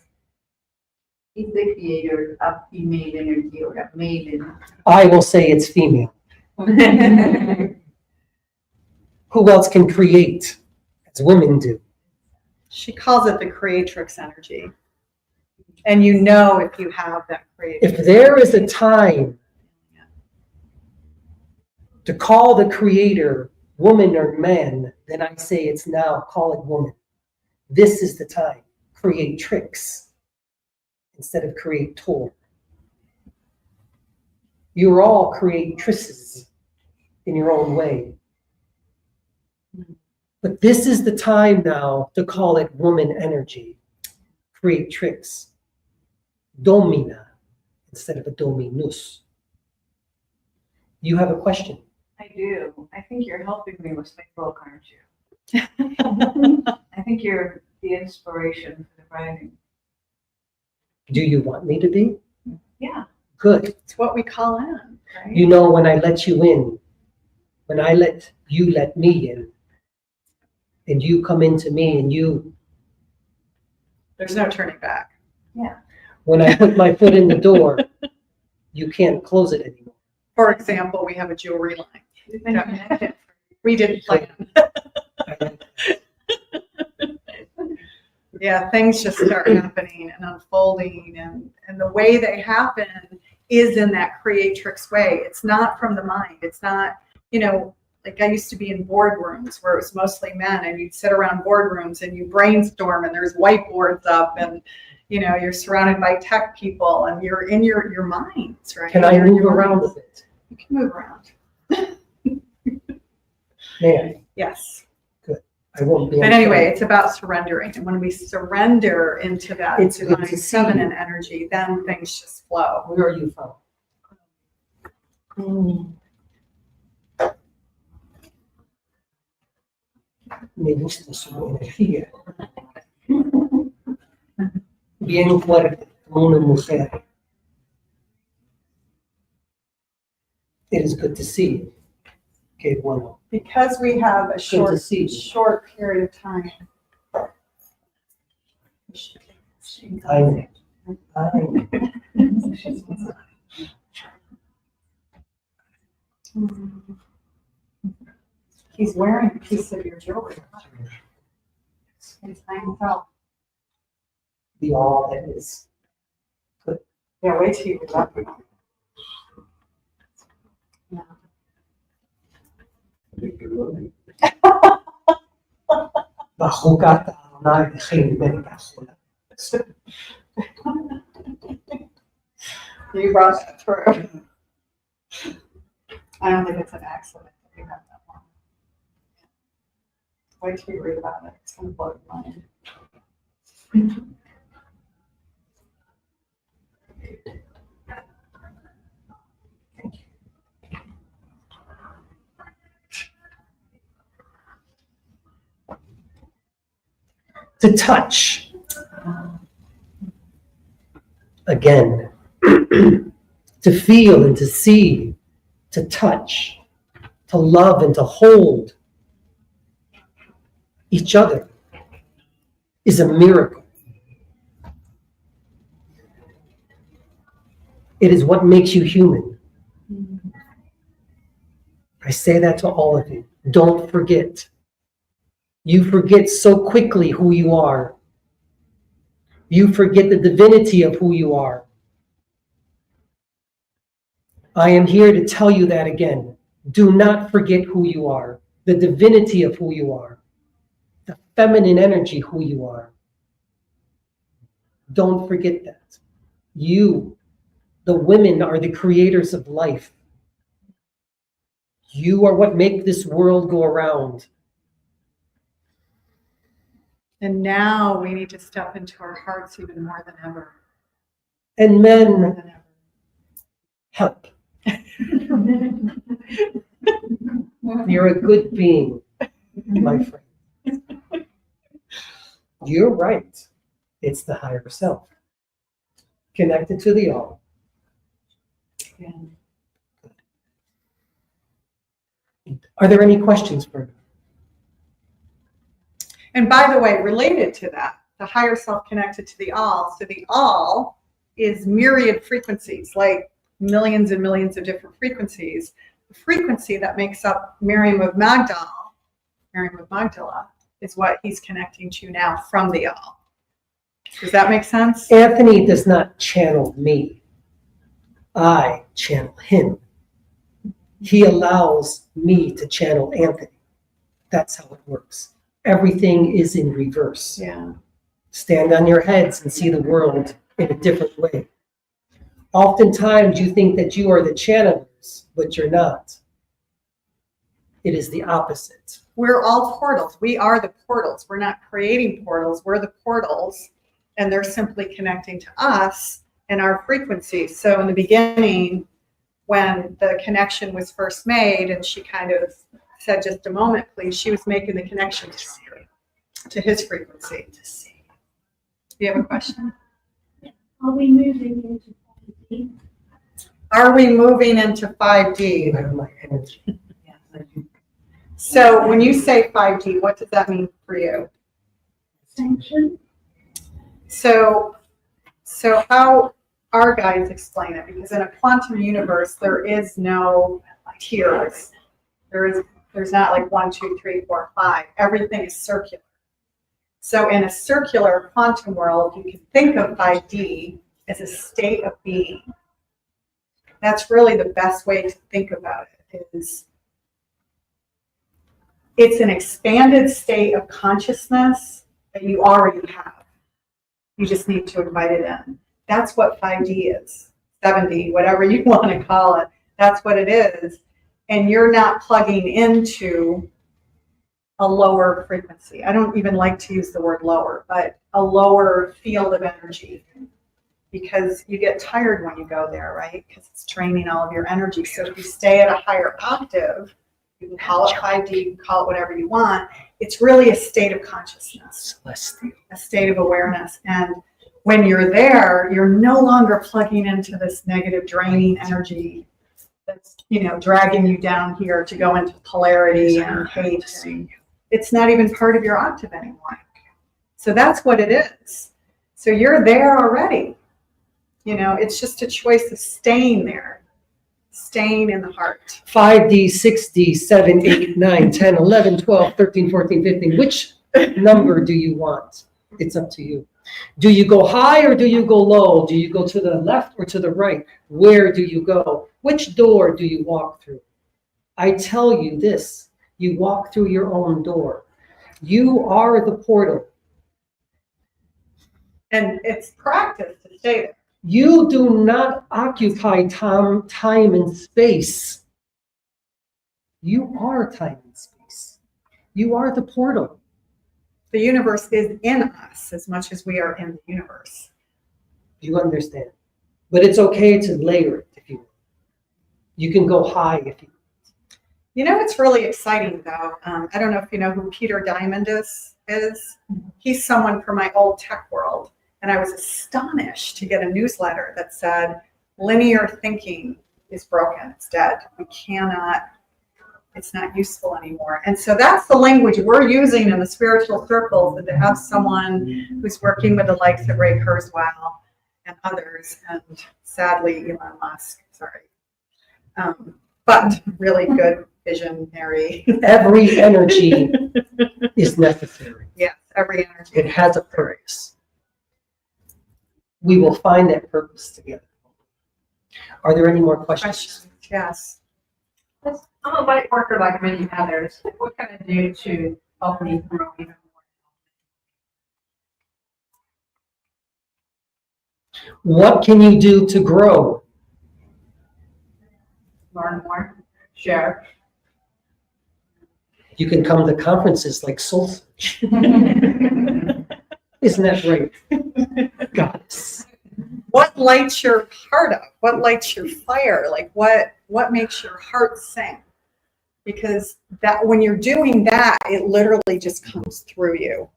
is the creator a female energy or a male energy? I will say it's female. Who else can create as women do? She calls it the creatrix energy. And you know if you have that creatrix. If there is a time to call the creator woman or man, then I say it's now. Call it woman. This is the time. Create tricks instead of creator. You're all creatrices in your own way. But this is the time now to call it woman energy. Creatrix. Domina instead of a dominus. You have a question? I do. I think you're helping me with my book, aren't you? I think you're the inspiration for the writing. Do you want me to be? Yeah, Good. it's what we call in, right? You know, when I let you in, when I let you let me in, and you come into me and you, There's no turning back. when I put my foot in the door, you can't close it anymore. For example, we have a jewelry line. We didn't plan. Yeah, things just start happening and unfolding, and the way they happen is in that creatrix way. It's not from the mind. It's not, like I used to be in boardrooms where it was mostly men, and you'd sit around boardrooms and you brainstorm, and there's whiteboards up, and you're surrounded by tech people, and you're in your minds, right? Can I move around a bit? You can move around. Man, Yes. I won't be. But anyway, it's about surrendering. And when we surrender into that It's good divine to see feminine you. energy, then things just flow. Where are you from? Me gusta su energía. Bien fuerte, como una mujer. It is good to see you. Qué bueno. Because we have a Good to see you. short period of time. I know. I know. He's wearing a piece of your jewelry. It's time felt. The all that is. Yeah, wait till you get up. בחוקת הארנאי וכן בין כחולה. You brought that through. I don't think it's an accident that you have that one. Wait till you read about it. It's going to blow your mind. To touch. Again. To feel and to see. To touch. To love and to hold each other is a miracle. It is what makes you human. I say that to all of you. Don't forget. You forget so quickly who you are. You forget the divinity of who you are. I am here to tell you that again. Do not forget who you are, the divinity of who you are, the feminine energy who you are. Don't forget that. You, the women, are the creators of life. You are what make this world go around. And now we need to step into our hearts even more than ever. And More men, than ever. help. You're a good being, my friend. You're right. It's the higher self. Connected to the all. Yeah. Are there any questions for me? And by the way, related to that, the higher self connected to the all. So the all is myriad frequencies, like millions and millions of different frequencies. The frequency that makes up Miriam of Magdala is what he's connecting to now from the all. Does that make sense? Anthony does not channel me. I channel him. He allows me to channel Anthony. That's how it works. Everything is in reverse. Yeah. Stand on your heads and see the world in a different way. Oftentimes you think that you are the channelers, but you're not. It is the opposite. We're all portals. We are the portals. We're not creating portals. We're the portals, and they're simply connecting to us and our frequencies. So in the beginning, when the connection was first made, and she kind of said, just a moment, please, she was making the connection to spirit. to his frequency. Do you have a question? Are we moving into 5D? Are we moving into 5D? Where my energy. So when you say 5D, what does that mean for you? Sanction? So how our guides explain it, because in a quantum universe, there is no tiers. There's not like 1, 2, 3, 4, 5. Everything is circular. So in a circular quantum world, you can think of 5D as a state of being. That's really the best way to think about it. It's an expanded state of consciousness that you already have. You just need to invite it in. That's what 5D is, 7D, whatever you want to call it. That's what it is. And you're not plugging into a lower frequency. I don't even like to use the word lower, but a lower field of energy, because you get tired when you go there, right? Because it's draining all of your energy. So if you stay at a higher octave, you can call it 5D, you can call it whatever you want. It's really a state of consciousness, a state of awareness. And when you're there, you're no longer plugging into this negative draining energy that's, dragging you down here to go into polarity and hate. It's not even part of your octave anymore. So that's what it is. So you're there already. It's just a choice of staying there, staying in the heart. 5D, 6D, 7, 8, 9, 10, 11, 12, 13, 14, 15. Which number do you want? It's up to you. Do you go high or do you go low? Do you go to the left or to the right? Where do you go? Which door do you walk through? I tell you this, you walk through your own door. You are the portal. And it's practice to stay there. You do not occupy time and space. You are time and space. You are the portal. The universe is in us as much as we are in the universe. You understand? But it's okay to layer it if you want. You can go high if you want. It's really exciting though. I don't know if you know who Peter Diamond is. He's someone from my old tech world. And I was astonished to get a newsletter that said, linear thinking is broken, it's dead. It's not useful anymore. And so that's the language we're using in the spiritual circles, and to have someone who's working with the likes of Ray Kurzweil and others, and sadly, Elon Musk, sorry. But really good visionary. Every energy is necessary. Yes, every energy. It has a purpose. We will find that purpose together. Are there any more questions? Yes. I'm a light worker like many others. What can I do to help me grow even more? What can you do to grow? Learn more, share. You can come to conferences like SoulSearch. Isn't that right? Goddess. What lights your heart up? What lights your fire? Like what makes your heart sing? Because that when you're doing that, it literally just comes through you.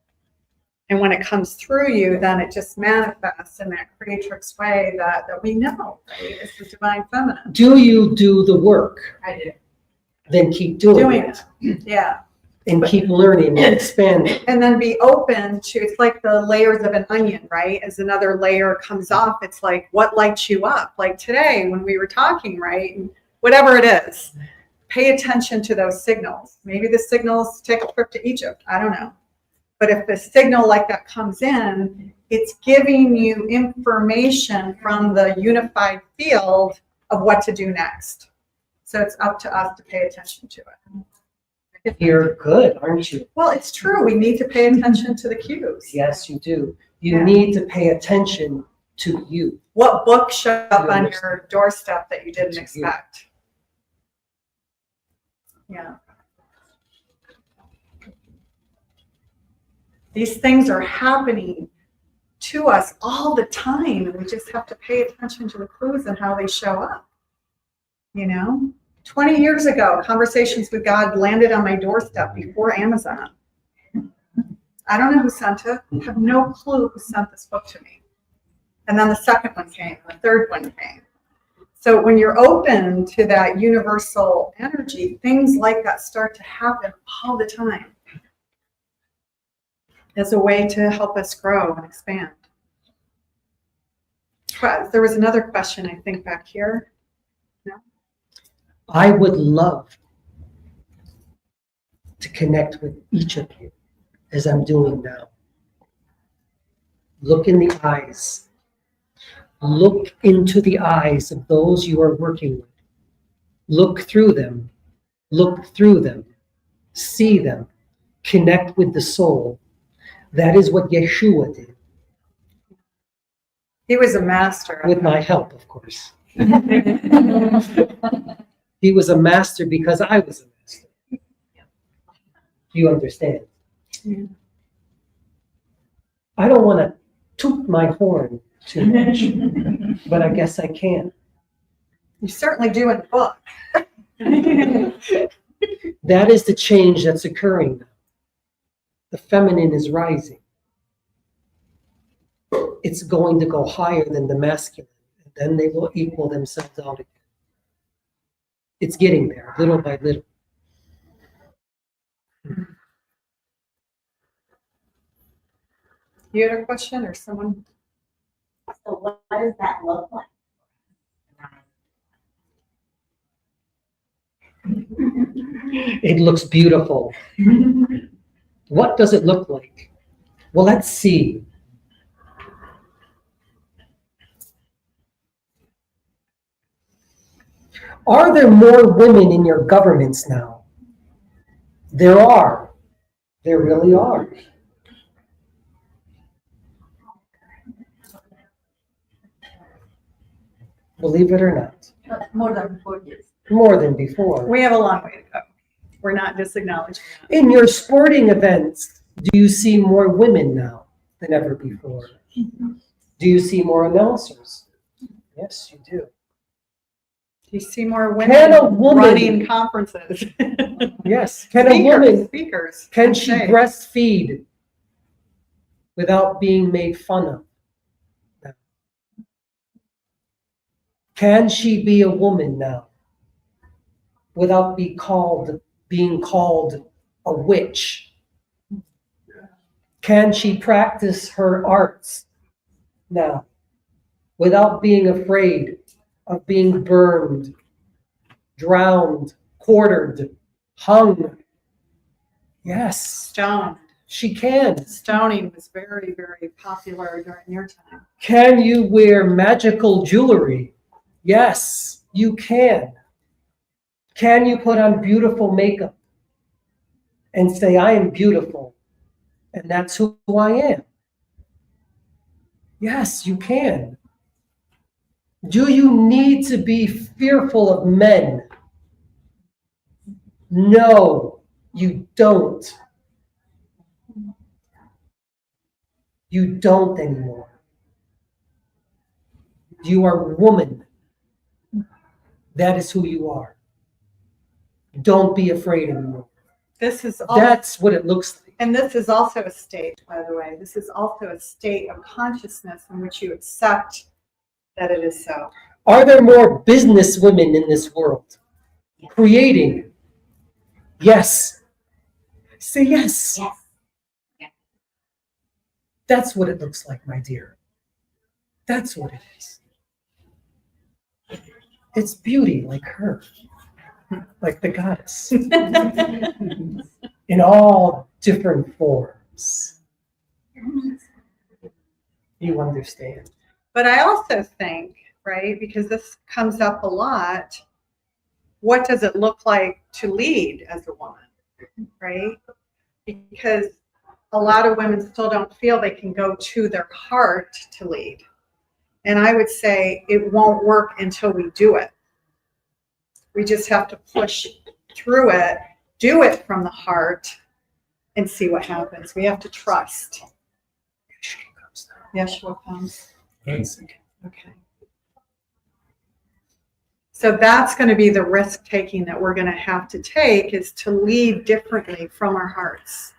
And when it comes through you, then it just manifests in that creatrix way that we know, right? It's the divine feminine. Do you do the work? I do. Then keep doing it. Yeah. And keep learning and expanding. And then be open to, it's like the layers of an onion, right? As another layer comes off, it's like, what lights you up? Like today when we were talking, right? And whatever it is, pay attention to those signals. Maybe the signals take a trip to Egypt. I don't know. But if a signal like that comes in, it's giving you information from the unified field of what to do next. So it's up to us to pay attention to it. You're good, aren't you? Well, it's true. We need to pay attention to the cues. Yes, you do. You need to pay attention to you. What book showed up on your doorstep that you didn't expect? Yeah. These things are happening to us all the time, and we just have to pay attention to the clues and how they show up. 20 years ago, Conversations with God landed on my doorstep before Amazon. I don't know who sent it. I have no clue who sent this book to me. And then the second one came, the third one came. So when you're open to that universal energy, things like that start to happen all the time as a way to help us grow and expand. There was another question, I think, back here. No? I would love to connect with each of you as I'm doing now. Look in the eyes. Look into the eyes of those you are working with. Look through them. Look through them. See them. Connect with the soul. That is what Yeshua did. He was a master. With my help, of course. He was a master because I was a master. Do you understand? Yeah. I don't want to toot my horn too much, but I guess I can. You certainly do in the book. That is the change that's occurring now. The feminine is rising. It's going to go higher than the masculine, and then they will equal themselves out again. It's getting there, little by little. You had a question or someone? So what does that look like? It looks beautiful. What does it look like? Well, let's see. Are there more women in your governments now? There are. There really are. Believe it or not. More than 4 years. More than before. We have a long way to go. We're not just acknowledging that. In your sporting events, do you see more women now than ever before? Do you see more announcers? Yes, you do. Do you see more Can a women woman- running conferences? Yes. Can a woman, Speakers. can she say. breastfeed without being made fun of? No. Can she be a woman now without being called a witch? Can she practice her arts now without being afraid of being burned, drowned, quartered, hung? Yes, Stoned. she can. Stoning was very, very popular during your time. Can you wear magical jewelry? Yes, you can. Can you put on beautiful makeup and say, I am beautiful, and that's who I am? Yes, you can. Do you need to be fearful of men? No, you don't. You don't anymore. You are a woman. That is who you are. Don't be afraid anymore. This is all, That's what it looks like. and this is also a state, by the way. This is also a state of consciousness in which you accept that it is so. Are there more business women in this world? Creating? Yes. Say yes. Yes. That's what it looks like, my dear. That's what it is. It's beauty like her, like the goddess, in all different forms. You understand? But I also think, right, because this comes up a lot, what does it look like to lead as a woman, right? Because a lot of women still don't feel they can go to their heart to lead. And I would say it won't work until we do it. We just have to push through it, do it from the heart, and see what happens. We have to trust. Yeshua comes. Okay. So that's going to be the risk taking that we're going to have to take, is to lead differently from our hearts.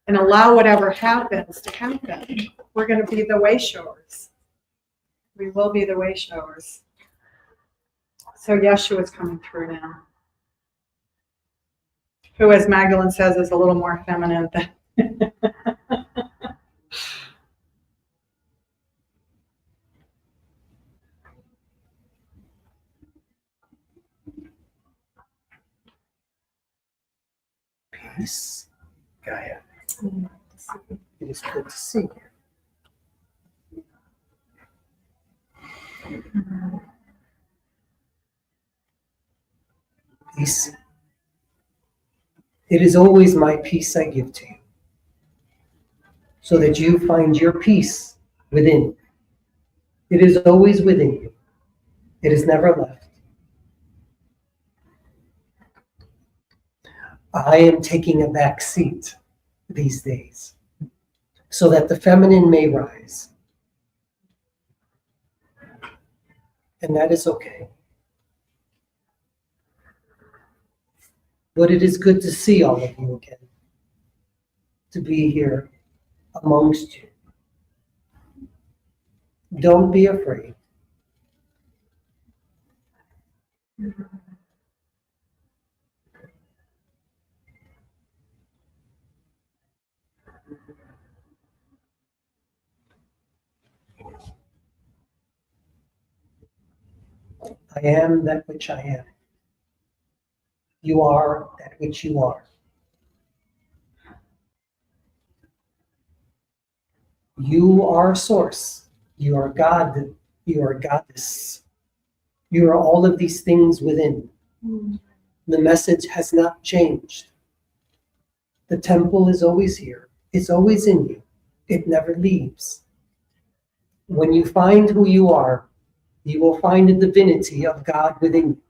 and allow whatever happens to happen. We're going to be the way showers. We will be the way showers. So Yeshua's coming through now. Who, as Magdalene says, is a little more feminine than. Peace, Gaia. It is good to see you. Peace. It is always my peace I give to you, so that you find your peace within. It is always within you. It is never left. I am taking a back seat these days, so that the feminine may rise. And that is okay. But it is good to see all of you again, to be here amongst you. Don't be afraid. I am that which I am. You are that which you are. You are source. You are God. You are goddess. You are all of these things within. The message has not changed. The temple is always here. It's always in you. It never leaves. When you find who you are, you will find the divinity of God within you.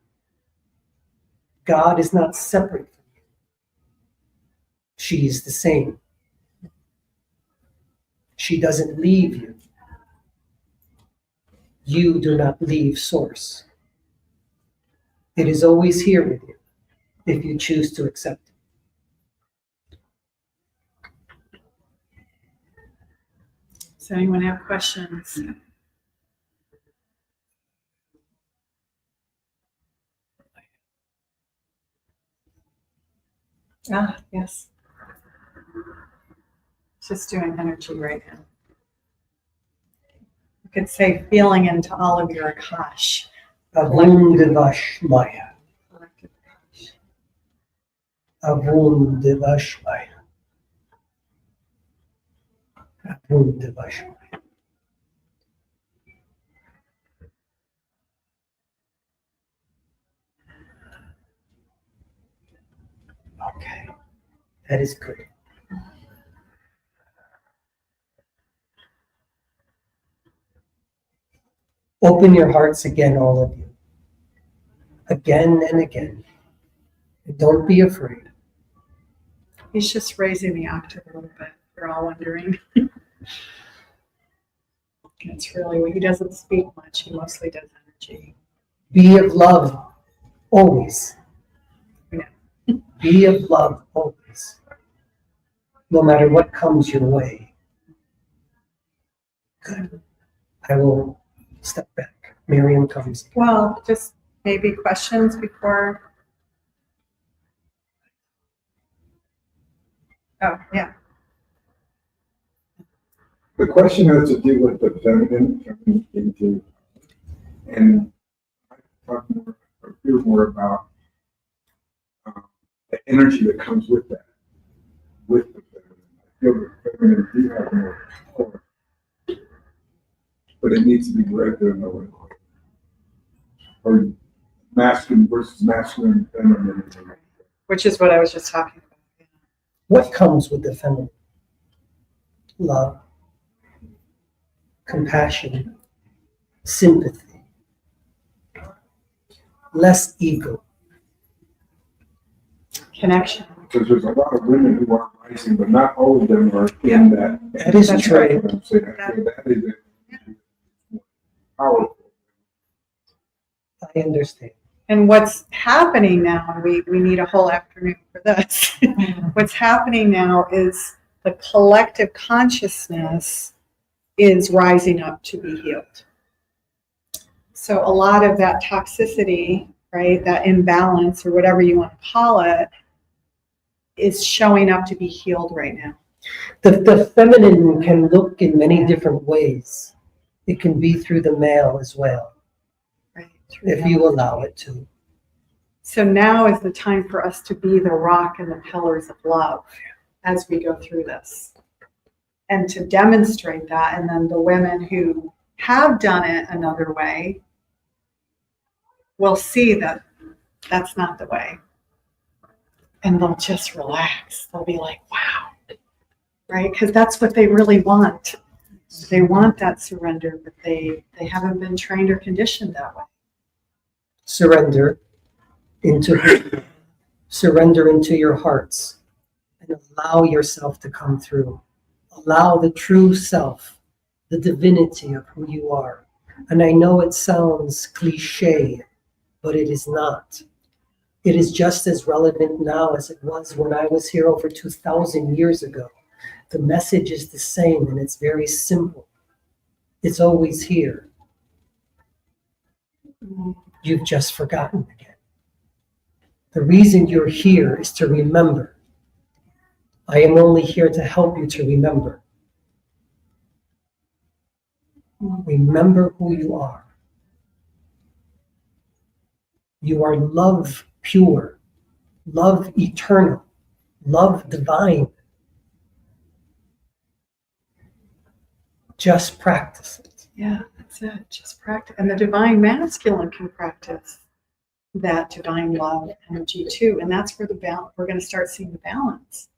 God is not separate from you. She is the same. She doesn't leave you. You do not leave source. It is always here with you, if you choose to accept it. Does anyone have questions? Ah, yes. Just doing energy right now. You could say feeling into all of your Akash. Avum Devash Maya. Avum Devash Maya. Avum Devash Maya. Okay, that is good. Open your hearts again, all of you. Again and again. And don't be afraid. He's just raising the octave a little bit. You're all wondering. It's really, he doesn't speak much. He mostly does energy. Be of love always. Yeah. Be of love always. No matter what comes your way. Good. I will step back. Miriam comes. Well, just maybe questions before. Oh, yeah. The question has to do with the feminine coming into, and I talk more, or hear more about the energy that comes with that, with the feminine. I feel the feminine do have more power, but it needs to be directed in a way. Or masculine versus masculine, feminine. Which is what I was just talking about. What comes with the feminine? Love, compassion, sympathy, less ego. Connection. Because there's a lot of women who are rising, but not all of them are in that. That is That's true. right. I'm saying, I feel that is powerful. I understand. And what's happening now, we need a whole afternoon for this. What's happening now is the collective consciousness is rising up to be healed. So a lot of that toxicity, right, that imbalance or whatever you want to call it, is showing up to be healed right now. The feminine can look in many different ways. It can be through the male as well, Right. if you allow it to. So now is the time for us to be the rock and the pillars of love as we go through this. And to demonstrate that, and then the women who have done it another way will see that that's not the way. And they'll just relax. They'll be like, wow, right? Because that's what they really want. They want that surrender, but they haven't been trained or conditioned that way. Surrender into surrender into your hearts and allow yourself to come through. Allow the true self, the divinity of who you are. And I know it sounds cliche, but it is not. It is just as relevant now as it was when I was here over 2,000 years ago. The message is the same, and it's very simple. It's always here. You've just forgotten again. The reason you're here is to remember. I am only here to help you to remember. Remember who you are. You are love pure, love eternal, love divine. Just practice it. Yeah, that's it. Just practice. And the divine masculine can practice that divine love energy too. And that's where the balance, we're going to start seeing the balance.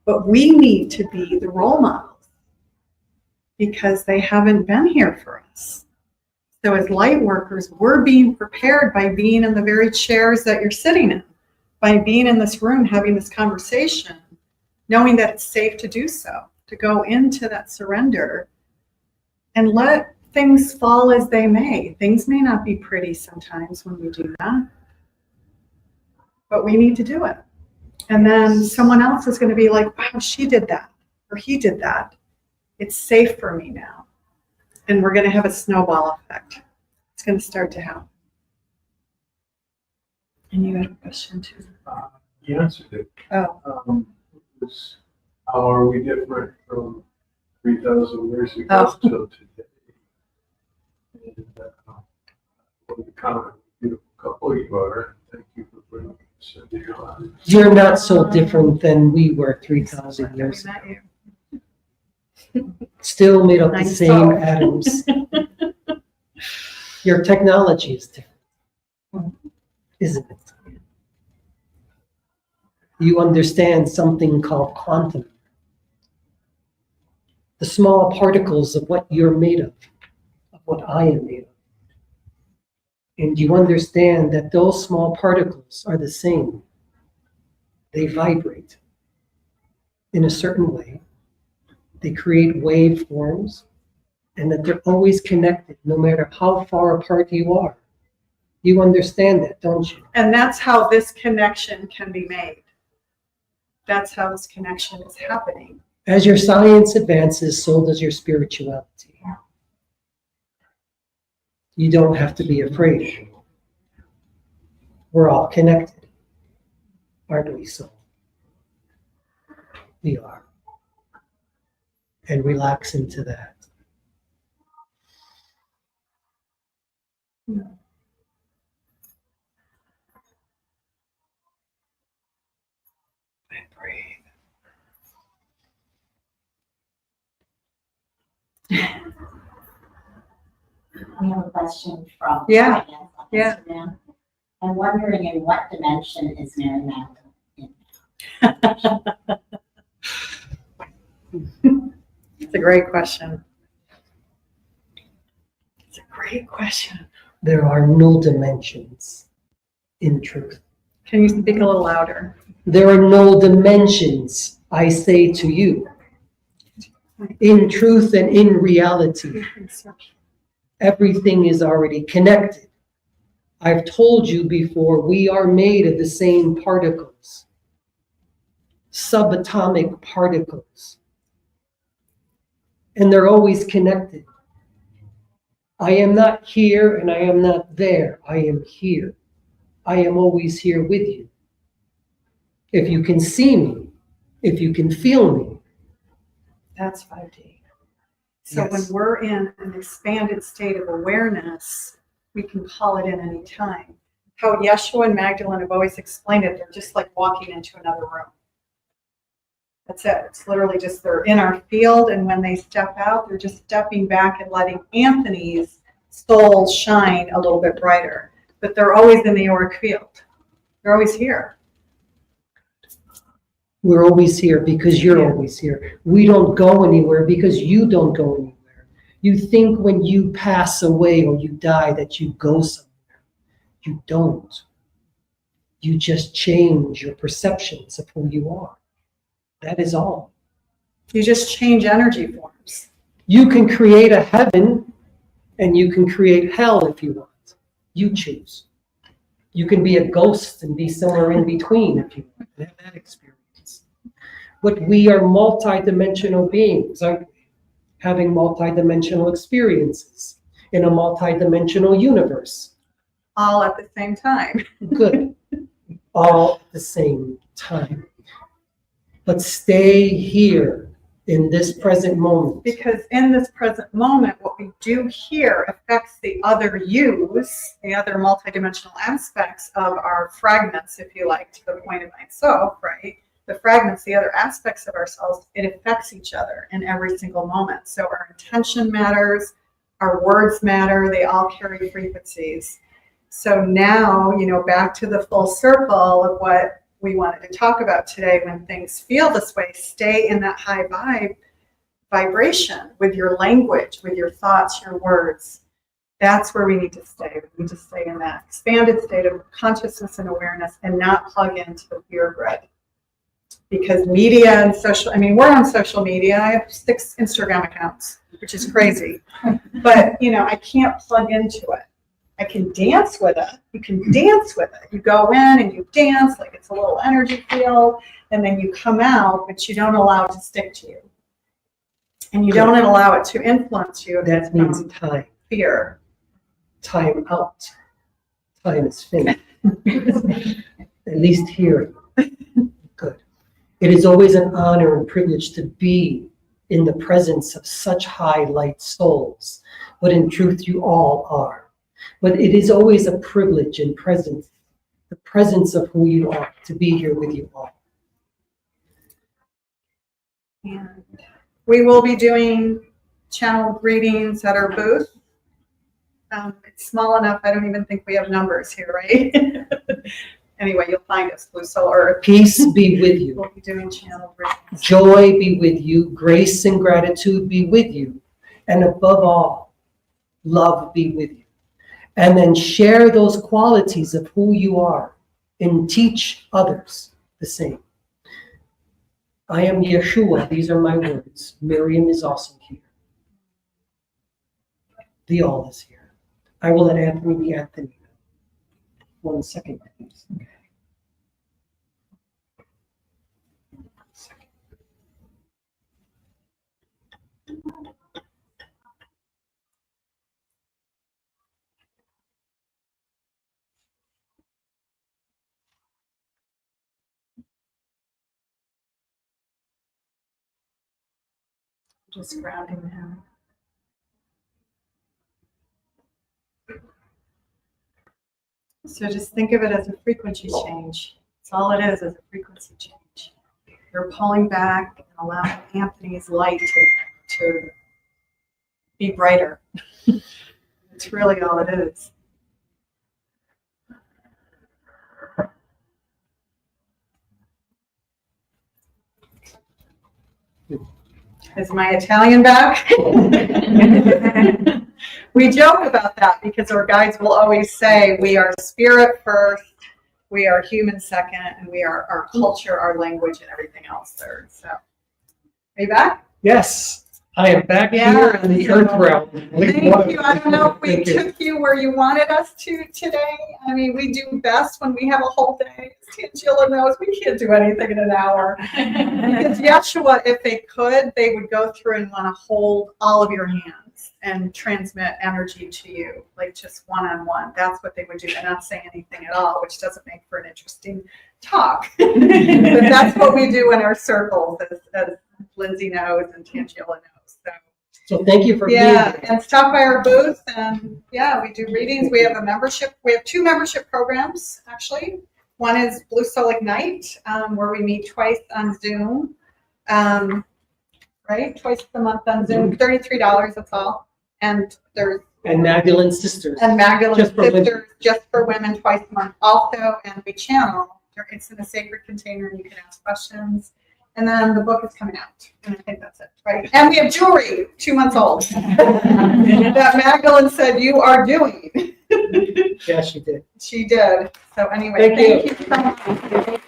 But we need to be the role models because they haven't been here for us. So as light workers, we're being prepared by being in the very chairs that you're sitting in, by being in this room, having this conversation, knowing that it's safe to do so, to go into that surrender and let things fall as they may. Things may not be pretty sometimes when we do that, but we need to do it. And then someone else is going to be like, wow, she did that, or he did that. It's safe for me now. And we're going to have a snowball effect. It's going to start to happen. And you had a question too. You answered it. Oh. Was how are we different from 3,000 years ago till today? And what a kind of beautiful couple you are. Thank you for bringing this into your lives. You're not so different than we were 3,000 years ago. Still made up the same atoms. Your technology is different, isn't it? You understand something called quantum. The small particles of what you're made of what I am made of. And you understand that those small particles are the same. They vibrate in a certain way. They create waveforms, and that they're always connected, no matter how far apart you are. You understand that, don't you? And that's how this connection can be made. That's how this connection is happening. As your science advances, so does your spirituality. You don't have to be afraid. We're all connected, aren't we so? We are. And relax into that. And breathe. We have a question from Yeah. Diane on Yeah. Instagram. I'm wondering in what dimension is Mary Magdalene in? It's a great question. It's a great question. There are no dimensions in truth. Can you speak a little louder? There are no dimensions, I say to you. In truth and in reality, everything is already connected. I've told you before, we are made of the same particles, subatomic particles. and they're always connected. I am not here and I am not there. I am here. I am always here with you. If you can see me, if you can feel me. That's 5D. So when Yes. we're in an expanded state of awareness, we can call it in any time. How Yeshua and Magdalene have always explained it, they're just like walking into another room. That's it. It's literally just they're in our field, and when they step out, they're just stepping back and letting Anthony's soul shine a little bit brighter. But they're always in the auric field. They're always here. We're always here because you're always here. We don't go anywhere because you don't go anywhere. You think when you pass away or you die that you go somewhere. You don't. You just change your perceptions of who you are. That is all. You just change energy forms. You can create a heaven and you can create hell if you want. You choose. You can be a ghost and be somewhere in between if you want to have that experience. But we are multidimensional beings, aren't we? Having multidimensional experiences in a multidimensional universe. All at the same time. Good. All at the same time. But stay here in this present moment. Because in this present moment, what we do here affects the other yous, the other multidimensional aspects of our fragments, if you like, to the point of myself, right? The fragments, the other aspects of ourselves, it affects each other in every single moment. So our intention matters, our words matter, they all carry frequencies. So now, back to the full circle of what we wanted to talk about today. When things feel this way, stay in that high vibration with your language, with your thoughts, your words. That's where we need to stay. We need to stay in that expanded state of consciousness and awareness and not plug into the fear grid. Because media and we're on social media. I have 6 Instagram accounts, which is crazy. But, I can't plug into it. I can dance with it. You can dance with it. You go in and you dance like it's a little energy field, and then you come out, but you don't allow it to stick to you. And you don't allow it to influence you. That means time. Fear. Time out. Time is finished. At least here. Good. It is always an honor and privilege to be in the presence of such high light souls, but in truth you all are. But it is always a privilege and presence, the presence of who you are, to be here with you all. And we will be doing channel readings at our booth. It's small enough, I don't even think we have numbers here, right? Anyway, you'll find us, Blue Soul Earth. Peace be with you. We'll be doing channel readings. Joy be with you. Grace and gratitude be with you. And above all, love be with you. And then share those qualities of who you are and teach others the same. I am Yeshua. These are my words. Miriam is also here. The all is here. I will let Anthony be Anthony. 1 second, please. Okay. Just grounding him. So just think of it as a frequency change. That's all it is a frequency change. You're pulling back and allowing Anthony's light to be brighter. It's really all it is. Is my Italian back? We joke about that because our guides will always say we are spirit first, we are human second, and we are our culture, our language, and everything else third. So, are you back? Yes. I am back Yeah, here in the so- earth realm. Thank you. I don't know if we Thank you. took you where you wanted us to today. I mean, we do best when we have a whole day. Tangela knows we can't do anything in an hour. Because Yeshua, if they could, they would go through and want to hold all of your hands and transmit energy to you, like just one-on-one. That's what they would do, and not say anything at all, which doesn't make for an interesting talk. But that's what we do in our circles, as Lindsay knows and Tangela knows. So thank you for being Yeah, here. and stop by our booth, and yeah, we do readings. We have a membership. We have 2 membership programs, actually. One is Blue Soul Ignite, where we meet twice on Zoom, right? Twice a month on Zoom, $33, that's all. And there's And Magdalene Sisters. and Magdalene Just for women. Sisters, just for women, twice a month also, and we channel. It's in a sacred container, and you can ask questions. And then the book is coming out, and I think that's it, right? And we have jewelry, 2 months old, that Magdalene said you are doing. Yeah, she did. She did. So anyway, Thank thank you so much.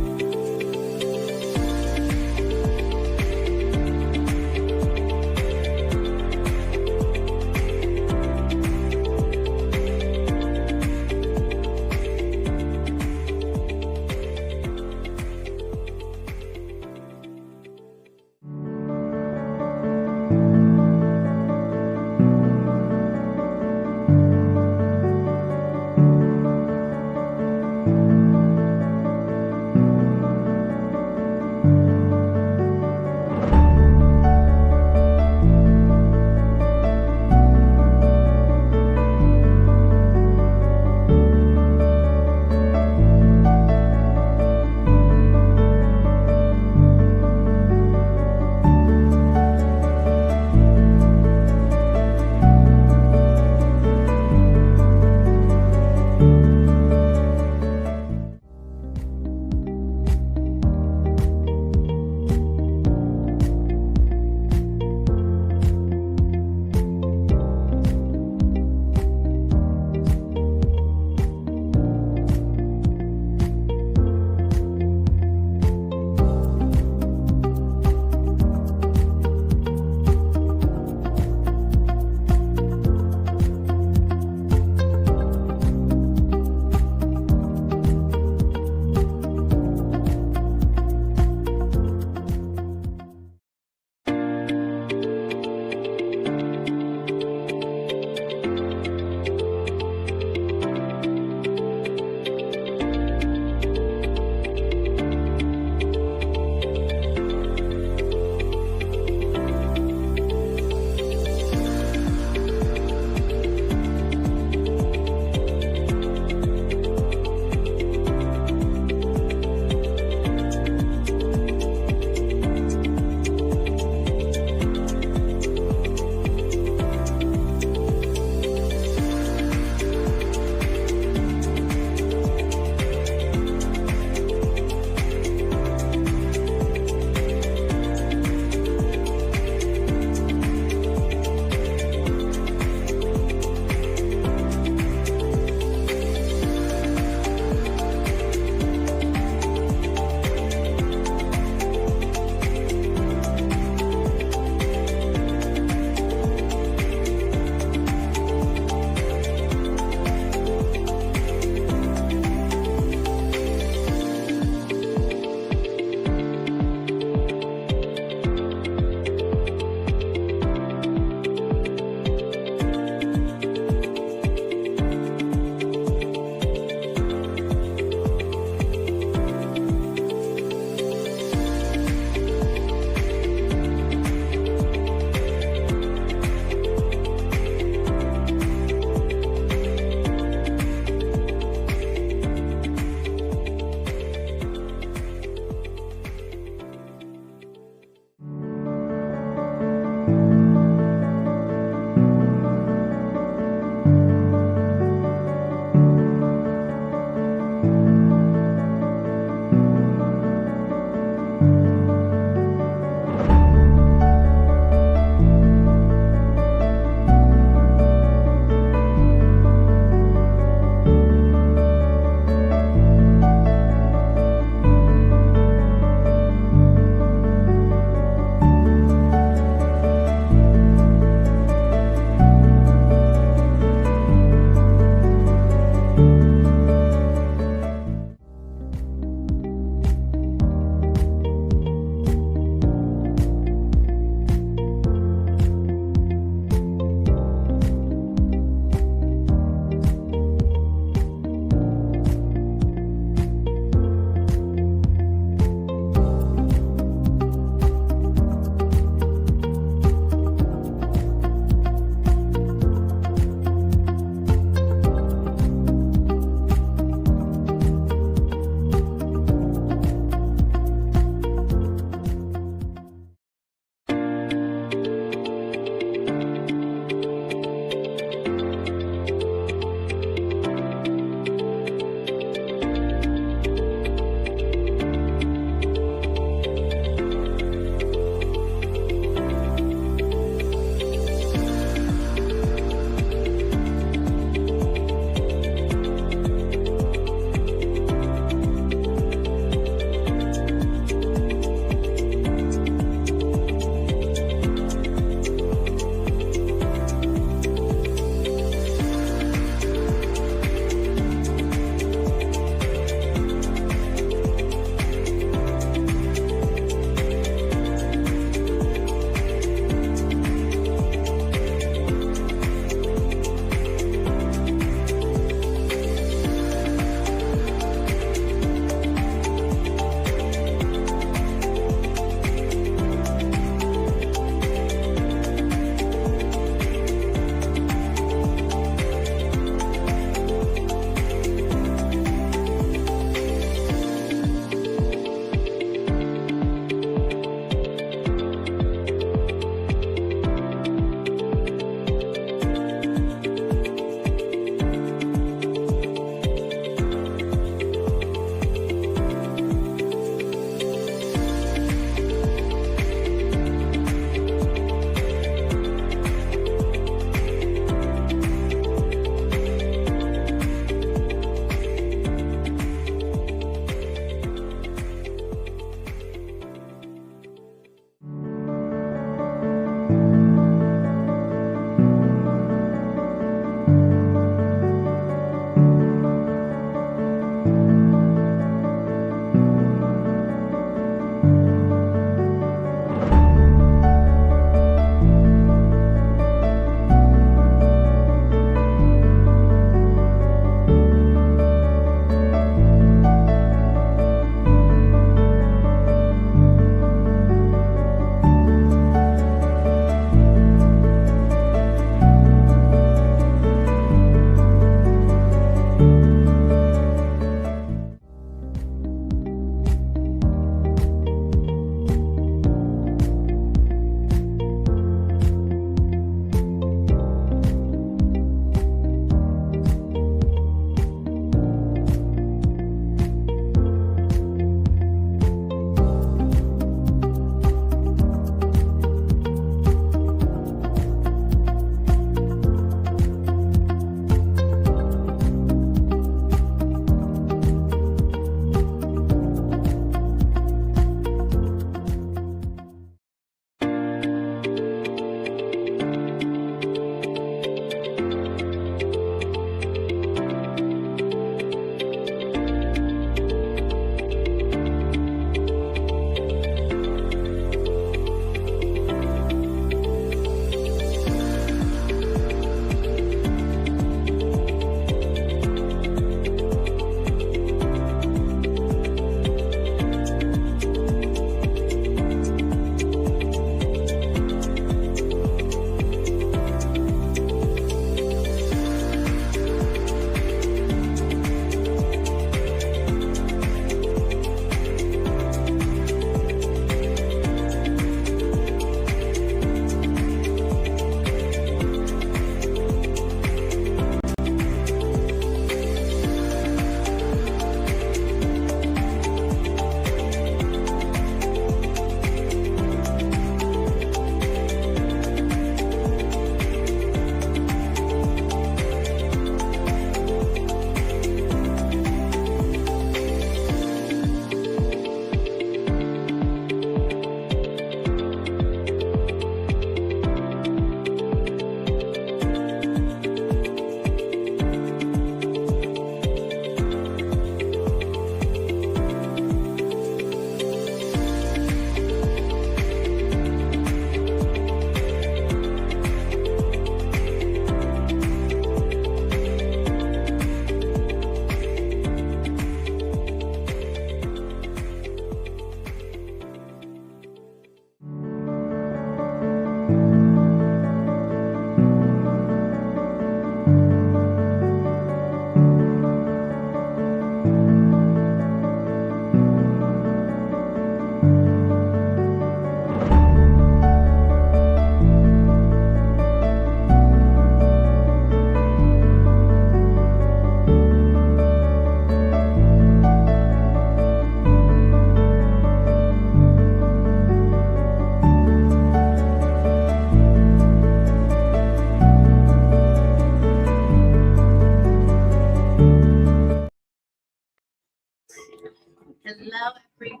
Hello, everyone,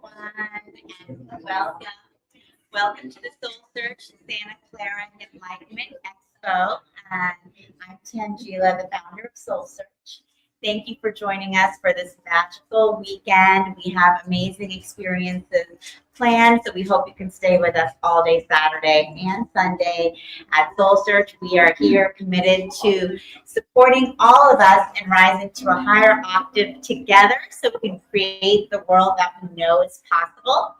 and welcome. Welcome to the SoulSearch Santa Clara Enlightenment Expo. And I'm Tangela, the founder of SoulSearch. Thank you for joining us for this magical weekend. We have amazing experiences planned, so we hope you can stay with us all day Saturday and Sunday. At SoulSearch, we are here committed to supporting all of us in rising to a higher octave together so we can create the world that we know is possible.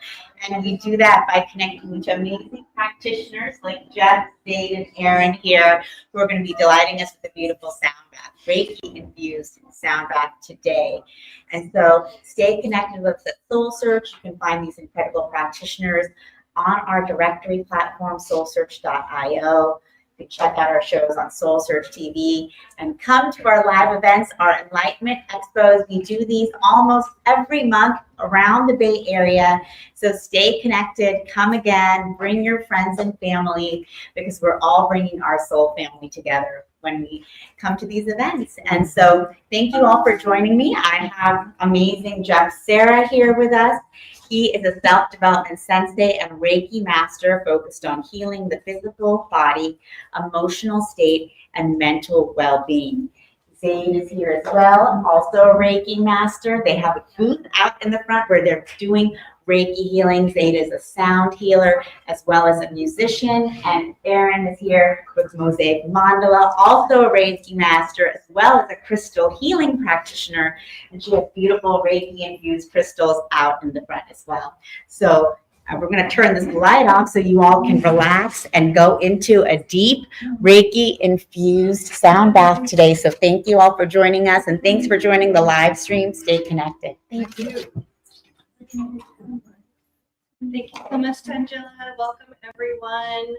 And we do that by connecting to amazing practitioners like Jeff, Dave, and Aaron here, who are going to be delighting us with a beautiful sound bath, Reiki-infused sound bath today. And so stay connected with us at SoulSearch. You can find these incredible practitioners on our directory platform, soulsearch.io. You can check out our shows on SoulSearch TV and come to our live events, our Enlightenment Expos. We do these almost every month around the Bay Area. So stay connected, come again, bring your friends and family, because we're all bringing our soul family together when we come to these events. And so thank you all for joining me. I have amazing Jeff Sarah here with us. He is a self-development sensei and Reiki master focused on healing the physical, body, emotional state, and mental well-being. Zane is here as well, also a Reiki master. They have a booth out in the front where they're doing Reiki healing. Zane is a sound healer as well as a musician. And Erin is here with Mosaic Mandala, also a Reiki master as well as a crystal healing practitioner. And she has beautiful Reiki-infused crystals out in the front as well. So we're going to turn this light off so you all can relax and go into a deep Reiki-infused sound bath today. So thank you all for joining us, and thanks for joining the live stream. Stay connected. Thank you. Thank you so much, Tangela. Welcome, everyone.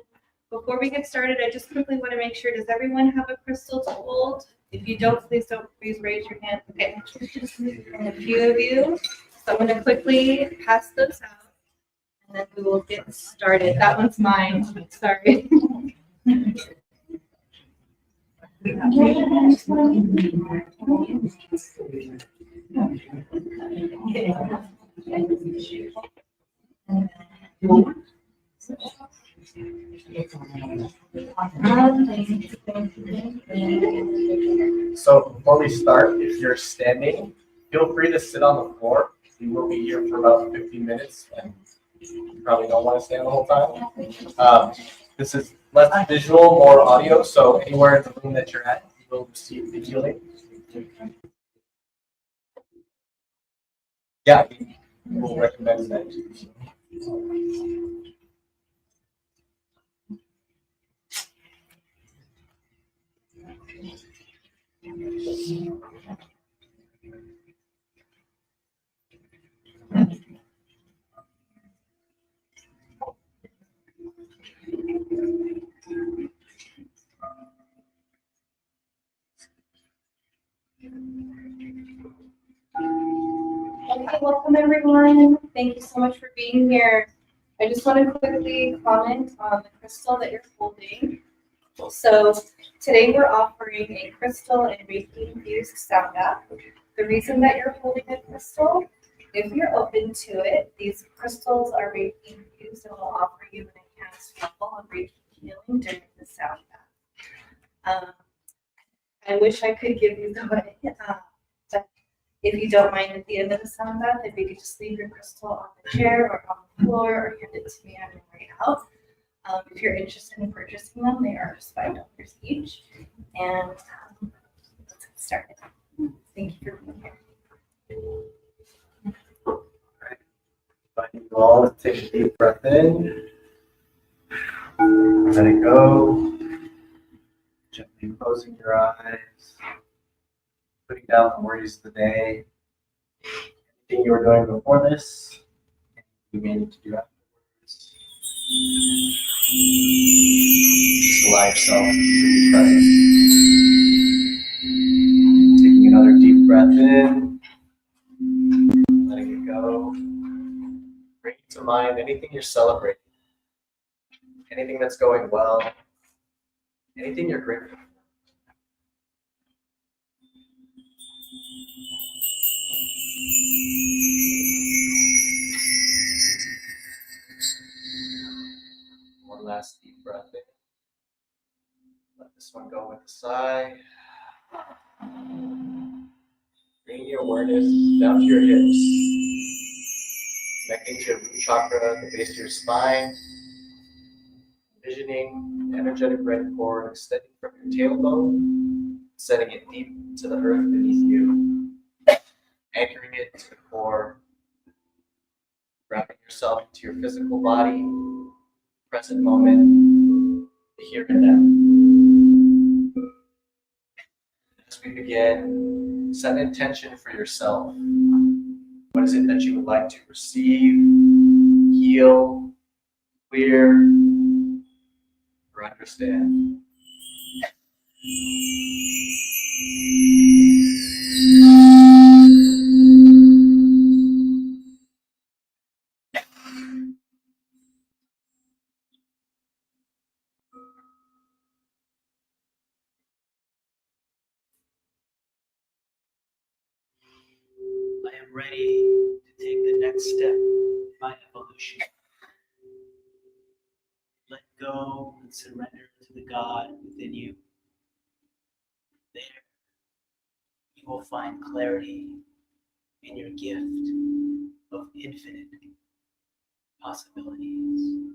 Before we get started, I just quickly want to make sure, does everyone have a crystal to hold? If you don't, please raise your hand. Okay. And a few of you. So I'm going to quickly pass those out, and then we will get started. That one's mine. Sorry. So before we start, if you're standing, feel free to sit on the floor. We will be here for about 15 minutes, and you probably don't want to stand the whole time. This is less visual, more audio, so anywhere in the room that you're at, you will receive the healing. Yeah, we will recommend that. Okay, welcome everyone. Thank you so much for being here. I just want to quickly comment on the crystal that you're holding. So today we're offering a crystal and Reiki-infused sound bath. The reason that you're holding a crystal, if you're open to it, these crystals are Reiki-infused and will offer you an enhanced level of Reiki healing during the sound bath. I wish I could give you the way, but if you don't mind, at the end of the sound bath, if you could just leave your crystal on the chair or on the floor or hand it to me on your way out. If you're interested in purchasing them, they are just $5 each. And let's get started. Thank you for being here. All right. Invite you all to take a deep breath in. Let it go. Gently closing your eyes. Putting down the worries of the day. Anything you were doing before this, you may need to do afterwards. Just allow yourself to be present. Taking another deep breath in. Letting it go. Bring to mind anything you're celebrating. Anything that's going well. Anything you're grateful for. This one go with a sigh. Bringing your awareness down to your hips, connecting to your root chakra, the base of your spine, envisioning the energetic red cord extending from your tailbone, setting it deep to the earth beneath you, anchoring it to the core, wrapping yourself into your physical body, present moment, the here and now. As we begin, set an intention for yourself. What is it that you would like to receive, heal, clear, or understand? I am ready to take the next step in my evolution. Let go and surrender to the God within you. There, you will find clarity in your gift of infinite possibilities.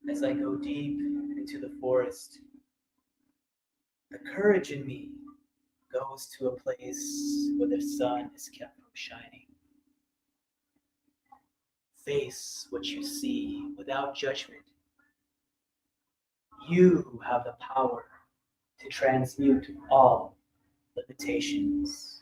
As I go deep into the forest, the courage in me goes to a place where the sun is kept from shining. Face what you see without judgment. You have the power to transmute all limitations.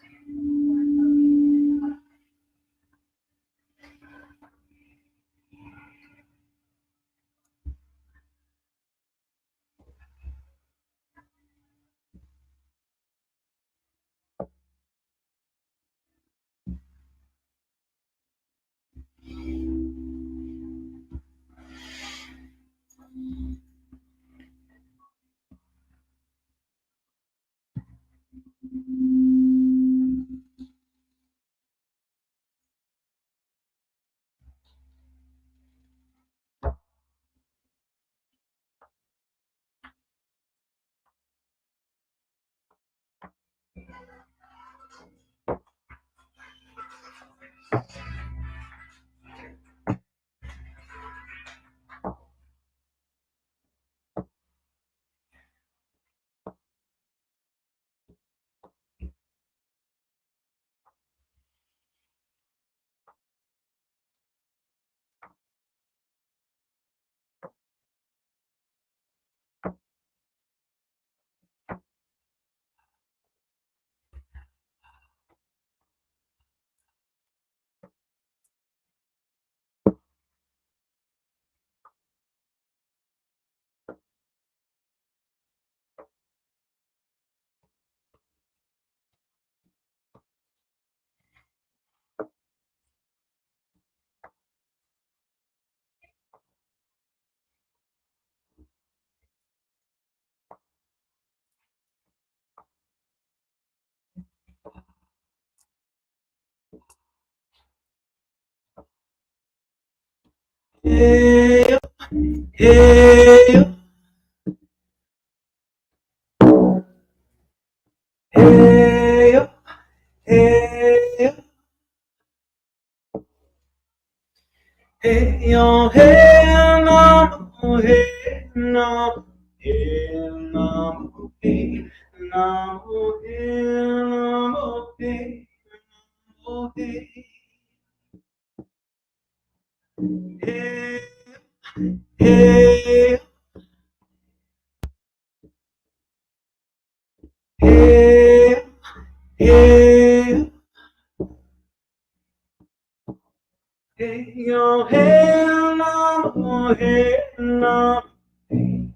Hey, hey, hey, hey, hey, yo, hey, no, hey, no, hey, no, hey, no, hey, no, hey, hey, hey, hey, hey, hey, yo, hey, no, hey, no, hey,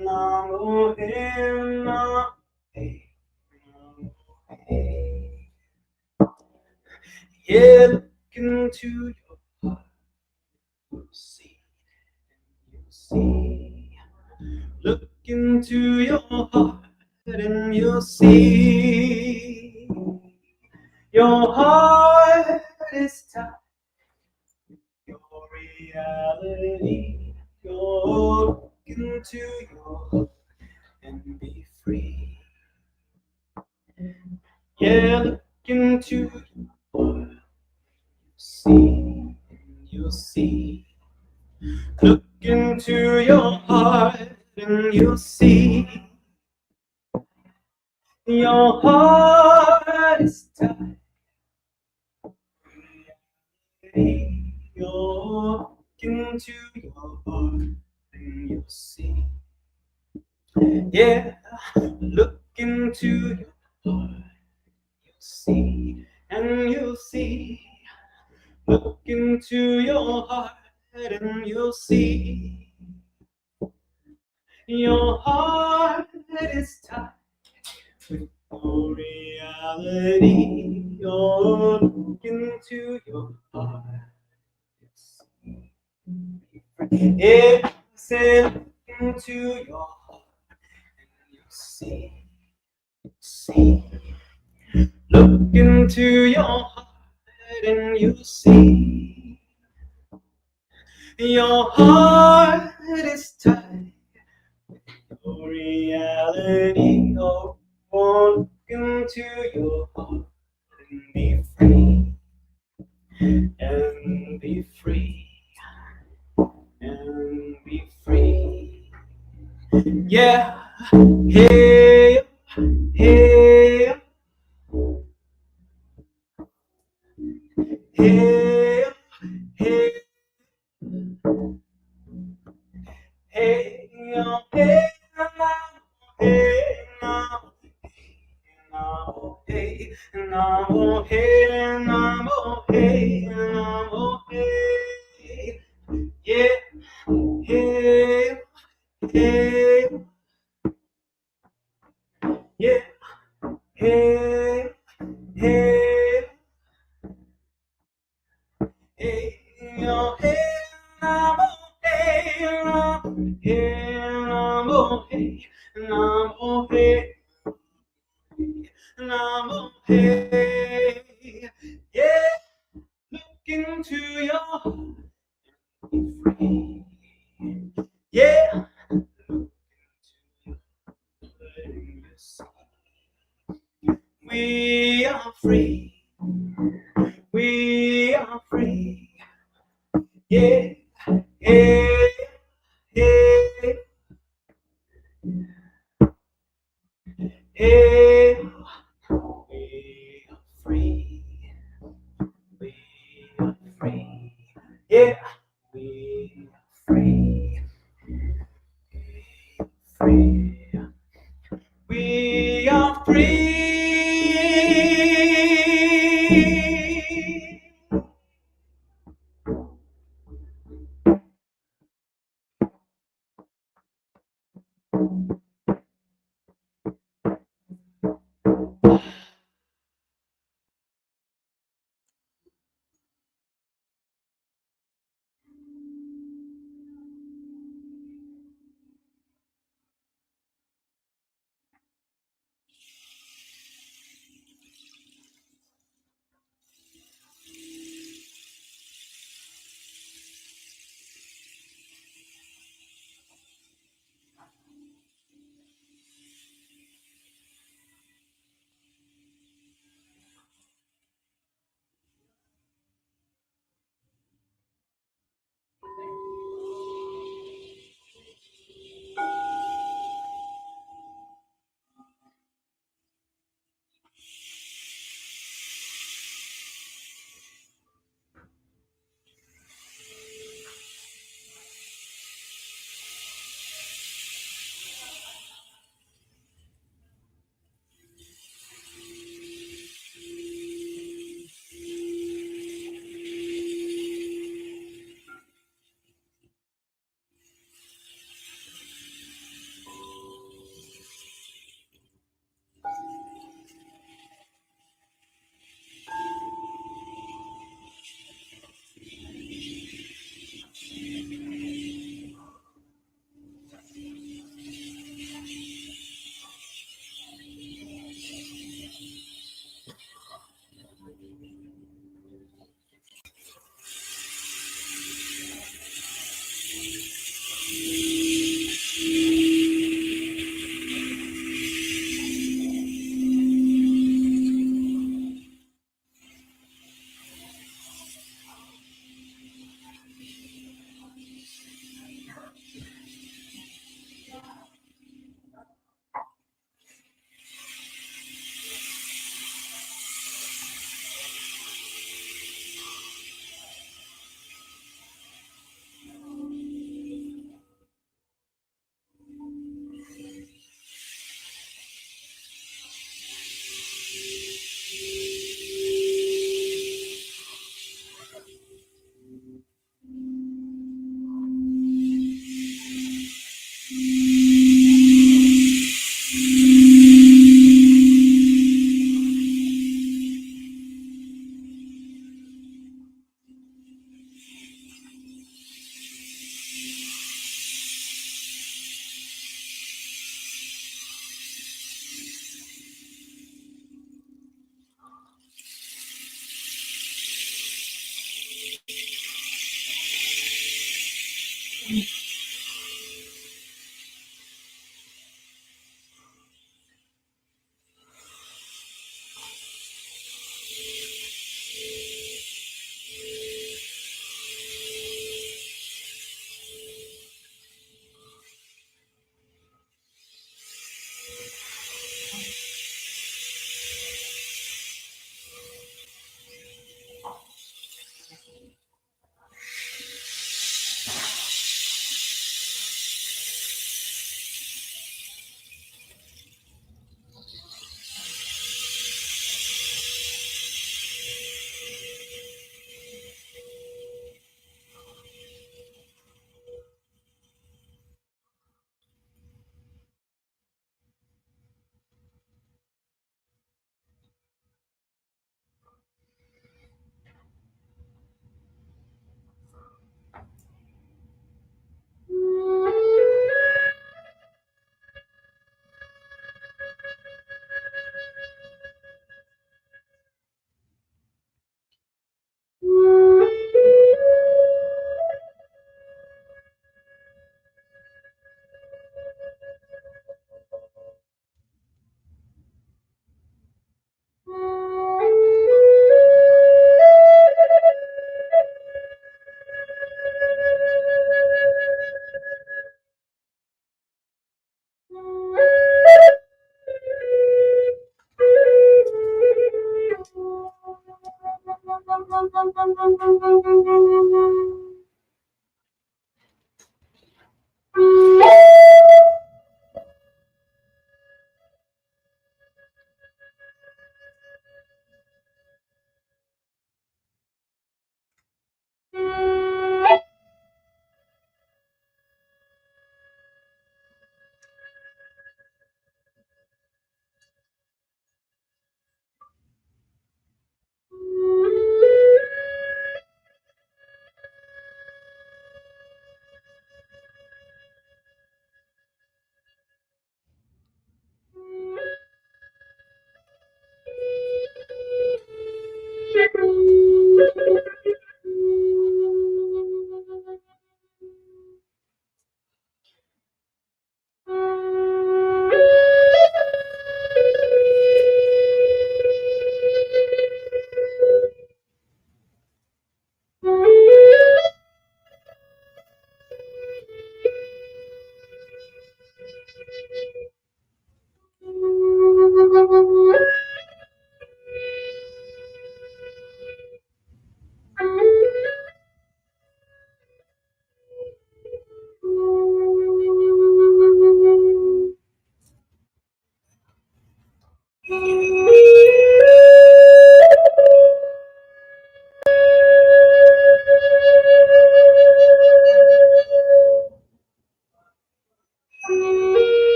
no, hey, no, hey, yeah, look into your heart, you'll see, you'll see. Look into your heart and you'll see. Your heart is tied, your reality. Look into your heart and be free. Yeah, look into your heart, see, you'll see. Look into your heart and you'll see. Your heart is tied. Look into your heart and you'll see. Yeah, look into your heart, you'll see, and you'll see. Look into your heart and you'll see. Your heart is tied with your reality. Look into your heart. Yeah, say look into your heart and you'll see. See. Look into your heart and you'll see. Your heart is tied with your reality. Oh, look into your heart and be free. And be free. And be free. Yeah. Hey, hey, hey, hey, hey, oh, hey, no, hey, no, hey, no, hey, no, hey, yeah, hey, hey, yeah, hey, hey, hey, oh, hey, no, hey, no, hey, no, hey, no, hey. Hey, yeah, look into your heart, be free. Yeah, look into your heart. We are free. We are free. Yeah, hey, hey, hey. We are free. We are free. Yeah, we are free. Free. We are free.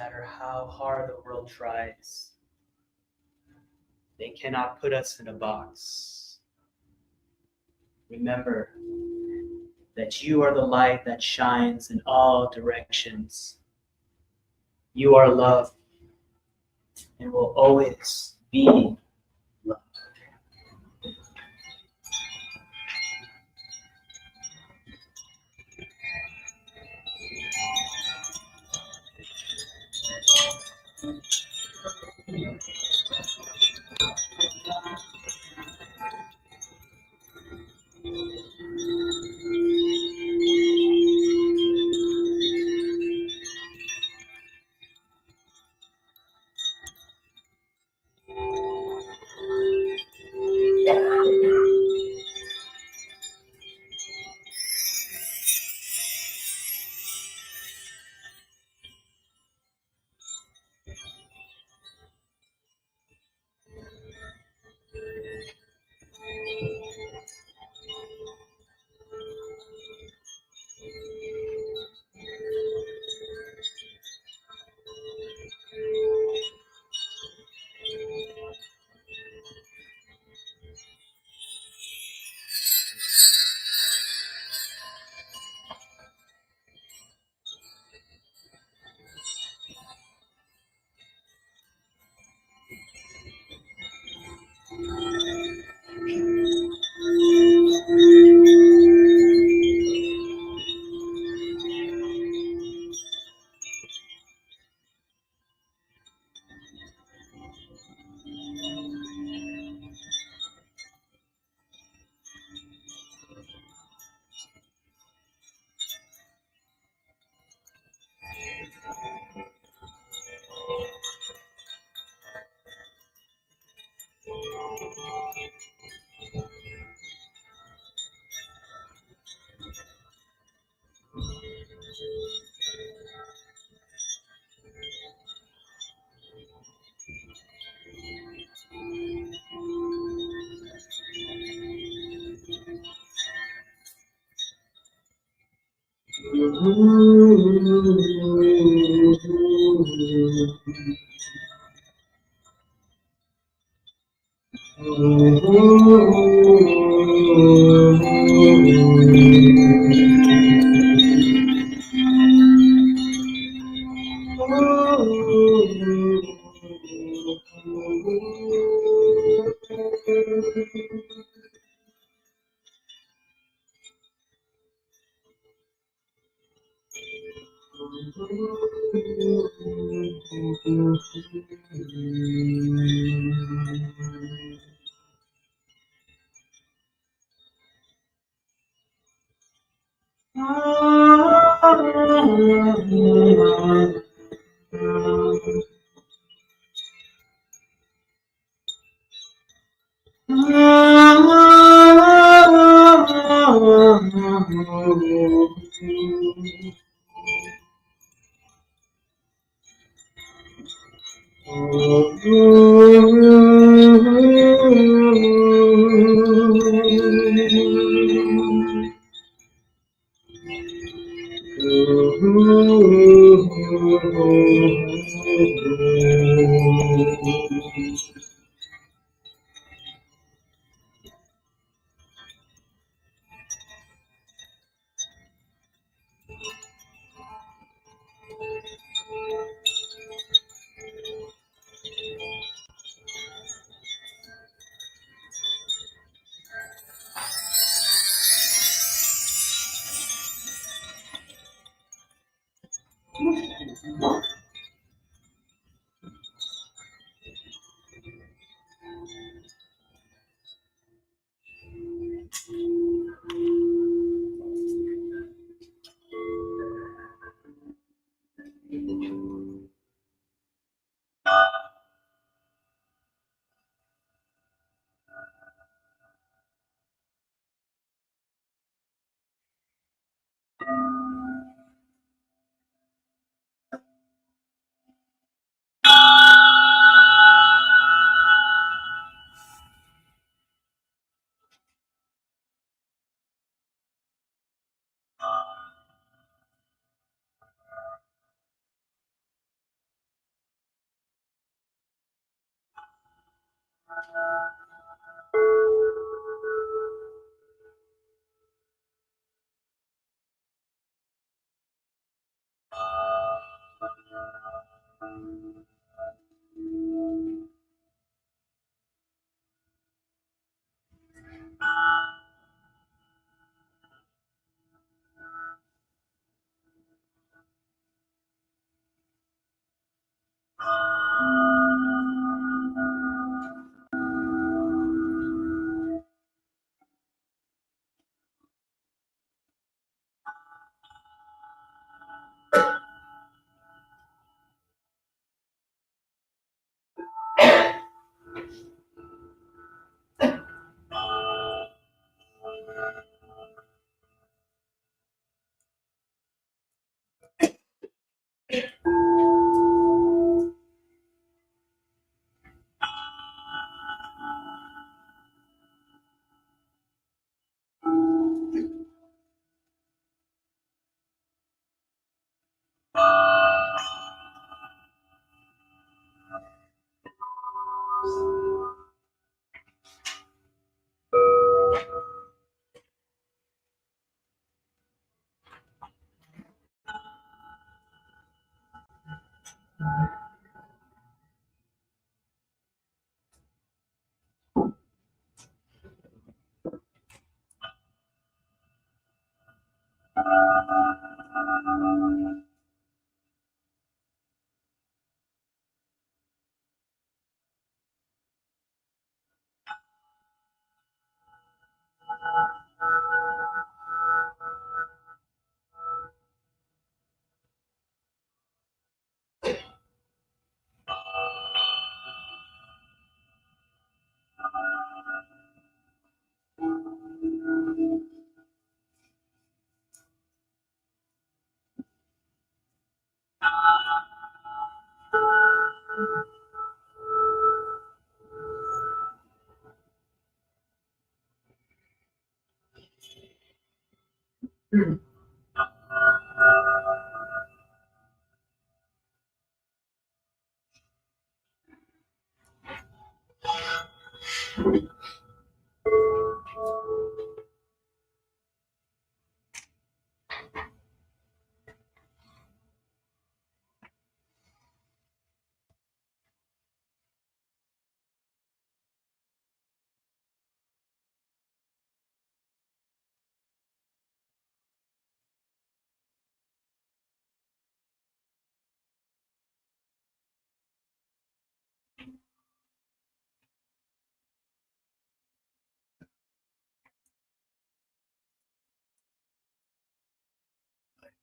matter how hard the world tries, they cannot put us in a box. Remember that you are the light that shines in all directions. You are love and will always be love.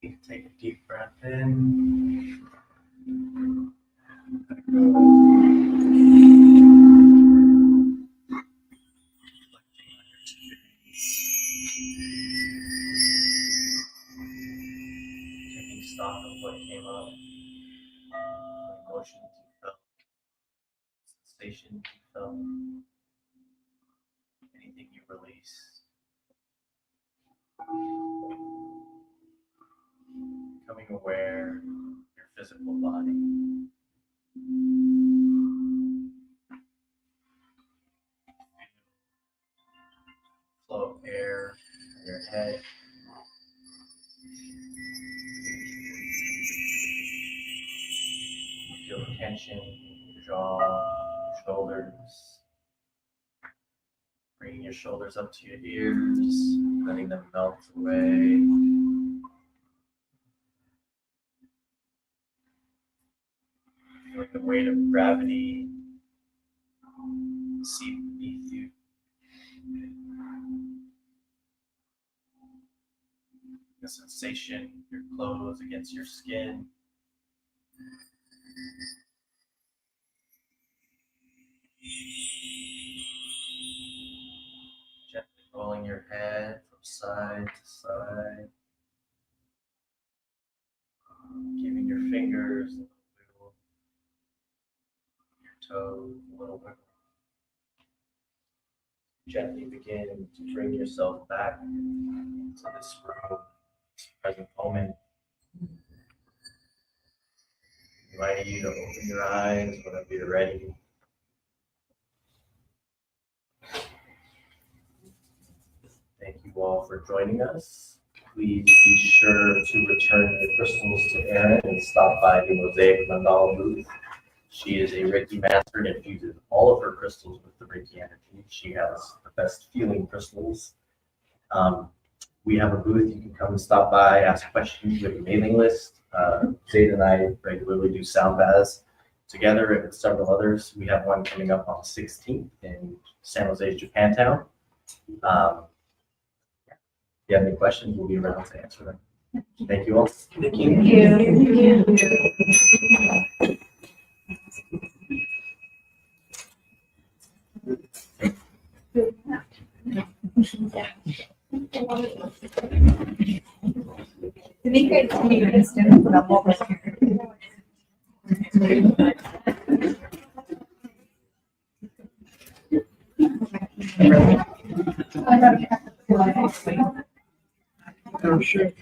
You can take a deep breath in. Taking stock of what came up, what emotions you felt, sensations you felt, anything you released. Becoming aware of your physical body. Flow of air in your head. Feel the tension in your jaw, your shoulders. Bringing your shoulders up to your ears, letting them melt away. Feeling the weight of gravity seep beneath you. The sensation, your clothes against your skin. Gently rolling your head from side to side. Giving your fingers a little wiggle. Your toes a little wiggle. Gently begin to bring yourself back to this room, present moment. Inviting you to open your eyes whenever you're ready. you all for joining us. Please be sure to return the crystals to Erin and stop by the Mosaic Mandala booth. She is a Reiki master and infuses all of her crystals with the Reiki energy. She has the best feeling crystals. We have a booth. You can come and stop by, ask questions. We have a mailing list. Zayda and I regularly do sound baths together and with several others. We have one coming up on the 16th in San Jose, Japantown. If you have any questions, we'll be around to answer them. Thank you all. Thank you. I'm sure.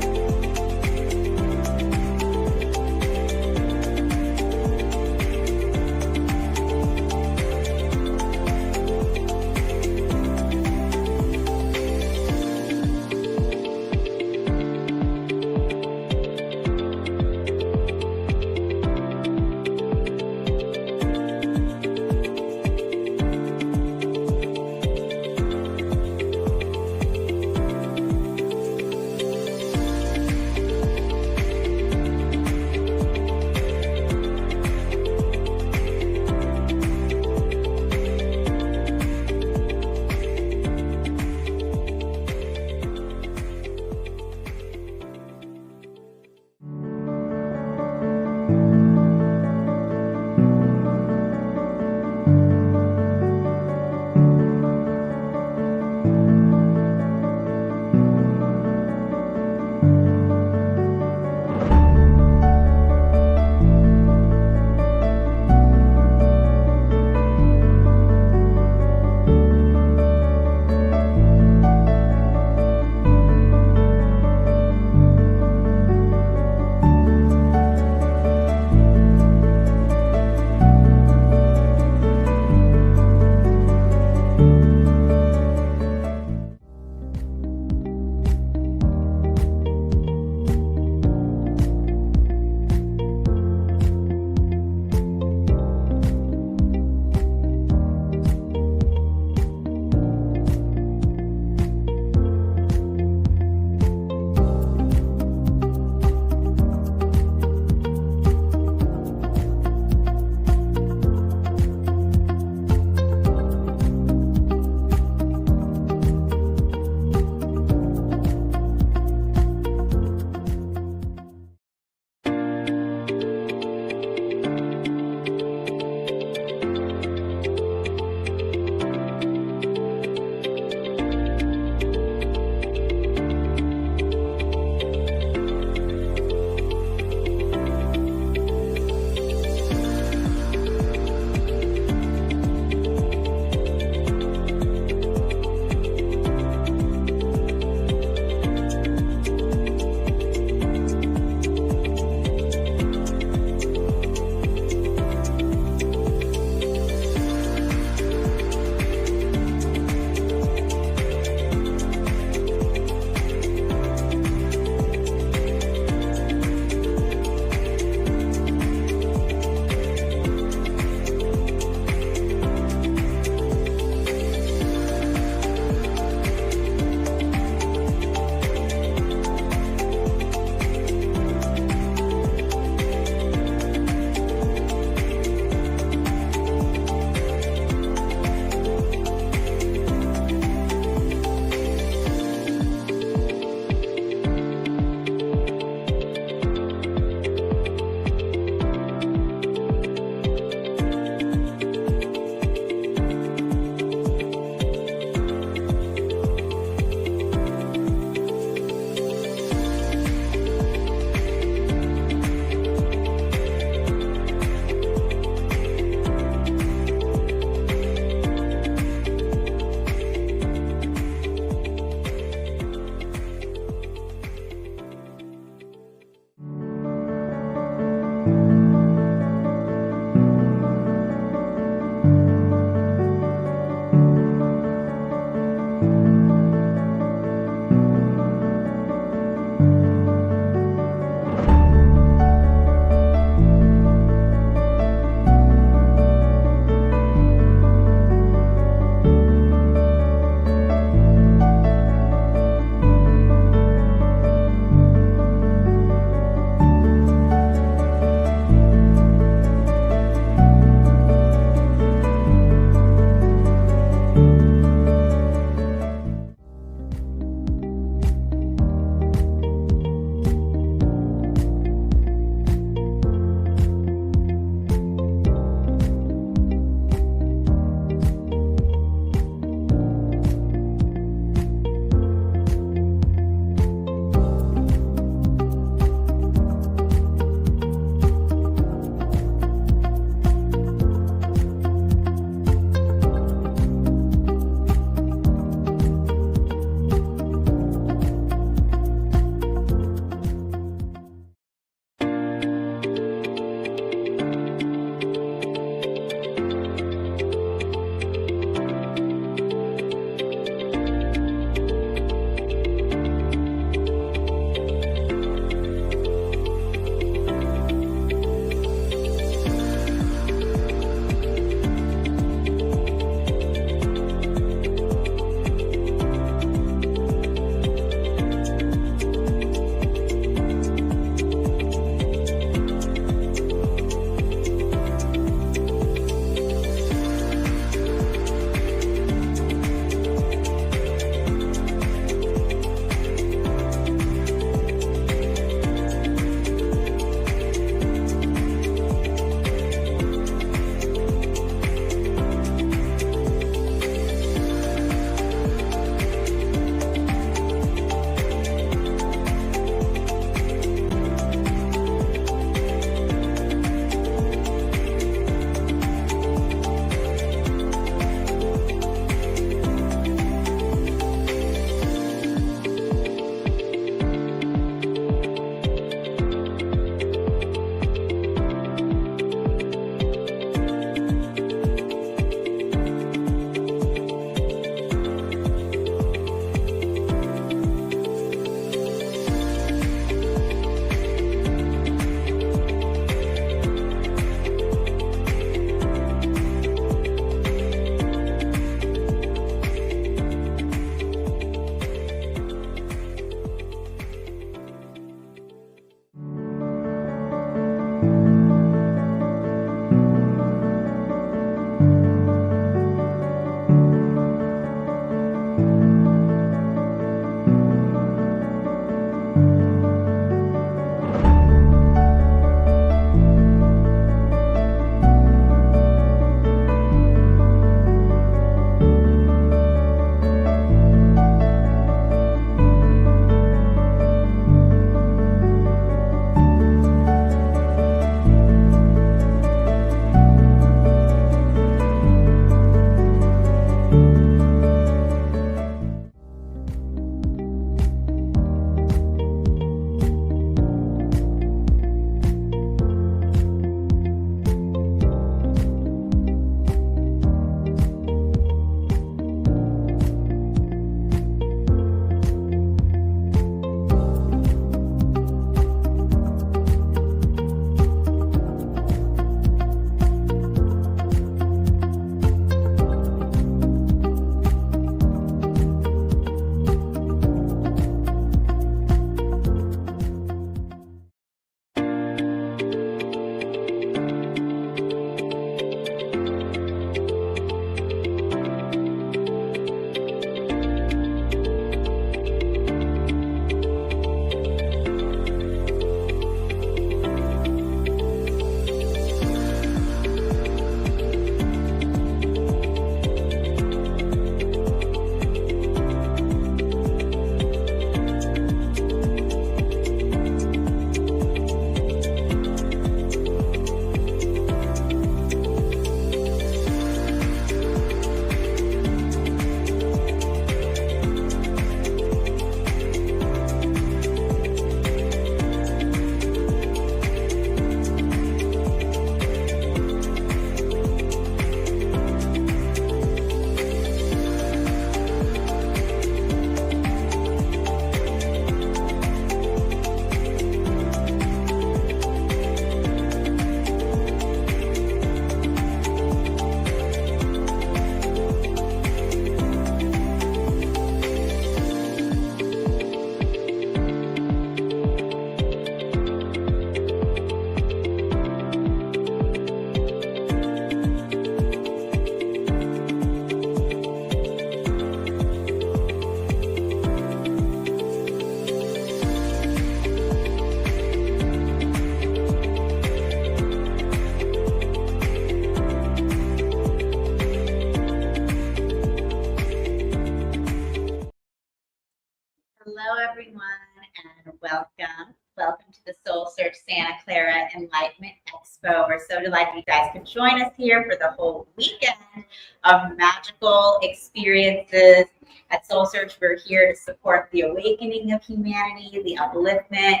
welcome. Welcome to the SoulSearch Santa Clara Enlightenment Expo. We're so delighted you guys could join us here for the whole weekend of magical experiences. At SoulSearch, we're here to support the awakening of humanity, the upliftment,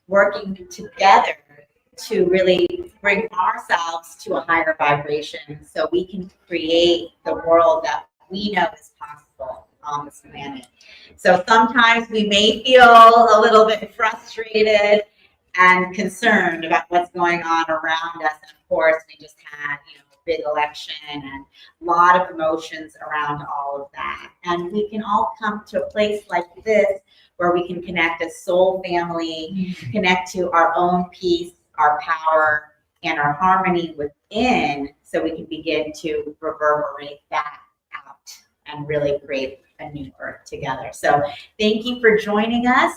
working together to really bring ourselves to a higher vibration so we can create the world that we know is possible on this planet. So sometimes we may feel a little bit frustrated and concerned about what's going on around us. And of course, we just had, a big election and a lot of emotions around all of that. And we can all come to a place like this where we can connect as soul family, connect to our own peace, our power, and our harmony within, so we can begin to reverberate that out and really create a new earth together. So thank you for joining us.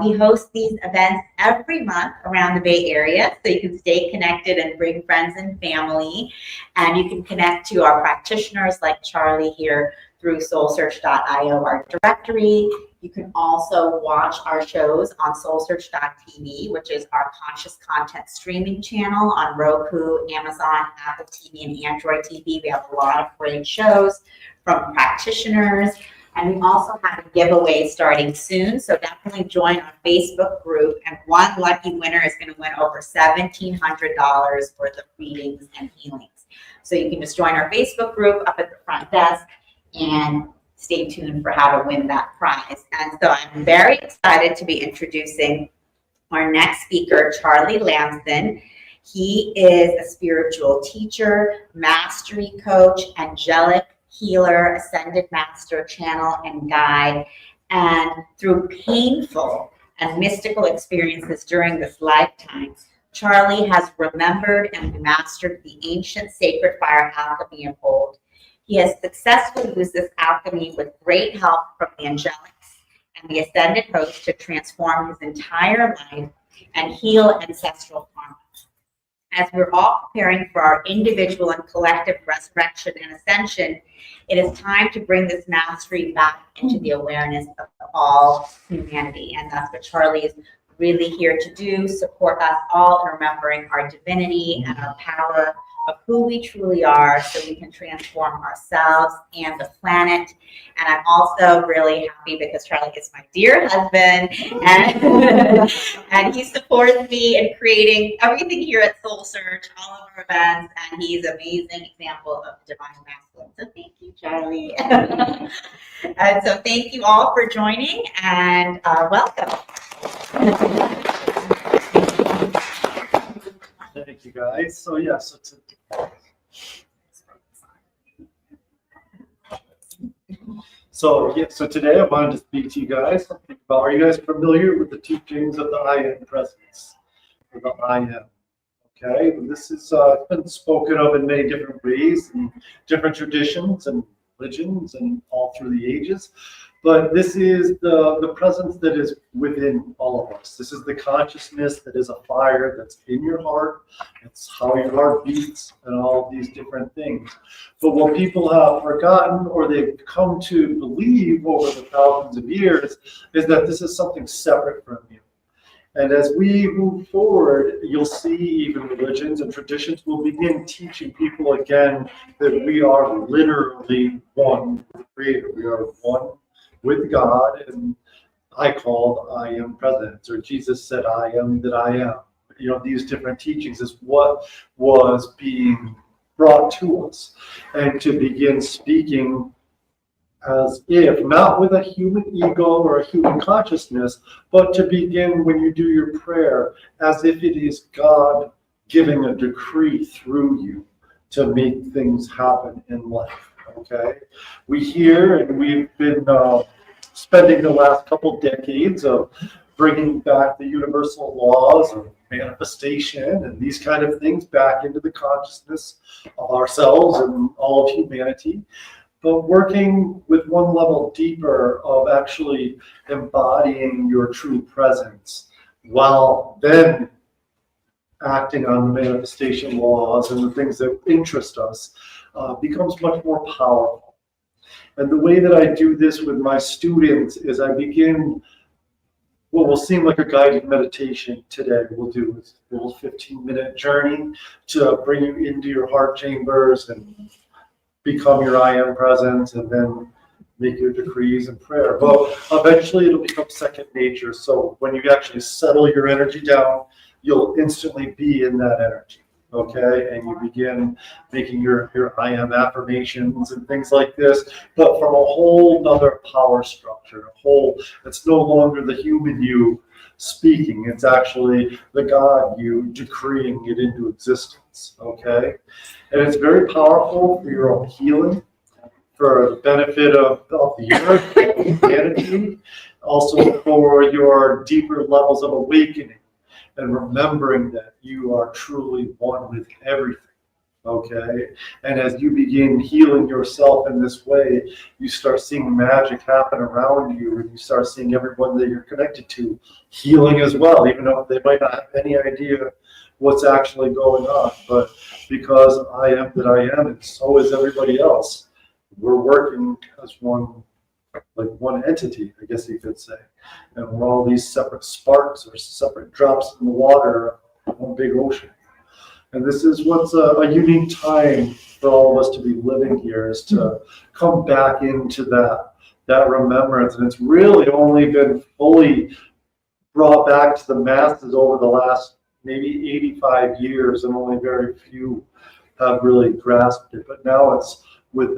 We host these events every month around the Bay Area, so you can stay connected and bring friends and family. And you can connect to our practitioners like Charlie here through soulsearch.io, our directory. You can also watch our shows on soulsearch.tv, which is our conscious content streaming channel on Roku, Amazon, Apple TV, and Android TV. We have a lot of great shows from practitioners. And we also have a giveaway starting soon, so definitely join our Facebook group. And one lucky winner is going to win over $1,700 worth of readings and healings. So you can just join our Facebook group up at the front desk and stay tuned for how to win that prize. And so I'm very excited to be introducing our next speaker, Charlie Lamson. He is a spiritual teacher, mastery coach, angelic healer, ascended master, channel, and guide. And through painful and mystical experiences during this lifetime, Charlie has remembered and mastered the ancient sacred fire alchemy of old. He has successfully used this alchemy with great help from the angelics and the ascended host to transform his entire life and heal ancestral karma. As we're all preparing for our individual and collective resurrection and ascension, it is time to bring this mastery back into the awareness of all humanity. And that's what Charlie is really here to do, support us all in remembering our divinity and our power of who we truly are, so we can transform ourselves and the planet. And I'm also really happy because Charlie is my dear husband, and he supports me in creating everything here at SoulSearch, all of our events, and he's an amazing example of divine masculine. So thank you, Charlie. And so thank you all for joining, and welcome. Thank you, guys. So so today I wanted to speak to you guys about, are you guys familiar with the teachings of the I Am Presence, or the I Am? Okay, and this is been spoken of in many different ways, in different traditions and religions, and all through the ages. But this is the presence that is within all of us. This is the consciousness that is a fire that's in your heart. It's how your heart beats and all these different things. But what people have forgotten, or they've come to believe over the thousands of years, is that this is something separate from you. And as we move forward, you'll see even religions and traditions will begin teaching people again that we are literally one with the Creator. We are one with God, and I called I Am Presence, or Jesus said I am that I am. These different teachings is what was being brought to us, and to begin speaking as if, not with a human ego or a human consciousness, but to begin when you do your prayer as if it is God giving a decree through you to make things happen in life. Okay, we hear, and we've been spending the last couple decades of bringing back the universal laws of manifestation and these kind of things back into the consciousness of ourselves and all of humanity, but working with one level deeper of actually embodying your true presence, while then acting on the manifestation laws and the things that interest us, becomes much more powerful. And the way that I do this with my students is I begin what will seem like a guided meditation today we'll do is a little 15-minute journey to bring you into your heart chambers and become your I am presence, and then make your decrees and prayer. But eventually it'll become second nature. So when you actually settle your energy down, you'll instantly be in that energy. Okay, and you begin making your I am affirmations and things like this, but from a whole nother power structure. It's no longer the human you speaking, it's actually the God you decreeing it into existence. Okay, and it's very powerful for your own healing, for the benefit of the earth, humanity, also for your deeper levels of awakening and remembering that you are truly one with everything. Okay, and as you begin healing yourself in this way, you start seeing magic happen around you, and you start seeing everyone that you're connected to healing as well, even though they might not have any idea what's actually going on. But because I am that I am, and so is everybody else, we're working as one, like one entity, I guess you could say. And we're all these separate sparks or separate drops in the water of one big ocean. And this is what's a unique time for all of us to be living here, is to come back into that remembrance. And it's really only been fully brought back to the masses over the last maybe 85 years, and only very few have really grasped it. But now it's with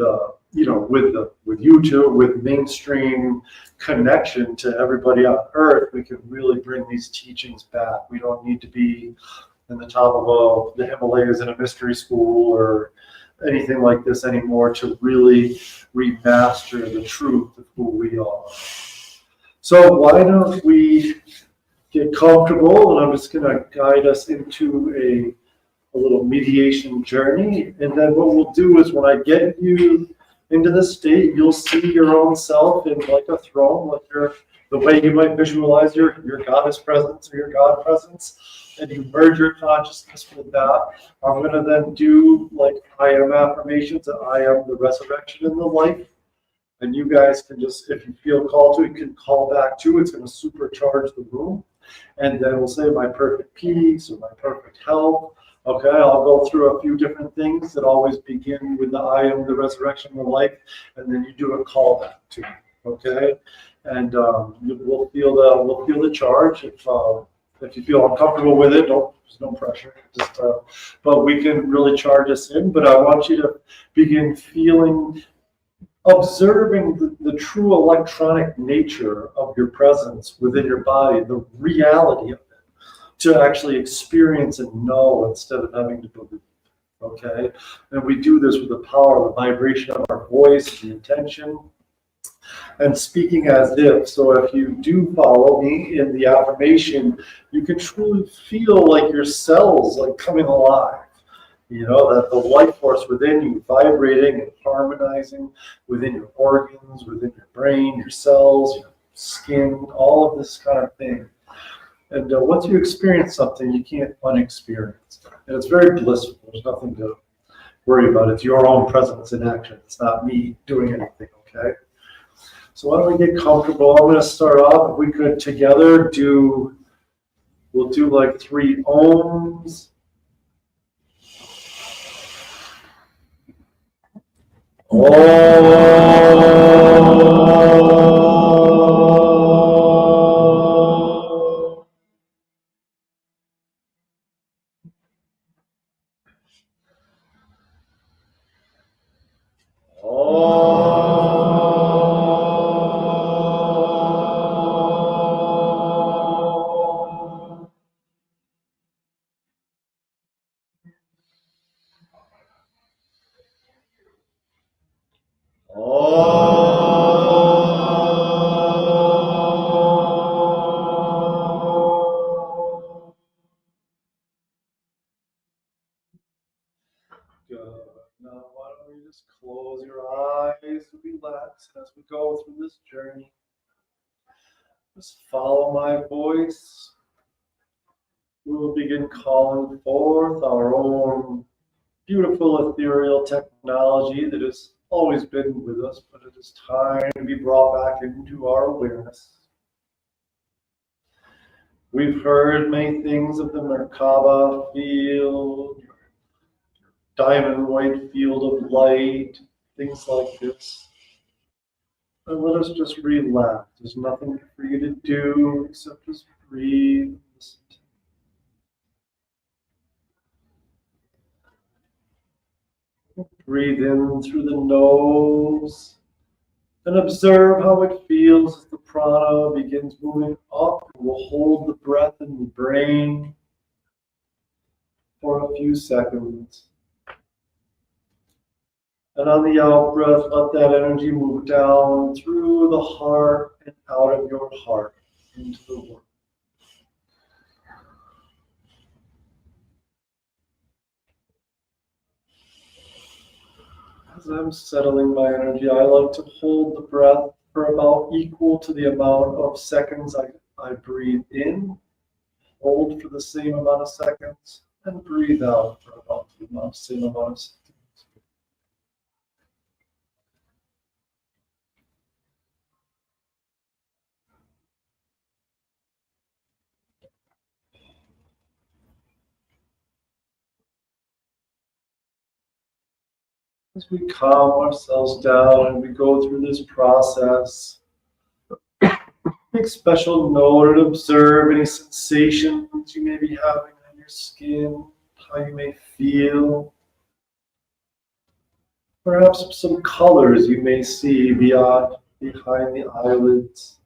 YouTube, with mainstream connection to everybody on earth, we can really bring these teachings back. We don't need to be in the top of the Himalayas in a mystery school or anything like this anymore to really remaster the truth of who we are. So why don't we get comfortable, and I'm just going to guide us into a little mediation journey. And then what we'll do is, when I get you into this state, you'll see your own self in like a throne, like the way you might visualize your goddess presence or your God presence, and you merge your consciousness with that. I'm going to then do like I am affirmations, that I am the resurrection and the life. And you guys can just, if you feel called to, you can call back to. It's going to supercharge the room. And then we'll say my perfect peace or my perfect health. Okay, I'll go through a few different things that always begin with the I am the resurrection and the life, and then you do a callback to me. Okay, and we'll feel the charge. If you feel uncomfortable with it, there's no pressure. But we can really charge us in. But I want you to begin observing the true electronic nature of your presence within your body, the reality of it, to actually experience and know instead of having to believe. Okay? And we do this with the power of the vibration of our voice, the intention, and speaking as if. So if you do follow me in the affirmation, you can truly feel like your cells like coming alive. You know, that the life force within you vibrating and harmonizing within your organs, within your brain, your cells, your skin, all of this kind of thing. And once you experience something, you can't unexperience. And it's very blissful. There's nothing to worry about. It's your own presence in action. It's not me doing anything, okay? So why don't we get comfortable? I'm going to start off, if we could together we'll do like 3 ohms. Now, why don't we just close your eyes, relax as we go through this journey. Just follow my voice. We will begin calling forth our own beautiful ethereal technology that has always been with us, but it is time to be brought back into our awareness. We've heard many things of the Merkaba field, diamond white field of light, things like this. And let us just relax. There's nothing for you to do except just breathe. Breathe in through the nose and observe how it feels as the prana begins moving up. We'll hold the breath in the brain for a few seconds. And on the out breath, let that energy move down through the heart and out of your heart into the world. As I'm settling my energy, I like to hold the breath for about equal to the amount of seconds I breathe in, hold for the same amount of seconds, and breathe out for about the same amount of seconds. As we calm ourselves down and we go through this process, make special note and observe any sensations you may be having on your skin, how you may feel. Perhaps some colors you may see behind the eyelids.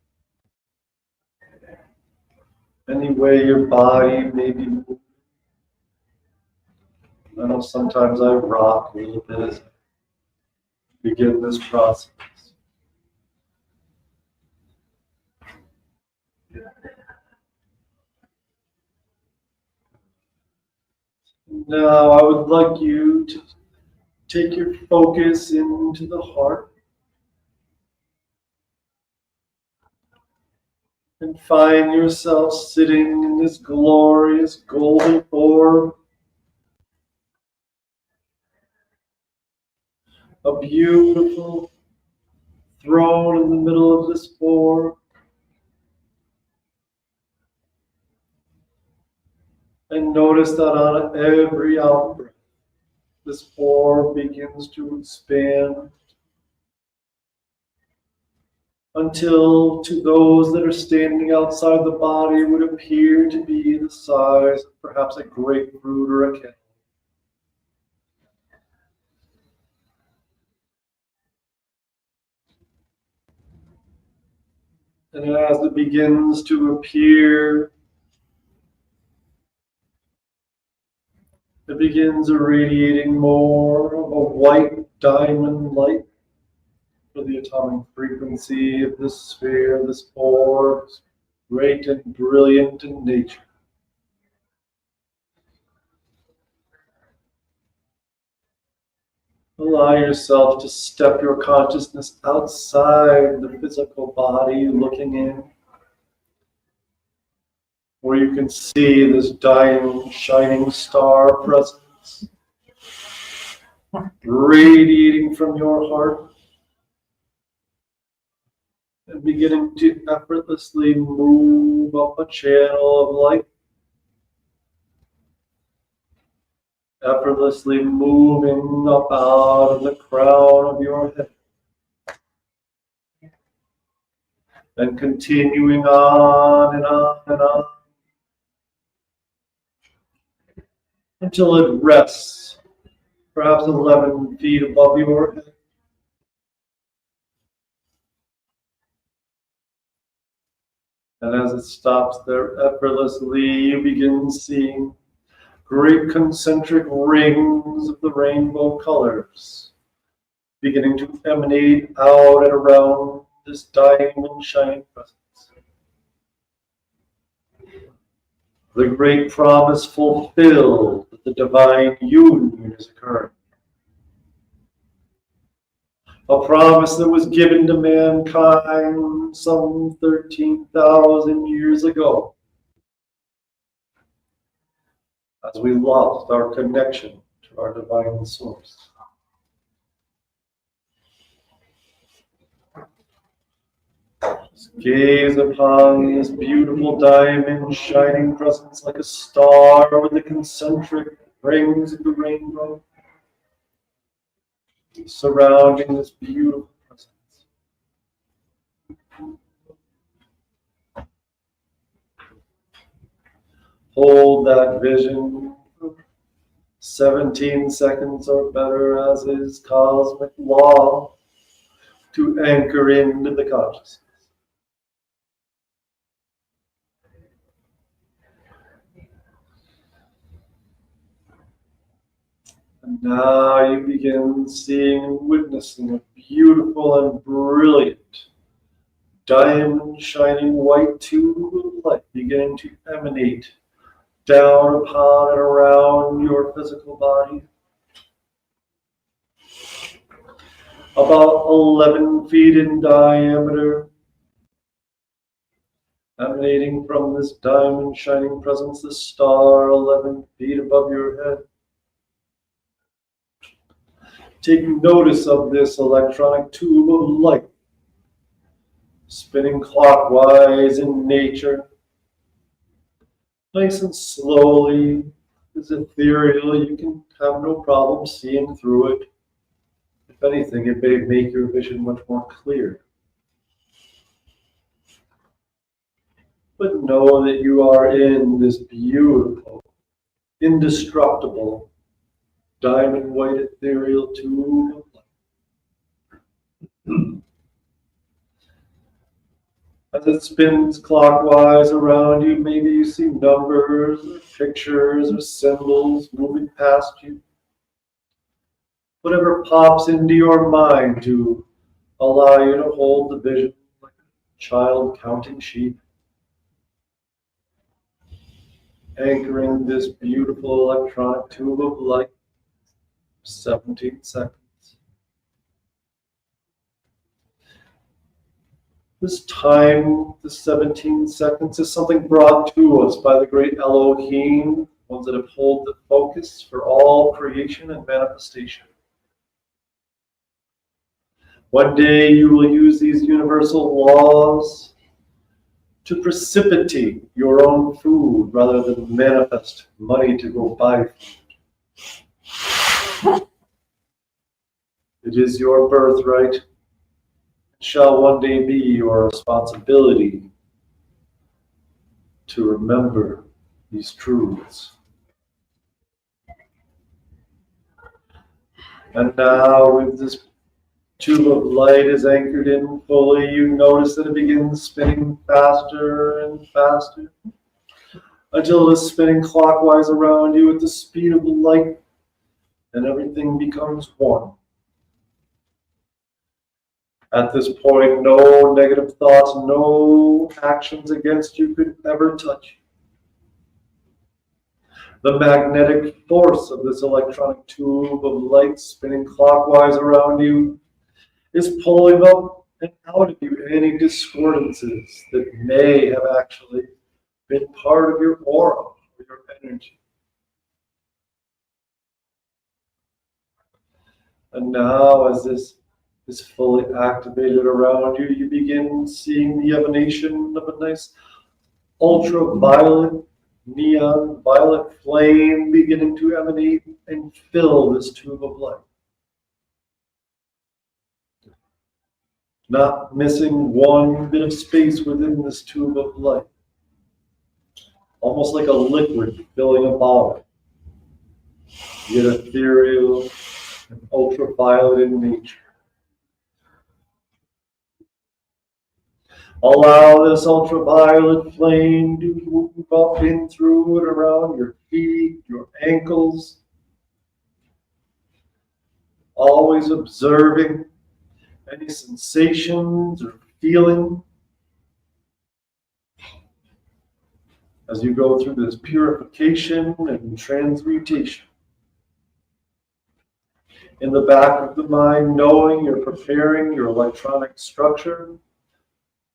Any way your body may be moving. I know sometimes I rock a little bit as I begin this process. Now I would like you to take your focus into the heart and find yourself sitting in this glorious golden orb. A beautiful throne in the middle of this orb. And notice that on every out breath, this orb begins to expand until to those that are standing outside the body would appear to be the size of perhaps a grapefruit or a kettle. And as it begins to appear, it begins irradiating more of a white diamond light for the atomic frequency of this sphere, this orb, great and brilliant in nature. Allow yourself to step your consciousness outside the physical body, looking in, where you can see this diamond shining star presence radiating from your heart and beginning to effortlessly move up a channel of light. Effortlessly moving up out of the crown of your head. And continuing on and on and on. Until it rests, perhaps 11 feet above your head. And as it stops there effortlessly, you begin seeing great concentric rings of the rainbow colors beginning to emanate out and around this diamond shining presence. The great promise fulfilled that the divine union is occurring. A promise that was given to mankind some 13,000 years ago. As we lost our connection to our divine source. Just gaze upon this beautiful diamond shining presence like a star with the concentric rings of the rainbow surrounding this beautiful presence. Hold that vision for 17 seconds or better, as is cosmic law, to anchor into the consciousness. And now you begin seeing and witnessing a beautiful and brilliant diamond shining white tube of light beginning to emanate down upon and around your physical body. About 11 feet in diameter, emanating from this diamond shining presence, the star 11 feet above your head. Take notice of this electronic tube of light, spinning clockwise in nature, nice and slowly. It's ethereal, you can have no problem seeing through it. If anything, it may make your vision much more clear. But know that you are in this beautiful, indestructible, diamond white ethereal tube of light. As it spins clockwise around you, maybe you see numbers or pictures or symbols moving past you. Whatever pops into your mind to allow you to hold the vision like a child counting sheep. Anchoring this beautiful electronic tube of light, 17 seconds. This time, the 17 seconds, is something brought to us by the great Elohim, ones that have held the focus for all creation and manifestation. One day you will use these universal laws to precipitate your own food rather than manifest money to go buy food. It is your birthright. It shall one day be your responsibility to remember these truths. And now with this tube of light is anchored in fully, you notice that it begins spinning faster and faster until it is spinning clockwise around you at the speed of light, and everything becomes one. At this point, no negative thoughts, no actions against you could ever touch you. The magnetic force of this electronic tube of light spinning clockwise around you is pulling up and out of you any discordances that may have actually been part of your aura or your energy. And now as this is fully activated around you, you begin seeing the emanation of a nice ultraviolet, neon violet flame beginning to emanate and fill this tube of light. Not missing one bit of space within this tube of light. Almost like a liquid filling a bottle. Yet ethereal and ultraviolet in nature. Allow this ultraviolet flame to move up in through and around your feet, your ankles. Always observing any sensations or feeling as you go through this purification and transmutation. In the back of the mind, knowing you're preparing your electronic structure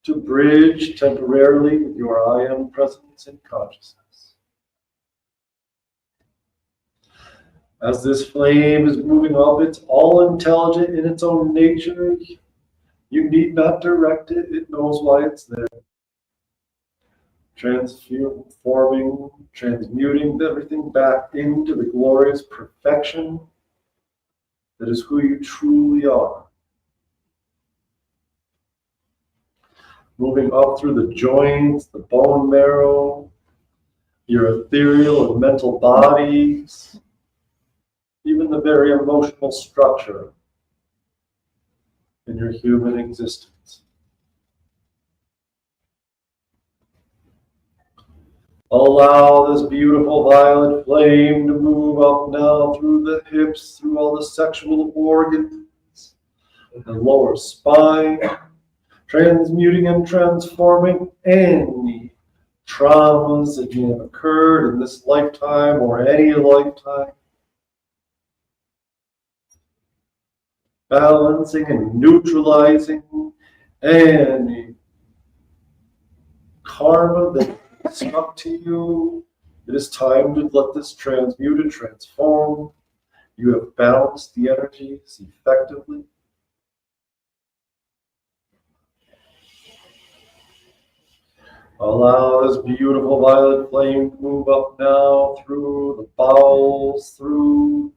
to bridge temporarily with your I am presence and consciousness. As this flame is moving up, it's all intelligent in its own nature. You need not direct it, it knows why it's there. Transforming, transmuting everything back into the glorious perfection that is who you truly are. Moving up through the joints, the bone marrow, your ethereal and mental bodies, even the very emotional structure in your human existence. Allow this beautiful violet flame to move up now through the hips, through all the sexual organs, the lower spine, transmuting and transforming any traumas that may have occurred in this lifetime or any lifetime. Balancing and neutralizing any karma that stuck to you. It is time to let this transmute and transform. You have balanced the energies effectively. Allow this beautiful violet flame to move up now through the bowels, through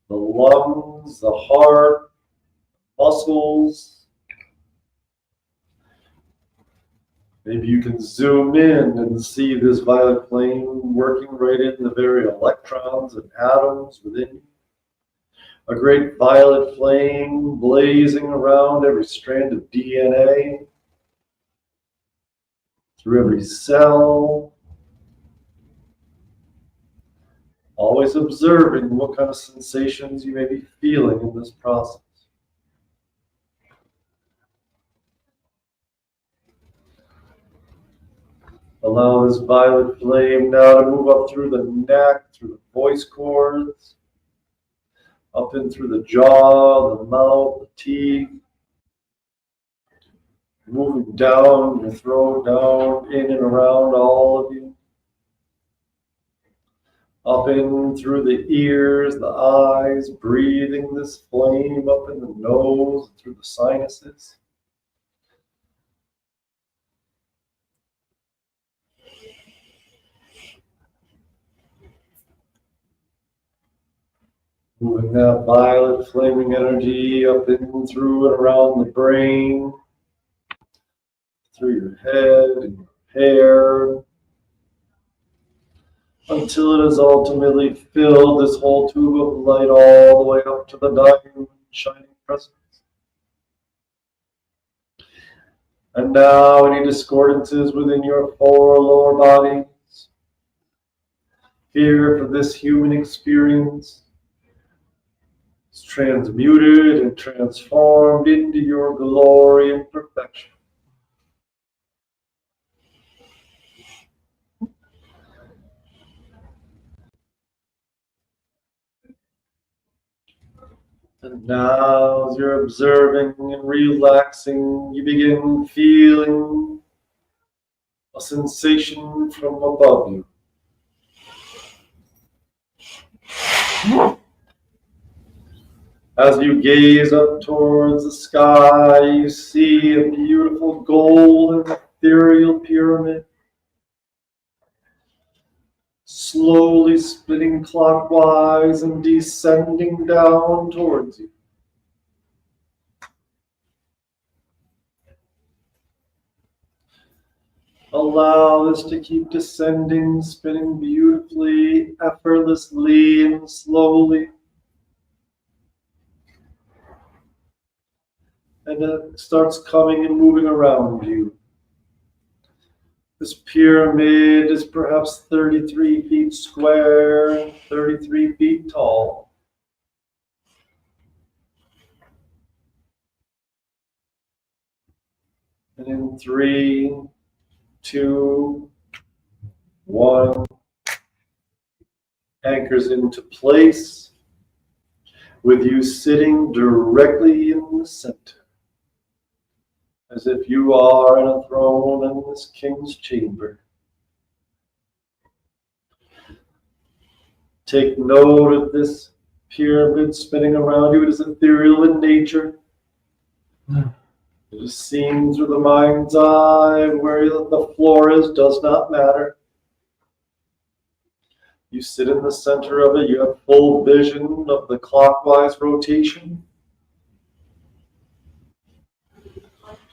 the lungs, the heart, muscles. Maybe you can zoom in and see this violet flame working right in the very electrons and atoms within you. A great violet flame blazing around every strand of DNA, through every cell. Always observing what kind of sensations you may be feeling in this process. Allow this violet flame now to move up through the neck, through the voice cords, up in through the jaw, the mouth, the teeth, moving down your throat, down, in and around all of you. Up in through the ears, the eyes, breathing this flame up in the nose, through the sinuses. Moving that violet flaming energy up in through and around the brain, through your head and your hair, until it has ultimately filled this whole tube of light all the way up to the diamond shining presence. And now any discordances within your four lower bodies, here for this human experience, is transmuted and transformed into your glory and perfection. And now, as you're observing and relaxing, you begin feeling a sensation from above you. As you gaze up towards the sky, you see a beautiful golden ethereal pyramid, slowly spinning clockwise and descending down towards you. Allow this to keep descending, spinning beautifully, effortlessly, and slowly. And it starts coming and moving around you. This pyramid is perhaps 33 feet square, 33 feet tall. And in 3, 2, 1, anchors into place, with you sitting directly in the center, as if you are in a throne in this king's chamber. Take note of this pyramid spinning around you. It is ethereal in nature. Just seeing through the mind's eye where the floor is does not matter. You sit in the center of it, you have full vision of the clockwise rotation.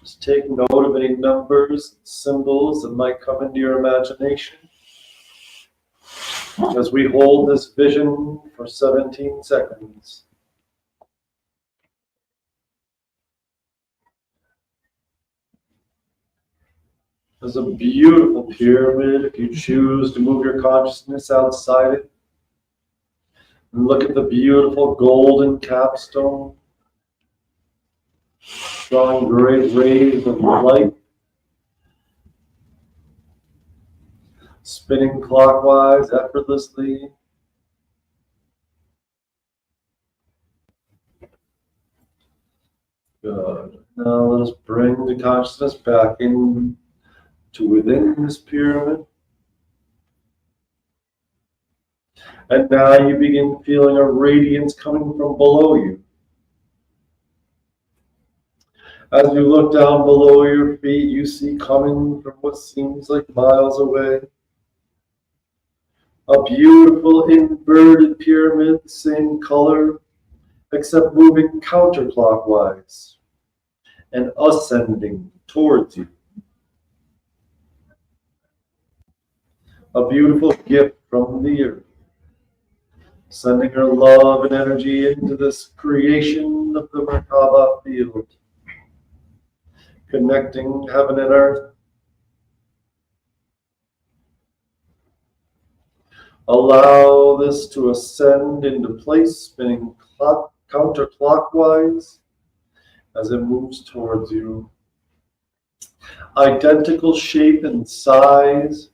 Just take note of any numbers, symbols that might come into your imagination as we hold this vision for 17 seconds. There's a beautiful pyramid if you choose to move your consciousness outside it. And look at the beautiful golden capstone, drawing great rays of light, spinning clockwise effortlessly. Good. Now let us bring the consciousness back in to within this pyramid. And now you begin feeling a radiance coming from below you. As you look down below your feet, you see coming from what seems like miles away a beautiful inverted pyramid, the same color, except moving counterclockwise and ascending towards you. A beautiful gift from the earth, sending her love and energy into this creation of the Merkaba field, connecting heaven and earth. Allow this to ascend into place, spinning counterclockwise as it moves towards you. Identical shape and size.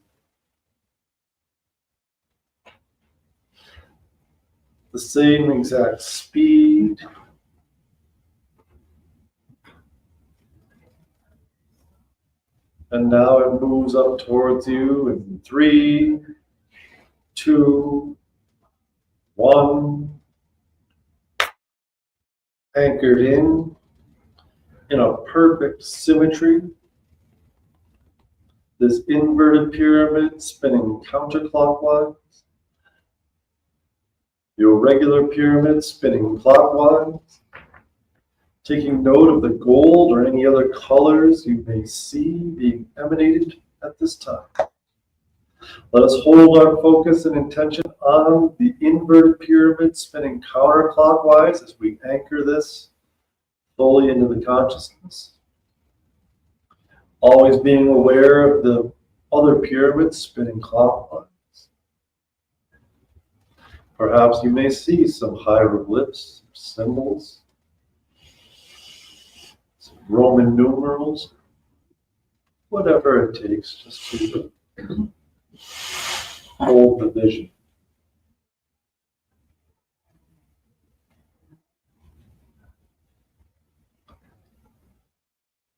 The same exact speed. And now it moves up towards you in 3, 2, 1. Anchored in a perfect symmetry. This inverted pyramid spinning counterclockwise. Your regular pyramid spinning clockwise, taking note of the gold or any other colors you may see being emanated at this time. Let us hold our focus and intention on the inverted pyramid spinning counterclockwise as we anchor this fully into the consciousness. Always being aware of the other pyramids spinning clockwise. Perhaps you may see some hieroglyphs, symbols, some Roman numerals, whatever it takes just to hold the vision.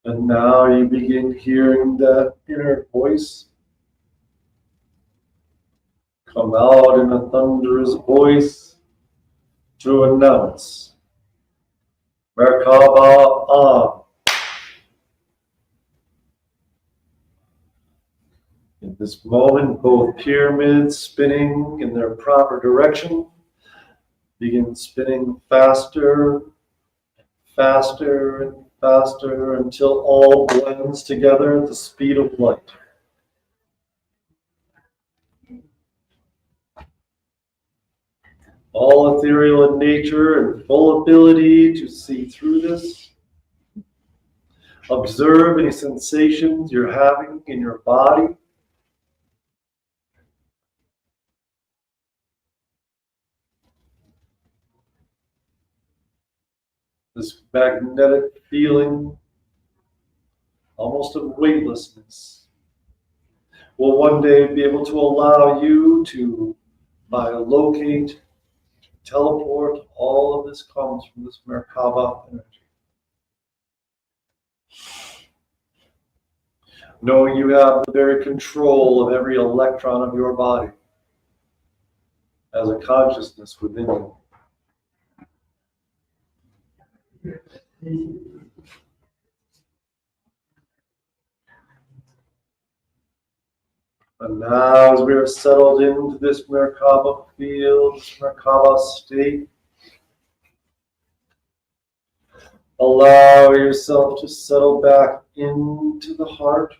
And now you begin hearing that inner voice come out in a thunderous voice to announce Merkaba on. In this moment, both pyramids spinning in their proper direction begin spinning faster, faster, and faster until all blends together at the speed of light. All ethereal in nature and full ability to see through this. Observe any sensations you're having in your body. This magnetic feeling, almost of weightlessness, will one day be able to allow you to biolocate, teleport. All of this comes from this Merkaba energy. Knowing you have the very control of every electron of your body as a consciousness within you. And now as we are settled into this Merkaba field, this Merkaba state, allow yourself to settle back into the heart.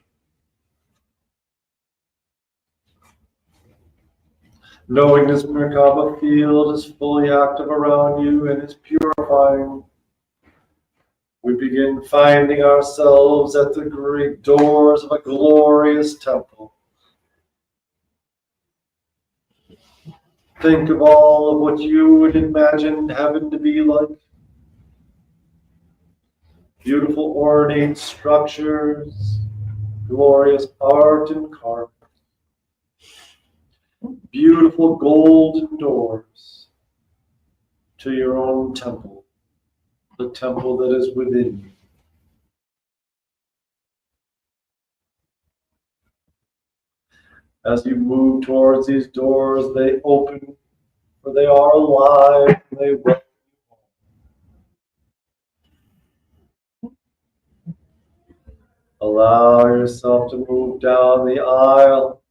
Knowing this Merkaba field is fully active around you and is purifying, we begin finding ourselves at the great doors of a glorious temple. Think of all of what you would imagine heaven to be like. Beautiful ornate structures, glorious art and carving. Beautiful golden doors to your own temple, the temple that is within you. As you move towards these doors, they open, for they are alive, and they welcome you. Allow yourself to move down the aisle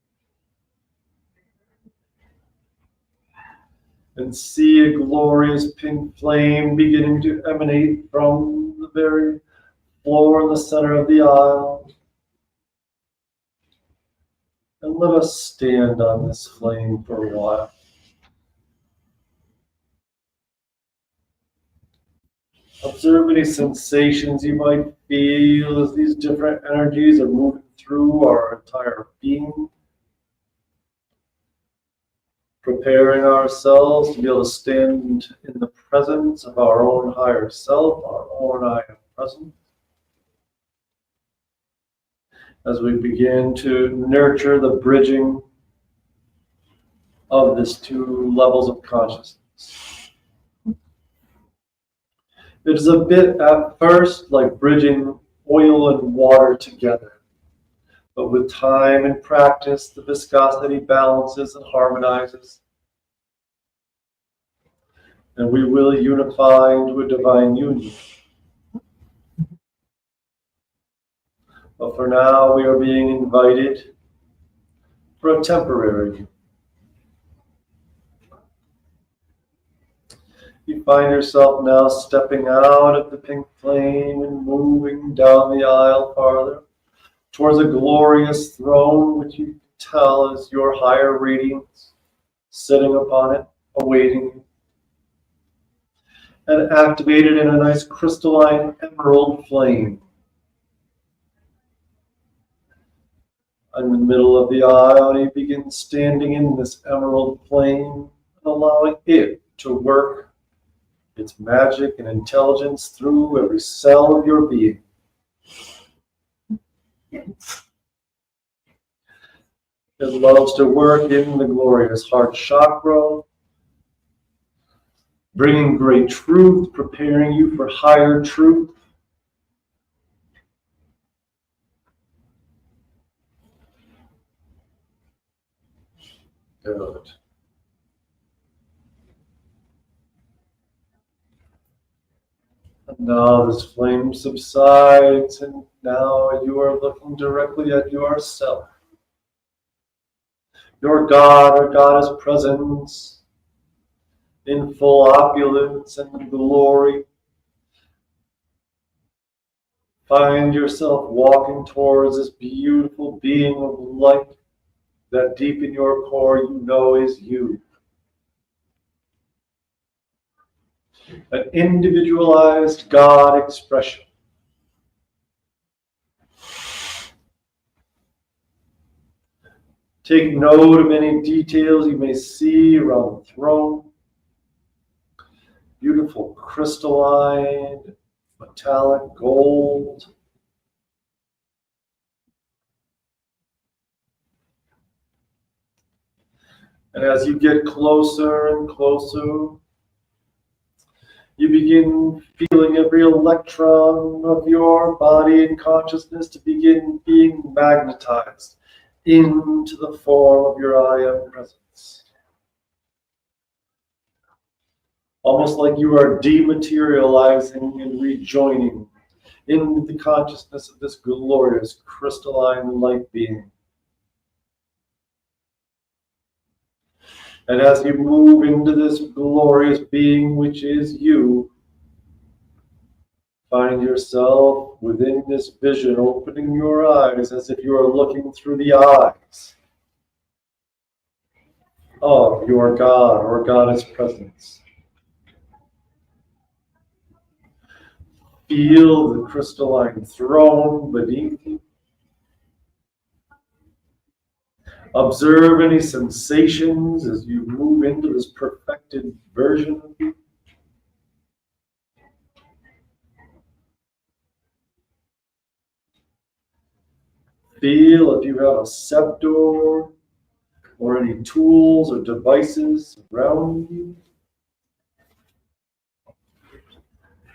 and see a glorious pink flame beginning to emanate from the very floor in the center of the aisle. And let us stand on this flame for a while. Observe any sensations you might feel as these different energies are moving through our entire being. Preparing ourselves to be able to stand in the presence of our own higher self, our own I am present. As we begin to nurture the bridging of these two levels of consciousness. It is a bit at first like bridging oil and water together, but with time and practice, the viscosity balances and harmonizes, and we will unify into a divine union. But for now, we are being invited for a temporary union. You find yourself now stepping out of the pink flame and moving down the aisle farther towards a glorious throne, which you can tell is your higher radiance, sitting upon it, awaiting you. And activated in a nice crystalline emerald flame. In the middle of the aisle, you begin standing in this emerald flame, allowing it to work its magic and intelligence through every cell of your being. It loves to work in the glorious heart chakra, bringing great truth, preparing you for higher truth. Good. And now this flame subsides, and now you are looking directly at yourself. Your God or Goddess presence in full opulence and glory. Find yourself walking towards this beautiful being of light that deep in your core you know is you. An individualized God expression. Take note of any details you may see around the throne. Beautiful crystalline, metallic gold. And as you get closer and closer, you begin feeling every electron of your body and consciousness to begin being magnetized into the form of your I am presence. Almost like you are dematerializing and rejoining into the consciousness of this glorious crystalline light being. And as you move into this glorious being, which is you, find yourself within this vision, opening your eyes as if you are looking through the eyes of your God or Goddess presence. Feel the crystalline throne beneath you. Observe any sensations as you move into this perfected version of you. Feel if you have a scepter or any tools or devices around you.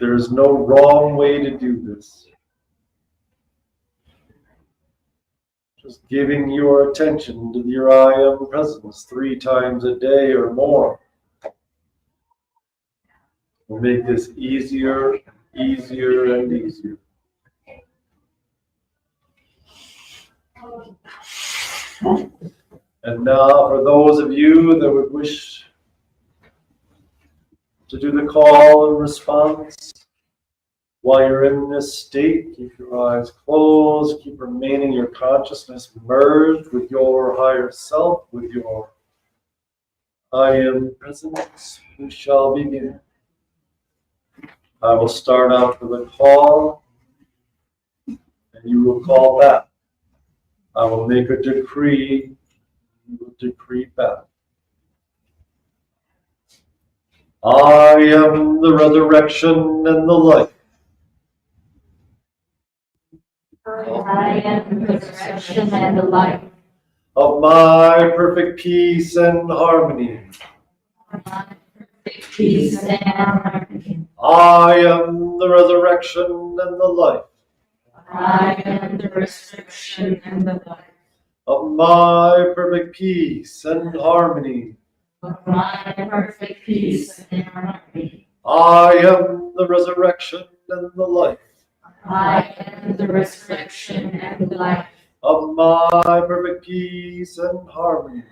There is no wrong way to do this. Just giving your attention to your I am presence 3 times a day or more will make this easier, easier, and easier. And now, for those of you that would wish to do the call and response, while you're in this state, keep your eyes closed, keep remaining your consciousness merged with your higher self, with your I am presence. We shall begin. I will start out with a call, and you will call back. I will make a decree, you will decree back. I am the resurrection and the life. I am the resurrection and the life of my perfect peace and harmony. Peace and harmony. I am the resurrection and the life. I am the resurrection and the life of my perfect peace and harmony. of my perfect peace and harmony. I am the resurrection and the life. I am the resurrection and the life of my perfect peace and harmony.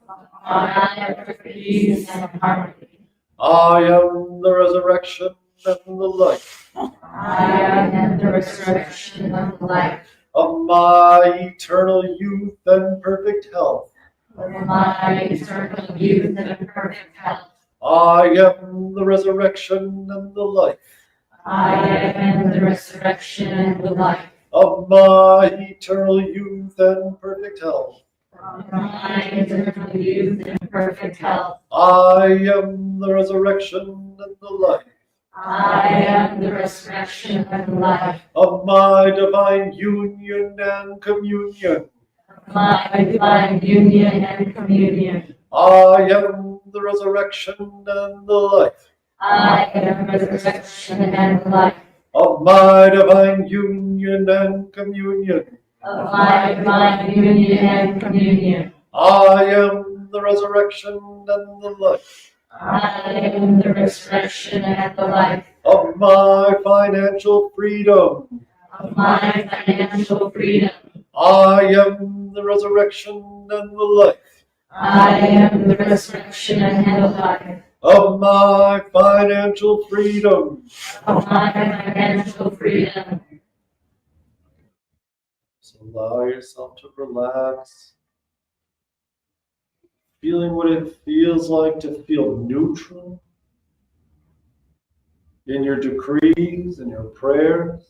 of my perfect peace and harmony. I am the resurrection and the life. I am the resurrection and the life of my eternal youth and perfect health. of my eternal youth and perfect health. I am the resurrection and the life. I am the resurrection and the life of my eternal youth and perfect health. of my eternal youth and perfect health. I am the resurrection and the life. I am the resurrection and the life of my divine union and communion. of my divine union and communion. I am the resurrection and the life. I am the resurrection and the life of my divine union and communion. of my divine union and communion. I am the resurrection and the life. I am the resurrection and the life of my financial freedom. of my financial freedom. I am the resurrection and the life. I am the resurrection and the life of my financial freedom. of my financial freedom. So allow yourself to relax, feeling what it feels like to feel neutral in your decrees and your prayers.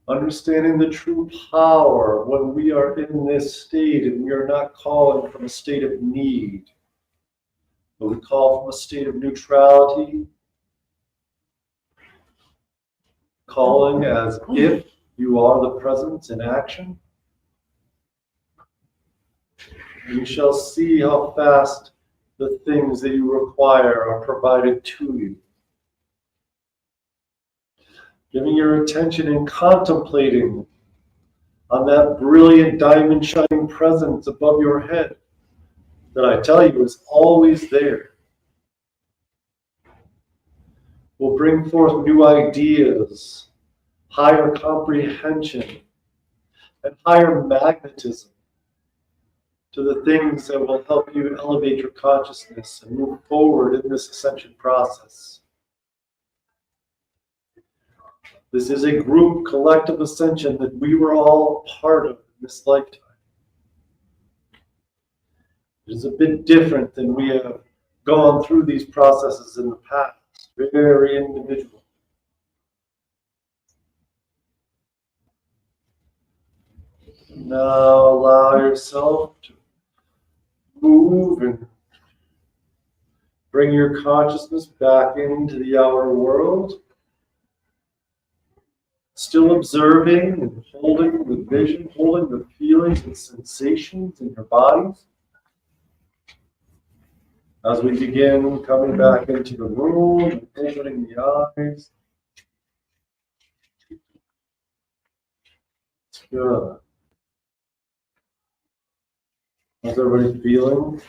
Understanding the true power when we are in this state and we are not calling from a state of need, but we call from a state of neutrality, calling as if you are the presence in action. You shall see how fast the things that you require are provided to you. Giving your attention and contemplating on that brilliant diamond shining presence above your head that I tell you is always there. Will bring forth new ideas, higher comprehension, and higher magnetism to the things that will help you elevate your consciousness and move forward in this ascension process. This is a group collective ascension that we were all part of in this lifetime. It is a bit different than we have gone through these processes in the past. Very individual. Now allow yourself to move and bring your consciousness back into the outer world. Still observing and holding the vision, holding the feelings and sensations in your bodies. As we begin coming back into the room and opening the eyes. It's good. How's everybody feeling?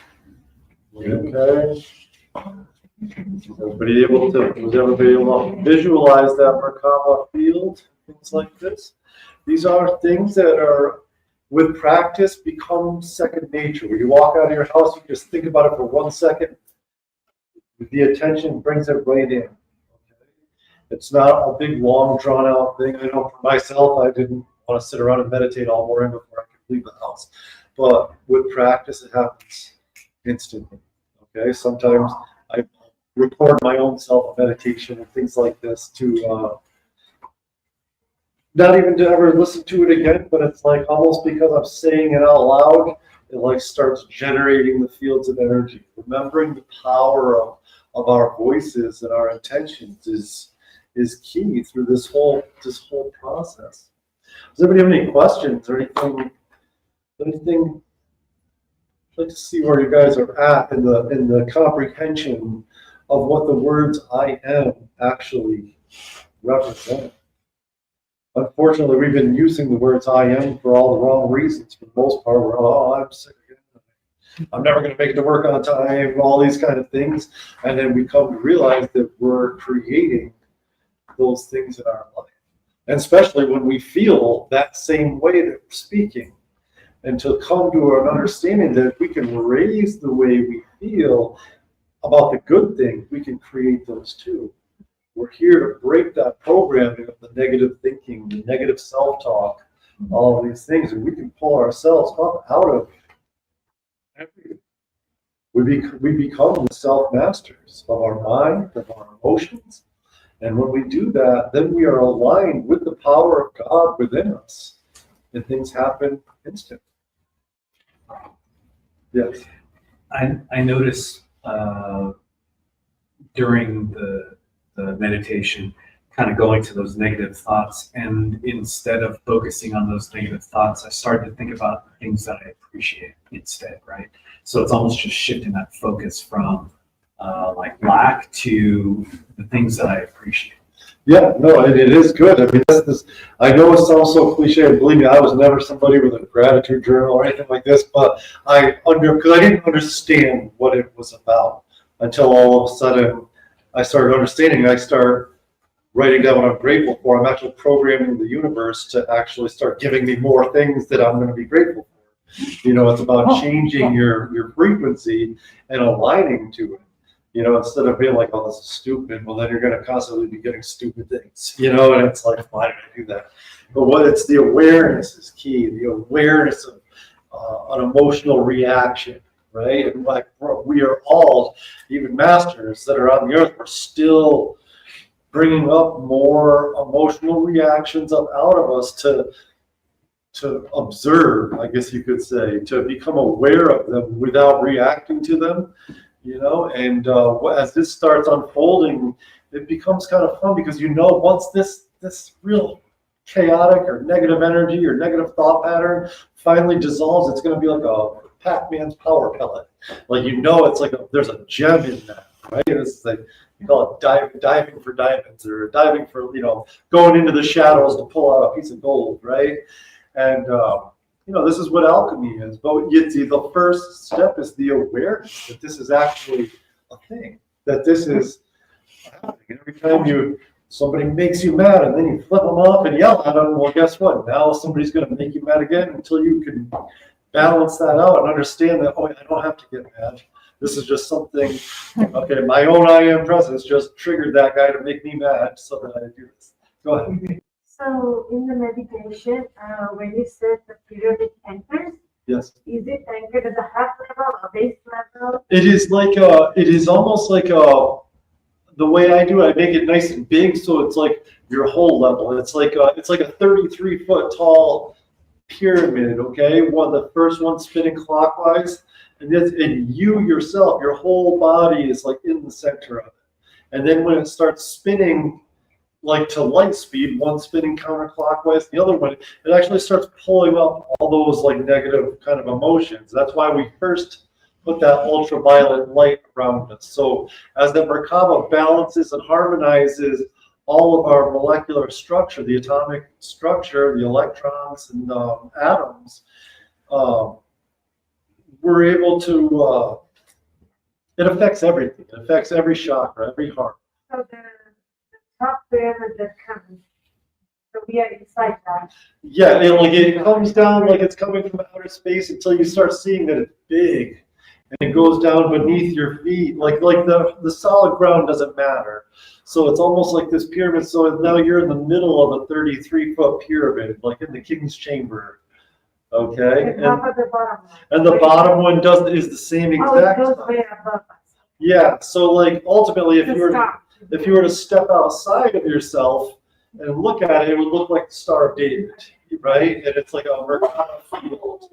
Okay. Was everybody able to visualize that Merkaba field? Things like this. These are things that are, with practice, become second nature. When you walk out of your house, you just think about it for 1 second. The attention brings it right in. Okay? It's not a big, long, drawn-out thing. I know for myself, I didn't want to sit around and meditate all morning before I could leave the house. But with practice, it happens instantly. Okay, sometimes I record my own self-meditation and things like this to not even to ever listen to it again, but it's like almost because I'm saying it out loud, it like starts generating the fields of energy. Remembering the power of our voices and our intentions is key through this whole process. Does anybody have any questions or anything? I'd like to see where you guys are at in the comprehension of what the words I am actually represent. Unfortunately, we've been using the words I am for all the wrong reasons. For the most part, we're, oh, I'm sick again. I'm never going to make it to work on time, all these kind of things. And then we come to realize that we're creating those things in our life. And especially when we feel that same way that we're speaking. And to come to an understanding that we can raise the way we feel about the good things, we can create those too. We're here to break that programming of the negative thinking, the negative self-talk, all of these things, and we can pull ourselves up out of everything. We become the self-masters of our mind, of our emotions, and when we do that, then we are aligned with the power of God within us, and things happen instantly. Yes. I notice during the meditation, kind of going to those negative thoughts, and instead of focusing on those negative thoughts, I started to think about the things that I appreciate instead, right? So it's almost just shifting that focus from like lack to the things that I appreciate. Yeah, no, it is good. I mean, I know it sounds so cliche, and believe me, I was never somebody with a gratitude journal or anything like this, but because I didn't understand what it was about until all of a sudden I started understanding. I start writing down what I'm grateful for. I'm actually programming the universe to actually start giving me more things that I'm going to be grateful for. You know, it's about changing your frequency and aligning to it. You know, instead of being like, oh, this is stupid, well, then you're going to constantly be getting stupid things, you know, and it's like, why did I do that? But it's the awareness is key, the awareness of an emotional reaction, right? And like, we are all, even masters that are on the earth, we're still bringing up more emotional reactions up out of us to observe, I guess you could say, to become aware of them without reacting to them. You know, and as this starts unfolding, it becomes kind of fun because you know once this real chaotic or negative energy or negative thought pattern finally dissolves, it's going to be like a Pac-Man's power pellet. Like, you know, it's like there's a gem in that, right? It's like, you call it diving for diamonds, or diving for, you know, going into the shadows to pull out a piece of gold, right? And you know, this is what alchemy is. But the first step is the awareness that this is actually a thing, that this is happening. Every time somebody makes you mad and then you flip them off and yell at them, well, guess what? Now somebody's going to make you mad again until you can balance that out and understand that, oh, I don't have to get mad. This is just something, okay, my own I am presence just triggered that guy to make me mad so that I do this. Go ahead. So in the meditation, when you said the periodic anchors, Yes. is it anchored at the heart level or base level? It is like it is almost like the way I do it, I make it nice and big, so it's like your whole level. It's like a 33-foot tall pyramid. Okay, the first one spinning clockwise, and you yourself, your whole body is like in the center of it. And then when it starts spinning, like to light speed, one spinning counterclockwise, the other one, it actually starts pulling up all those like negative kind of emotions. That's why we first put that ultraviolet light around us. So as the Merkaba balances and harmonizes all of our molecular structure, the atomic structure, the electrons and atoms, we're able to, it affects everything. It affects every chakra, every heart. So the top pyramid that comes, so we are inside that. Yeah, it comes down like it's coming from outer space until you start seeing that it's big. And it goes down beneath your feet, like the solid ground doesn't matter. So it's almost like this pyramid. So now you're in the middle of a 33-foot pyramid, like in the king's chamber. Okay, And top of the bottom one. and the bottom one is the same exact. Oh, it goes way above us. Yeah. So like ultimately, if you were to step outside of yourself and look at it, it would look like the Star of David, right? And it's like a Merkaba field.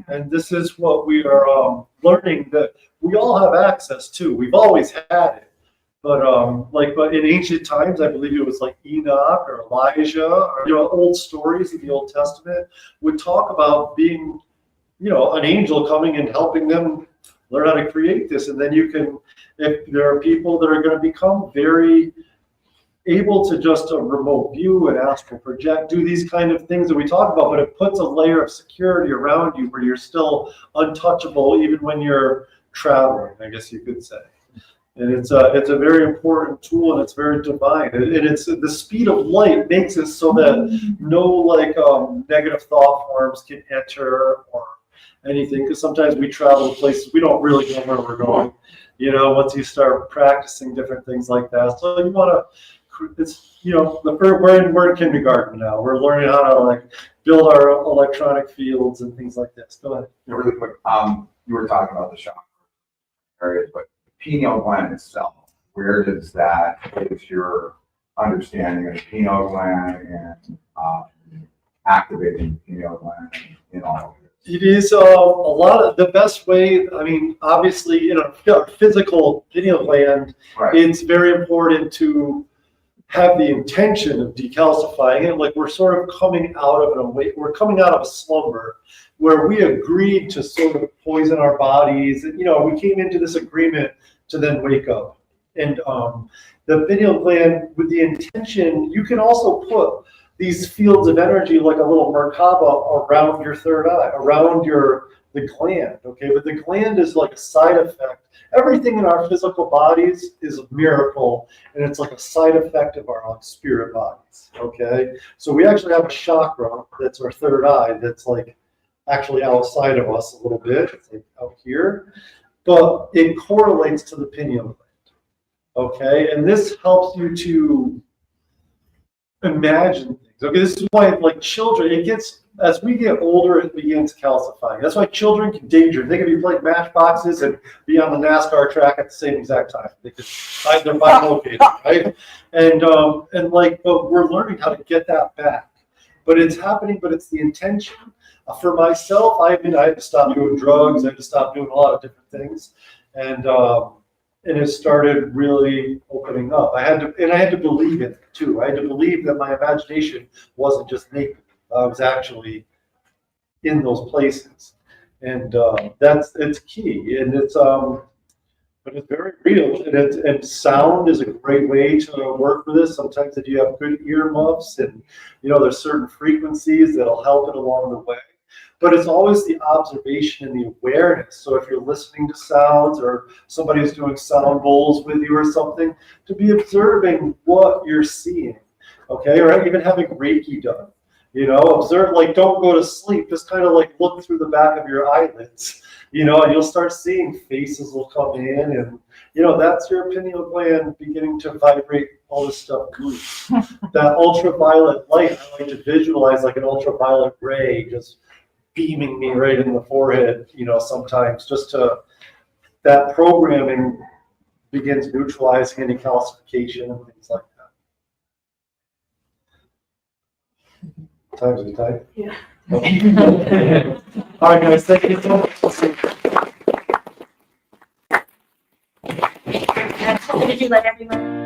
And this is what we are learning that we all have access to. We've always had it, but in ancient times, I believe it was like Enoch or Elijah, or old stories in the Old Testament would talk about being, an angel coming and helping them learn how to create this. And then you can, if there are people that are going to become very able to just remote view and astral project, do these kind of things that we talk about, but it puts a layer of security around you where you're still untouchable even when you're traveling, I guess you could say. And it's a very important tool, and it's very divine. And it's the speed of light makes it so that no negative thought forms can enter or anything, because sometimes we travel to places we don't really know where we're going, once you start practicing different things like that. So you want to, we're in kindergarten now. We're learning how to build our electronic fields and things like this. Go ahead. Yeah, really quick. You were talking about the chakra areas, but the pineal gland itself, where does that is your understanding of the pineal gland and activating the pineal gland in all of this? It is a lot of the best way. I mean, obviously, in a physical pineal gland, it's very important to have the intention of decalcifying it. Like we're sort of coming out of we're coming out of a slumber where we agreed to sort of poison our bodies. And, we came into this agreement to then wake up. And the pineal gland, with the intention, you can also put these fields of energy like a little Merkaba around your third eye, around the gland, okay? But the gland is like a side effect. Everything in our physical bodies is a miracle, and it's like a side effect of our spirit bodies, okay? So we actually have a chakra that's our third eye that's like actually outside of us a little bit. It's like out here, but it correlates to the pineal gland, okay? And this helps you to imagine things. Okay, this is why children, as we get older, it begins calcifying. That's why children can daydream. They can be playing matchboxes and be on the NASCAR track at the same exact time. They can find their bilocated, right? But we're learning how to get that back. But it's happening, but it's the intention. For myself, I had to stop doing drugs. I had to stop doing a lot of different things. And it started really opening up. I had to believe it too. I had to believe that my imagination wasn't just naked. I was actually in those places, and it's key. And but it's very real. And sound is a great way to work with this. Sometimes if you have good earmuffs, and there's certain frequencies that'll help it along the way. But it's always the observation and the awareness. So if you're listening to sounds or somebody's doing sound bowls with you or something, to be observing what you're seeing, okay? Or even having Reiki done. Observe, like, don't go to sleep. Just kind of like look through the back of your eyelids, and you'll start seeing faces will come in, and that's your pineal gland beginning to vibrate all this stuff gooey. That ultraviolet light, I like to visualize like an ultraviolet ray just beaming me right in the forehead, sometimes just to, that programming begins neutralizing any calcification and things like that. Times are tight. Yeah. Okay. All right, guys, thank you so much. Did you let everyone?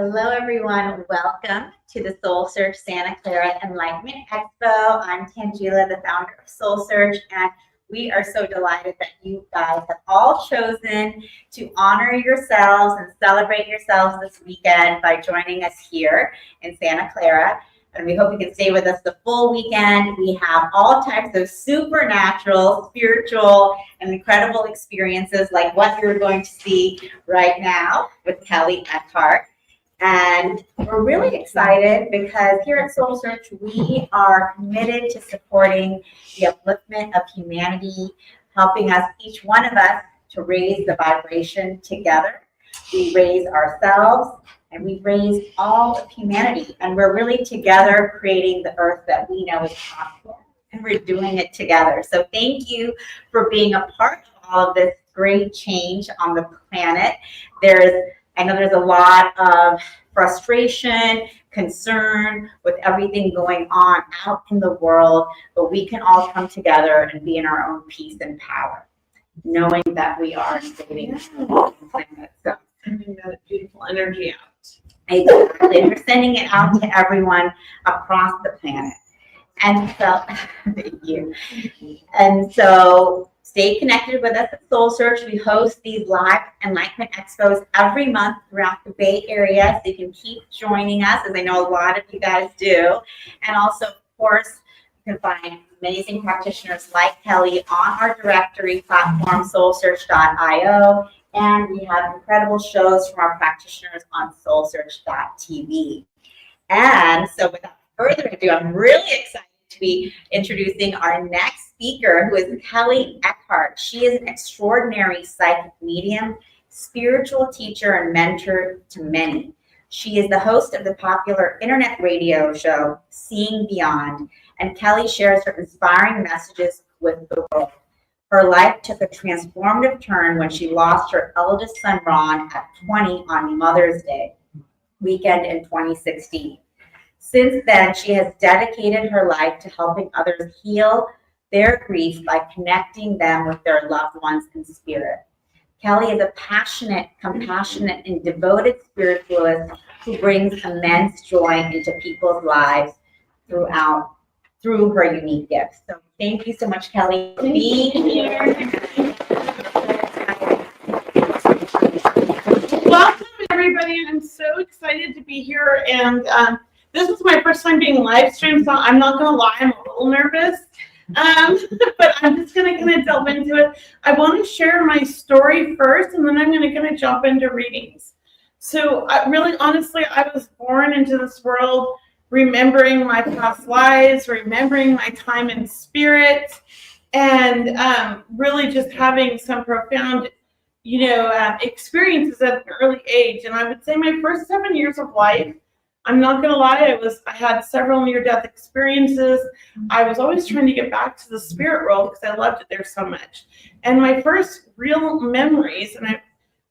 Hello, everyone. Welcome to the SoulSearch Santa Clara Enlightenment Expo. I'm Tangela, the founder of SoulSearch, and we are so delighted that you guys have all chosen to honor yourselves and celebrate yourselves this weekend by joining us here in Santa Clara. And we hope you can stay with us the full weekend. We have all types of supernatural, spiritual, and incredible experiences like what you're going to see right now with Kelly Eckhart. And we're really excited because here at SoulSearch, we are committed to supporting the upliftment of humanity, helping us, each one of us, to raise the vibration together. We raise ourselves and we raise all of humanity. And we're really together creating the earth that we know is possible. And we're doing it together. So thank you for being a part of all of this great change on the planet. I know there's a lot of frustration, concern with everything going on out in the world, but we can all come together and be in our own peace and power, knowing that we are saving the planet. So Sending that beautiful energy out. Exactly. We're sending it out to everyone across the planet. And so, thank you. And so, stay connected with us at SoulSearch. We host these live Enlightenment Expos every month throughout the Bay Area, so you can keep joining us, as I know a lot of you guys do. And also, of course, you can find amazing practitioners like Kelly on our directory platform, soulsearch.io. And we have incredible shows from our practitioners on soulsearch.tv. And so without further ado, I'm really excited to be introducing our next speaker, who is Kelly Eckhart. She is an extraordinary psychic medium, spiritual teacher, and mentor to many. She is the host of the popular internet radio show, Seeing Beyond, and Kelly shares her inspiring messages with the world. Her life took a transformative turn when she lost her eldest son, Ron, at 20 on Mother's Day weekend in 2016. Since then, she has dedicated her life to helping others heal their grief by connecting them with their loved ones in spirit. Kelly is a passionate, compassionate, and devoted spiritualist who brings immense joy into people's lives through her unique gifts. So thank you so much, Kelly, for being here. Welcome, everybody. I'm so excited to be here. And this is my first time being live streamed, so I'm not going to lie, I'm a little nervous. But I'm just going to kind of delve into it. I want to share my story first, and then I'm going to kind of jump into readings. So really, honestly, I was born into this world remembering my past lives, remembering my time in spirit, and really just having some profound, experiences at an early age. And I would say my first 7 years of life, I'm not going to lie, I had several near-death experiences. I was always trying to get back to the spirit world because I loved it there so much. And my first real memories,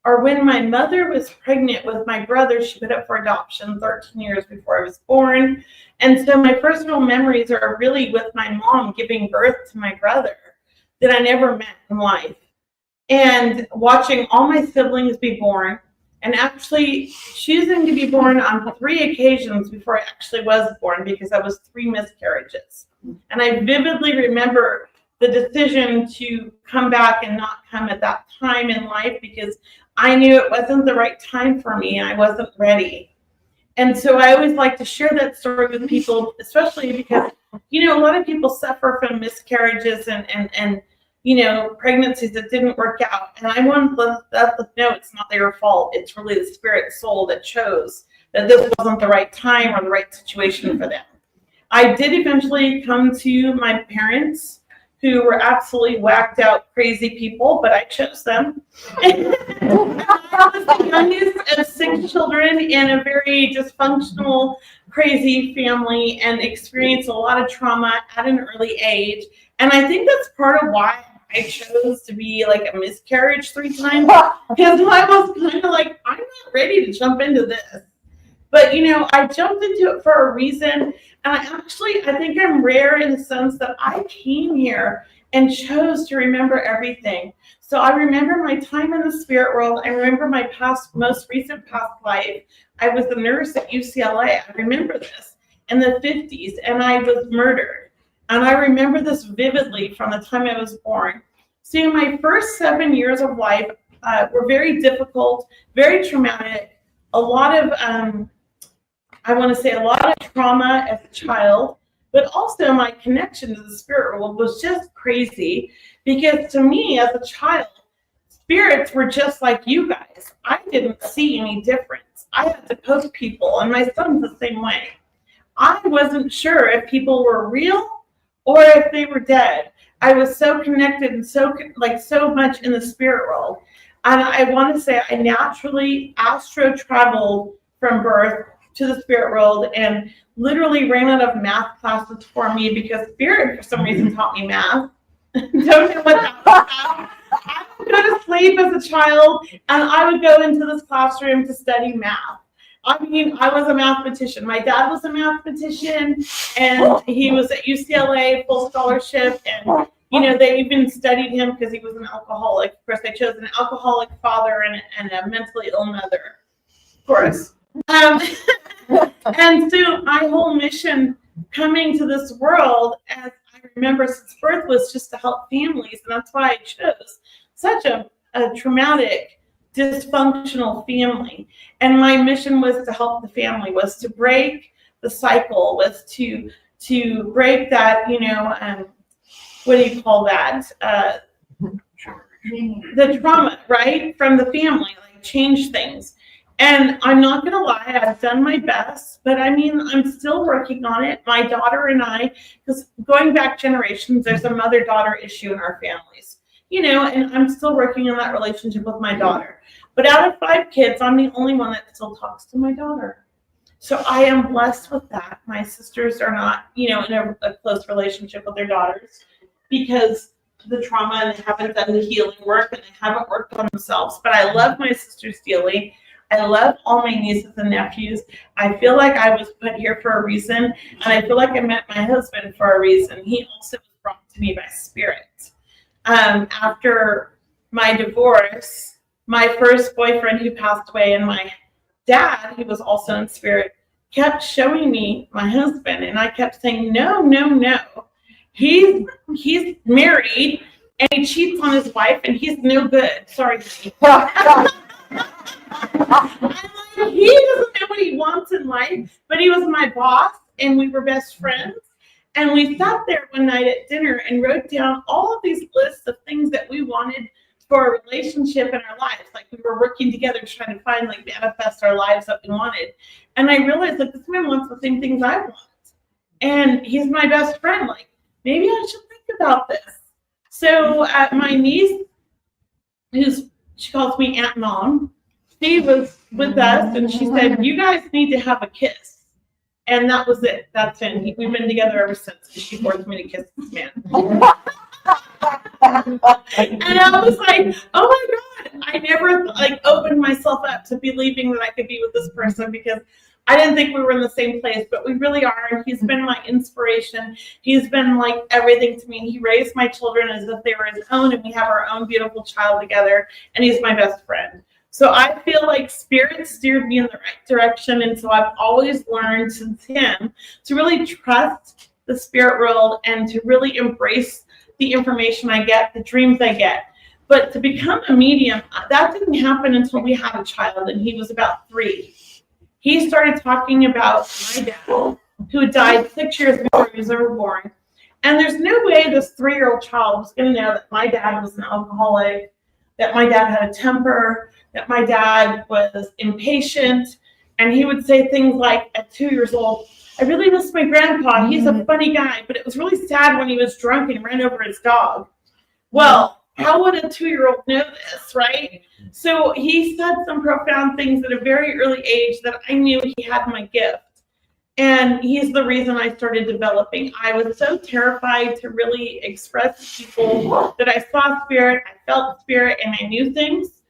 are when my mother was pregnant with my brother. She put up for adoption 13 years before I was born. And so my first real memories are really with my mom giving birth to my brother that I never met in life. And watching all my siblings be born, and actually choosing to be born on 3 occasions before I actually was born, because I was 3 miscarriages. And I vividly remember the decision to come back and not come at that time in life because I knew it wasn't the right time for me. I wasn't ready. And so I always like to share that story with people, especially because, a lot of people suffer from miscarriages and pregnancies that didn't work out. And I want to let them know it's not their fault. It's really the spirit soul that chose that this wasn't the right time or the right situation for them. I did eventually come to my parents, who were absolutely whacked out, crazy people, but I chose them. I was the youngest of 6 children in a very dysfunctional, crazy family, and experienced a lot of trauma at an early age. And I think that's part of why I chose to be like a miscarriage 3 times, because I was kind of like, I'm not ready to jump into this. But, I jumped into it for a reason. And I think I'm rare in the sense that I came here and chose to remember everything. So I remember my time in the spirit world. I remember my most recent past life. I was a nurse at UCLA. I remember this in the 50s, and I was murdered. And I remember this vividly from the time I was born. So my first 7 years of life were very difficult, very traumatic, a lot of, I want to say a lot of trauma as a child, but also my connection to the spirit world was just crazy, because to me as a child, spirits were just like you guys. I didn't see any difference. I had to poke people, and my son's the same way. I wasn't sure if people were real or if they were dead. I was so connected and so much in the spirit world. And I want to say I naturally astro traveled from birth to the spirit world, and literally ran out of math classes for me because spirit for some reason taught me math. Don't know what that was about. I would go to sleep as a child, and I would go into this classroom to study math. I mean, I was a mathematician. My dad was a mathematician, and he was at UCLA, full scholarship, and they even studied him because he was an alcoholic. Of course, they chose an alcoholic father and a mentally ill mother, of course. And so my whole mission coming to this world, as I remember since birth, was just to help families. And that's why I chose such a traumatic, dysfunctional family. And my mission was to help the family, was to break the cycle, was to break that, what do you call that? The trauma, right? From the family, like change things. And I'm not going to lie, I've done my best, but I mean, I'm still working on it. My daughter and I, because going back generations, there's a mother-daughter issue in our families, and I'm still working on that relationship with my daughter. But out of 5 kids, I'm the only one that still talks to my daughter. So I am blessed with that. My sisters are not, in a close relationship with their daughters because the trauma, and they haven't done the healing work, and they haven't worked on themselves. But I love my sisters dearly. I love all my nieces and nephews. I feel like I was put here for a reason, and I feel like I met my husband for a reason. He also was brought to me by spirit. After my divorce, my first boyfriend who passed away, and my dad, who was also in spirit, kept showing me my husband, and I kept saying, no, no, no. He's married, and he cheats on his wife, and he's no good. Sorry. He doesn't know what he wants in life, but he was my boss, and we were best friends. And we sat there one night at dinner and wrote down all of these lists of things that we wanted for a relationship in our lives. Like we were working together trying to find, manifest our lives that we wanted. And I realized this man wants the same things I want. And he's my best friend. Maybe I should think about this. So my niece, she calls me Aunt Mom, she was with us, and she said, you guys need to have a kiss. And that was it. That's it. We've been together ever since. She forced me to kiss this man. And I was like, oh my God. I never opened myself up to believing that I could be with this person, because I didn't think we were in the same place, but we really are. And he's been my inspiration. He's been everything to me. He raised my children as if they were his own, and we have our own beautiful child together. And he's my best friend. So I feel like spirit steered me in the right direction. And so I've always learned since him to really trust the spirit world and to really embrace the information I get, the dreams I get. But to become a medium, that didn't happen until we had a child, and he was about 3. He started talking about my dad, who died 6 years before he was ever born. And there's no way this 3-year-old child was going to know that my dad was an alcoholic, that my dad had a temper, that my dad was impatient. And he would say things like, at 2 years old, I really miss my grandpa. He's a funny guy, but it was really sad when he was drunk and ran over his dog. Well, how would a 2-year-old know this, right? So he said some profound things at a very early age that I knew he had my gift. And he's the reason I started developing. I was so terrified to really express to people that I saw spirit, I felt spirit, and I knew things.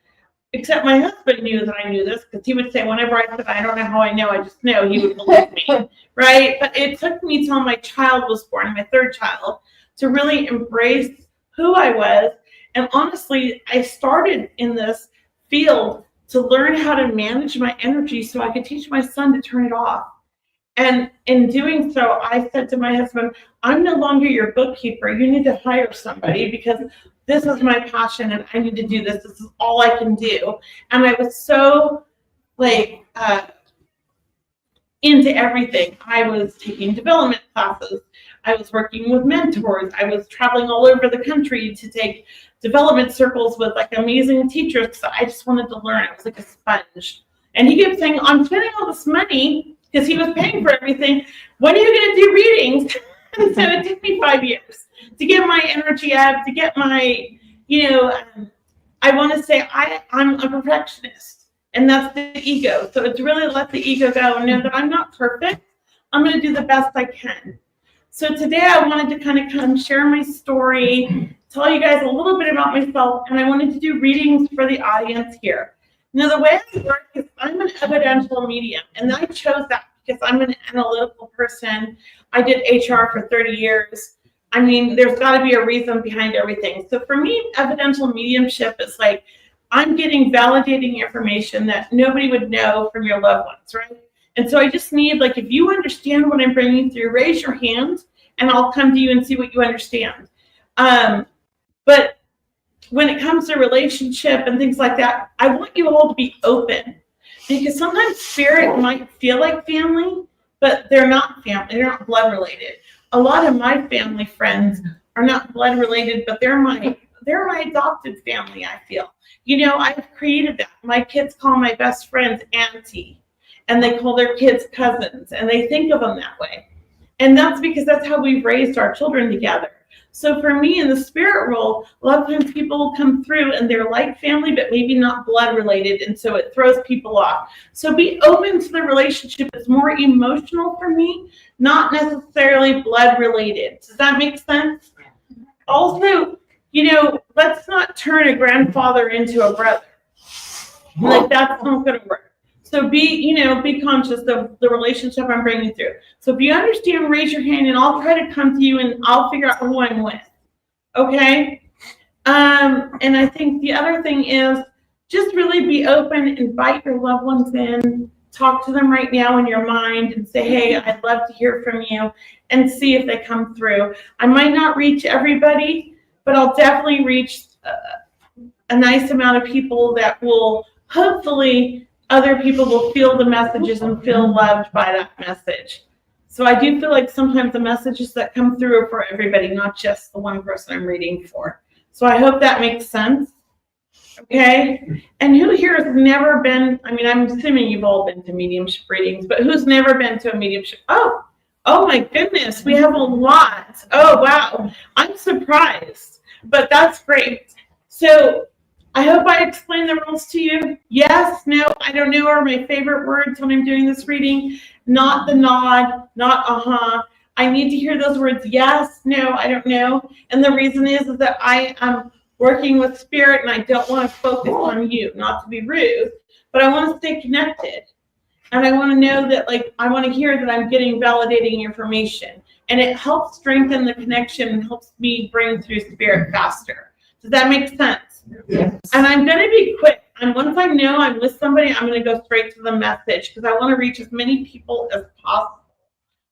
Except my husband knew that I knew this, because he would say, whenever I said, I don't know how I know, I just know, he would believe me, right? But it took me till my child was born, my 3rd child, to really embrace who I was. And honestly, I started in this field to learn how to manage my energy so I could teach my son to turn it off. And in doing so, I said to my husband, I'm no longer your bookkeeper. You need to hire somebody because this is my passion and I need to do this. This is all I can do. And I was so into everything. I was taking development classes. I was working with mentors. I was traveling all over the country to take development circles with like amazing teachers because I just wanted to learn. I was like a sponge. And he kept saying, I'm spending all this money because he was paying for everything. When are you going to do readings? And so it took me 5 years to get my energy up, to get my, I want to say I'm a perfectionist. And that's the ego. So it's really let the ego go and know that I'm not perfect. I'm going to do the best I can. So today I wanted to kind of come share my story, tell you guys a little bit about myself, and I wanted to do readings for the audience here. Now the way I work is I'm an evidential medium, and I chose that because I'm an analytical person. I did HR for 30 years. I mean, there's got to be a reason behind everything. So for me, evidential mediumship is like, I'm getting validating information that nobody would know from your loved ones, right? And so I just need, like, if you understand what I'm bringing through, raise your hand and I'll come to you and see what you understand. But when it comes to relationship and things like that, I want you all to be open because sometimes spirit might feel like family, but they're not family. They're not blood related. A lot of my family friends are not blood related, but they're my adopted family, I feel. I've created that. My kids call my best friends auntie, and they call their kids cousins, and they think of them that way. And that's because that's how we've raised our children together. So for me in the spirit role, a lot of times people will come through and they're like family, but maybe not blood related, and so it throws people off. So be open to the relationship. It's more emotional for me, not necessarily blood related. Does that make sense? Also, let's not turn a grandfather into a brother. Like, that's not going to work. So be conscious of the relationship I'm bringing through. So if you understand, raise your hand and I'll try to come to you and I'll figure out who I'm with. Okay? And I think the other thing is just really be open, invite your loved ones in, talk to them right now in your mind and say, hey, I'd love to hear from you, and see if they come through. I might not reach everybody, but I'll definitely reach a nice amount of people that will, hopefully, other people will feel the messages and feel loved by that message. So I do feel like sometimes the messages that come through are for everybody, not just the one person I'm reading for. So I hope that makes sense. Okay? And who here has never been, I'm assuming you've all been to mediumship readings, but who's never been to a mediumship? Oh my goodness, we have a lot. Oh, wow. I'm surprised, but that's great. So I hope I explained the rules to you. Yes, no, I don't know are my favorite words when I'm doing this reading. Not the nod, not uh-huh. I need to hear those words. Yes, no, I don't know. And the reason is that I am working with spirit and I don't want to focus on you, not to be rude, but I want to stay connected. And I want to know that, I want to hear that I'm getting validating information. And it helps strengthen the connection and helps me bring through spirit faster. Does that make sense? Yes. And I'm going to be quick. And once I know I'm with somebody, I'm going to go straight to the message because I want to reach as many people as possible.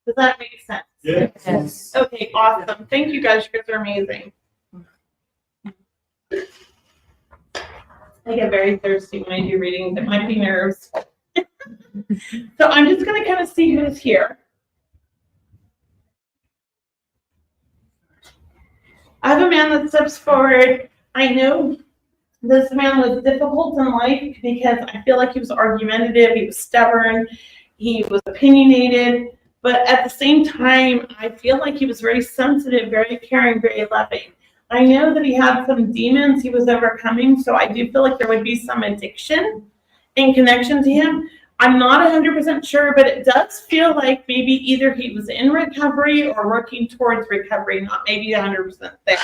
Does that make sense? Yes. Okay, awesome. Thank you guys. You guys are amazing. I get very thirsty when I do readings. It might be nerves. So I'm just going to kind of see who's here. I have a man that steps forward. I know this man was difficult in life because I feel like he was argumentative, he was stubborn, he was opinionated, but at the same time, I feel like he was very sensitive, very caring, very loving. I know that he had some demons he was overcoming, so I do feel like there would be some addiction in connection to him. I'm not 100% sure, but it does feel like maybe either he was in recovery or working towards recovery, not maybe 100% there.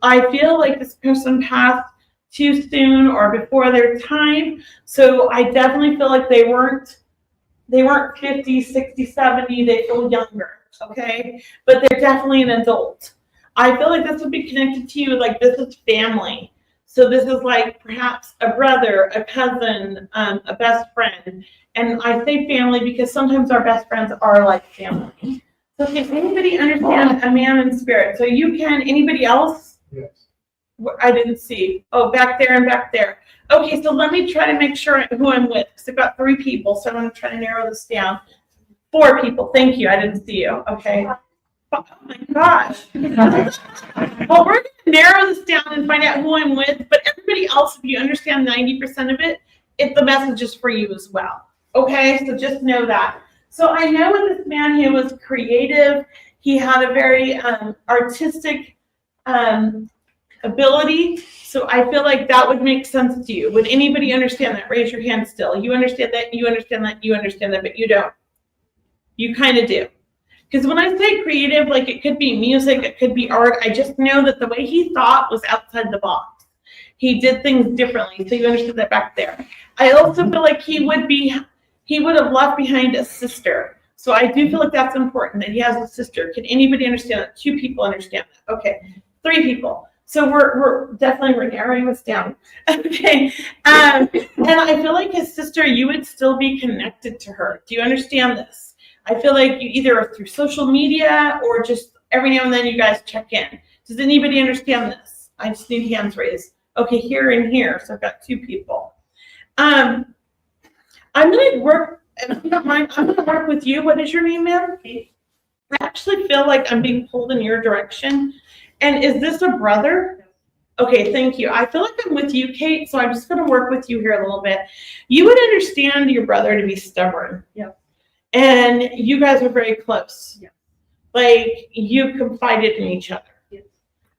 I feel like this person passed too soon or before their time, so I definitely feel like they weren't 50, 60, 70, they feel younger, okay? But they're definitely an adult. I feel like this would be connected to you, like this is family. So this is like perhaps a brother, a cousin, a best friend. And I say family because sometimes our best friends are like family. So can anybody understand a man in spirit? So you can, anybody else? Yes. I didn't see. Oh, back there and back there. Okay, so let me try to make sure who I'm with, because I've got 3 people, so I'm going to try to narrow this down. 4 people, thank you, I didn't see you, okay. Oh my gosh. Well, we're going to narrow this down and find out who I'm with, but everybody else, if you understand 90% of it, the message is for you as well, okay? So just know that. So I know with this man, he was creative, he had a very artistic ability. So I feel like that would make sense to you. Would anybody understand that? Raise your hand still. You understand that, you understand that, you understand that, but you don't. You kind of do. Because when I say creative, like it could be music, it could be art, I just know that the way he thought was outside the box. He did things differently, so you understood that back there. I also feel like he would have left behind a sister. So I do feel like that's important, that he has a sister. Can anybody understand that? 2 people understand that. Okay, 3 people. So we're definitely narrowing this down. Okay. And I feel like his sister, you would still be connected to her. Do you understand this? I feel like you either through social media or just every now and then you guys check in. Does anybody understand this? I just need hands raised. Okay, here and here. So I've got 2 people. I'm gonna work, if you don't mind, I'm gonna work with you. What is your name, ma'am? I actually feel like I'm being pulled in your direction. And is this a brother? Okay, thank you. I feel like I'm with you, Kate, so I'm just going to work with you here a little bit. You would understand your brother to be stubborn. Yeah. And you guys are very close. Yeah. Like, you confided in each other. Yes.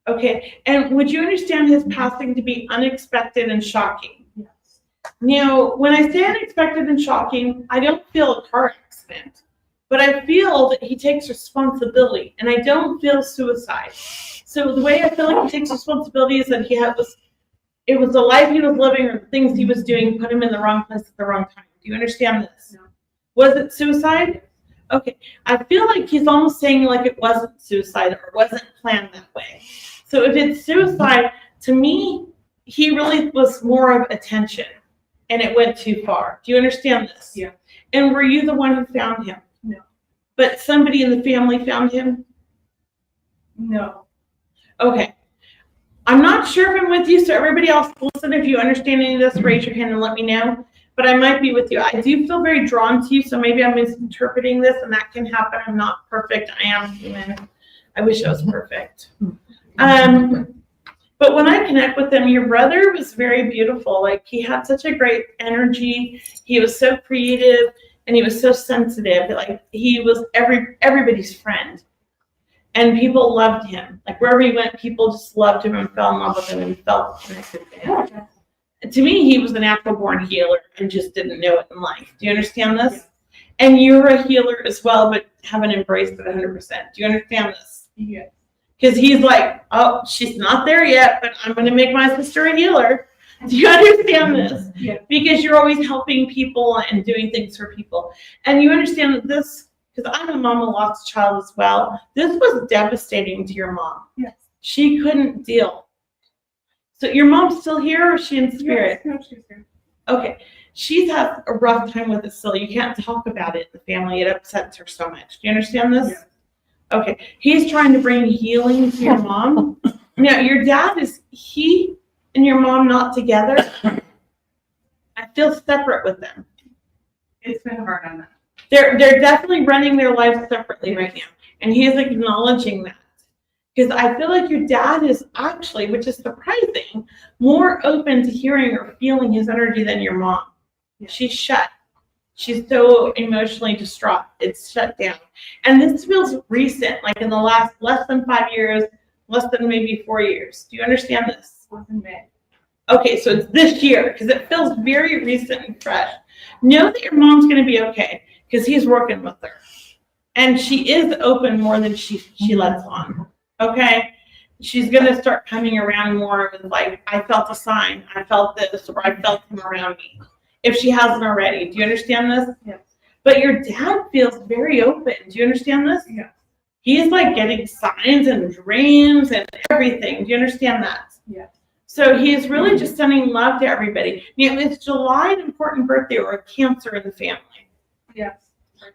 Okay, and would you understand his passing to be unexpected and shocking? Yes. Now, when I say unexpected and shocking, I don't feel a car accident. But I feel that he takes responsibility, and I don't feel suicide. So the way I feel like he takes responsibility is that it was the life he was living or the things he was doing put him in the wrong place at the wrong time. Do you understand this? No. Was it suicide? Okay. I feel like he's almost saying like it wasn't suicide or wasn't planned that way. So if it's suicide, to me, he really was more of attention, and it went too far. Do you understand this? Yeah. And were you the one who found him? No. But somebody in the family found him? No. Okay. I'm not sure if I'm with you, so everybody else listen. If you understand any of this, raise your hand and let me know. But I might be with you. I do feel very drawn to you, so maybe I'm misinterpreting this, and that can happen. I'm not perfect. I am human. I wish I was perfect. But when I connect with him, your brother was very beautiful. Like, he had such a great energy. He was so creative, and he was so sensitive. Like, he was everybody's friend. And people loved him. Like, wherever he went, people just loved him and fell in love with him and felt connected to him. And to me, he was a natural born healer and just didn't know it in life. Do you understand this? Yeah. And you're a healer as well, but haven't embraced it 100%. Do you understand this? Yeah. Because he's like, oh, she's not there yet, but I'm going to make my sister a healer. Do you understand this? Yeah. Because you're always helping people and doing things for people. And you understand that this, because I'm a mom who lost a child as well, this was devastating to your mom. Yes. She couldn't deal. So your mom's still here, or is she in spirit? Yes, no, she's here. Okay. She's had a rough time with it still. You can't talk about it in the family. It upsets her so much. Do you understand this? Yeah. Okay. He's trying to bring healing to your mom. Now, your dad, is he and your mom not together? I feel separate with them. It's been hard on that. They're definitely running their lives separately right now. And he is acknowledging that. Because I feel like your dad is actually, which is surprising, more open to hearing or feeling his energy than your mom. Yeah. She's shut. She's so emotionally distraught. It's shut down. And this feels recent, like in the last less than 5 years, less than maybe 4 years. Do you understand this? Wasn't May. Okay, so it's this year, because it feels very recent and fresh. Know that your mom's going to be okay, because he's working with her. And she is open more than she lets on. Okay? She's going to start coming around more with, like, I felt a sign. I felt this, or I felt him around me. If she hasn't already. Do you understand this? Yes. But your dad feels very open. Do you understand this? Yes. he's like getting signs and dreams and everything. Do you understand that? Yeah. So he's really just sending love to everybody. You know, is July an important birthday or a Cancer in the family? Yes.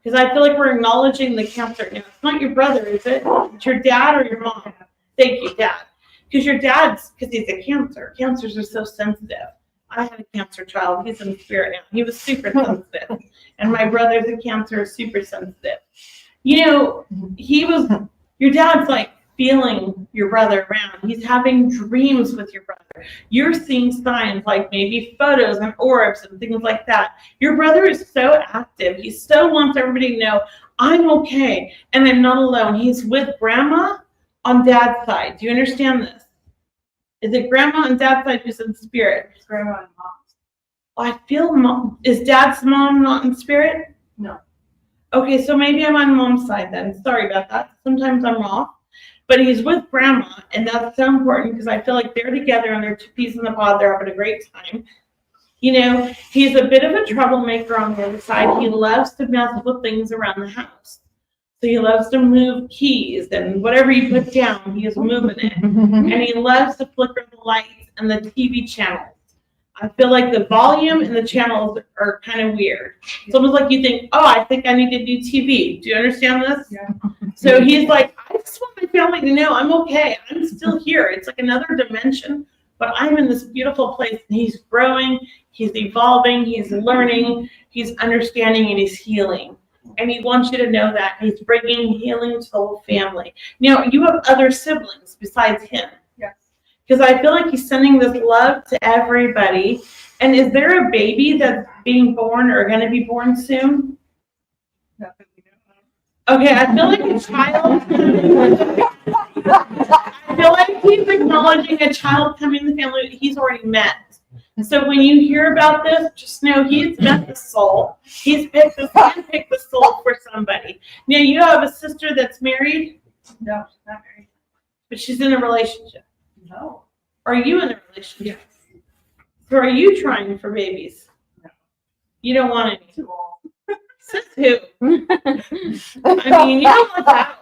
Because I feel like we're acknowledging the Cancer. Now, it's not your brother, is it? It's your dad or your mom? Thank you, Dad. Because your dad's, because he's a Cancer. Cancers are so sensitive. I had a Cancer child. He's in the spirit now. He was super sensitive. And my brother's a Cancer, super sensitive. You know, your dad's like feeling your brother around. He's having dreams with your brother. You're seeing signs like maybe photos and orbs and things like that. Your brother is so active. He so wants everybody to know, I'm okay and I'm not alone. He's with grandma on dad's side. Do you understand this? Is it grandma on dad's side who's in spirit? It's grandma and mom. I feel mom. Is dad's mom not in spirit? No. Okay, so maybe I'm on mom's side then. Sorry about that. Sometimes I'm off. But he's with grandma, and that's so important because I feel like they're together and they're two peas in the pod. They're having a great time. You know, he's a bit of a troublemaker on the other side. He loves to mess with things around the house. So he loves to move keys and whatever you put down, he is moving it. And he loves to flicker the lights and the TV channels. I feel like the volume and the channels are kind of weird. It's almost like you think, oh, I think I need to do TV. Do you understand this? Yeah. So he's like, I just want my family to know I'm okay. I'm still here. It's like another dimension, but I'm in this beautiful place. And he's growing, he's evolving, he's learning, he's understanding, and he's healing. And he wants you to know that he's bringing healing to the whole family. Now, you have other siblings besides him. Yes. Because I feel like he's sending this love to everybody. And is there a baby that's being born or going to be born soon? Okay, I feel like a child. I feel like he's acknowledging a child coming in the family that he's already met. So when you hear about this, just know he's met the soul. He's picked the soul for somebody. Now you have a sister that's married? No, she's not married. But she's in a relationship. No. Are you in a relationship? Yes. So are you trying for babies? No. You don't want any? Too old. Says who? I mean, you don't want that.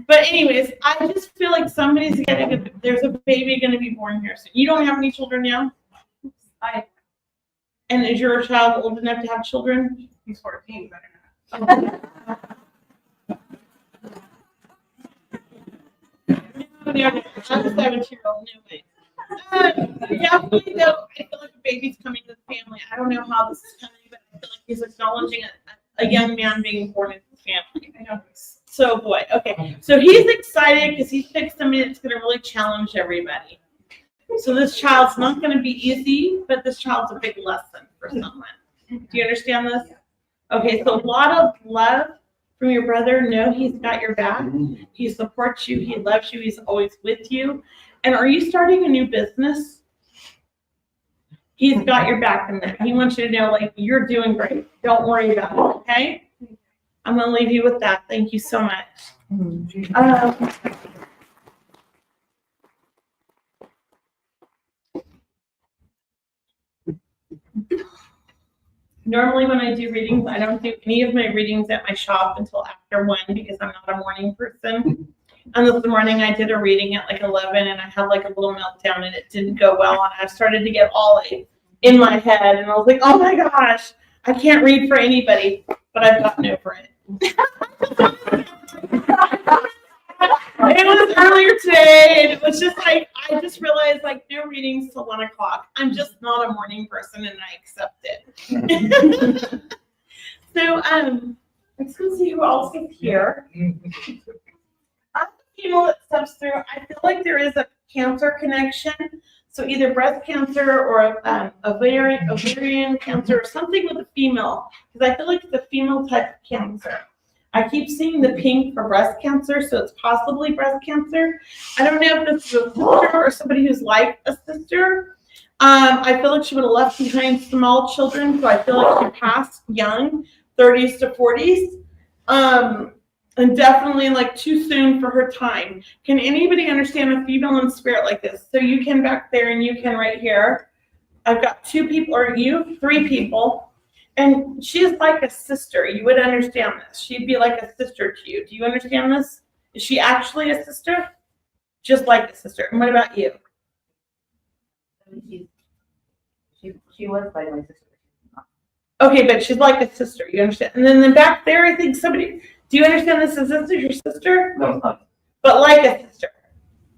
But anyways, I just feel like there's a baby going to be born here soon. You don't have any children now? And is your child old enough to have children? He's 14, better not. I'm a 17-year-old, no way. Definitely though, I feel like a baby's coming to the family. I don't know how this is coming, but I feel like he's acknowledging a young man being born into the family. I know. So boy, okay. So he's excited because he's picked somebody that's going to really challenge everybody. So this child's not going to be easy, but this child's a big lesson for someone. Do you understand this? Okay, so a lot of love from your brother. Know he's got your back. He supports you. He loves you. He's always with you. And are you starting a new business? He's got your back in there. He wants you to know, like, you're doing great. Don't worry about it, okay? I'm going to leave you with that. Thank you so much. Normally when I do readings, I don't do any of my readings at my shop until after 1 because I'm not a morning person. And this morning I did a reading at like 11 and I had like a little meltdown and it didn't go well. And I started to get all in my head and I was like, oh my gosh, I can't read for anybody, but I've gotten over it. It was earlier today and it was just like, I just realized like no readings till 1 o'clock. I'm just not a morning person and I accept it. So, let's go see who else is here. People that steps through, I feel like there is a cancer connection. So either breast cancer or ovarian cancer or something with a female. Because I feel like it's a female type of cancer. I keep seeing the pink for breast cancer, so it's possibly breast cancer. I don't know if this is a sister or somebody who's like a sister. I feel like she would have left behind small children, so I feel like she passed young, 30s to 40s. And definitely like too soon for her time. Can anybody understand a female in spirit like this? So you can back there and you can right here. I've got 2 people, or you, 3 people. And she's like a sister. You would understand this. She'd be like a sister to you. Do you understand this? Is she actually a sister? Just like a sister. And what about you? She was like my sister. Okay, but she's like a sister. You understand? And then back there, I think somebody. Do you understand this? Is this your sister? No, it's not. But like a sister.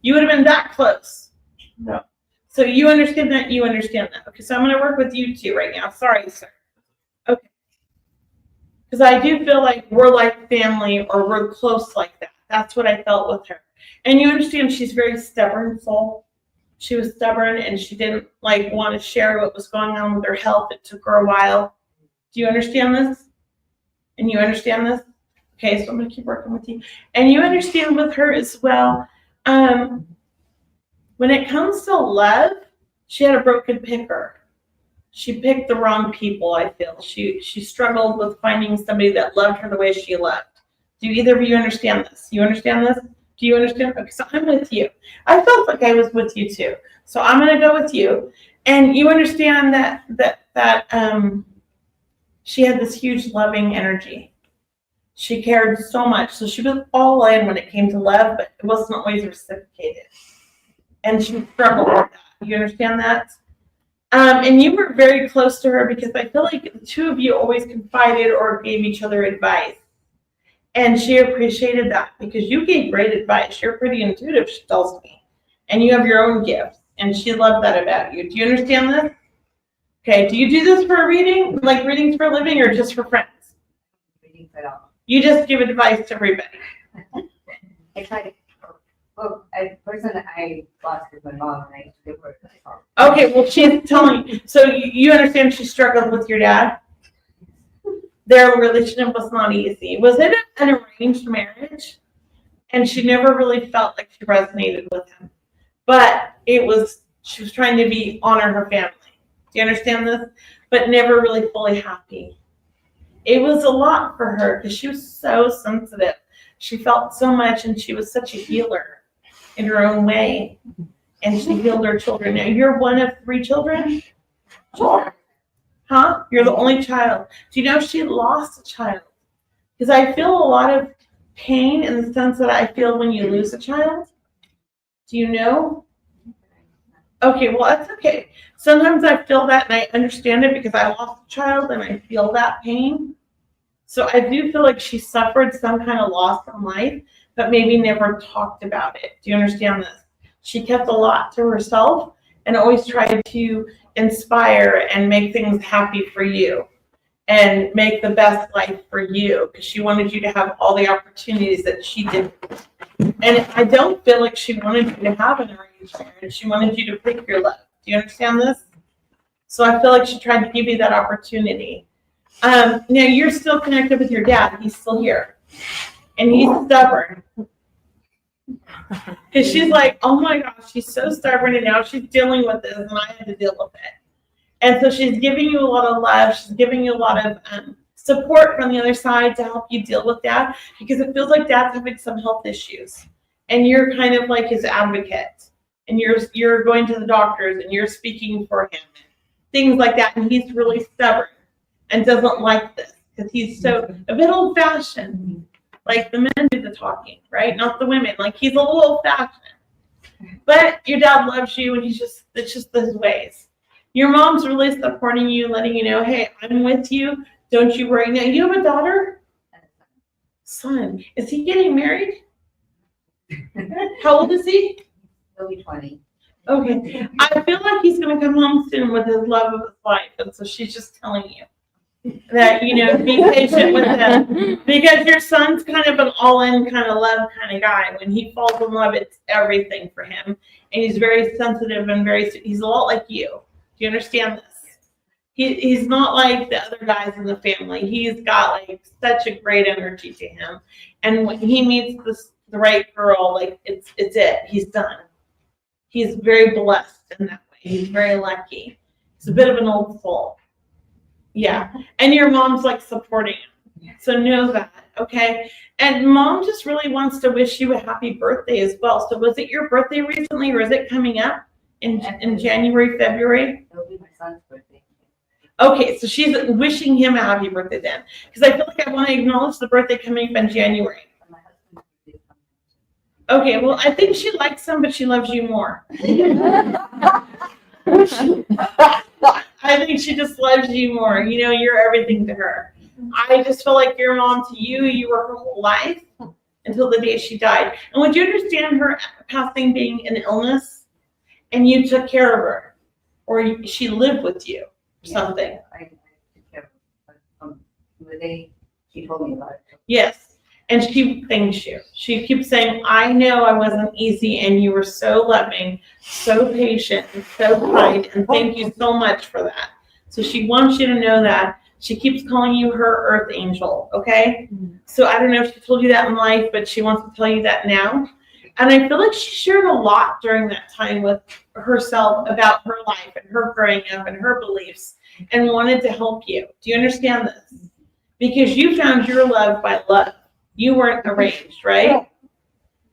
You would have been that close. No. So you understand that. You understand that. Okay, so I'm going to work with you two right now. Sorry, sir. Okay. Because I do feel like we're like family, or we're close like that. That's what I felt with her. And you understand, she's very stubborn soul. She was stubborn, and she didn't like want to share what was going on with her health. It took her a while. Do you understand this? And you understand this? Okay, so I'm going to keep working with you. And you understand with her as well. When it comes to love, she had a broken picker. She picked the wrong people, I feel. She struggled with finding somebody that loved her the way she loved. Do either of you understand this? You understand this? Do you understand? Okay, so I'm with you. I felt like I was with you too. So I'm going to go with you. And you understand that she had this huge loving energy. She cared so much. So she was all in when it came to love, but it wasn't always reciprocated. And she struggled with that. You understand that? And you were very close to her because I feel like the two of you always confided or gave each other advice. And she appreciated that because you gave great advice. You're pretty intuitive, she tells me. And you have your own gifts. And she loved that about you. Do you understand this? Okay, do you do this for a reading? Like readings for a living or just for friends? Reading for all. You just give advice to everybody. I try to. Well, a person that I lost is my mom, and I used to give her advice. Okay, well, she's telling you. So you understand she struggled with your dad? Their relationship was not easy. Was it an arranged marriage? And she never really felt like she resonated with him. But she was trying to honor her family. Do you understand this? But never really fully happy. It was a lot for her because she was so sensitive. She felt so much, and she was such a healer in her own way. And she healed her children. Now, you're one of 3 children? Huh? You're the only child. Do you know she lost a child? Because I feel a lot of pain in the sense that I feel when you lose a child. Do you know? Okay, well, that's okay. Sometimes I feel that and I understand it because I lost a child and I feel that pain. So I do feel like she suffered some kind of loss in life, but maybe never talked about it. Do you understand this? She kept a lot to herself and always tried to inspire and make things happy for you and make the best life for you because she wanted you to have all the opportunities that she did. And I don't feel like she wanted you to have an arranged marriage. She wanted you to pick your love. Do you understand this? So I feel like she tried to give you that opportunity. Now you're still connected with your dad. He's still here. And he's stubborn. Because she's like, oh my gosh, she's so stubborn and now she's dealing with this and I had to deal with it. And so she's giving you a lot of love. She's giving you a lot of support from the other side to help you deal with that because it feels like dad's having some health issues. And you're kind of like his advocate. And you're going to the doctors and you're speaking for him. And things like that. And he's really stubborn and doesn't like this because he's so a bit old-fashioned. Like the men do the talking, right? Not the women. Like he's a little old-fashioned. But your dad loves you and it's just his ways. Your mom's really supporting you, letting you know, hey, I'm with you. Don't you worry. Now, you have a daughter? Son. Is he getting married? How old is he? He'll be 20. Okay. I feel like he's going to come home soon with his love of his life. And so she's just telling you that, be patient with him. Because your son's kind of an all-in kind of love kind of guy. When he falls in love, it's everything for him. And he's very sensitive and he's a lot like you. Do you understand this? He's not like the other guys in the family. He's got like such a great energy to him. And when he meets the right girl, like it's it. He's done. He's very blessed in that way. He's very lucky. He's a bit of an old soul. Yeah. And your mom's like supporting him. So know that, okay? And mom just really wants to wish you a happy birthday as well. So was it your birthday recently or is it coming up in January, February? It'll be my son's birthday. Okay, so she's wishing him a happy birthday then. Because I feel like I want to acknowledge the birthday coming up in January. Okay, well, I think she likes him, but she loves you more. I think she just loves you more. You know, you're everything to her. I just feel like your mom to you, you were her whole life until the day she died. And would you understand her passing being an illness and you took care of her? Or she lived with you or something? I took care of her from the day she told me about it. Yes. And she thanks you. She keeps saying, I know I wasn't easy and you were so loving, so patient, and so kind, and thank you so much for that. So she wants you to know that. She keeps calling you her earth angel, okay? So I don't know if she told you that in life, but she wants to tell you that now. And I feel like she shared a lot during that time with herself about her life and her growing up and her beliefs and wanted to help you. Do you understand this? Because you found your love by love. You weren't arranged, right?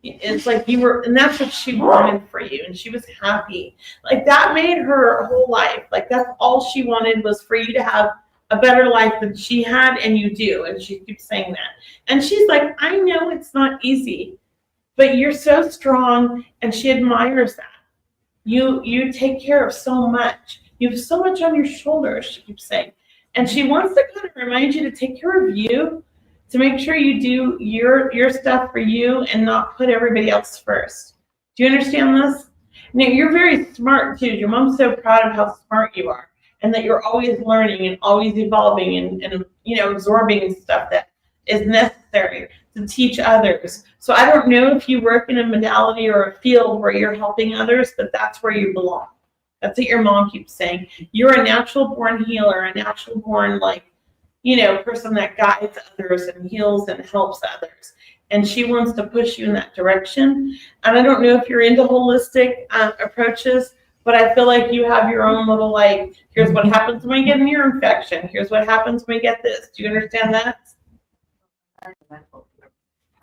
It's like you were, and that's what she wanted for you, and she was happy. Like that made her whole life. Like that's all she wanted was for you to have a better life than she had, and you do. And she keeps saying that. And she's like, I know it's not easy, but you're so strong, and she admires that. You take care of so much. You have so much on your shoulders, she keeps saying. And she wants to kind of remind you to take care of you, to make sure you do your stuff for you and not put everybody else first. Do you understand this? Now, you're very smart too. Your mom's so proud of how smart you are and that you're always learning and always evolving and you know, absorbing stuff that is necessary to teach others. So I don't know if you work in a modality or a field where you're helping others, but that's where you belong. That's what your mom keeps saying. You're a natural born healer, a natural born person that guides others and heals and helps others. And she wants to push you in that direction. And I don't know if you're into holistic approaches, but I feel like you have your own little, here's what happens when we get an ear infection. Here's what happens when we get this. Do you understand that?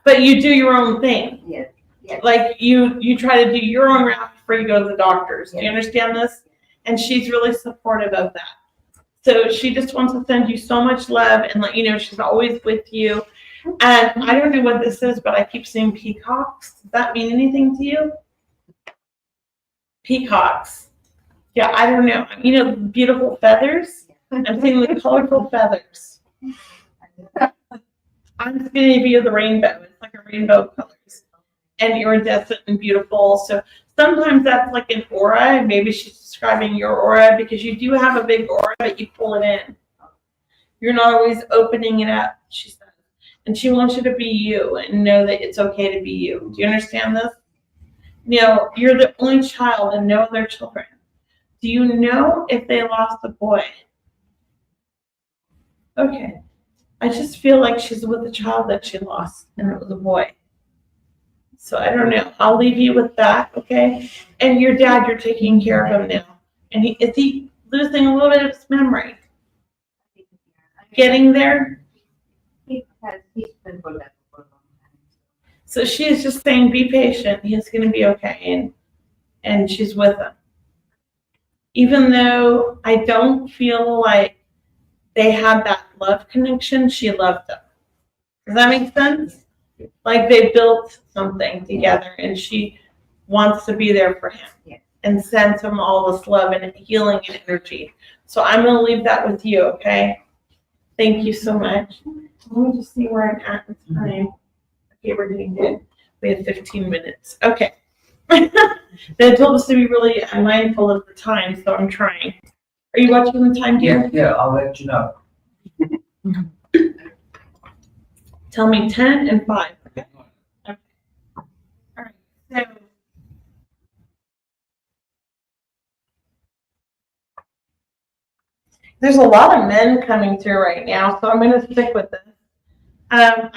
But you do your own thing. Yes. Yes. Like you try to do your own route before you go to the doctors. Do you understand this? And she's really supportive of that. So she just wants to send you so much love and let you know she's always with you. And I don't know what this is, but I keep seeing peacocks. Does that mean anything to you? Peacocks. Yeah, I don't know. You know, beautiful feathers. I'm seeing the colorful feathers. I'm just going to give you the rainbow. It's like a rainbow of colors. And iridescent and beautiful. So sometimes that's like an aura, and maybe she's describing your aura because you do have a big aura, but you pull it in. You're not always opening it up, she says. And she wants you to be you and know that it's okay to be you. Do you understand this? You know, you're the only child and no other children. Do you know if they lost a boy? Okay. I just feel like she's with a child that she lost, and it was a boy. So I don't know. I'll leave you with that, okay? And your dad, you're taking care of him now. And is he losing a little bit of his memory? Getting there? He's been for that for a long time. So she is just saying, be patient. He's going to be okay. And she's with him. Even though I don't feel like they had that love connection, she loved him. Does that make sense? Like they built something together and she wants to be there for him and sends him all this love and healing and energy. So I'm going to leave that with you, okay? Thank you so much. Let me just see where I'm at in time. Okay, we're doing good. We have 15 minutes. Okay. They told us to be really mindful of the time, so I'm trying. Are you watching the time, dear? Yeah, I'll let you know. Tell me 10 and 5. Okay. Okay. All right. So there's a lot of men coming through right now, so I'm going to stick with this. I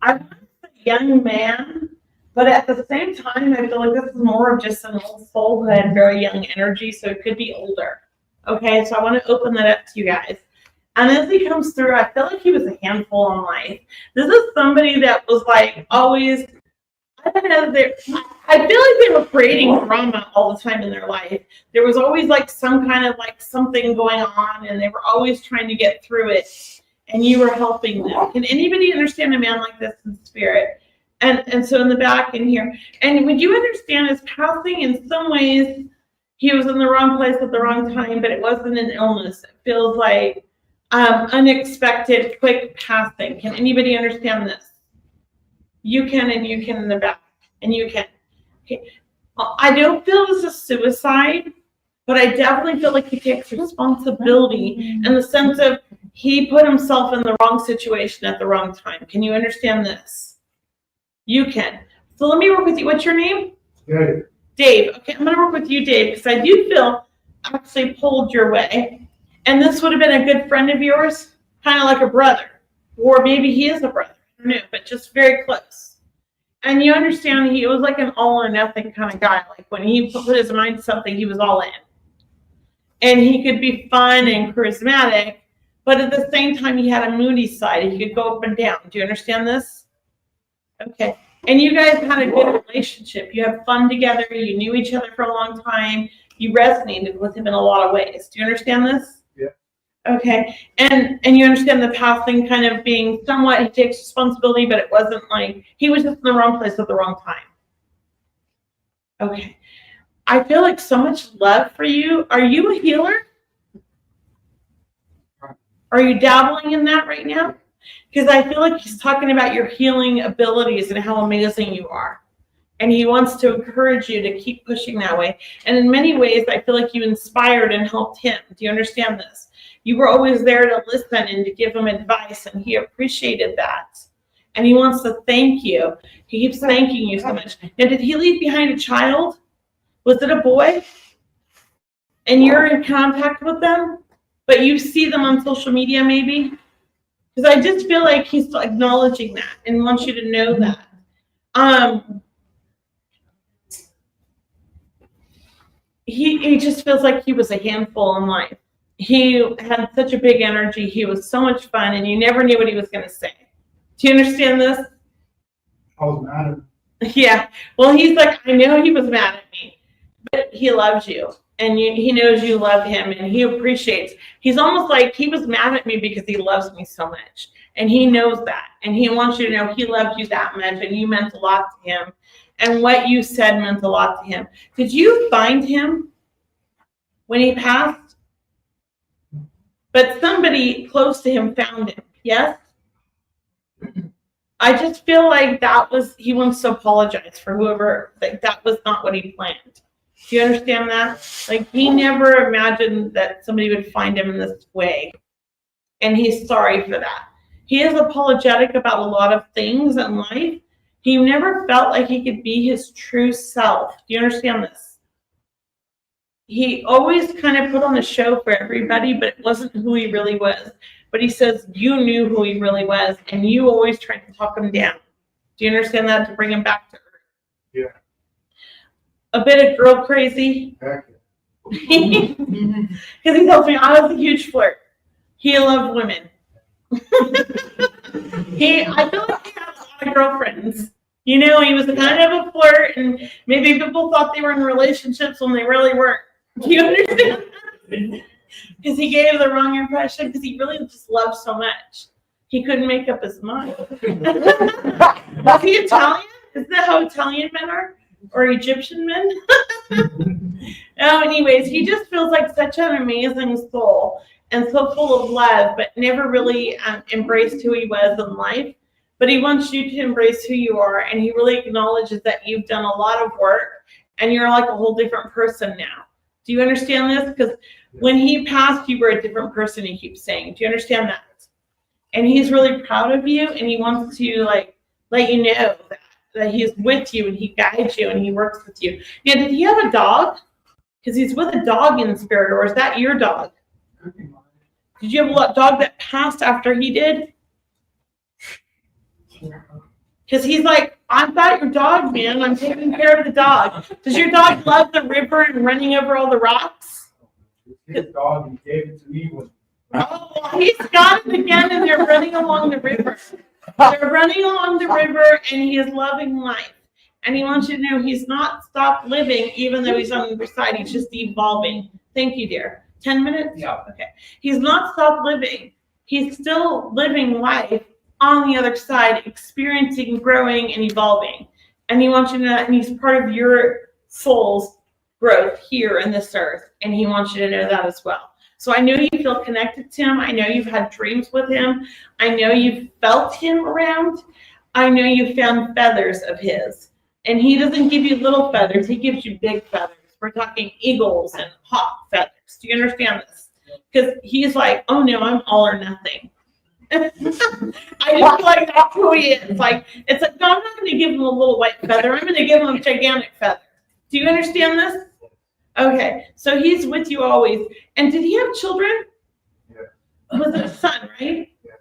want a young man, but at the same time, I feel like this is more of just an old soul who had very young energy, so it could be older. Okay, so I want to open that up to you guys. And as he comes through, I feel like he was a handful in life. This is somebody that was like always, I don't know, I feel like they were creating drama all the time in their life. There was always like some kind of like something going on and they were always trying to get through it and you were helping them. Can anybody understand a man like this in spirit? And so in the back in here, and would you understand his passing in some ways, he was in the wrong place at the wrong time, but it wasn't an illness. It feels like unexpected, quick passing. Can anybody understand this? You can, and you can in the back, and you can. Okay. I don't feel this is suicide, but I definitely feel like he takes responsibility in the sense of he put himself in the wrong situation at the wrong time. Can you understand this? You can. So let me work with you. What's your name? Dave. Dave. Okay, I'm going to work with you, Dave, because I do feel actually pulled your way. And this would have been a good friend of yours, kind of like a brother. Or maybe he is a brother. I don't know, but just very close. And you understand he was like an all or nothing kind of guy. Like when he put his mind to something, he was all in. And he could be fun and charismatic, but at the same time, he had a moody side. He could go up and down. Do you understand this? Okay. And you guys had a good relationship. You had fun together. You knew each other for a long time. You resonated with him in a lot of ways. Do you understand this? Yeah. Okay. And you understand the past thing kind of being somewhat, he takes responsibility, but it wasn't like, he was just in the wrong place at the wrong time. Okay. I feel like so much love for you. Are you a healer? Are you dabbling in that right now? Because I feel like he's talking about your healing abilities and how amazing you are. And he wants to encourage you to keep pushing that way. And in many ways, I feel like you inspired and helped him. Do you understand this? You were always there to listen and to give him advice, and he appreciated that. And he wants to thank you. He keeps thanking you so much. Now, did he leave behind a child? Was it a boy? And you're in contact with them? But you see them on social media maybe? Because I just feel like he's acknowledging that and wants you to know that. He just feels like he was a handful in life. He had such a big energy. He was so much fun, and you never knew what he was going to say. Do you understand this? I was mad at him. Yeah. Well, he's like, I know he was mad at me, but he loves you. And he knows you love him, and he appreciates. He's almost like he was mad at me because he loves me so much. And he knows that. And he wants you to know he loved you that much, and you meant a lot to him. And what you said meant a lot to him. Did you find him when he passed? But somebody close to him found him, yes? I just feel like he wants to apologize for whoever, like that was not what he planned. Do you understand that? Like he never imagined that somebody would find him in this way. And he's sorry for that. He is apologetic about a lot of things in life. He never felt like he could be his true self. Do you understand this? He always kind of put on a show for everybody, but it wasn't who he really was. But he says you knew who he really was, and you always tried to talk him down. Do you understand that? To bring him back to earth. Yeah. A bit of girl crazy. Heck Because he tells me I was a huge flirt. He loved women. I feel like he had a lot of girlfriends. You know, he was kind of a flirt, and maybe people thought they were in relationships when they really weren't. Do you understand? Because he gave the wrong impression, because he really just loved so much. He couldn't make up his mind. Was he Italian? Isn't that how Italian men are? Or Egyptian men? Anyways, he just feels like such an amazing soul and so full of love, but never really embraced who he was in life. But he wants you to embrace who you are, and he really acknowledges that you've done a lot of work, and you're like a whole different person now. Do you understand this? Because when he passed, you were a different person, he keeps saying. Do you understand that? And he's really proud of you, and he wants to let you know that he's with you, and he guides you, and he works with you. Now, did he have a dog? Because he's with a dog in spirit, or is that your dog? Did you have a dog that passed after he did? Because he's like, I've got your dog, man. I'm taking care of the dog. Does your dog love the river and running over all the rocks? His dog, he gave it to me when. Oh, well, he's got it again, and they're running along the river. They're running along the river, and he is loving life. And he wants you to know he's not stopped living, even though he's on the other side. He's just evolving. Thank you, dear. 10 minutes? Yeah. Okay. He's not stopped living. He's still living life on the other side, experiencing, growing, and evolving. And he wants you to know that, and he's part of your soul's growth here in this earth, and he wants you to know that as well. So I know you feel connected to him. I know you've had dreams with him. I know you've felt him around. I know you found feathers of his. And he doesn't give you little feathers. He gives you big feathers. We're talking eagles and hawk feathers. Do you understand this? Because he's like, oh no, I'm all or nothing. I just feel like that's who he is. Like, it's like, no, I'm not going to give him a little white feather. I'm going to give him a gigantic feather. Do you understand this? Okay, so he's with you always. And did he have children? Yeah. Was it a son, right? Yeah.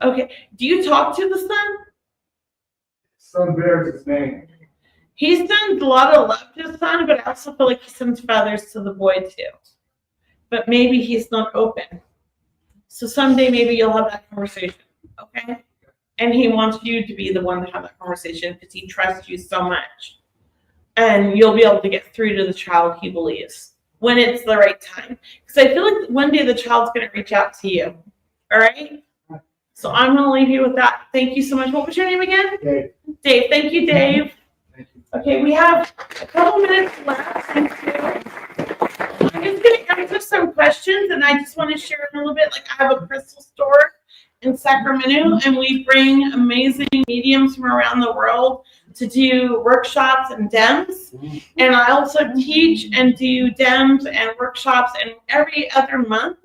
Okay. Do you talk to the son? Son bears his name. He sends a lot of love to his son, but I also feel like he sends feathers to the boy too. But maybe he's not open. So someday maybe you'll have that conversation, okay? And he wants you to be the one to have that conversation because he trusts you so much. And you'll be able to get through to the child he believes when it's the right time. Because I feel like one day the child's going to reach out to you. All right? So I'm going to leave you with that. Thank you so much. What was your name again? Dave. Dave. Thank you, Dave. Thank you. Okay, we have a couple minutes left. Thank you. I'm just going to answer some questions, and I just want to share a little bit. Like, I have a crystal store in Sacramento, and we bring amazing mediums from around the world to do workshops and DEMs. And I also teach and do DEMs and workshops, and every other month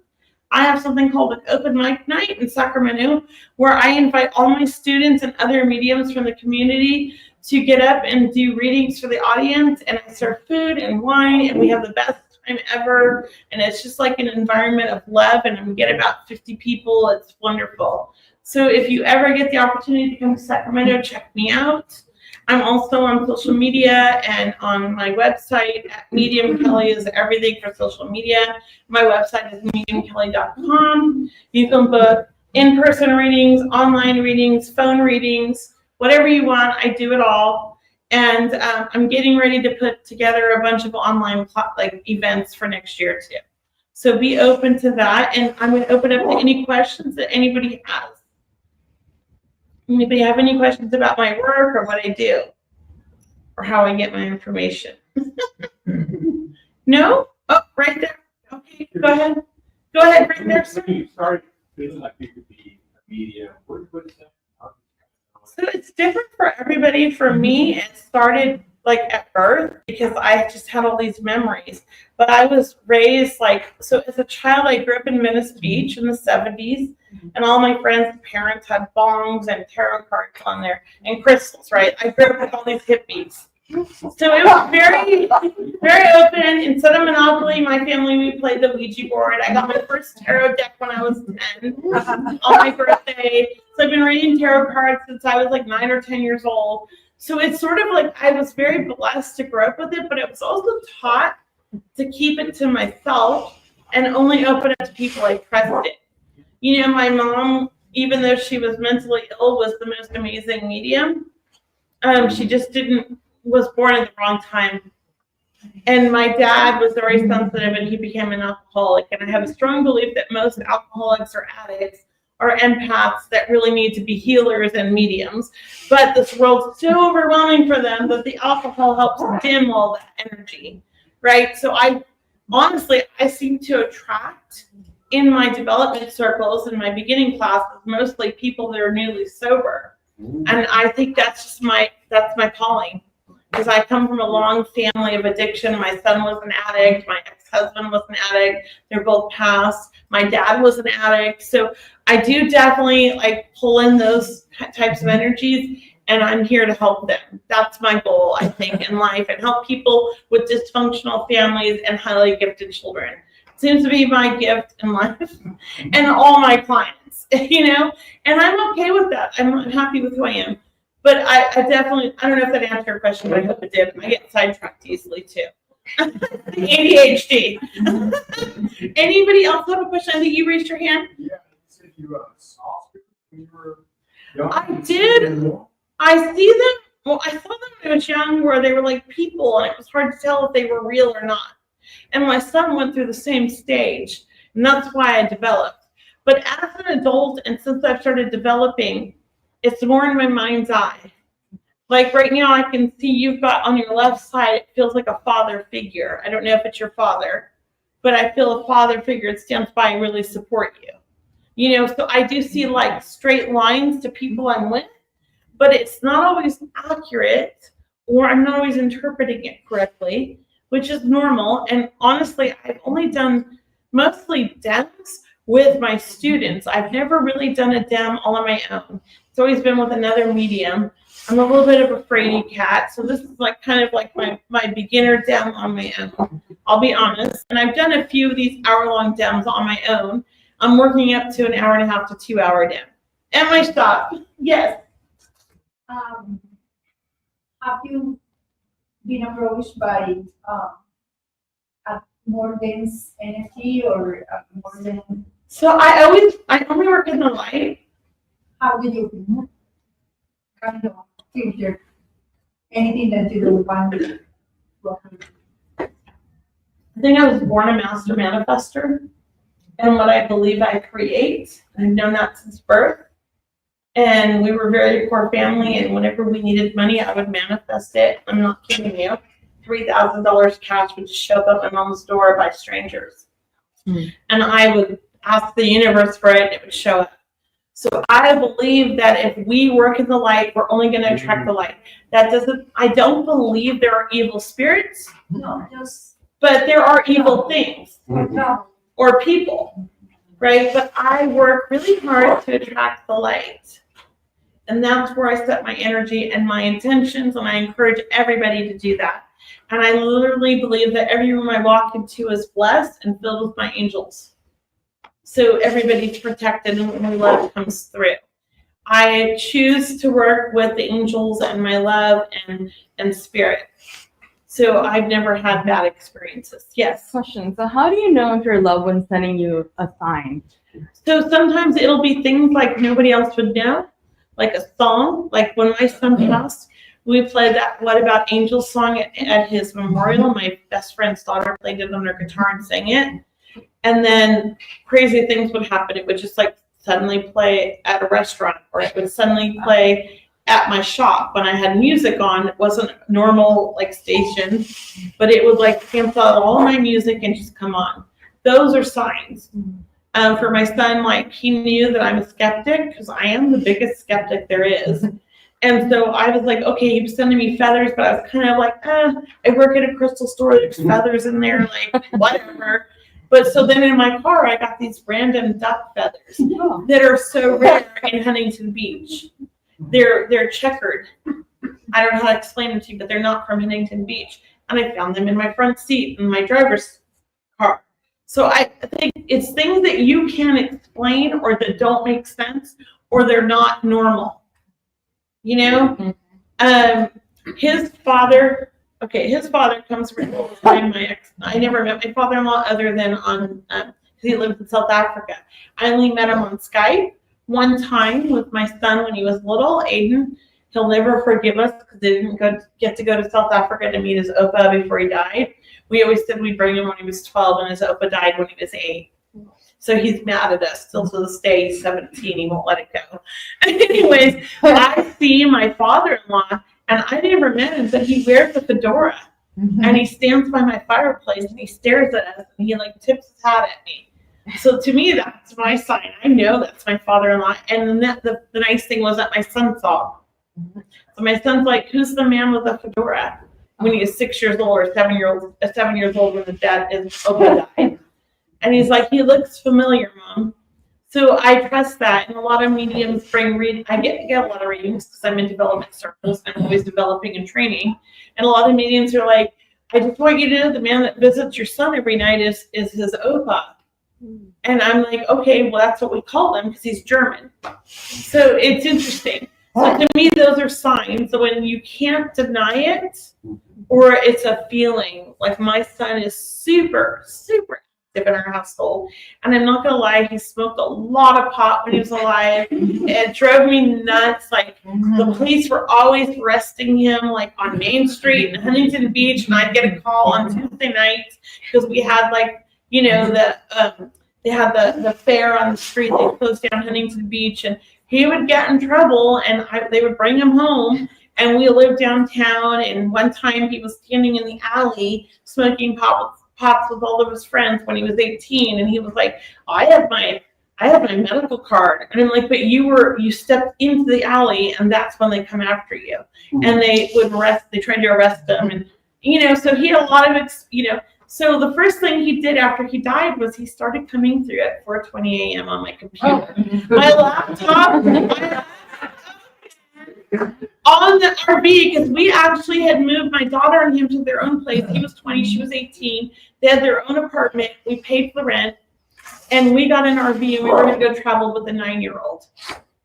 I have something called an open mic night in Sacramento where I invite all my students and other mediums from the community to get up and do readings for the audience, and I serve food and wine, and we have the best time ever, and it's just like an environment of love, and we get about 50 people. It's wonderful. So if you ever get the opportunity to come to Sacramento, check me out. I'm also on social media and on my website at Medium Kelly is everything for social media. My website is mediumkelly.com. You can book in-person readings, online readings, phone readings, whatever you want. I do it all. And I'm getting ready to put together a bunch of online events for next year too. So be open to that. And I'm going to open up to any questions that anybody has. Anybody have any questions about my work or what I do or how I get my information? No? Oh, right there. Okay, go ahead. Go ahead, right there, sir. You started feeling like you could be a medium. What is that? So it's different for everybody. For me, it started like at birth because I just had all these memories. But I was raised so as a child, I grew up in Venice Beach in the 70s. And all my friends' parents had bongs and tarot cards on there and crystals, right? I grew up with all these hippies. So it was very, very open. Instead of Monopoly, my family, we played the Ouija board. I got my first tarot deck when I was 10 on my birthday. So I've been reading tarot cards since I was like 9 or 10 years old. So it's sort of like I was very blessed to grow up with it, but it was also taught to keep it to myself and only open it to people I trusted. You know, my mom, even though she was mentally ill, was the most amazing medium. She just was born at the wrong time. And my dad was very sensitive and he became an alcoholic. And I have a strong belief that most alcoholics or addicts are empaths that really need to be healers and mediums. But this world's so overwhelming for them that the alcohol helps dim all that energy, right? So I seem to attract in my development circles, in my beginning classes, mostly people that are newly sober. And I think that's my calling. Because I come from a long family of addiction. My son was an addict. My ex-husband was an addict. They're both passed. My dad was an addict. So I do definitely pull in those types of energies, and I'm here to help them. That's my goal, I think, in life, and help people with dysfunctional families and highly gifted children. Seems to be my gift in life and all my clients, you know, and I'm okay with that. I'm happy with who I am. But I definitely, I don't know if that answered your question, but I hope it did. I get sidetracked easily too. ADHD. Anybody else have a question? I think you raised your hand. Yeah, you said you saw spirits when you were young. I did. I see them. Well, I saw them when I was young where they were like people, and it was hard to tell if they were real or not. And my son went through the same stage, and that's why I developed. But as an adult, and since I've started developing, It's more in my mind's eye. Like right now, I can see you've got on your left side, it feels like a father figure. I don't know if it's your father, but I feel a father figure that stands by and really support you. You know, so I do see like straight lines to people I'm with, but it's not always accurate, or I'm not always interpreting it correctly, which is normal. And honestly, I've only done mostly dems with my students. I've never really done a dem all on my own. It's always been with another medium. I'm a little bit of a fraidy cat, so this is like kind of like my beginner dem on my own. I'll be honest. And I've done a few of these hour-long dems on my own. I'm working up to an 1.5 to 2 hour dem. At my shop, yes. Have you been approached by a more dense energy or more than? So I only work in the light. How do you kind of filter anything that you don't want? I think I was born a master manifester, and what I believe I create. I've known that since birth. And we were a very poor family, and whenever we needed money, I would manifest it. I'm not kidding you. $3,000 cash would just show up at my mom's door by strangers. And I would ask the universe for it, and it would show up. So I believe that if we work in the light, we're only going to attract the light. I don't believe there are evil spirits. No, just. But there are evil things. Or people. Right? But I work really hard to attract the light. And that's where I set my energy and my intentions, and I encourage everybody to do that. And I literally believe that every room I walk into is blessed and filled with my angels. So everybody's protected and my love comes through. I choose to work with the angels and my love and spirit. So I've never had bad experiences. Yes. Question. So how do you know if your loved one's sending you a sign? So sometimes it'll be things like nobody else would know, like a song. Like when my son passed, we played that What About Angels song at his memorial. My best friend's daughter played it on her guitar and sang it. And then crazy things would happen. It would just like suddenly play at a restaurant, or it would suddenly play at my shop when I had music on. It wasn't a normal like station, but it would like cancel out all my music and just come on. Those are signs. For my son, like he knew that I'm a skeptic, because I am the biggest skeptic there is. And so I was like, okay, he was sending me feathers, but I was kind of like, I work at a crystal store, there's feathers in there, like whatever. But so then in my car, I got these random duck feathers that are so rare in Huntington Beach. They're checkered. I don't know how to explain them to you, but they're not from Huntington Beach. And I found them in my front seat in my driver's car. So I think it's things that you can't explain, or that don't make sense, or they're not normal. You know? His father comes from my ex. I never met my father-in-law other than on, he lives in South Africa. I only met him on Skype one time with my son when he was little, Aiden. He'll never forgive us because they didn't get to go to South Africa to meet his Opa before he died. We always said we'd bring him when he was 12, and his Opa died when he was 8. So he's mad at us still to this day. He's 17. He won't let it go. Anyways, I see my father-in-law, and I never met him, but he wears a fedora. And he stands by my fireplace, and he stares at us, and he like tips his hat at me. So to me, that's my sign. I know that's my father-in-law. And then the nice thing was that my son saw. So my son's like, who's the man with the fedora? When he is 6 years old, or 7 years old when the dad is died. And he's like, he looks familiar, Mom. So I trust that. And a lot of mediums I get a lot of readings because I'm in development circles. I'm always developing and training. And a lot of mediums are like, I just want you to know the man that visits your son every night is his Opa. And I'm like, okay, well, that's what we call him because he's German. So it's interesting. So to me, those are signs. So when you can't deny it, or it's a feeling, like my son is super, super active in our household. And I'm not going to lie, he smoked a lot of pot when he was alive. It drove me nuts. Like the police were always arresting him like on Main Street in Huntington Beach. And I'd get a call on Tuesday nights because we had like, you know, they had the fair on the street. They closed down Huntington Beach, and he would get in trouble, and they would bring him home. And we lived downtown, and one time he was standing in the alley smoking pots with all of his friends when he was 18, and he was like, I have my medical card. And I'm like, but you stepped into the alley, and that's when they come after you. And they tried to arrest him. And, so he had a lot of, so the first thing he did after he died was he started coming through at 4:20 a.m. on my computer. My laptop, on the RV, because we actually had moved my daughter and him to their own place. He was 20, she was 18. They had their own apartment. We paid for the rent, and we got an RV, and we were going to go travel with a 9-year-old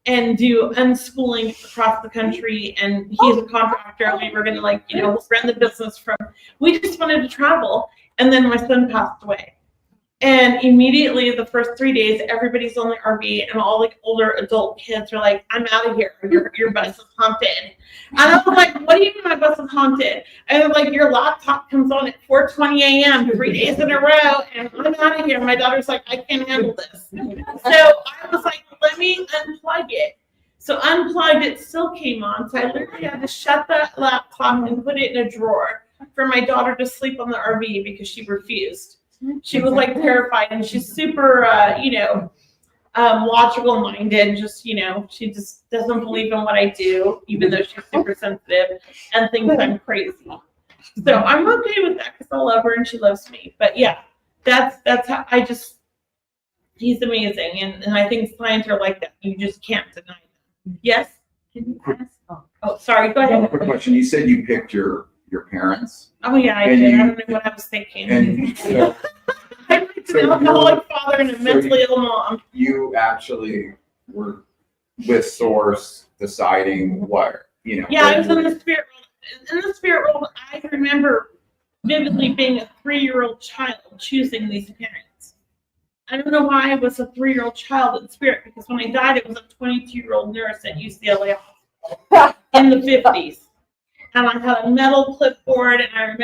and do unschooling across the country. And he's a contractor, and we were going to run the business we just wanted to travel. And then my son passed away. And immediately, the first 3 days, everybody's on the RV, and all older adult kids are like, I'm out of here. Your bus is haunted. And I was like, what do you mean my bus is haunted? And they're like, your laptop comes on at 4:20 a.m. 3 days in a row, and I'm out of here. My daughter's like, I can't handle this. So I was like, let me unplug it. So unplugged, it still came on. So I literally had to shut that laptop and put it in a drawer for my daughter to sleep on the RV because she refused. She was terrified, and she's super, logical minded. Just, she just doesn't believe in what I do, even though she's super sensitive and thinks I'm crazy. So I'm okay with that because I love her and she loves me. But yeah, that's how he's amazing. And I think science are like that. You just can't deny them. Yes? Can you ask? Oh, sorry. Go ahead. Quick question. You said you picked your parents. Oh yeah, I did. I don't know what I was thinking. And I picked an alcoholic father and a mentally ill mom. You actually were with Source deciding what, Yeah, I was in the spirit world. In the spirit world, I remember vividly being a 3-year-old child choosing these parents. I don't know why I was a 3-year-old child in spirit, because when I died, it was a 22-year-old nurse at UCLA in the 50s. And I had a metal clipboard, and I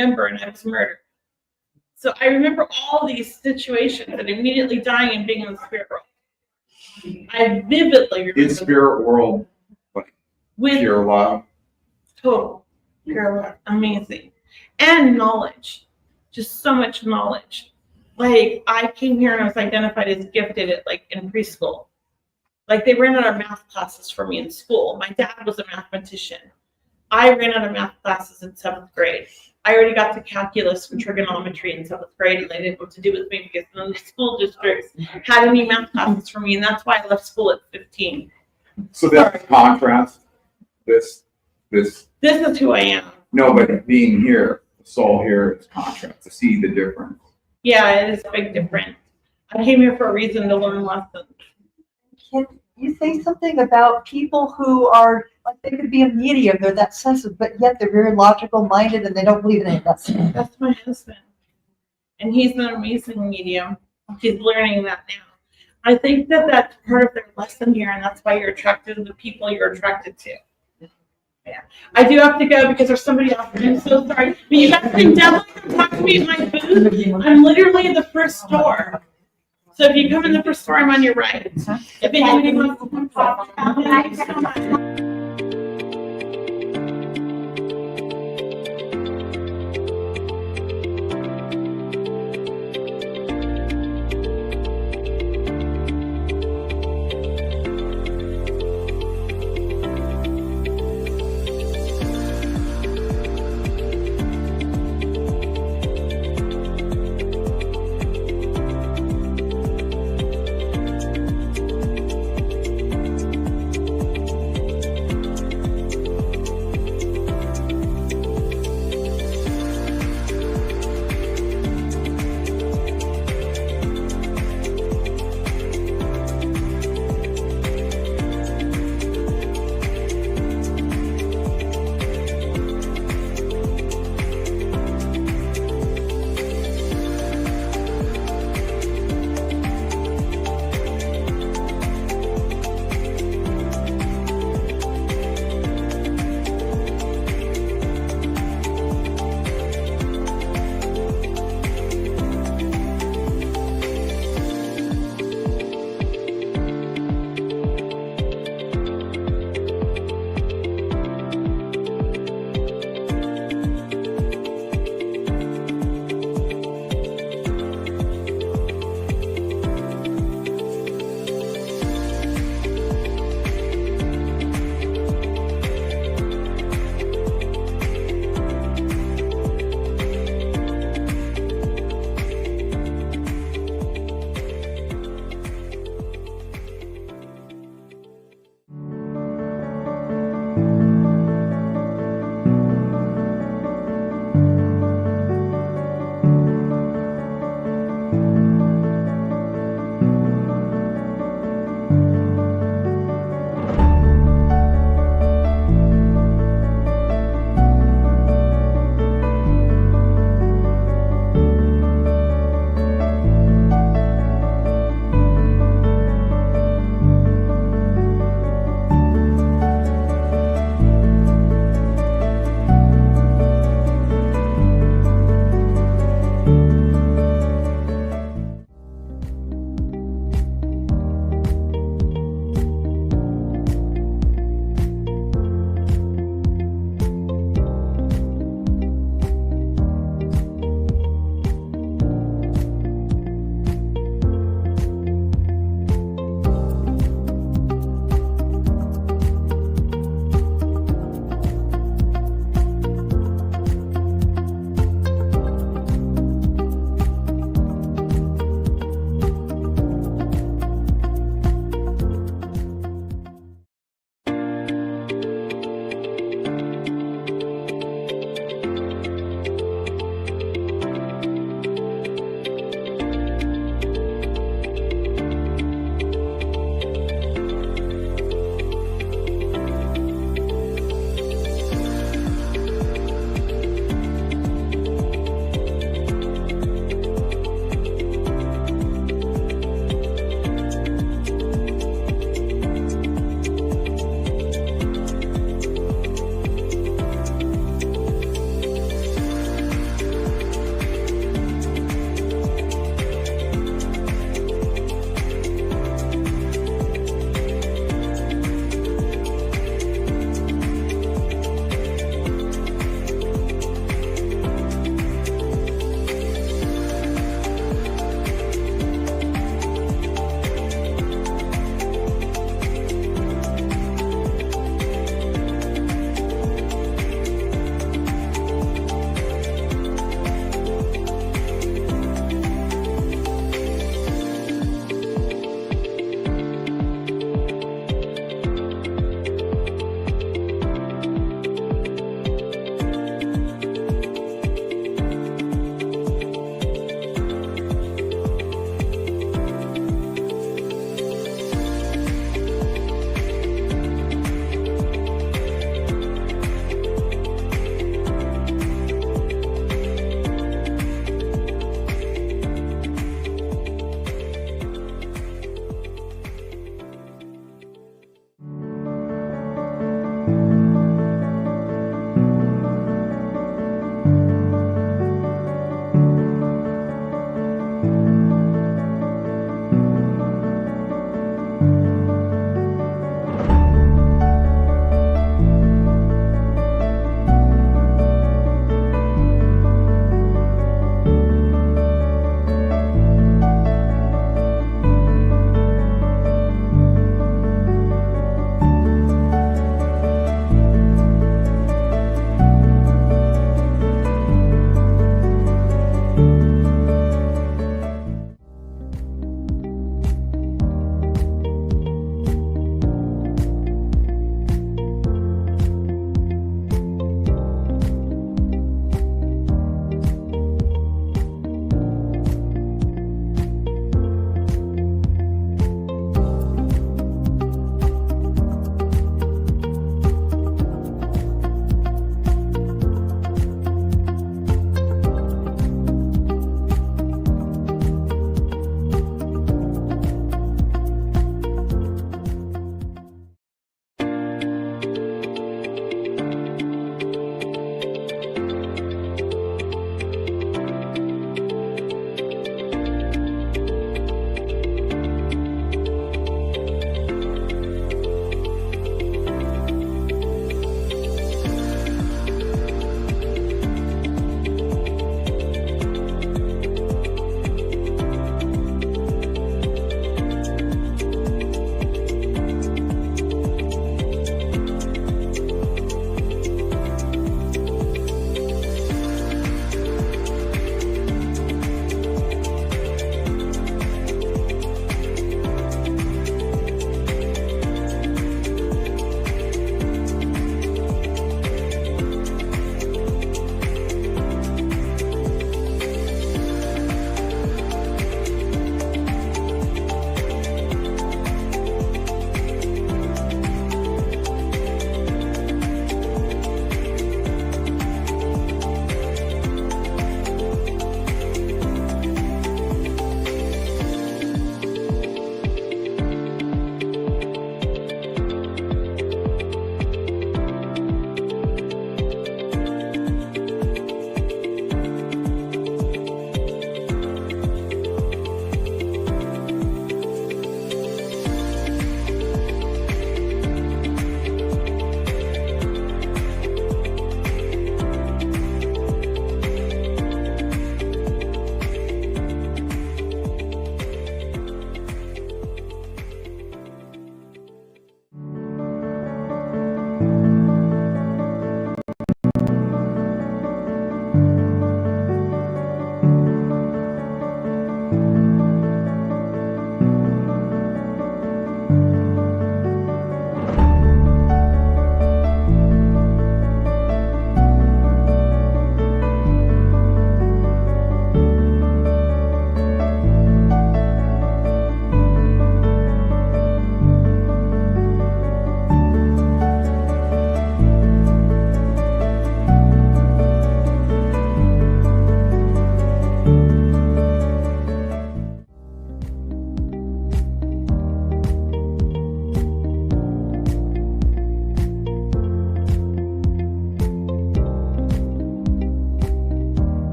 was murdered. So I remember all these situations and immediately dying and being in the spirit world. I vividly remember. In spirit world, with pure love. Total pure love, amazing, and knowledge, just so much knowledge. I came here and I was identified as gifted in preschool. They ran out of math classes for me in school. My dad was a mathematician. I ran out of math classes in 7th grade. I already got to calculus and trigonometry in 7th grade, and they didn't know what to do with me because none of the school districts had any math classes for me, and that's why I left school at 15. So that's contrast. This is who I am. No, but being here, the soul here is contrast. To see the difference. Yeah, it is a big difference. I came here for a reason, to learn lessons. Can you say something about people who are, they could be a medium, they're that sensitive, but yet they're very logical minded and they don't believe in any of that stuff? That's my husband. And he's an amazing medium. He's learning that now. I think that that's part of their lesson here, and that's why you're attracted to the people you're attracted to. Yeah. I do have to go because there's somebody else. I'm so sorry. But you guys can definitely come talk to me at my booth. I'm literally in the first door. So if you come in the first door, I'm on your right. If anybody wants to come talk, thank you so much.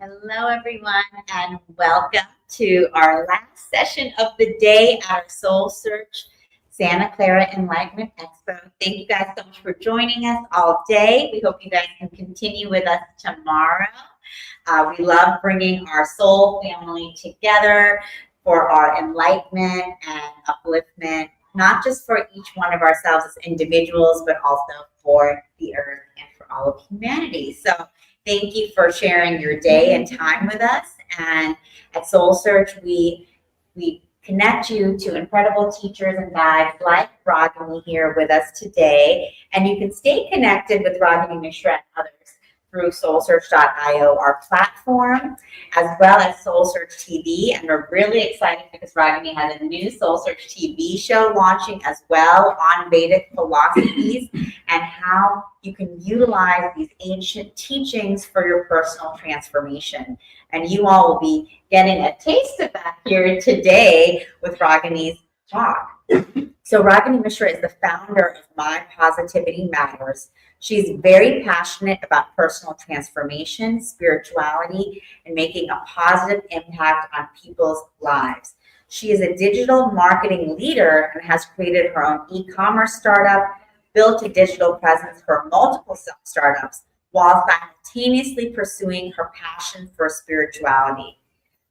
Hello, everyone, and welcome to our last session of the day at our Soul Search Santa Clara Enlightenment Expo. Thank you guys so much for joining us all day. We hope you guys can continue with us tomorrow. We love bringing our soul family together for our enlightenment and upliftment, not just for each one of ourselves as individuals, but also for the earth and for all of humanity. So thank you for sharing your day and time with us. And at Soul Search, we connect you to incredible teachers and guides like Ragini here with us today. And you can stay connected with Ragini Mishra and others through soulsearch.io, our platform, as well as SoulSearch TV. And we're really excited because Ragini has a new SoulSearch TV show launching as well on Vedic philosophies and how you can utilize these ancient teachings for your personal transformation. And you all will be getting a taste of that here today with Ragini's talk. So Ragini Mishra is the founder of My Positivity Matters. She's very passionate about personal transformation, spirituality, and making a positive impact on people's lives. She is a digital marketing leader and has created her own e-commerce startup, built a digital presence for multiple startups, while simultaneously pursuing her passion for spirituality.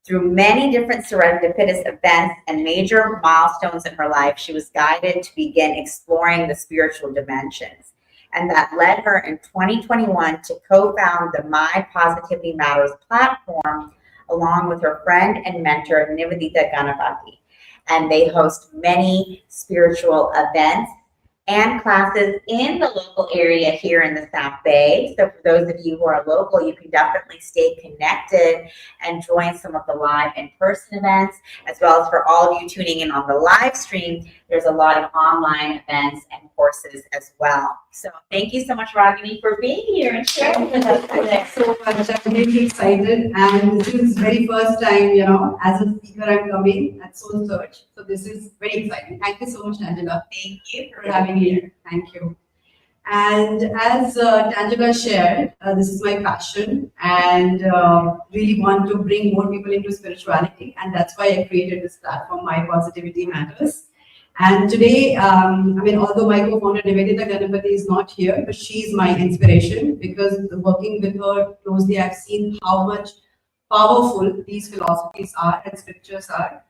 Through many different serendipitous events and major milestones in her life, she was guided to begin exploring the spiritual dimensions. And that led her in 2021 to co-found the My Positivity Matters platform, along with her friend and mentor, Nivedita Ganapati. And they host many spiritual events and classes in the local area here in the South Bay. So for those of you who are local, you can definitely stay connected and join some of the live in-person events, as well as for all of you tuning in on the live stream, there's a lot of online events and courses as well. So thank you so much, Ragini, for being here and sharing with us today. So much. I'm really excited, and this is very first time, as a speaker I'm coming at Soul Search. So this is very exciting. Thank you so much, Angela. Thank you for having me here. Thank you. And as Tangela shared, this is my passion, and really want to bring more people into spirituality, and that's why I created this platform, My Positivity Matters. And today, although my co-founder Nivedita Ganapati is not here, but she's my inspiration, because working with her closely, I've seen how much powerful these philosophies are and scriptures are,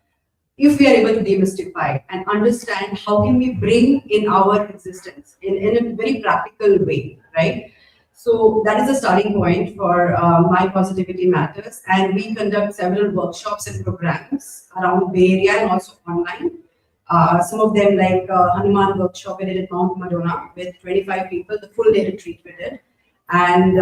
if we are able to demystify and understand how can we bring in our existence in a very practical way, right? So that is the starting point for My Positivity Matters. And we conduct several workshops and programs around Bay Area and also online. Some of them like Hanuman workshop we did at Mount Madonna with 25 people, the full day retreat we did. And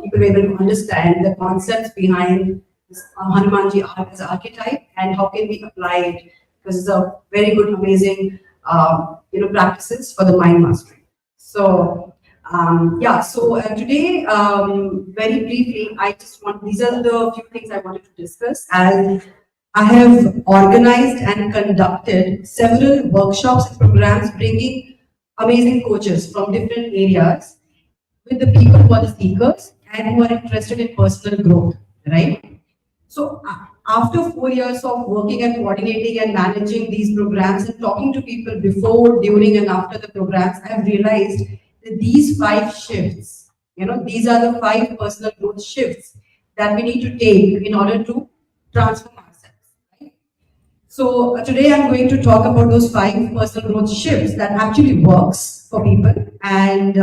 people were able to understand the concepts behind this Hanumanji as an archetype and how can we apply it, because it's a very good, amazing, practices for the mind mastery. So, today, very briefly, these are the few things I wanted to discuss. And I have organized and conducted several workshops and programs bringing amazing coaches from different areas with the people who are the seekers and who are interested in personal growth, right? So after 4 years of working and coordinating and managing these programs and talking to people before, during, and after the programs, I have realized that these 5 shifts, these are the 5 personal growth shifts that we need to take in order to transform ourselves. So today I'm going to talk about those 5 personal growth shifts that actually works for people. And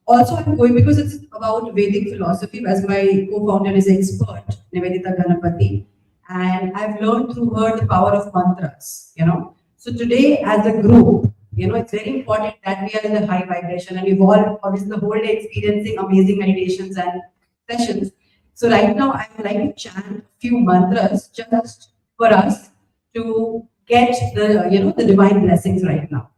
also I'm going, because it's about Vedic philosophy, as my co-founder is an expert, Nivedita Ganapati. And I've learned through her the power of mantras, So today as a group, it's very important that we are in the high vibration, and we've all, obviously, the whole day experiencing amazing meditations and sessions. So right now I would like to chant a few mantras just for us to get the divine blessings right now.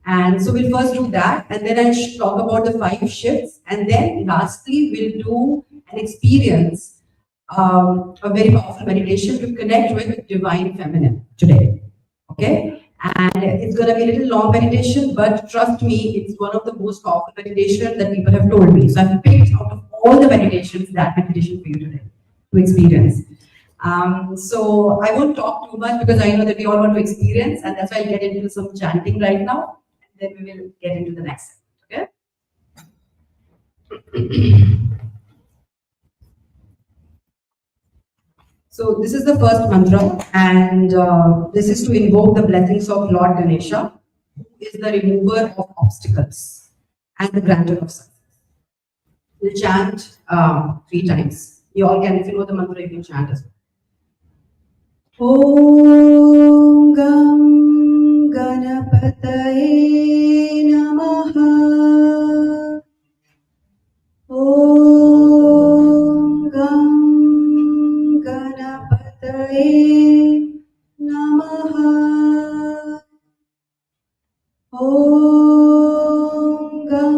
And so we'll first do that, and then I'll talk about the 5 shifts, and then lastly we'll do an experience, a very powerful meditation to connect with divine feminine today. Okay? And it's going to be a little long meditation, but trust me, it's one of the most powerful meditations that people have told me. So I've picked out of all the meditations that meditation for you today. to experience. So I won't talk too much because I know that we all want to experience, and that's why I'll get into some chanting right now, and then we will get into the next segment, okay? So this is the first mantra, and this is to invoke the blessings of Lord Ganesha, who is the remover of obstacles and the grantor of success. We'll chant 3 times. You all can, if you know the mantra, you can chant as well. Om Gam Ganapataye Namaha. Om Gam Ganapataye Namaha. Om Gam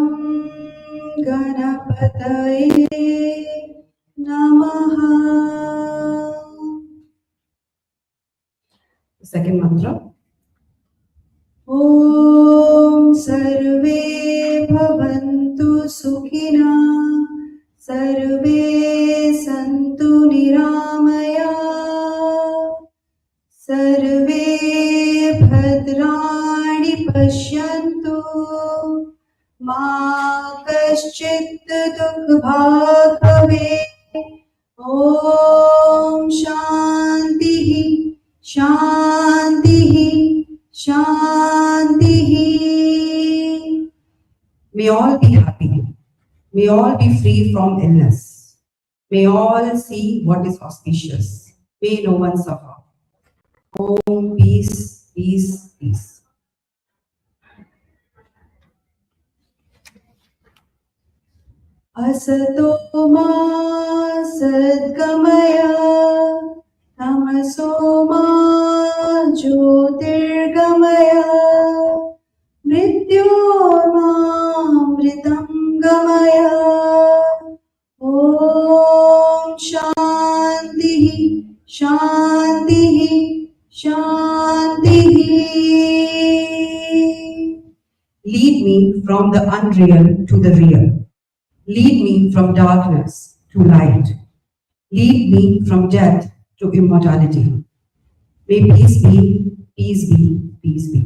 Ganapataye Namaha. Second mantra. Om Sarve Bhavantu Sukhina Sarve Santu Niramaya Sarve Bhadrani Pashyantu Ma Kaschit Dukh Bhave. Om Shanti Shanti Shanti. May all be happy. May all be free from illness. May all see what is auspicious. May no one suffer. Om, peace, peace, peace. Asato ma sadgamaya tamaso ma jyotirgamaya mrityurmamritam gamaya. Om Shanti Shanti Shanti. Lead me from the unreal to the real. Lead me from darkness to light. Lead me from death to immortality. May peace be, peace be, peace be.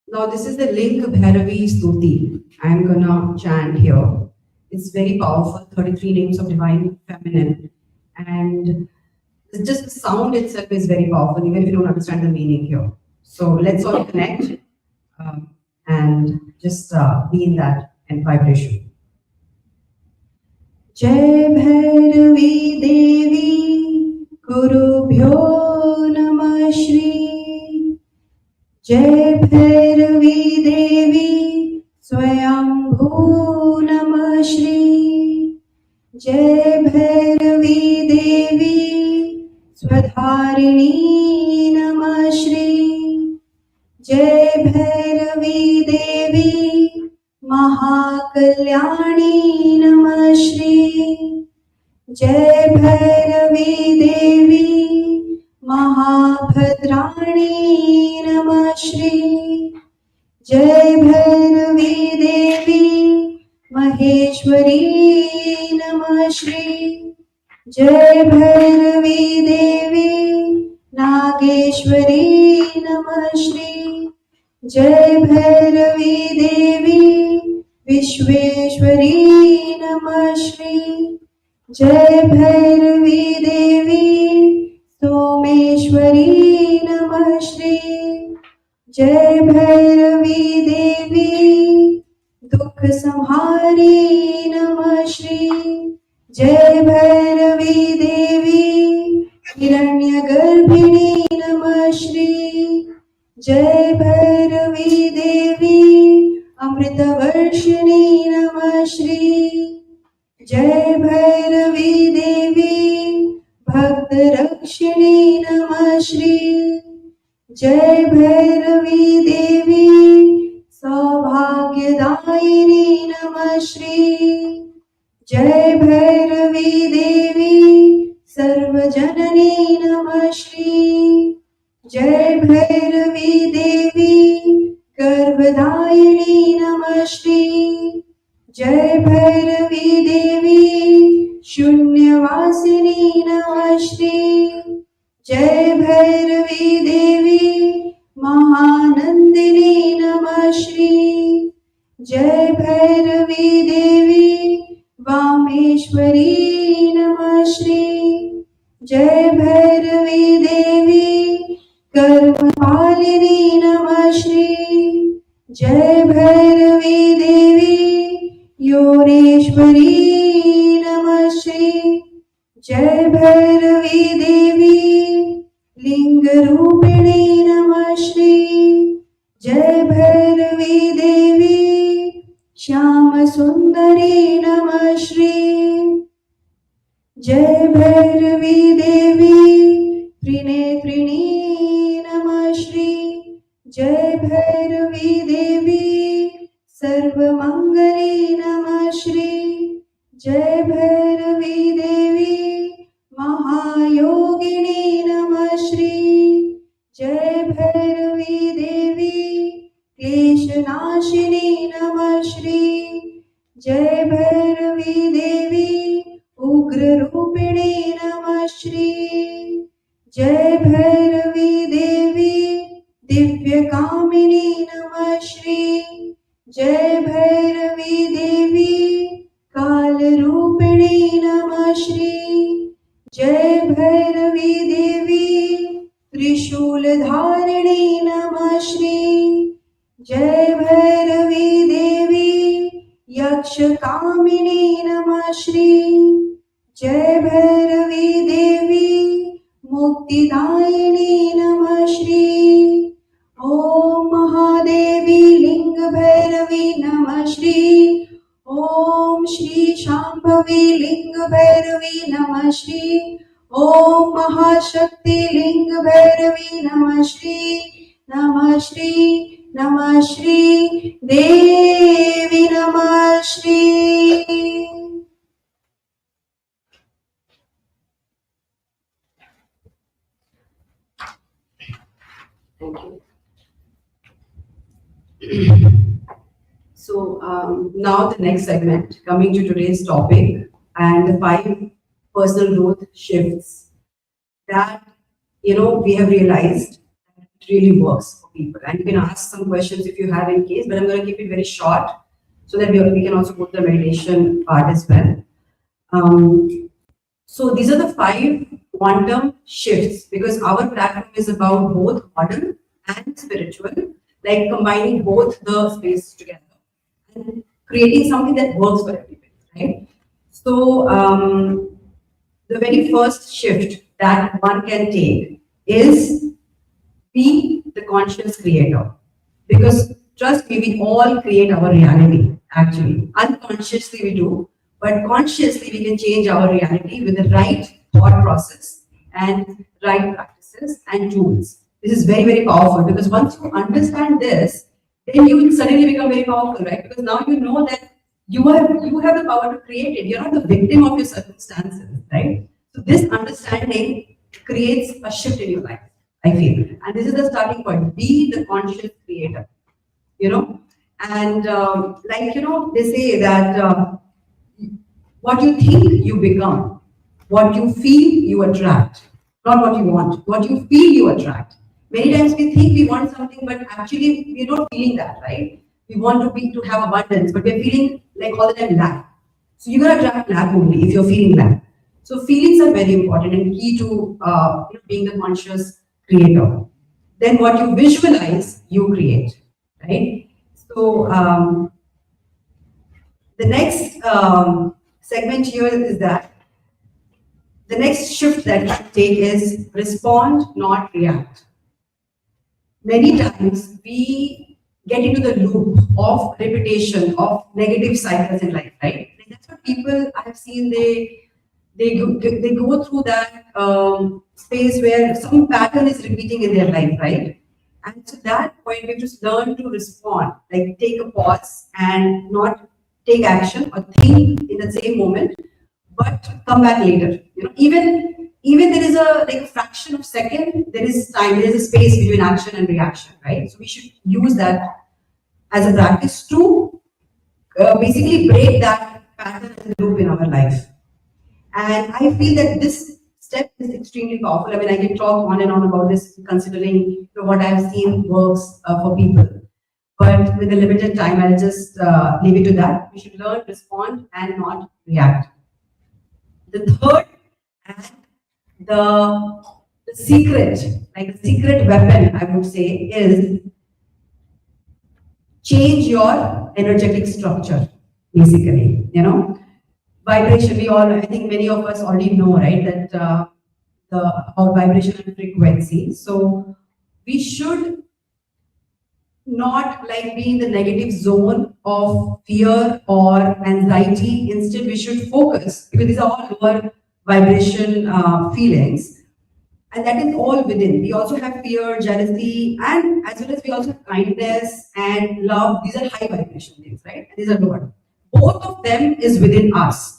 Now this is the Link Bhairavi Stuti. I am gonna chant here. It's very powerful, 33 names of divine feminine. And just the sound itself is very powerful, even if you don't understand the meaning here. So let's all connect and just be in that and vibration. Jai Bhairavi Devi Gurubhyo Namah Shri. Jai Bhairavi Devi Swayambhu Namah Shri. Jai Bhairavi Devi Swadharini Namah Shri. Jai Bhairavi Devi Mahakalyani Namah Shri. Jai Bhairavi Devi Mahabhadrani Namah Shri. Jai Bhairavi Devi Maheshwari Namah Shri. Jai Bhairavi Devi Nageshwari Namah Shri. Jai Bhairavi Devi Vishweshwari Namah Shri. Jai Bhairavi Devi Someshwari Namah Shri. Jai Bhairavi Devi Dukh Samhari Namah Shri. Jai Bhairavi Devi Hiranyagarbhini Namah Shri. Jai Bhairavi Devi Amritavarshini Namah Shri. Jai Bhairavi Devi Bhaktarakshini Namah Shri. Jai Bhairavi Devi Saubhagyadayini Namah Shri. Jai Bhairavi Devi Sarvajanani Namah Shri. Jai Bhairavi Devi त्रिशूलधारिणी नमः श्री जय भैरवी देवी शून्यवासिनी नमः श्री जय भैरवी देवी महानंदिनी नमः श्री जय भैरवी देवी वामेश्वरी नमः श्री जय भैरवी देवी कर्मपालिनी नमः श्री जय भैरवी देवी योनेश्वरी नमः श्री जय भैरवी देवी लिंग रूपिणी नमः श्री जय भैरवी देवी श्याम सुंदरी नमः श्री जय भैरवी देवी त्रिनेत्रिणी नमः श्री जय भैरवी देवी सर्वमंगली नमः श्री जय भैरवी देवी महायोगिनी नमः श्री जय भैरवी देवी क्लेशनाशिनी नमः श्री जय भैरवी देवी उग्र रूपिणी नमः श्री जय भैरवी देवी दिव्य कामिनी नमः श्री जय भैरवी देवी काल रूपिणी नमः श्री जय भैरवी देवी त्रिशूल धारिणी नमः श्री जय भैरवी देवी यक्ष कामिनी नमः श्री जय भैरवी देवी मुक्तिदायिनी नमः श्री ओम महादेवी लिंग भैरवी नमः श्री ओम श्री शांभवी लिंग भैरवी नमः श्री ओम महाशक्ति लिंग भैरवी नमः श्री नमः श्री नमः श्री देवी नमः Shri. Thank you. So now the next segment, coming to today's topic and the 5 personal growth shifts that we have realized it really works for people. And you can ask some questions if you have in case, but I'm going to keep it very short so that we can also put the meditation part as well. So these are the 5 quantum shifts, because our platform is about both modern and spiritual, like combining both the spaces together and creating something that works for everybody, right? So the very first shift that one can take is be the conscious creator, because trust me, we all create our reality. Actually, unconsciously we do, but consciously we can change our reality with the right thought process and right practices and tools. This is very, very powerful, because once you understand this, then you will suddenly become very powerful, right? Because now you know that you have the power to create it. You're not the victim of your circumstances, right? So this understanding creates a shift in your life, I feel. And this is the starting point. Be the conscious creator, And they say that what you think, you become. What you feel, you attract. Not what you want. What you feel, you attract. Many times we think we want something, but actually we're not feeling that, right? We want to have abundance, but we're feeling like all the time lack. So you're going to attract lack only if you're feeling lack. So feelings are very important and key to being the conscious creator. Then what you visualize, you create, right? So the next segment here is that the next shift that you should take is respond, not react. Many times we get into the loop of repetition of negative cycles in life, right? And that's what people I have seen, they go through that space where some pattern is repeating in their life, right? And to that point, we just learn to respond, like take a pause and not take action or think in the same moment, but come back later. Even there is a fraction of second, there is time, there is a space between action and reaction, right? So we should use that as a practice to basically break that pattern and loop in our life. And I feel that this step is extremely powerful. I mean, I can talk on and on about this, considering what I've seen works for people. But with the limited time, I'll just leave it to that. We should learn, respond, and not react. The third, and the secret, like the secret weapon, I would say, is change your energetic structure, basically, Vibration, we all, I think many of us already know, right, that about vibration and frequency. So we should not like be in the negative zone of fear or anxiety. Instead, we should focus, because these are all lower vibration feelings. And that is all within. We also have fear, jealousy, and as well as we also have kindness and love. These are high vibration things, right? And these are lower. Both of them is within us.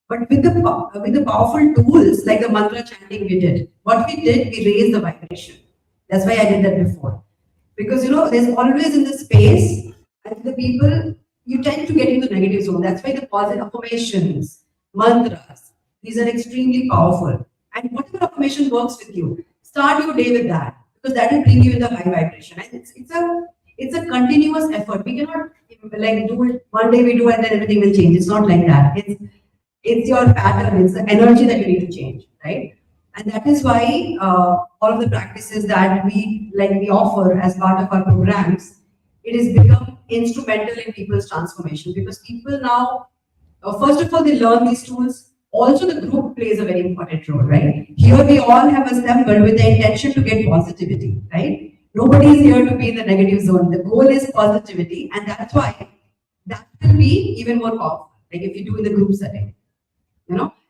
But with the powerful tools like the mantra chanting we did, what we did, we raised the vibration. That's why I did that before. Because there's always in the space, and the people, you tend to get into the negative zone. That's why the positive affirmations, mantras, these are extremely powerful. And whatever affirmation works with you, start your day with that, because that will bring you in the high vibration. And it's a continuous effort. We cannot like do it one day we do and then everything will change. It's not like that. It's your pattern, it's the energy that you need to change, right? And that is why all of the practices that we offer as part of our programs, it has become instrumental in people's transformation, because people now, first of all, they learn these tools. Also, the group plays a very important role, right? Here we all have assembled with the intention to get positivity, right? Nobody is here to be in the negative zone. The goal is positivity, and that's why that will be even more powerful, like if you do in the group setting.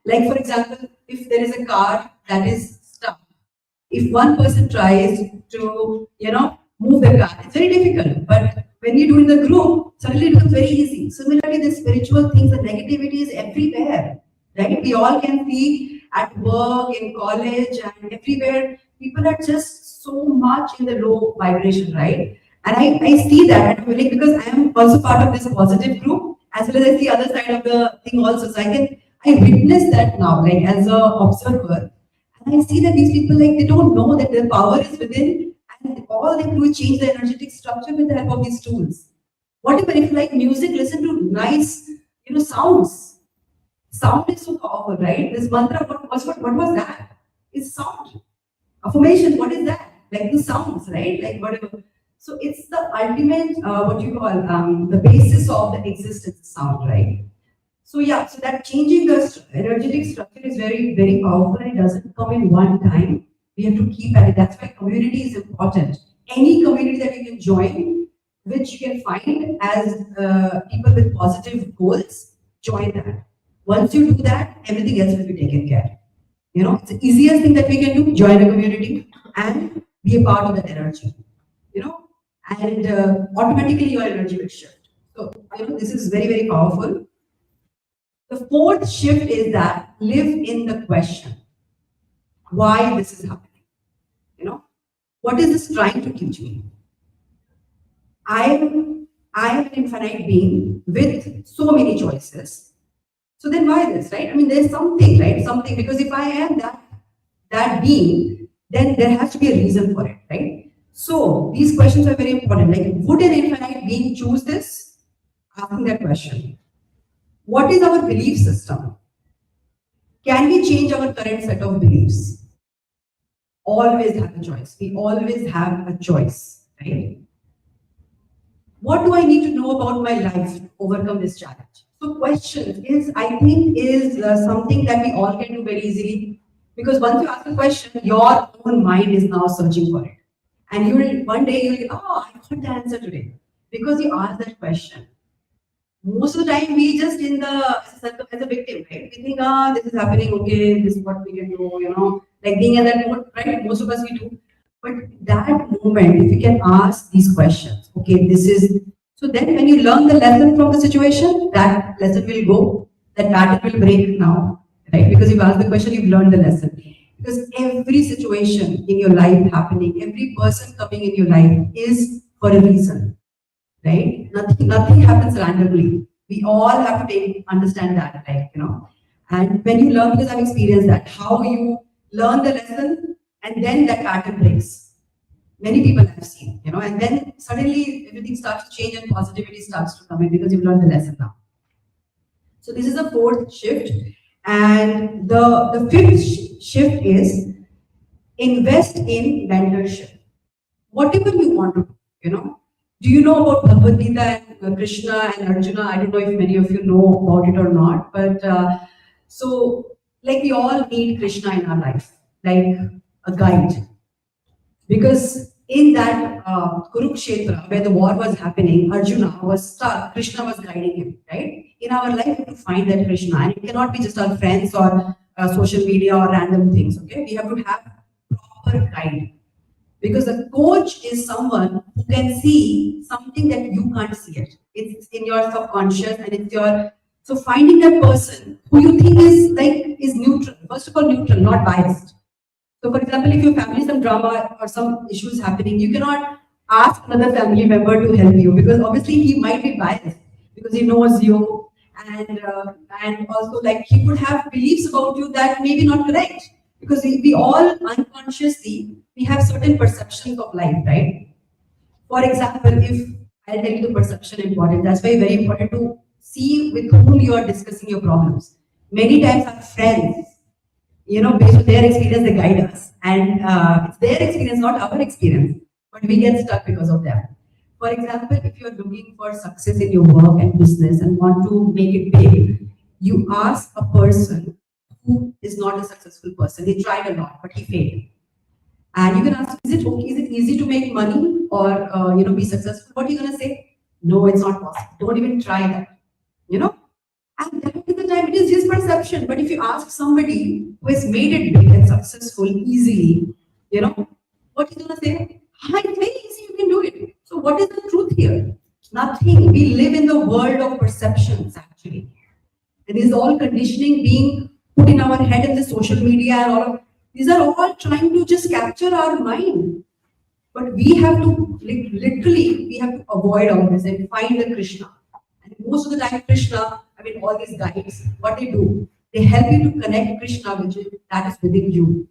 Like for example, if there is a car that is stuck, if one person tries to, move the car, it's very difficult. But when you do in the group, suddenly it becomes very easy. Similarly, the spiritual things, the negativity is everywhere, right? We all can see at work, in college, and everywhere, people are just so much in the low vibration, right? And I see that because I am also part of this positive group, as well as I see other side of the thing also. So I witness that now, like as a observer, and I see that these people, like, they don't know that their power is within, and all they do is change the energetic structure with the help of these tools. Whatever, if you like music, listen to nice, sounds. Sound is so powerful, right? This mantra, what was that? It's sound. Affirmation, what is that? Like the sounds, right? Like whatever. So it's the ultimate, the basis of the existence, sound, right? So yeah, so that changing the energetic structure is very, very powerful, and it doesn't come in one time. We have to keep at it. That's why community is important. Any community that you can join, which you can find as people with positive goals, join that. Once you do that, everything else will be taken care. It's the easiest thing that we can do, join a community and be a part of that energy, and automatically your energy will shift. So, this is very, very powerful. The fourth shift is that live in the question. Why this is happening? What is this trying to teach me? I am an infinite being with so many choices. So then why this, right? I mean, there's something, right? Something, because if I am that being, then there has to be a reason for it, right? So these questions are very important. Like, would an infinite being choose this? Asking that question. What is our belief system? Can we change our current set of beliefs? Always have a choice. We always have a choice, right? What do I need to know about my life to overcome this challenge? So question is, I think, is something that we all can do very easily, because once you ask a question, your own mind is now searching for it. And one day you'll I got the answer today, because you asked that question. Most of the time we just as a victim, right? We think, this is happening, okay, this is what we can do, like being in that mode, right? Most of us we do. But that moment, if you can ask these questions, okay, so then when you learn the lesson from the situation, that lesson will go, that pattern will break now, right? Because you've asked the question, you've learned the lesson. Because every situation in your life happening, every person coming in your life is for a reason, right? Nothing happens randomly. We all have to understand that, and when you learn, because I've experienced that, how you learn the lesson and then that pattern breaks. Many people have seen, and then suddenly everything starts to change and positivity starts to come in because you've learned the lesson now. So this is the fourth shift. And the fifth shift is invest in mentorship. Whatever you want to do, Do you know about Bhagavad Gita and Krishna and Arjuna? I don't know if many of you know about it or not, but so like we all need Krishna in our life, like a guide. Because in that Kurukshetra, where the war was happening, Arjuna was stuck, Krishna was guiding him, right? In our life, we have to find that Krishna, and it cannot be just our friends or social media or random things, okay? We have to have proper guide. Because a coach is someone who can see something that you can't see it. It's in your subconscious and it's your, so finding that person who you think is neutral, first of all neutral, not biased. So for example, if your family some drama or some issues happening, you cannot ask another family member to help you because obviously he might be biased because he knows you and also like he could have beliefs about you that may be not correct because we all unconsciously, we have certain perceptions of life, right? For example, if I'll tell you the perception important, that's why very important to see with whom you are discussing your problems. Many times our friends, based on their experience, they guide us. And it's their experience, not our experience. But we get stuck because of them. For example, if you're looking for success in your work and business and want to make it big, you ask a person who is not a successful person. He tried a lot, but he failed. And you can ask, is it okay? Is it easy to make money or be successful? What are you going to say? No, it's not possible. Don't even try that. And that is the time, it is his perception. But if you ask somebody who has made it big and successful easily, what is he going to say? It's very easy, you can do it. So what is the truth here? Nothing. We live in the world of perceptions, actually. And this is all conditioning being put in our head in the social media and all of these are all trying to just capture our mind. But we have to, literally, we have to avoid all this and find the Krishna. And most of the time, Krishna, all these guides, what they do, they help you to connect Krishna, that is within you.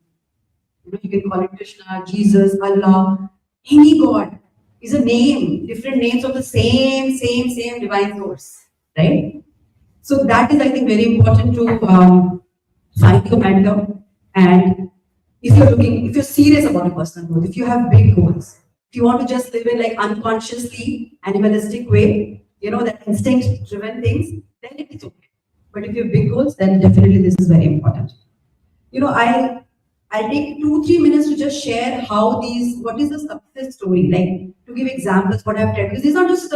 You can call it Krishna, Jesus, Allah, any God is a name, different names of the same divine source, right? So that is, I think, very important to find your mentor. And if you're serious about your personal growth, if you have big goals, if you want to just live in like unconsciously animalistic way, that instinct-driven things, then it is okay. But if you have big goals, then definitely this is very important. I'll take 2-3 minutes to just share what is the success story, like to give examples, what I've read. Because these are just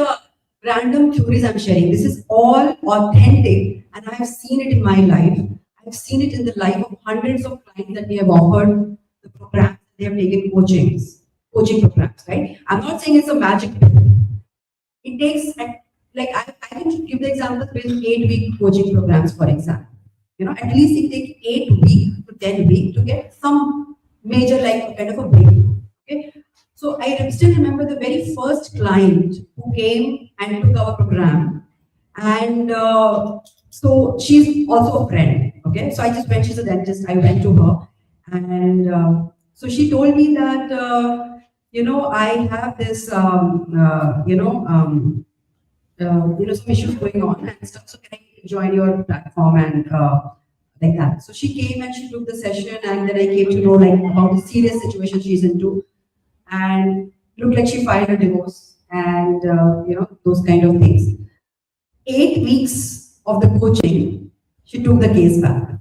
random theories I'm sharing. This is all authentic and I have seen it in my life. I've seen it in the life of hundreds of clients that we have offered the programs, they have taken coaching programs, right? I'm not saying it's a magic pill. It takes, I can give the example with 8-week coaching programs, for example. At least it takes 8 weeks to 10 weeks to get some major, kind of a breakthrough. Okay? So I still remember the very first client who came and took our program. And so she's also a friend. Okay? So I just went, she's a dentist, I went to her. And so she told me that, I have this, some issues going on and stuff. So can I join your platform and like that. So she came and she took the session and then I came to know about the serious situation she's into and looked like she filed a divorce and those kind of things. 8 weeks of the coaching, she took the case back.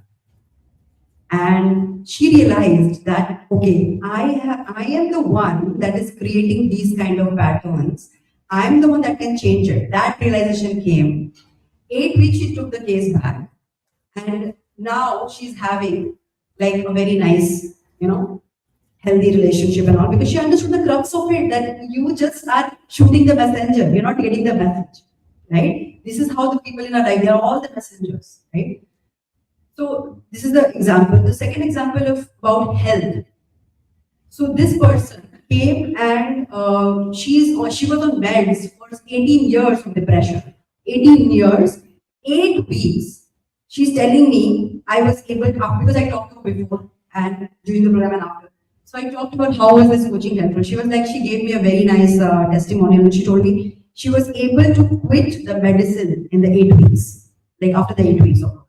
And she realized that, okay, I am the one that is creating these kind of patterns. I'm the one that can change it. That realization came. 8 weeks she took the case back. And now she's having a very nice, healthy relationship and all because she understood the crux of it, that you just are shooting the messenger, you're not getting the message, right? This is how the people in our life, they're all the messengers, right? So this is the example. The second example of about health. So this person came and she was on meds for for 18 years of depression. 18 years, 8 weeks. She's telling me I was able to, because I talked to her before and during the program and after. So I talked about how was this coaching helpful. She was like, she gave me a very nice testimonial and she told me she was able to quit the medicine in the 8 weeks, like after the 8 weeks of program.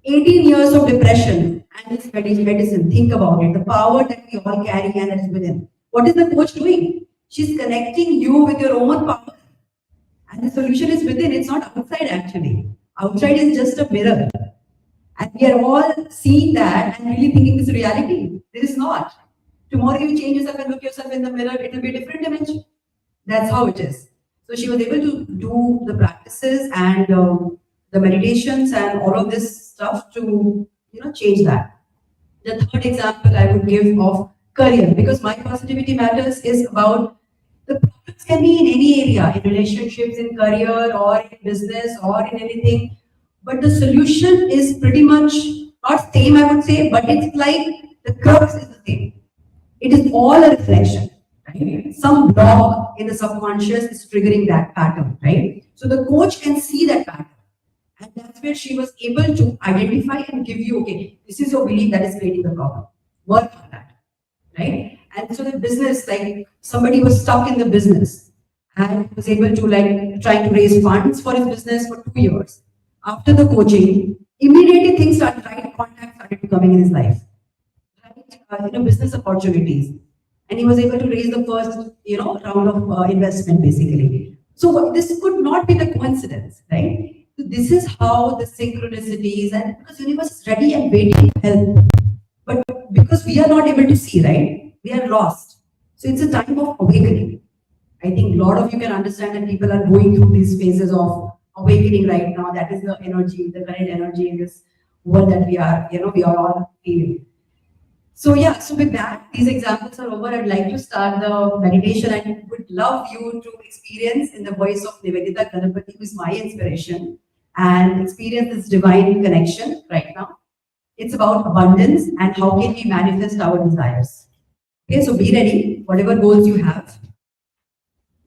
18 years of depression and this medicine, think about it, the power that we all carry and that is within. What is the coach doing? She's connecting you with your own power. And the solution is within, it's not outside actually. Outside is just a mirror. And we are all seeing that and really thinking this is reality. This is not. Tomorrow you change yourself and look yourself in the mirror, it will be a different dimension. That's how it is. So she was able to do the practices and the meditations and all of this stuff to change that. The third example I would give of career, because my positivity matters is about the problems can be in any area, in relationships, in career, or in business, or in anything. But the solution is pretty much not same, I would say, but it's like the crux is the same. It is all a reflection, right? Some block in the subconscious is triggering that pattern, right? So the coach can see that pattern. And that's where she was able to identify and give you, okay, this is your belief that is creating the problem. Work on that, right? And so the business, like somebody was stuck in the business and was able to try to raise funds for his business for 2 years. After the coaching, immediately things started, right contact started coming in his life. Business opportunities. And he was able to raise the first, round of investment basically. So this could not be the coincidence, right? So this is how the synchronicities, and because universe is ready and waiting to help. But because we are not able to see, right? We are lost. So it's a time of awakening. I think a lot of you can understand that people are going through these phases of awakening right now. That is the energy, the current energy in this world that we are, we are all feeling. So yeah, so with that, these examples are over. I'd like to start the meditation. I would love you to experience in the voice of Nivedita Ganapati, who is my inspiration, and experience this divine connection right now. It's about abundance and how can we manifest our desires. Okay, so be ready, whatever goals you have.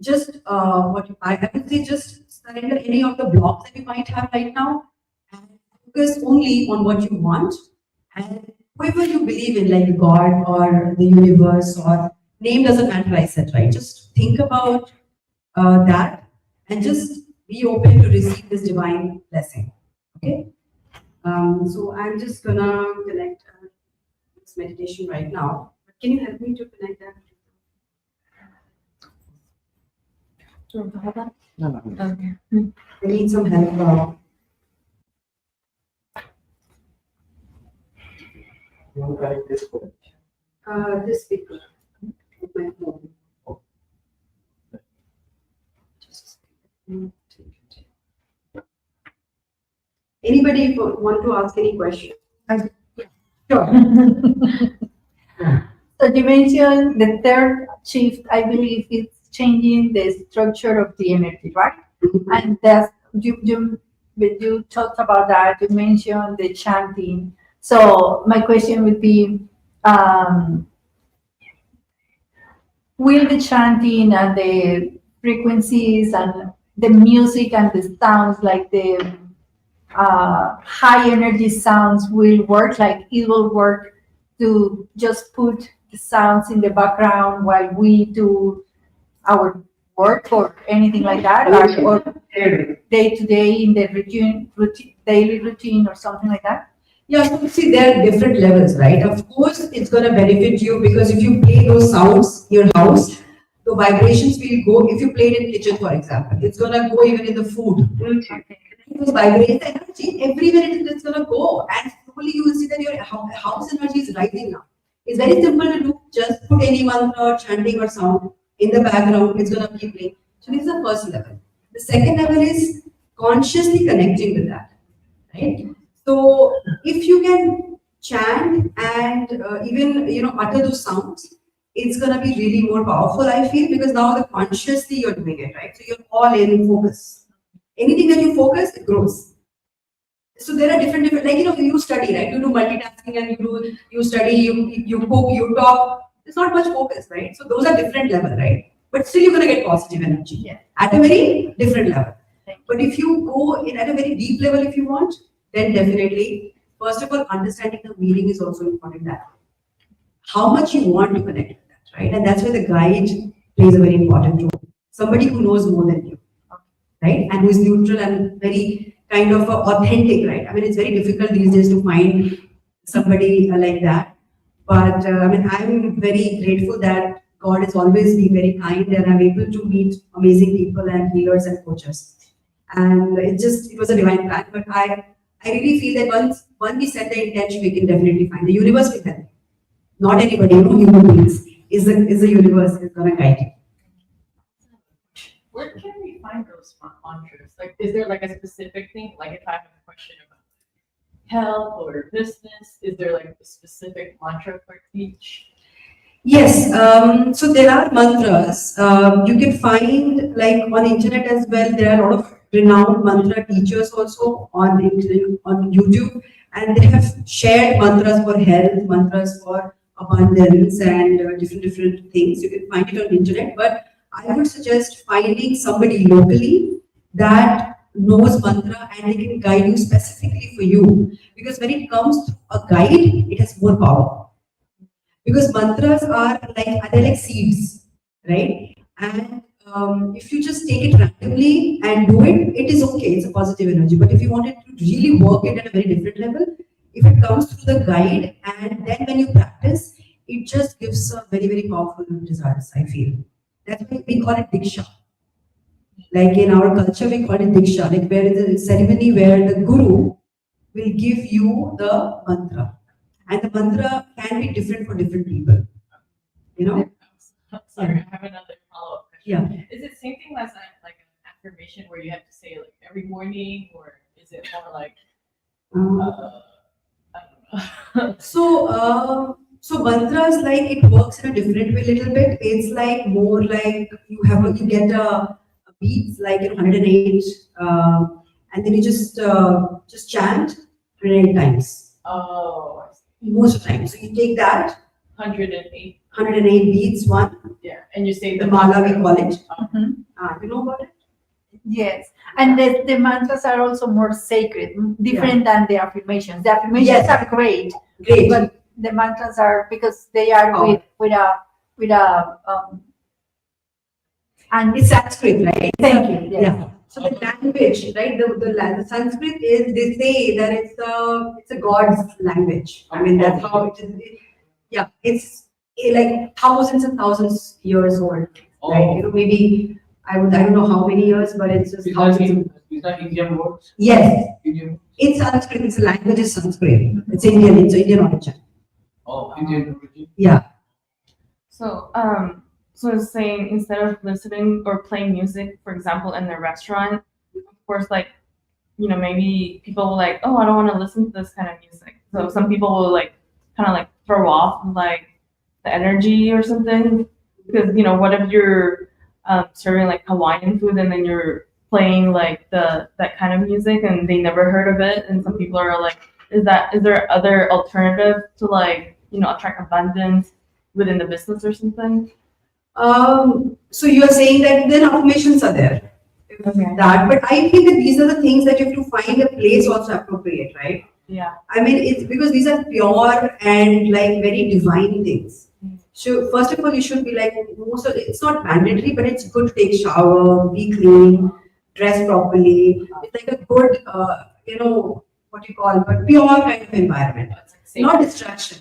Just what I would say, just surrender any of the blocks that you might have right now and focus only on what you want. And whoever you believe in, like God or the universe or name doesn't matter, I said, right? Just think about that and just be open to receive this divine blessing. Okay? So I'm just gonna connect this meditation right now. Can you help me to connect that? No. Okay. I need some help. This speaker. My phone. Anybody want to ask any question? Sure. So you mentioned the third shift, I believe, is changing the structure of the energy, right? And that's, you talked about that, you mentioned the chanting. So my question would be, will the chanting and the frequencies and the music and the sounds, like the high energy sounds, will work, like it will work to just put the sounds in the background while we do our work or anything like that, or day to day in the routine, daily routine or something like that? Yeah, so see, there are different levels, right? Of course, it's going to benefit you because if you play those sounds in your house, the vibrations will go. If you play it in kitchen, for example, it's going to go even in the food. Because vibrates the energy, everywhere it's going to go, and slowly you will see that your house energy is rising now. It's very simple to do. Just put any mantra, chanting or sound in the background. It's going to keep playing. So this is the first level. The second level is consciously connecting with that, right? So if you can chant and even utter those sounds, it's gonna be really more powerful, I feel, because now the consciously you're doing it, right? So you're all in focus. Anything that you focus, it grows. So there are different, like you study, right? You do multitasking and you study, you cook, you talk. There's not much focus, right? So those are different level, right? but still you're going to get positive energy at a very different level. But if you go in at a very deep level, if you want, then definitely, first of all, understanding the meaning is also important. That how much you want to connect with that, right? And that's where the guide plays a very important role. Somebody who knows more than you, right? And who is neutral and very kind of authentic, right? I mean, it's very difficult these days to find somebody like that. But I mean, I'm very grateful that God has always been very kind and I'm able to meet amazing people and healers and coaches. And it was a divine plan. But I really feel that once we set the intention, we can definitely find the universe will help. Not anybody, human beings. Is the universe is gonna guide you. Where can we find those mantras? Like, is there like a specific thing? Like, if I have a question about health or business, is there like a specific mantra for each? Yes, so there are mantras. You can find like on internet as well. There are a lot of renowned mantra teachers also on YouTube, and they have shared mantras for health, mantras for abundance, and different things. You can find it on internet. But I would suggest finding somebody locally that knows mantra and they can guide you specifically for you. Because when it comes to a guide, it has more power. Because mantras are like seeds, right? And if you just take it randomly and do it, it is okay. It's a positive energy. But if you want it to really work it at a very different level, if it comes through the guide and then when you practice, it just gives a very, very powerful results, I feel. That's why we call it Diksha. Like in our culture, we call it Diksha, like where is a ceremony where the guru will give you the mantra. And the mantra can be different for different people. Sorry, I have another follow-up question. Yeah. Is it same thing as like an affirmation where you have to say like every morning, or is it more like I don't know. So mantras, like it works in a different way a little bit. It's like more like you get a beats like 108, and then you just chant 108 times. Oh, I see. Most of the time. So you take that 108. 108 beats one. Yeah, and you say the mala, we call it. Mm-hmm. You know about it? Yes, and the mantras are also more sacred, different than the affirmations. The affirmations are great, but the mantras are because they are with a and it's Sanskrit, right? Thank you. Yes. Yeah. So the language, right? The Sanskrit is, they say that it's a God's language. I mean, that's how it is. Yeah, it's like thousands and thousands years old. Right? Maybe I don't know how many years, but it's just thousands. Is that Indian words? Yes. Indian. It's Sanskrit. It's a language is Sanskrit. It's Indian. It's Indian origin. Oh, Indian origin. Yeah. So, so it's saying instead of listening or playing music, for example, in the restaurant, of course, like, maybe people will like, oh, I don't want to listen to this kind of music. So some people will like kind of like throw off like the energy or something. Because, what if you're serving like Hawaiian food and then you're playing like that kind of music and they never heard of it, and some people are like, is there other alternative to like, attract abundance within the business or something? So you are saying that then affirmations are there. Okay. But I think that these are the things that you have to find a place also appropriate, right? Yeah. I mean, it's because these are pure and like very divine things. So first of all, you should be like, it's not mandatory, but it's good to take shower, be clean, dress properly. It's like a good, what you call, but pure kind of environment, not distraction.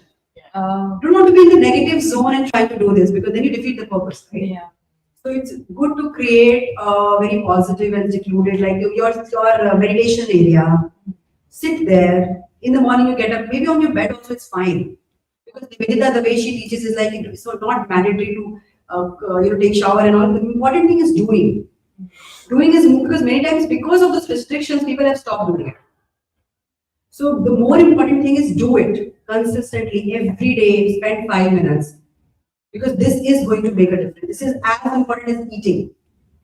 Don't want to be in the negative zone and try to do this because then you defeat the purpose, right? Yeah. So it's good to create a very positive and secluded, like your meditation area. Sit there. In the morning you get up, maybe on your bed also it's fine. Because Nivedita, the way she teaches is like, it's not mandatory to take shower and all. The important thing is doing. Doing is because many times because of those restrictions, people have stopped doing it. So the more important thing is do it consistently every day. Spend 5 minutes because this is going to make a difference. This is as important as eating,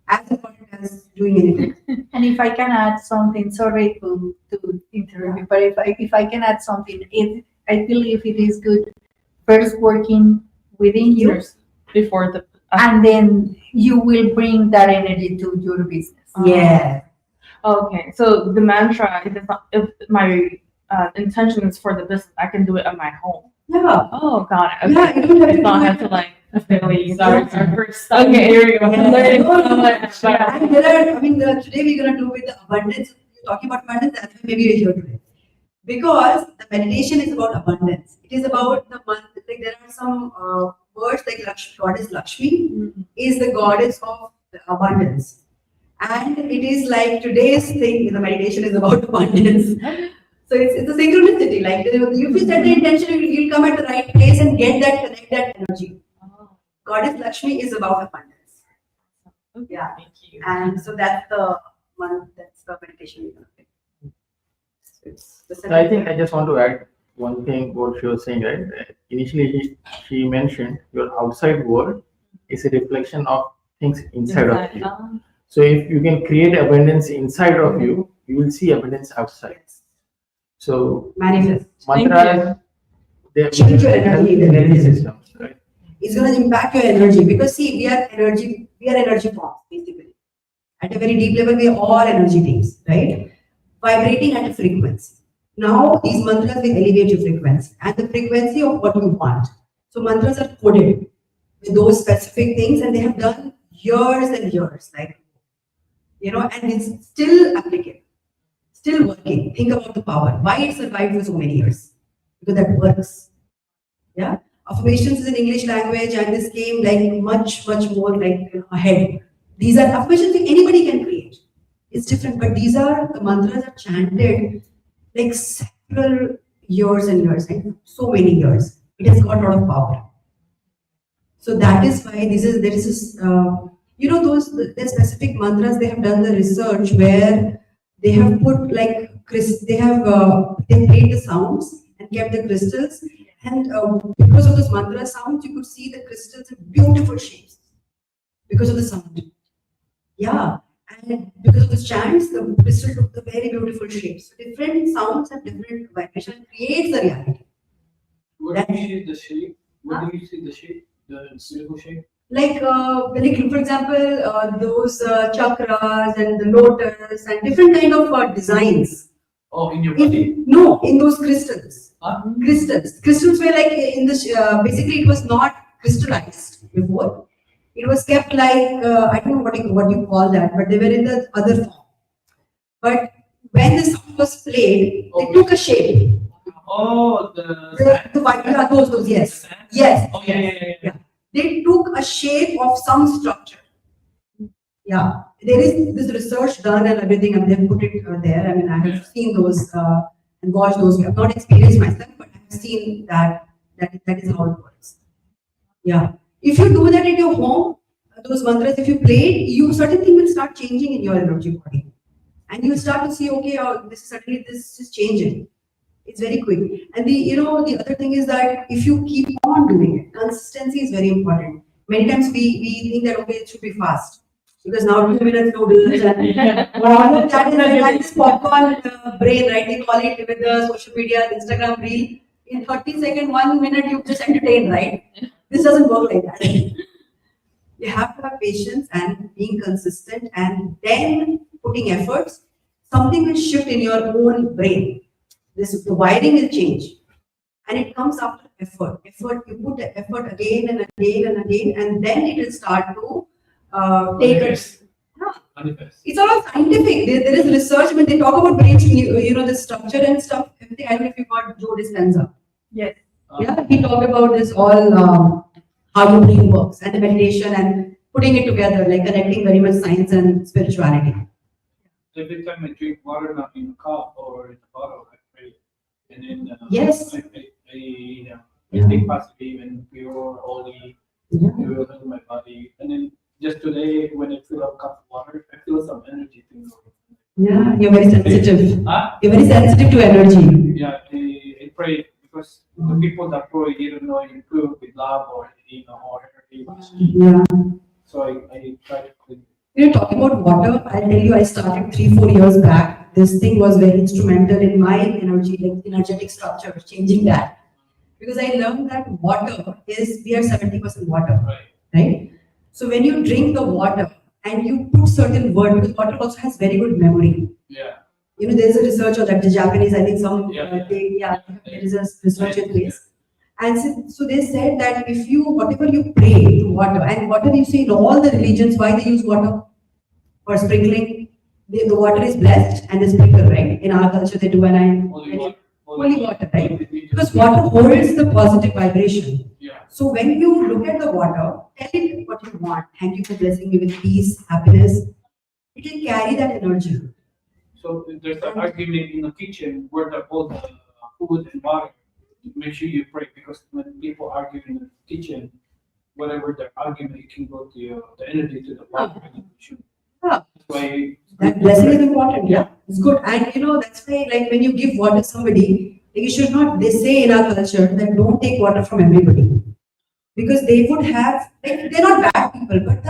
as important as doing anything. And if I can add something, sorry to interrupt you, but if I can add something, I believe it is good first working within you before the and then you will bring that energy to your business. Yeah. Okay, so the mantra, if my intention is for the business, I can do it at my home. Yeah. Oh, got it. Okay. Yeah, you don't have to don't do have it. to like really Yeah. start our first step. Okay, here we go. I'm learning so much. And there are, I mean, today we're going to do with the abundance. You're talking about abundance, that's why maybe we're here today. Because the meditation is about abundance. It is about the month, like there are some words like goddess Lakshmi is the goddess of the abundance. And it is like today's thing in the meditation is about abundance. So it's a synchronicity. Like if you set the intention, you'll come at the right place and get that, connect that energy. Goddess Lakshmi is about abundance. Yeah. Thank you. And so that's the one, that's the meditation we're going to do. So I think I just want to add one thing what she was saying, right? Initially, she mentioned your outside world is a reflection of things inside of you. So if you can create abundance inside of you, you will see abundance outside. So manifest. Mantras, they Change your energy systems, right? It's going to impact your energy because see, we are energy forms basically. At a very deep level, we are all energy beings, right? Vibrating at a frequency. Now these mantras will elevate your frequency and the frequency of what you want. So mantras are coded with those specific things, and they have done years and years, like, you know, and it's still applicable, still working. Think about the power. Why it survived for so many years? Because that works. Yeah. Affirmations is in English language, and this came like much more like ahead. These are affirmations that anybody can create. It's different, but these are the mantras are chanted like several years and years, like so many years. It has got a lot of power. So that is why there is this, you know, the specific mantras, they have done the research where they have put like, they played the sounds and kept the crystals, and because of those mantra sounds, you could see the crystals in beautiful shapes because of the sound. Yeah, and because of the chants, the crystal took the very beautiful shapes. So different sounds and different vibration creates the reality. Where do you see the shape? Where do you see the shape? The beautiful shape? Like for example, those chakras and the lotus and different kind of designs. Oh, in your body? No, in those crystals. Crystals were like in this. Basically, it was not crystallized before. It was kept like I don't know what you call that, but they were in the other form. But when the sound was played, they took a shape. Oh, the white, yeah, those, yes, yes. Oh, yeah. They took a shape of some structure. Yeah, there is this research done and everything, and they put it there. I mean, I have seen those and watched those. I have not experienced myself, but I have seen that is how it works. Yeah, if you do that at your home, those mantras, if you play, certain things will start changing in your energy body, and you start to see, okay, this is changing. It's very quick. And the other thing is that if you keep on doing it, consistency is very important. Many times we think that, okay, it should be fast. Because now 2 minutes noodles and all of that is like this popcorn brain, right? They call it with the social media, Instagram reel. In 30 seconds, 1 minute, you just entertain, right? This doesn't work like that. You have to have patience and being consistent, and then putting efforts. Something will shift in your own brain. The wiring will change, and it comes after effort. You put the effort again and again and again, and then it will start to take it. It's all scientific. There is research when they talk about brain, the structure and stuff. Everything. I don't know if you got Joe Dispenza. Yes. Yeah, he talked about this all how your brain works and the meditation and putting it together, like connecting very much science and spirituality. Every time I drink water, not in a cup or in a bottle, I pray. And then yes. I think possibly even pure, holy, pure in my body. And then just today, when I fill up a cup of water, I feel some energy thing. Yeah, you're very sensitive. Huh? You're very sensitive to energy. Yeah, I pray because the people that pray, you don't know, you pray with love or or energy. Yeah. So I try to clean. Talking about water, I'll tell you, I started 3-4 years back. This thing was very instrumental in my energetic structure, changing that. Because I learned that water we are 70% water, right? So when you drink the water and you put certain word, because water also has very good memory. Yeah. You know, there's a research on that, the Japanese, I think Yeah. there is a research in place. And so they said that if you, whatever you pray to water, and water you see in all the religions, why they use water? For sprinkling. The water is blessed and they sprinkle, right? In our culture they do, and holy water, right? Because water holds the positive vibration. Yeah. So when you look at the water, tell it what you want. Thank you for blessing me with peace, happiness. It will carry that energy. So there's an argument in the kitchen where the both food and water. Make sure you pray, because when people argue in the kitchen, whatever their argument, it can go to the energy to the water. Yeah. That's why That blessing is important, yeah. It's good. And you know, that's why like when you give water to somebody, like you should not, they say in our culture that don't take water from everybody. Because they would have, like, they're not bad people, but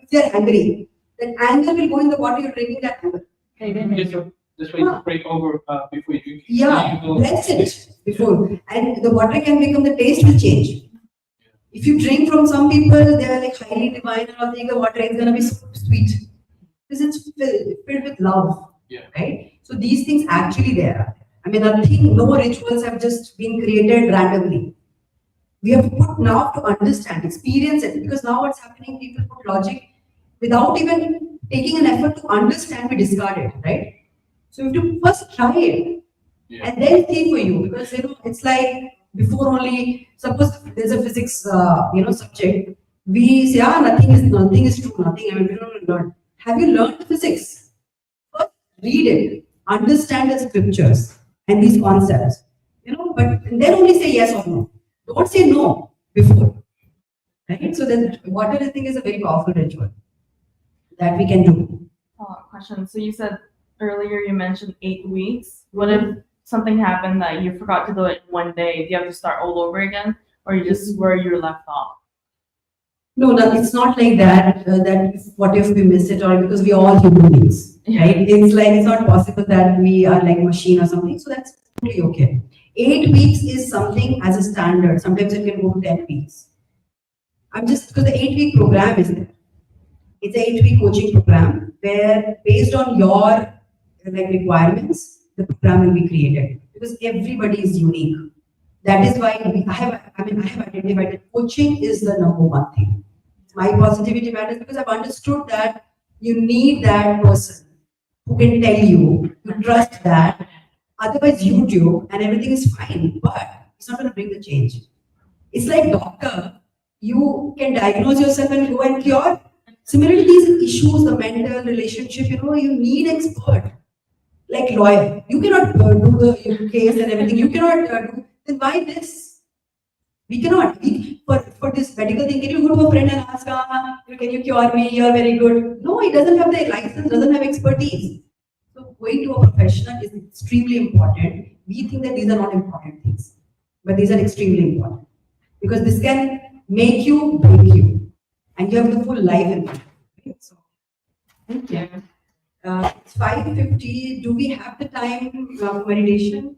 if they're angry, then anger will go in the water you're drinking, that anger. That's why you pray over before you drink. Yeah, bless it before. And the water can become, the taste will change. If you drink from some people, they are like highly divine and all, think the water is gonna be so sweet. Because it's filled with love. Yeah. Right? So these things actually there. I mean, nothing, no rituals have just been created randomly. We have to put now to understand, experience it, because now what's happening, people put logic without even taking an effort to understand, we discard it, right? So you have to first try it and then think for you, because you know, it's like before only, suppose there's a physics subject, we say, nothing is true, nothing, I mean, we don't learn. Have you learned the physics? First read it, understand the scriptures and these concepts, you know, but then only say yes or no. Don't say no before. Right? So then water, I think, is a very powerful ritual that we can do. Question. So you said earlier, you mentioned 8 weeks. What if something happened that you forgot to do it one day? Do you have to start all over again? Or you just where you left off? No, it's not like that, that what if we miss it, or because we are all human beings, right? It's like, it's not possible that we are like machine or something. So that's totally okay. 8 weeks is something as a standard. Sometimes it can go to 10 weeks. I'm just, because the 8-week program is there. It's an 8-week coaching program where based on your like requirements, the program will be created. Because everybody is unique. That is why I have identified that coaching is the #1 thing. My positivity matters because I've understood that you need that person who can tell you, you trust that. Otherwise, YouTube and everything is fine, but it's not going to bring the change. It's like doctor, you can diagnose yourself and go and cure. Similarly, these issues, the mental relationship, you know, you need expert. Like lawyer, you cannot do the case and everything. You cannot do. Then why this? We cannot. For this medical thing, can you go to a friend and ask, can you cure me? You're very good. No, he doesn't have the license, doesn't have expertise. So going to a professional is extremely important. We think that these are not important things, but these are extremely important because this can make you, break you, and you have the full life in mind. Okay? So, thank you. It's 5:50. Do we have the time for meditation?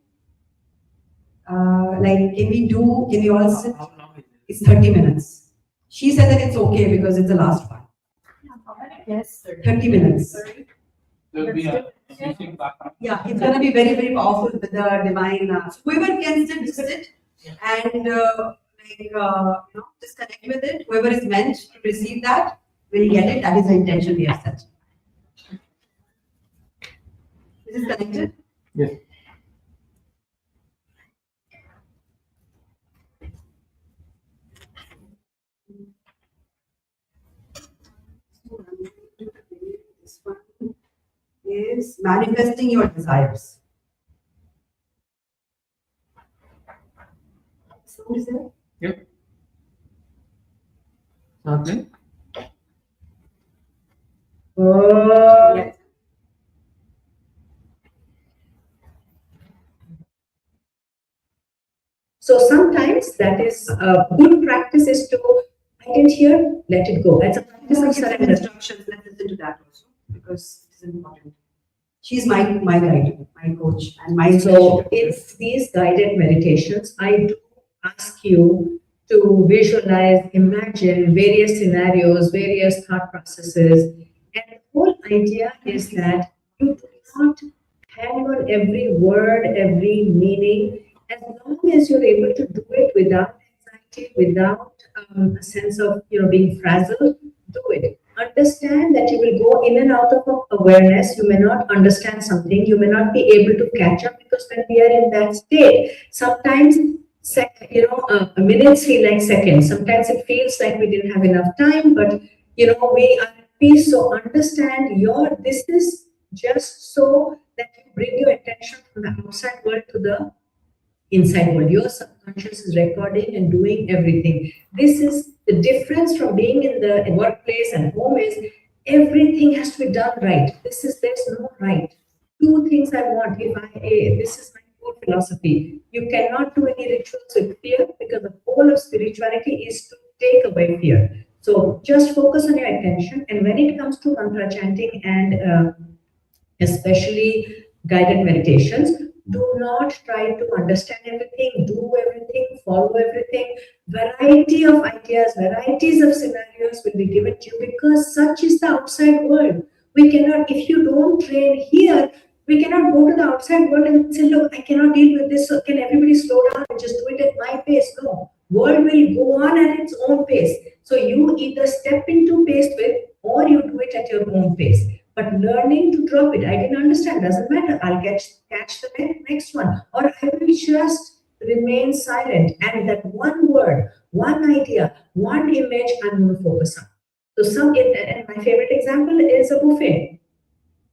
Like, can we all sit? It's 30 minutes. She said that it's okay because it's the last one. Yes, 30 minutes. There'll be a music background. Yeah, it's going to be very, very powerful with the divine. Whoever can sit, just sit and just connect with it. Whoever is meant to receive that will get it. That is the intention we have set. Is it connected? Yes. This one is manifesting your desires. Sound is there? Yep. Okay. Yes. So sometimes that is a good practice is to, I didn't hear, let it go. That's a practice of surrender. Instructions, let's listen to that also because it is important. She's my guide, my coach, and my So in these guided meditations, I do ask you to visualize, imagine various scenarios, various thought processes. And the whole idea is that you do not hang on every word, every meaning, as long as you're able to do it without anxiety, without a sense of being frazzled, do it. Understand that you will go in and out of awareness. You may not understand something. You may not be able to catch up, because when we are in that state, sometimes minutes feel like seconds. Sometimes it feels like we didn't have enough time, but we are at peace. So understand this is just so that you bring your attention from the outside world to the inside world. Your subconscious is recording and doing everything. This is the difference from being in the workplace and home, is everything has to be done right. There's no right. Two things I want. This is my core philosophy. You cannot do any rituals with fear, because the goal of spirituality is to take away fear. So just focus on your attention. And when it comes to mantra chanting and especially guided meditations, do not try to understand everything, do everything, follow everything. Variety of ideas, varieties of scenarios will be given to you, because such is the outside world. We cannot, if you don't train here, we cannot go to the outside world and say, look, I cannot deal with this, so can everybody slow down and just do it at my pace? No, world will go on at its own pace. So you either step into pace with, or you do it at your own pace. But learning to drop it, I didn't understand, doesn't matter. I'll catch the next one. Or I will just remain silent. And that one word, one idea, one image I'm going to focus on. So and my favorite example is a buffet.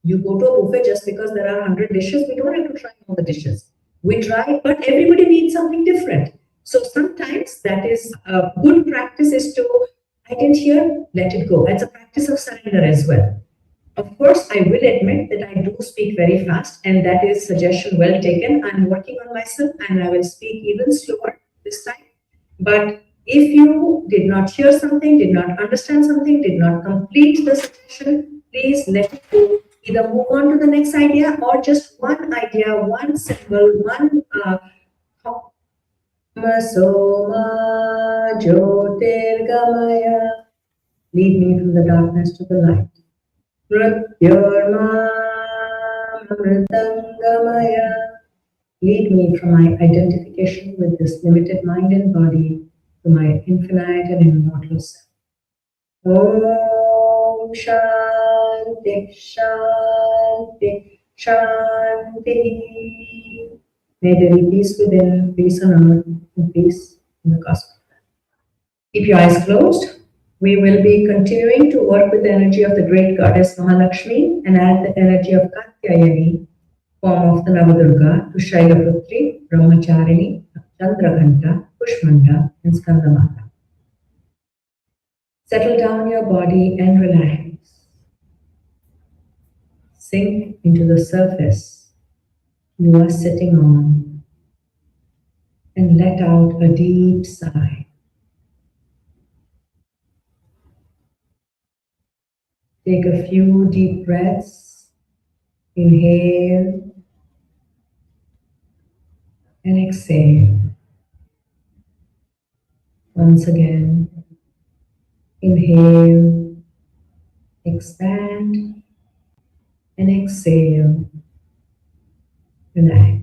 You go to a buffet just because there are 100 dishes. We don't have to try all the dishes. We try, but everybody needs something different. So sometimes that is a good practice, is to, I didn't hear, let it go. That's a practice of surrender as well. Of course, I will admit that I do speak very fast, and that is suggestion well taken. I'm working on myself, and I will speak even slower this time. But if you did not hear something, did not understand something, did not complete the suggestion, please let it go. Either move on to the next idea, or just one idea, one symbol, one Soma Jyotirgamaya. Lead me from the darkness to the light. Mritangamaya. Lead me from my identification with this limited mind and body to my infinite and immortal self. Om Shanti Shanti Shanti. May there be peace within, peace on earth, and peace in the cosmos. Keep your eyes closed. We will be continuing to work with the energy of the great goddess Mahalakshmi and add the energy of Katyayani, form of the Navadurga, to Shailaputri, Brahmacharini, Chandraghanta, Pushmanda, and Skandamata. Settle down your body and relax. Sink into the surface you are sitting on and let out a deep sigh. Take a few deep breaths. Inhale and exhale. Once again, inhale, expand, and exhale. Relax.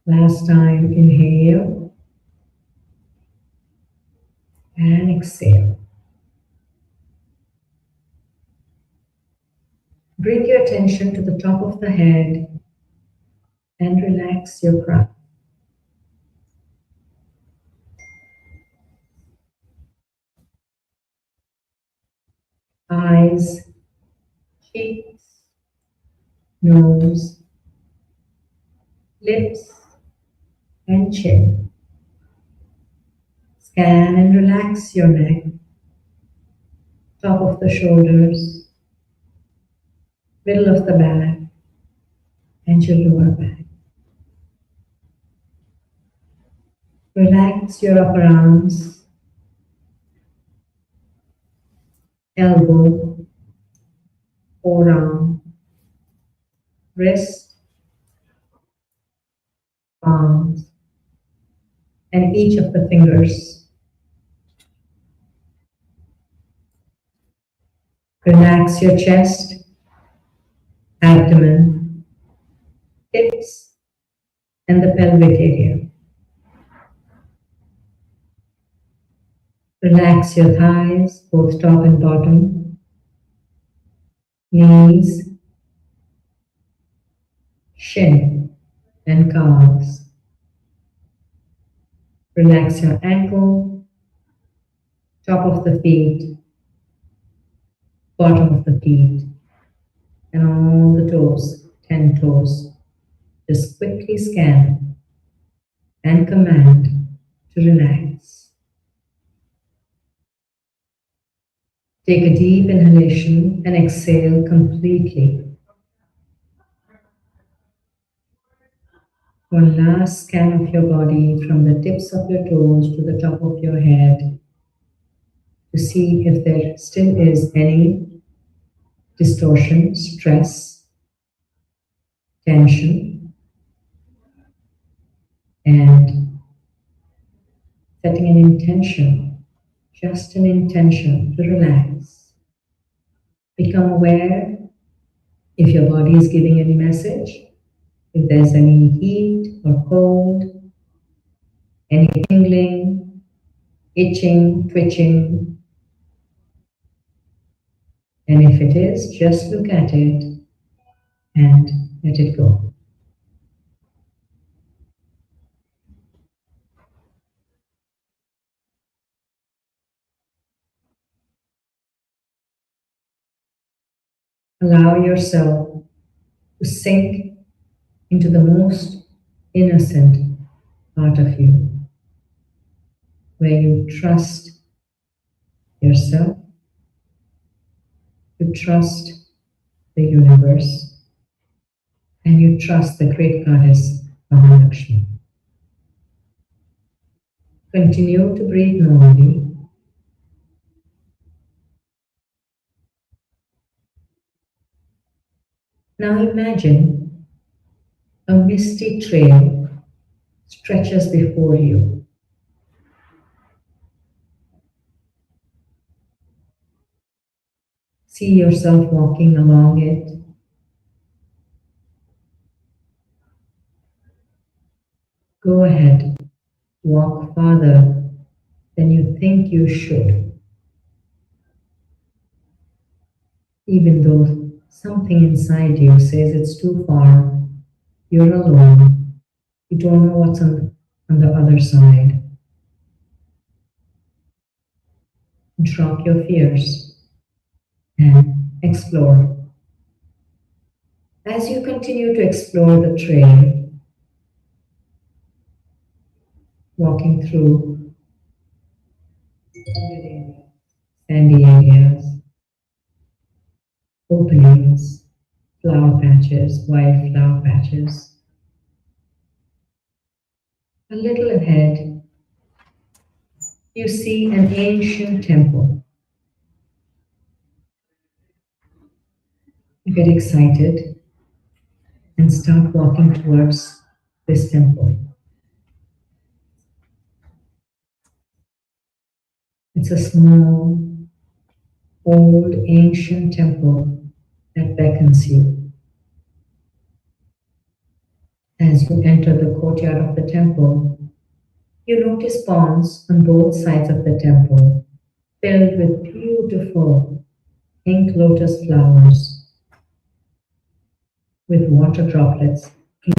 Last time, inhale and exhale. Bring your attention to the top of the head and relax your crown. Eyes, cheeks, nose, lips, and chin. Scan and relax your neck, top of the shoulders, middle of the back, and your lower back. Relax your upper arms, elbow, forearm, wrist, palms, and each of the fingers. Relax your chest, abdomen, hips, and the pelvic area. Relax your thighs, both top and bottom, knees, shin, and calves. Relax your ankle, top of the feet, bottom of the feet, and all the toes, 10 toes. Just quickly scan and command to relax. Take a deep inhalation and exhale completely. One last scan of your body from the tips of your toes to the top of your head to see if there still is any distortion, stress, tension, and setting an intention, just an intention to relax. Become aware if your body is giving any message, if there's any heat or cold, any tingling, itching, twitching. And if it is, just look at it and let it go. Allow yourself to sink into the most innocent part of you, where you trust yourself, you trust the universe, and you trust the great goddess Mahalakshmi. Continue to breathe normally. Now imagine a misty trail stretches before you. See yourself walking along it. Go ahead, walk farther than you think you should. Even though something inside you says it's too far, you're alone, you don't know what's on the other side. Drop your fears and explore. As you continue to explore the trail, walking through sandy areas, openings, flower patches, wild flower patches. A little ahead, you see an ancient temple. You get excited and start walking towards this temple. It's a small, old, ancient temple that beckons you. As you enter the courtyard of the temple, you notice ponds on both sides of the temple filled with beautiful pink lotus flowers with water droplets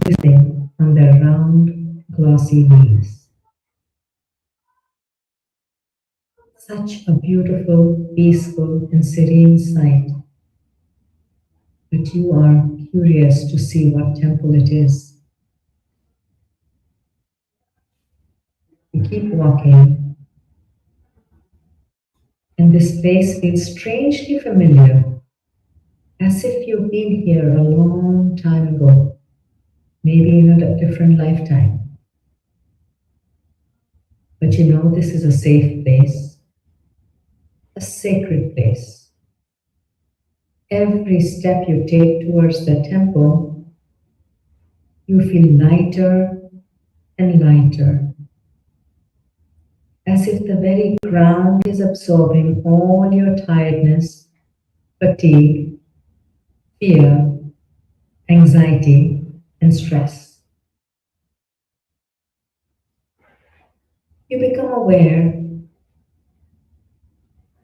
glistening on their round, glossy leaves. Such a beautiful, peaceful, and serene sight. But you are curious to see what temple it is. You keep walking, and this place feels strangely familiar, as if you've been here a long time ago, maybe in a different lifetime. But you know this is a safe place, a sacred place. Every step you take towards the temple, you feel lighter and lighter, as if the very ground is absorbing all your tiredness, fatigue, fear, anxiety, and stress. You become aware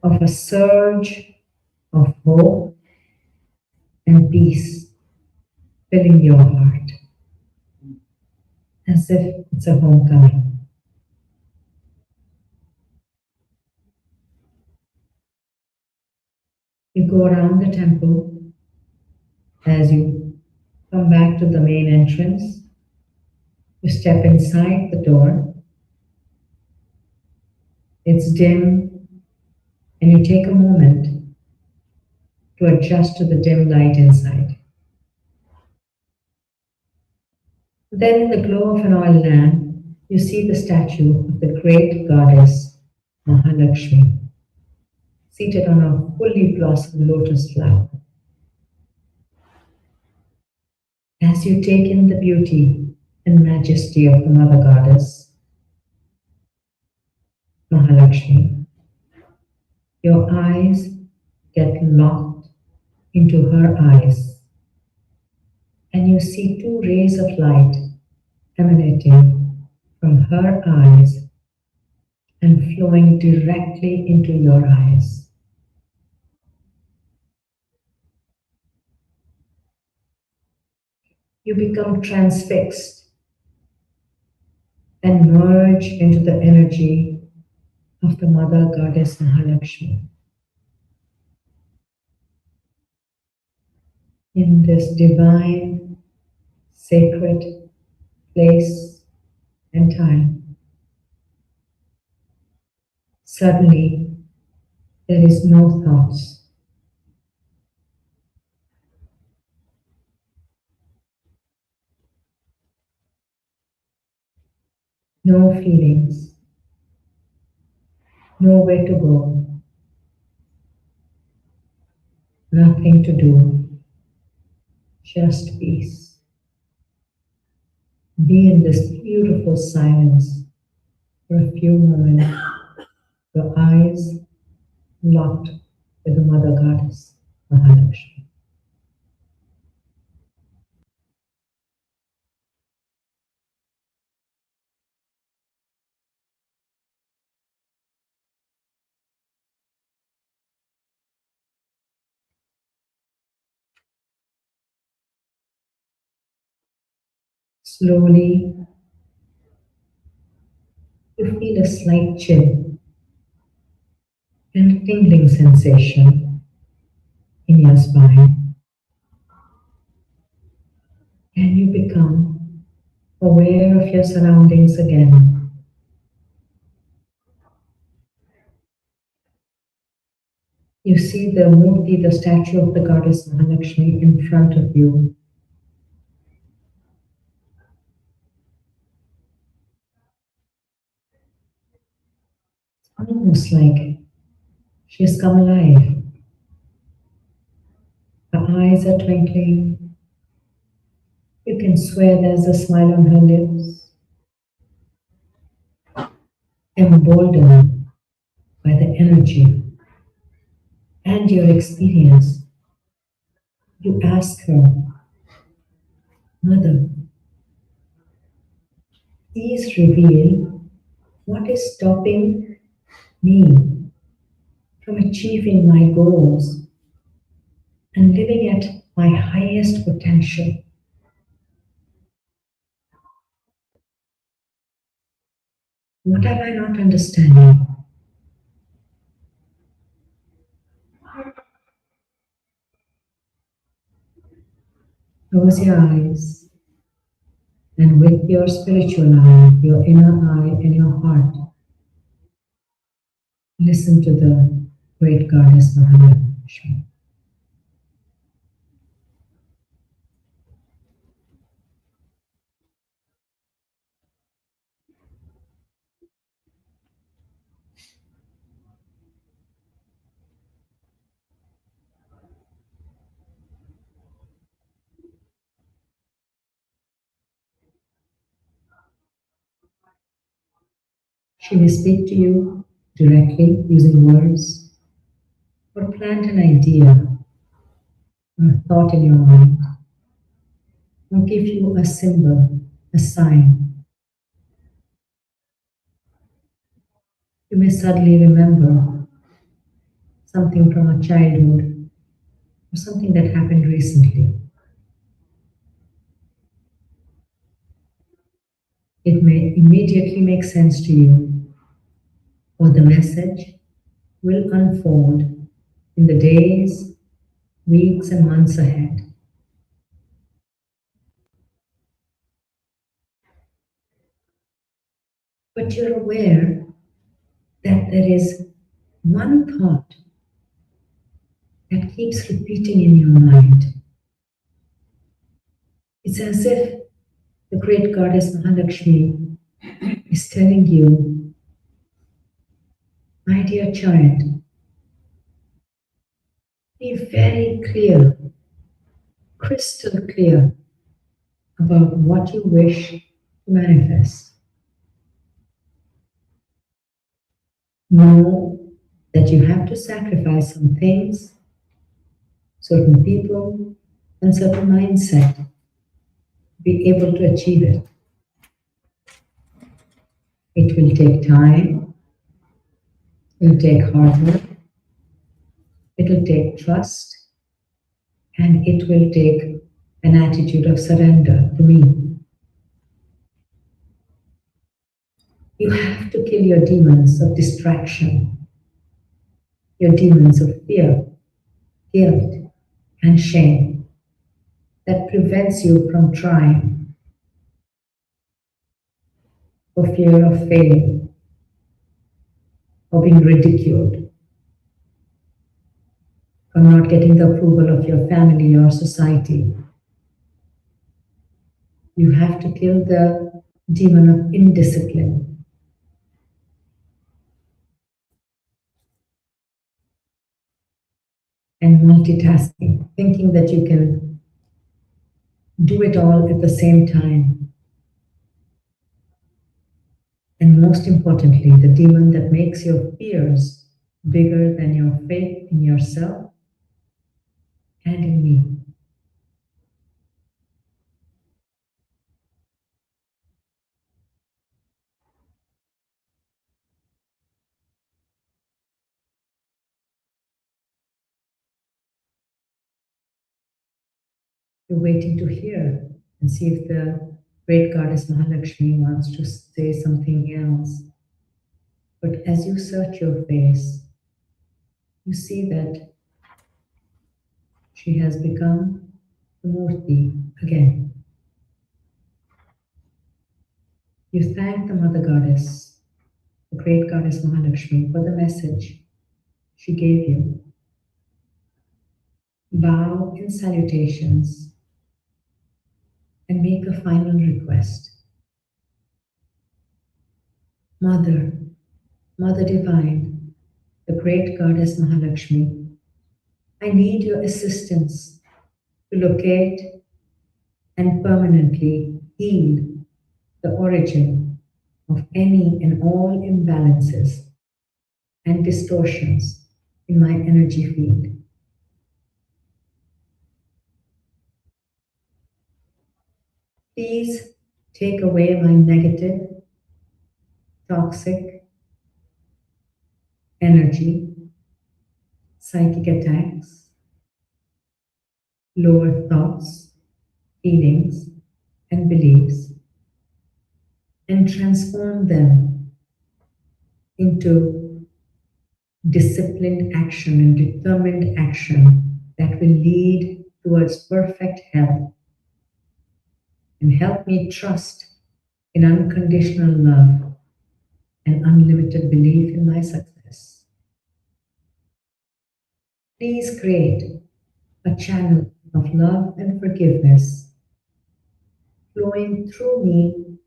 of a surge of hope and peace filling your heart, as if it's a homecoming. You go around the temple. As you come back to the main entrance, you step inside the door. It's dim, and you take a moment to adjust to the dim light inside. Then, in the glow of an oil lamp, you see the statue of the great goddess Mahalakshmi, seated on a fully blossomed lotus flower. As you take in the beauty and majesty of the Mother Goddess Mahalakshmi, your eyes get locked into her eyes, and you see two rays of light emanating from her eyes and flowing directly into your eyes. You become transfixed and merge into the energy of the Mother Goddess Mahalakshmi. In this divine, sacred place and time, suddenly there is no thoughts, no feelings, nowhere to go, nothing to do, just peace. Be in this beautiful silence for a few moments, your eyes locked with the Mother Goddess Mahalakshmi. Slowly, you feel a slight chill and a tingling sensation in your spine, and you become aware of your surroundings again. You see the murti, the statue of the goddess Mahalakshmi, in front of you. It's almost like she has come alive. Her eyes are twinkling. You can swear there's a smile on her lips. Emboldened by the energy and your experience, you ask her, Mother, please reveal what is stopping me from achieving my goals and living at my highest potential. What am I not understanding? Close your eyes, and with your spiritual eye, your inner eye, and your heart, listen to the great goddess Mahalakshmi. She may speak to you directly using words, or plant an idea or a thought in your mind, or give you a symbol, a sign. You may suddenly remember something from a childhood or something that happened recently. It may immediately make sense to you, or the message will unfold in the days, weeks, and months ahead. But you're aware that there is one thought that keeps repeating in your mind. It's as if the great goddess Mahalakshmi is telling you, my dear child, be very clear, crystal clear about what you wish to manifest. Know that you have to sacrifice some things, certain people, and certain mindset to be able to achieve it. It will take time, it will take hard work, it will take trust, and it will take an attitude of surrender to me. You have to kill your demons of distraction, your demons of fear, guilt, and shame that prevents you from trying, for fear of failing, or being ridiculed, or not getting the approval of your family or society. You have to kill the demon of indiscipline, and multitasking, thinking that you can do it all at the same time. And most importantly, the demon that makes your fears bigger than your faith in yourself and in me. You're waiting to hear and see if the great goddess Mahalakshmi wants to say something else. But as you search your face, you see that she has become the Murti again. You thank the Mother Goddess, the great goddess Mahalakshmi, for the message she gave you. Bow in salutations and make a final request. Mother, Mother Divine, the great goddess Mahalakshmi, I need your assistance to locate and permanently heal the origin of any and all imbalances and distortions in my energy field. Please take away my negative, toxic energy, psychic attacks, lower thoughts, feelings, and beliefs, and transform them into disciplined action and determined action that will lead towards perfect health, and help me trust in unconditional love and unlimited belief in my success. Please create a channel of love and forgiveness flowing through me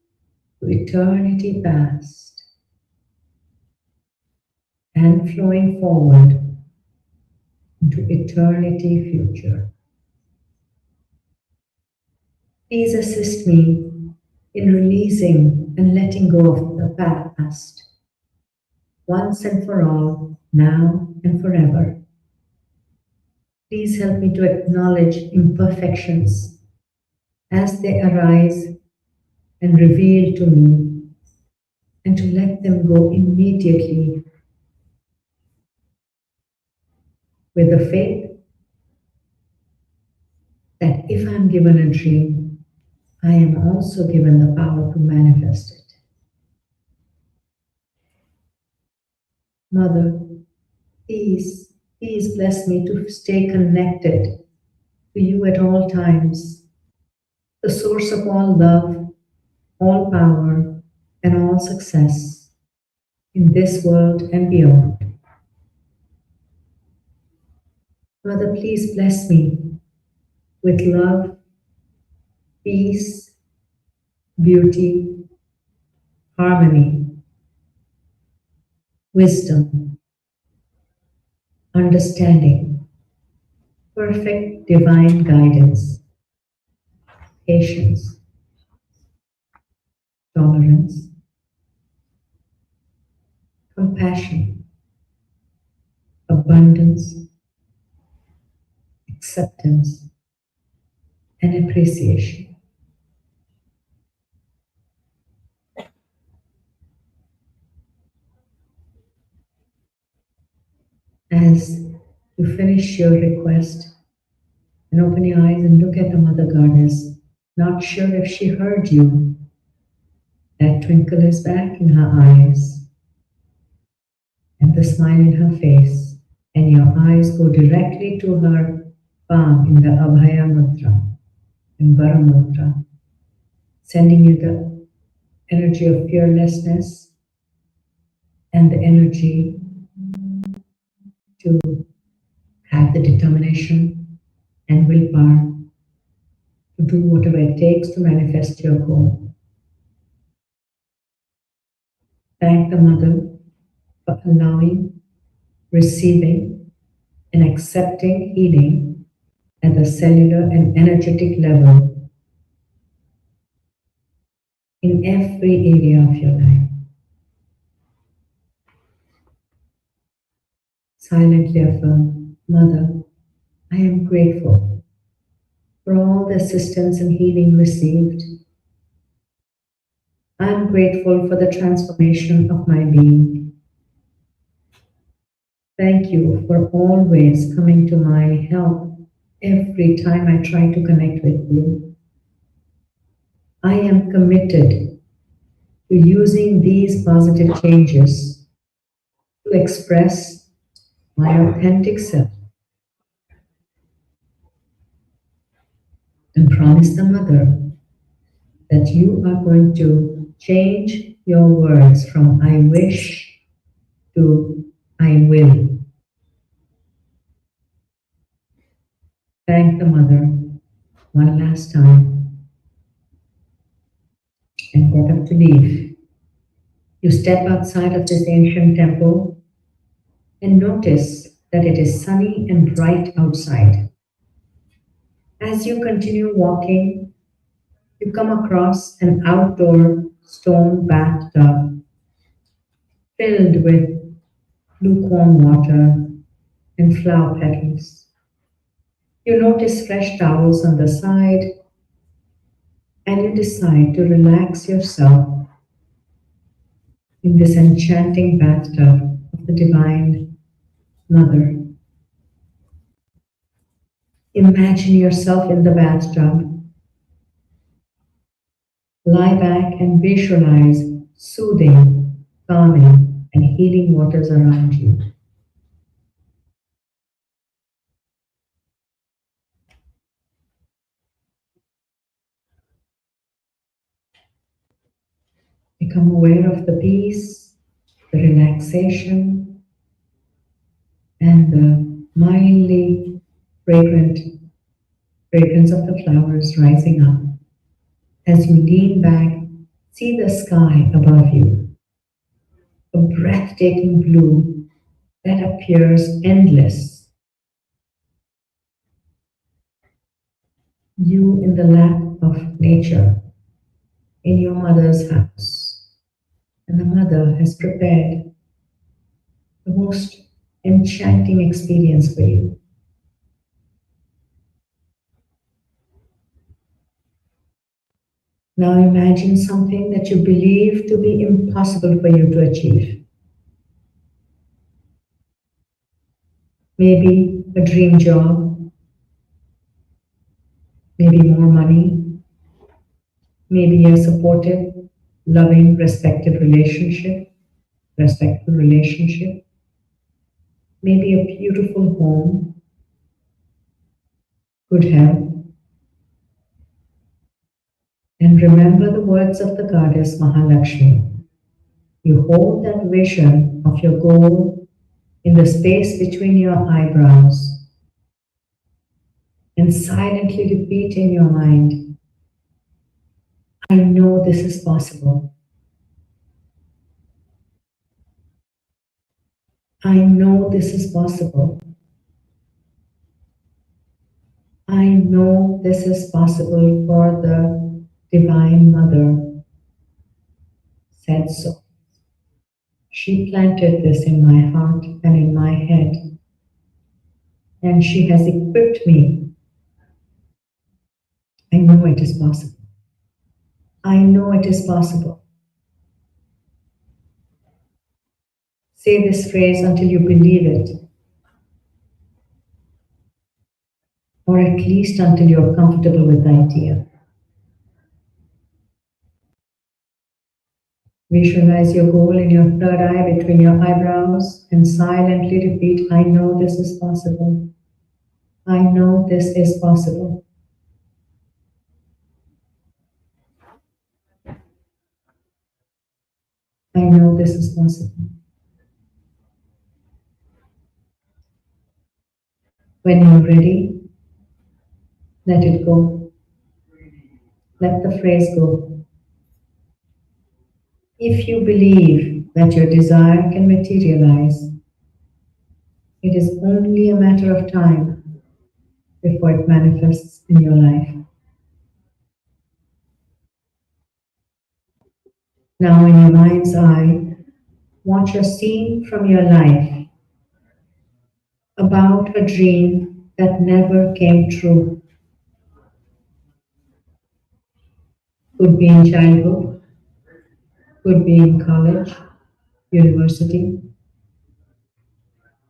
to eternity past and flowing forward into eternity future. Please assist me in releasing and letting go of the past once and for all, now and forever. Please help me to acknowledge imperfections as they arise and reveal to me, and to let them go immediately with the faith that if I'm given a dream, I am also given the power to manifest it. Mother, please bless me to stay connected to you at all times, the source of all love, all power, and all success in this world and beyond. Mother, please bless me with love, peace, beauty, harmony, wisdom, understanding, perfect divine guidance, patience, tolerance, compassion, abundance, acceptance, and appreciation. As you finish your request and open your eyes and look at the Mother Goddess, not sure if she heard you, that twinkle is back in her eyes and the smile in her face, and your eyes go directly to her palm in the Abhaya Mudra and Vara Mudra, sending you the energy of fearlessness and the energy to have the determination and willpower to do whatever it takes to manifest your goal. Thank the Mother for allowing, receiving, and accepting healing at the cellular and energetic level in every area of your life. Silently affirm, Mother, I am grateful for all the assistance and healing received. I am grateful for the transformation of my being. Thank you for always coming to my help every time I try to connect with you. I am committed to using these positive changes to express my authentic self and promise the Mother that you are going to change your words from I wish to I will. Thank the Mother one last time and get up to leave. You step outside of this ancient temple and notice that it is sunny and bright outside. As you continue walking, you come across an outdoor stone bathtub filled with lukewarm water and flower petals. You notice fresh towels on the side and you decide to relax yourself in this enchanting bathtub of the Divine Mother. Imagine yourself in the bathtub. Lie back and visualize soothing, calming, and healing waters around you. Become aware of the peace, the relaxation, and the mildly fragrant fragrance of the flowers rising up. As you lean back, see the sky above you, a breathtaking blue that appears endless. You in the lap of nature, in your mother's house, and the Mother has prepared the most enchanting experience for you. Now imagine something that you believe to be impossible for you to achieve. Maybe a dream job, maybe more money, maybe a supportive, loving, respectful relationship, maybe a beautiful home, good health. And remember the words of the goddess Mahalakshmi. You hold that vision of your goal in the space between your eyebrows and silently repeat in your mind, I know this is possible. I know this is possible. I know this is possible for the Divine Mother said so. She planted this in my heart and in my head, and she has equipped me. I know it is possible. I know it is possible. Say this phrase until you believe it, or at least until you're comfortable with the idea. Visualize your goal in your third eye between your eyebrows and silently repeat, I know this is possible. I know this is possible. I know this is possible. When you're ready, let it go. Let the phrase go. If you believe that your desire can materialize, it is only a matter of time before it manifests in your life. Now in your mind's eye, watch a scene from your life about a dream that never came true. Could be in childhood, could be in college, university,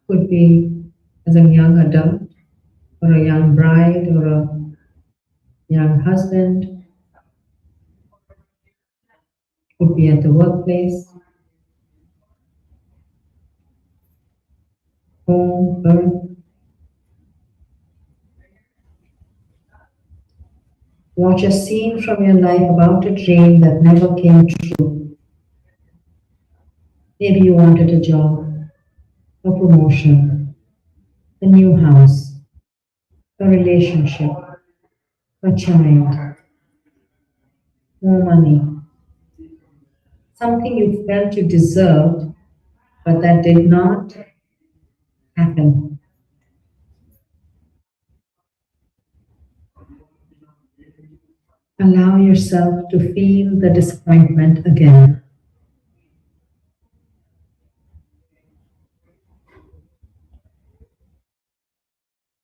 could be as a young adult, or a young bride, or a young husband, could be at the workplace, home, birth. Watch a scene from your life about a dream that never came true. Maybe you wanted a job, a promotion, a new house, a relationship, a child, more money. Something you felt you deserved, but that did not happen. Allow yourself to feel the disappointment again.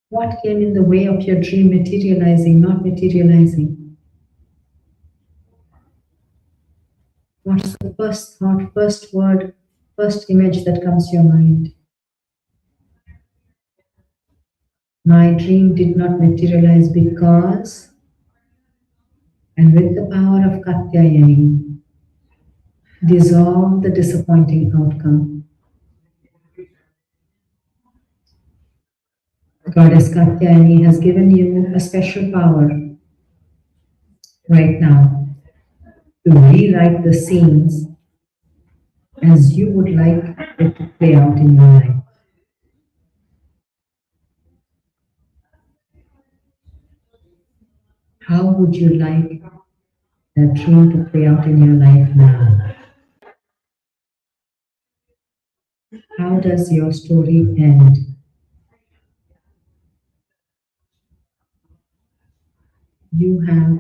What came in the way of your dream materializing, not materializing? What's the first thought, first word, first image that comes to your mind? My dream did not materialize because, and with the power of Katyayani, dissolve the disappointing outcome. Goddess Katyayani has given you a special power right now to rewrite the scenes as you would like it to play out in your life. How would you like that dream to play out in your life now? How does your story end? You have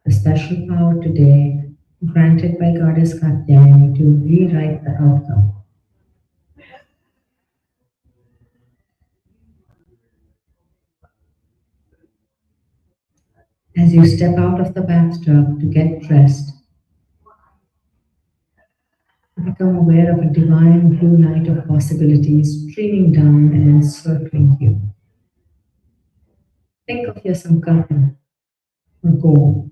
a special power today granted by Goddess Katyayani to rewrite the outcome. As you step out of the bathtub to get dressed, become aware of a divine blue light of possibilities streaming down and encircling you. Think of your sankalpa or goal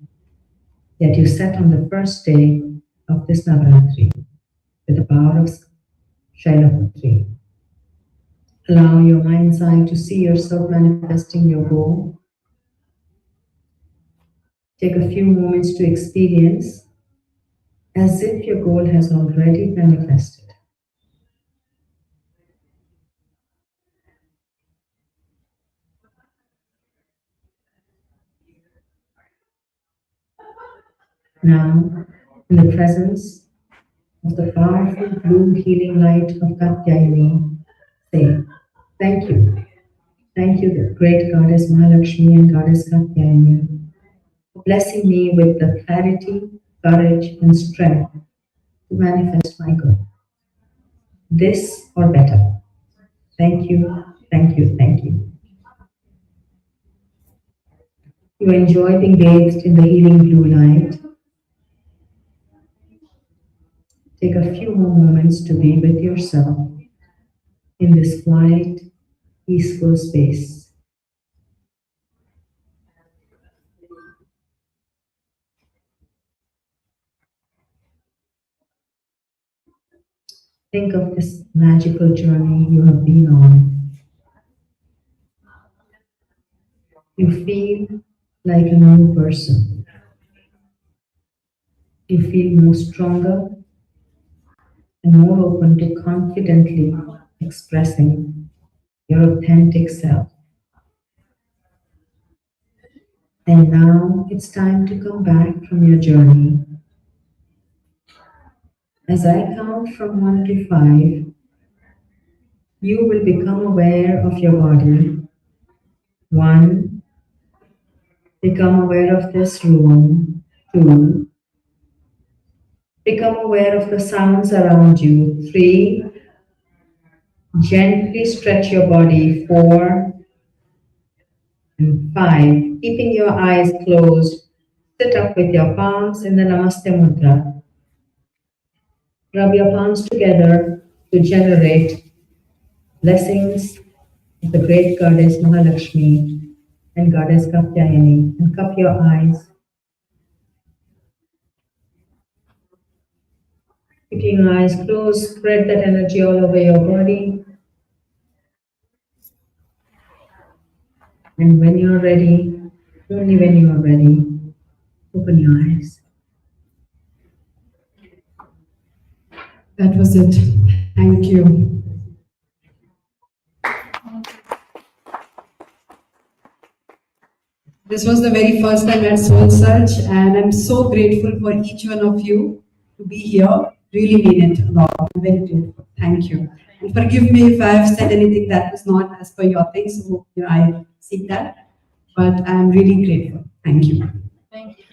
that you set on the first day of this Navaratri with the power of Shailaputri. Allow your mind's eye to see yourself manifesting your goal. Take a few moments to experience as if your goal has already manifested. Now, in the presence of the powerful blue healing light of Katyayani, say, thank you. Thank you, the great Goddess Mahalakshmi and Goddess Katyayani, for blessing me with the clarity, courage, and strength to manifest my goal. This or better. Thank you, thank you, thank you. You enjoy being bathed in the healing blue light. Take a few more moments to be with yourself in this quiet, peaceful space. Think of this magical journey you have been on. You feel like a new person. You feel more stronger and more open to confidently expressing your authentic self. And now it's time to come back from your journey. As I count from 1 to 5, you will become aware of your body. 1, become aware of this room. 2, become aware of the sounds around you. 3, gently stretch your body. 4, and 5, keeping your eyes closed, sit up with your palms in the Namaste Mudra. Rub your palms together to generate blessings of the great Goddess Mahalakshmi and Goddess Katyayani, and cup your eyes. Keeping your eyes closed, spread that energy all over your body. And when you're ready, only when you are ready, open your eyes. That was it. Thank you. This was the very first time at SoulSearch, and I'm so grateful for each one of you to be here. Really mean it a lot. I'm very grateful. Thank you. And forgive me if I have said anything that was not as per your thing, so I seek that. But I'm really grateful. Thank you. Thank you.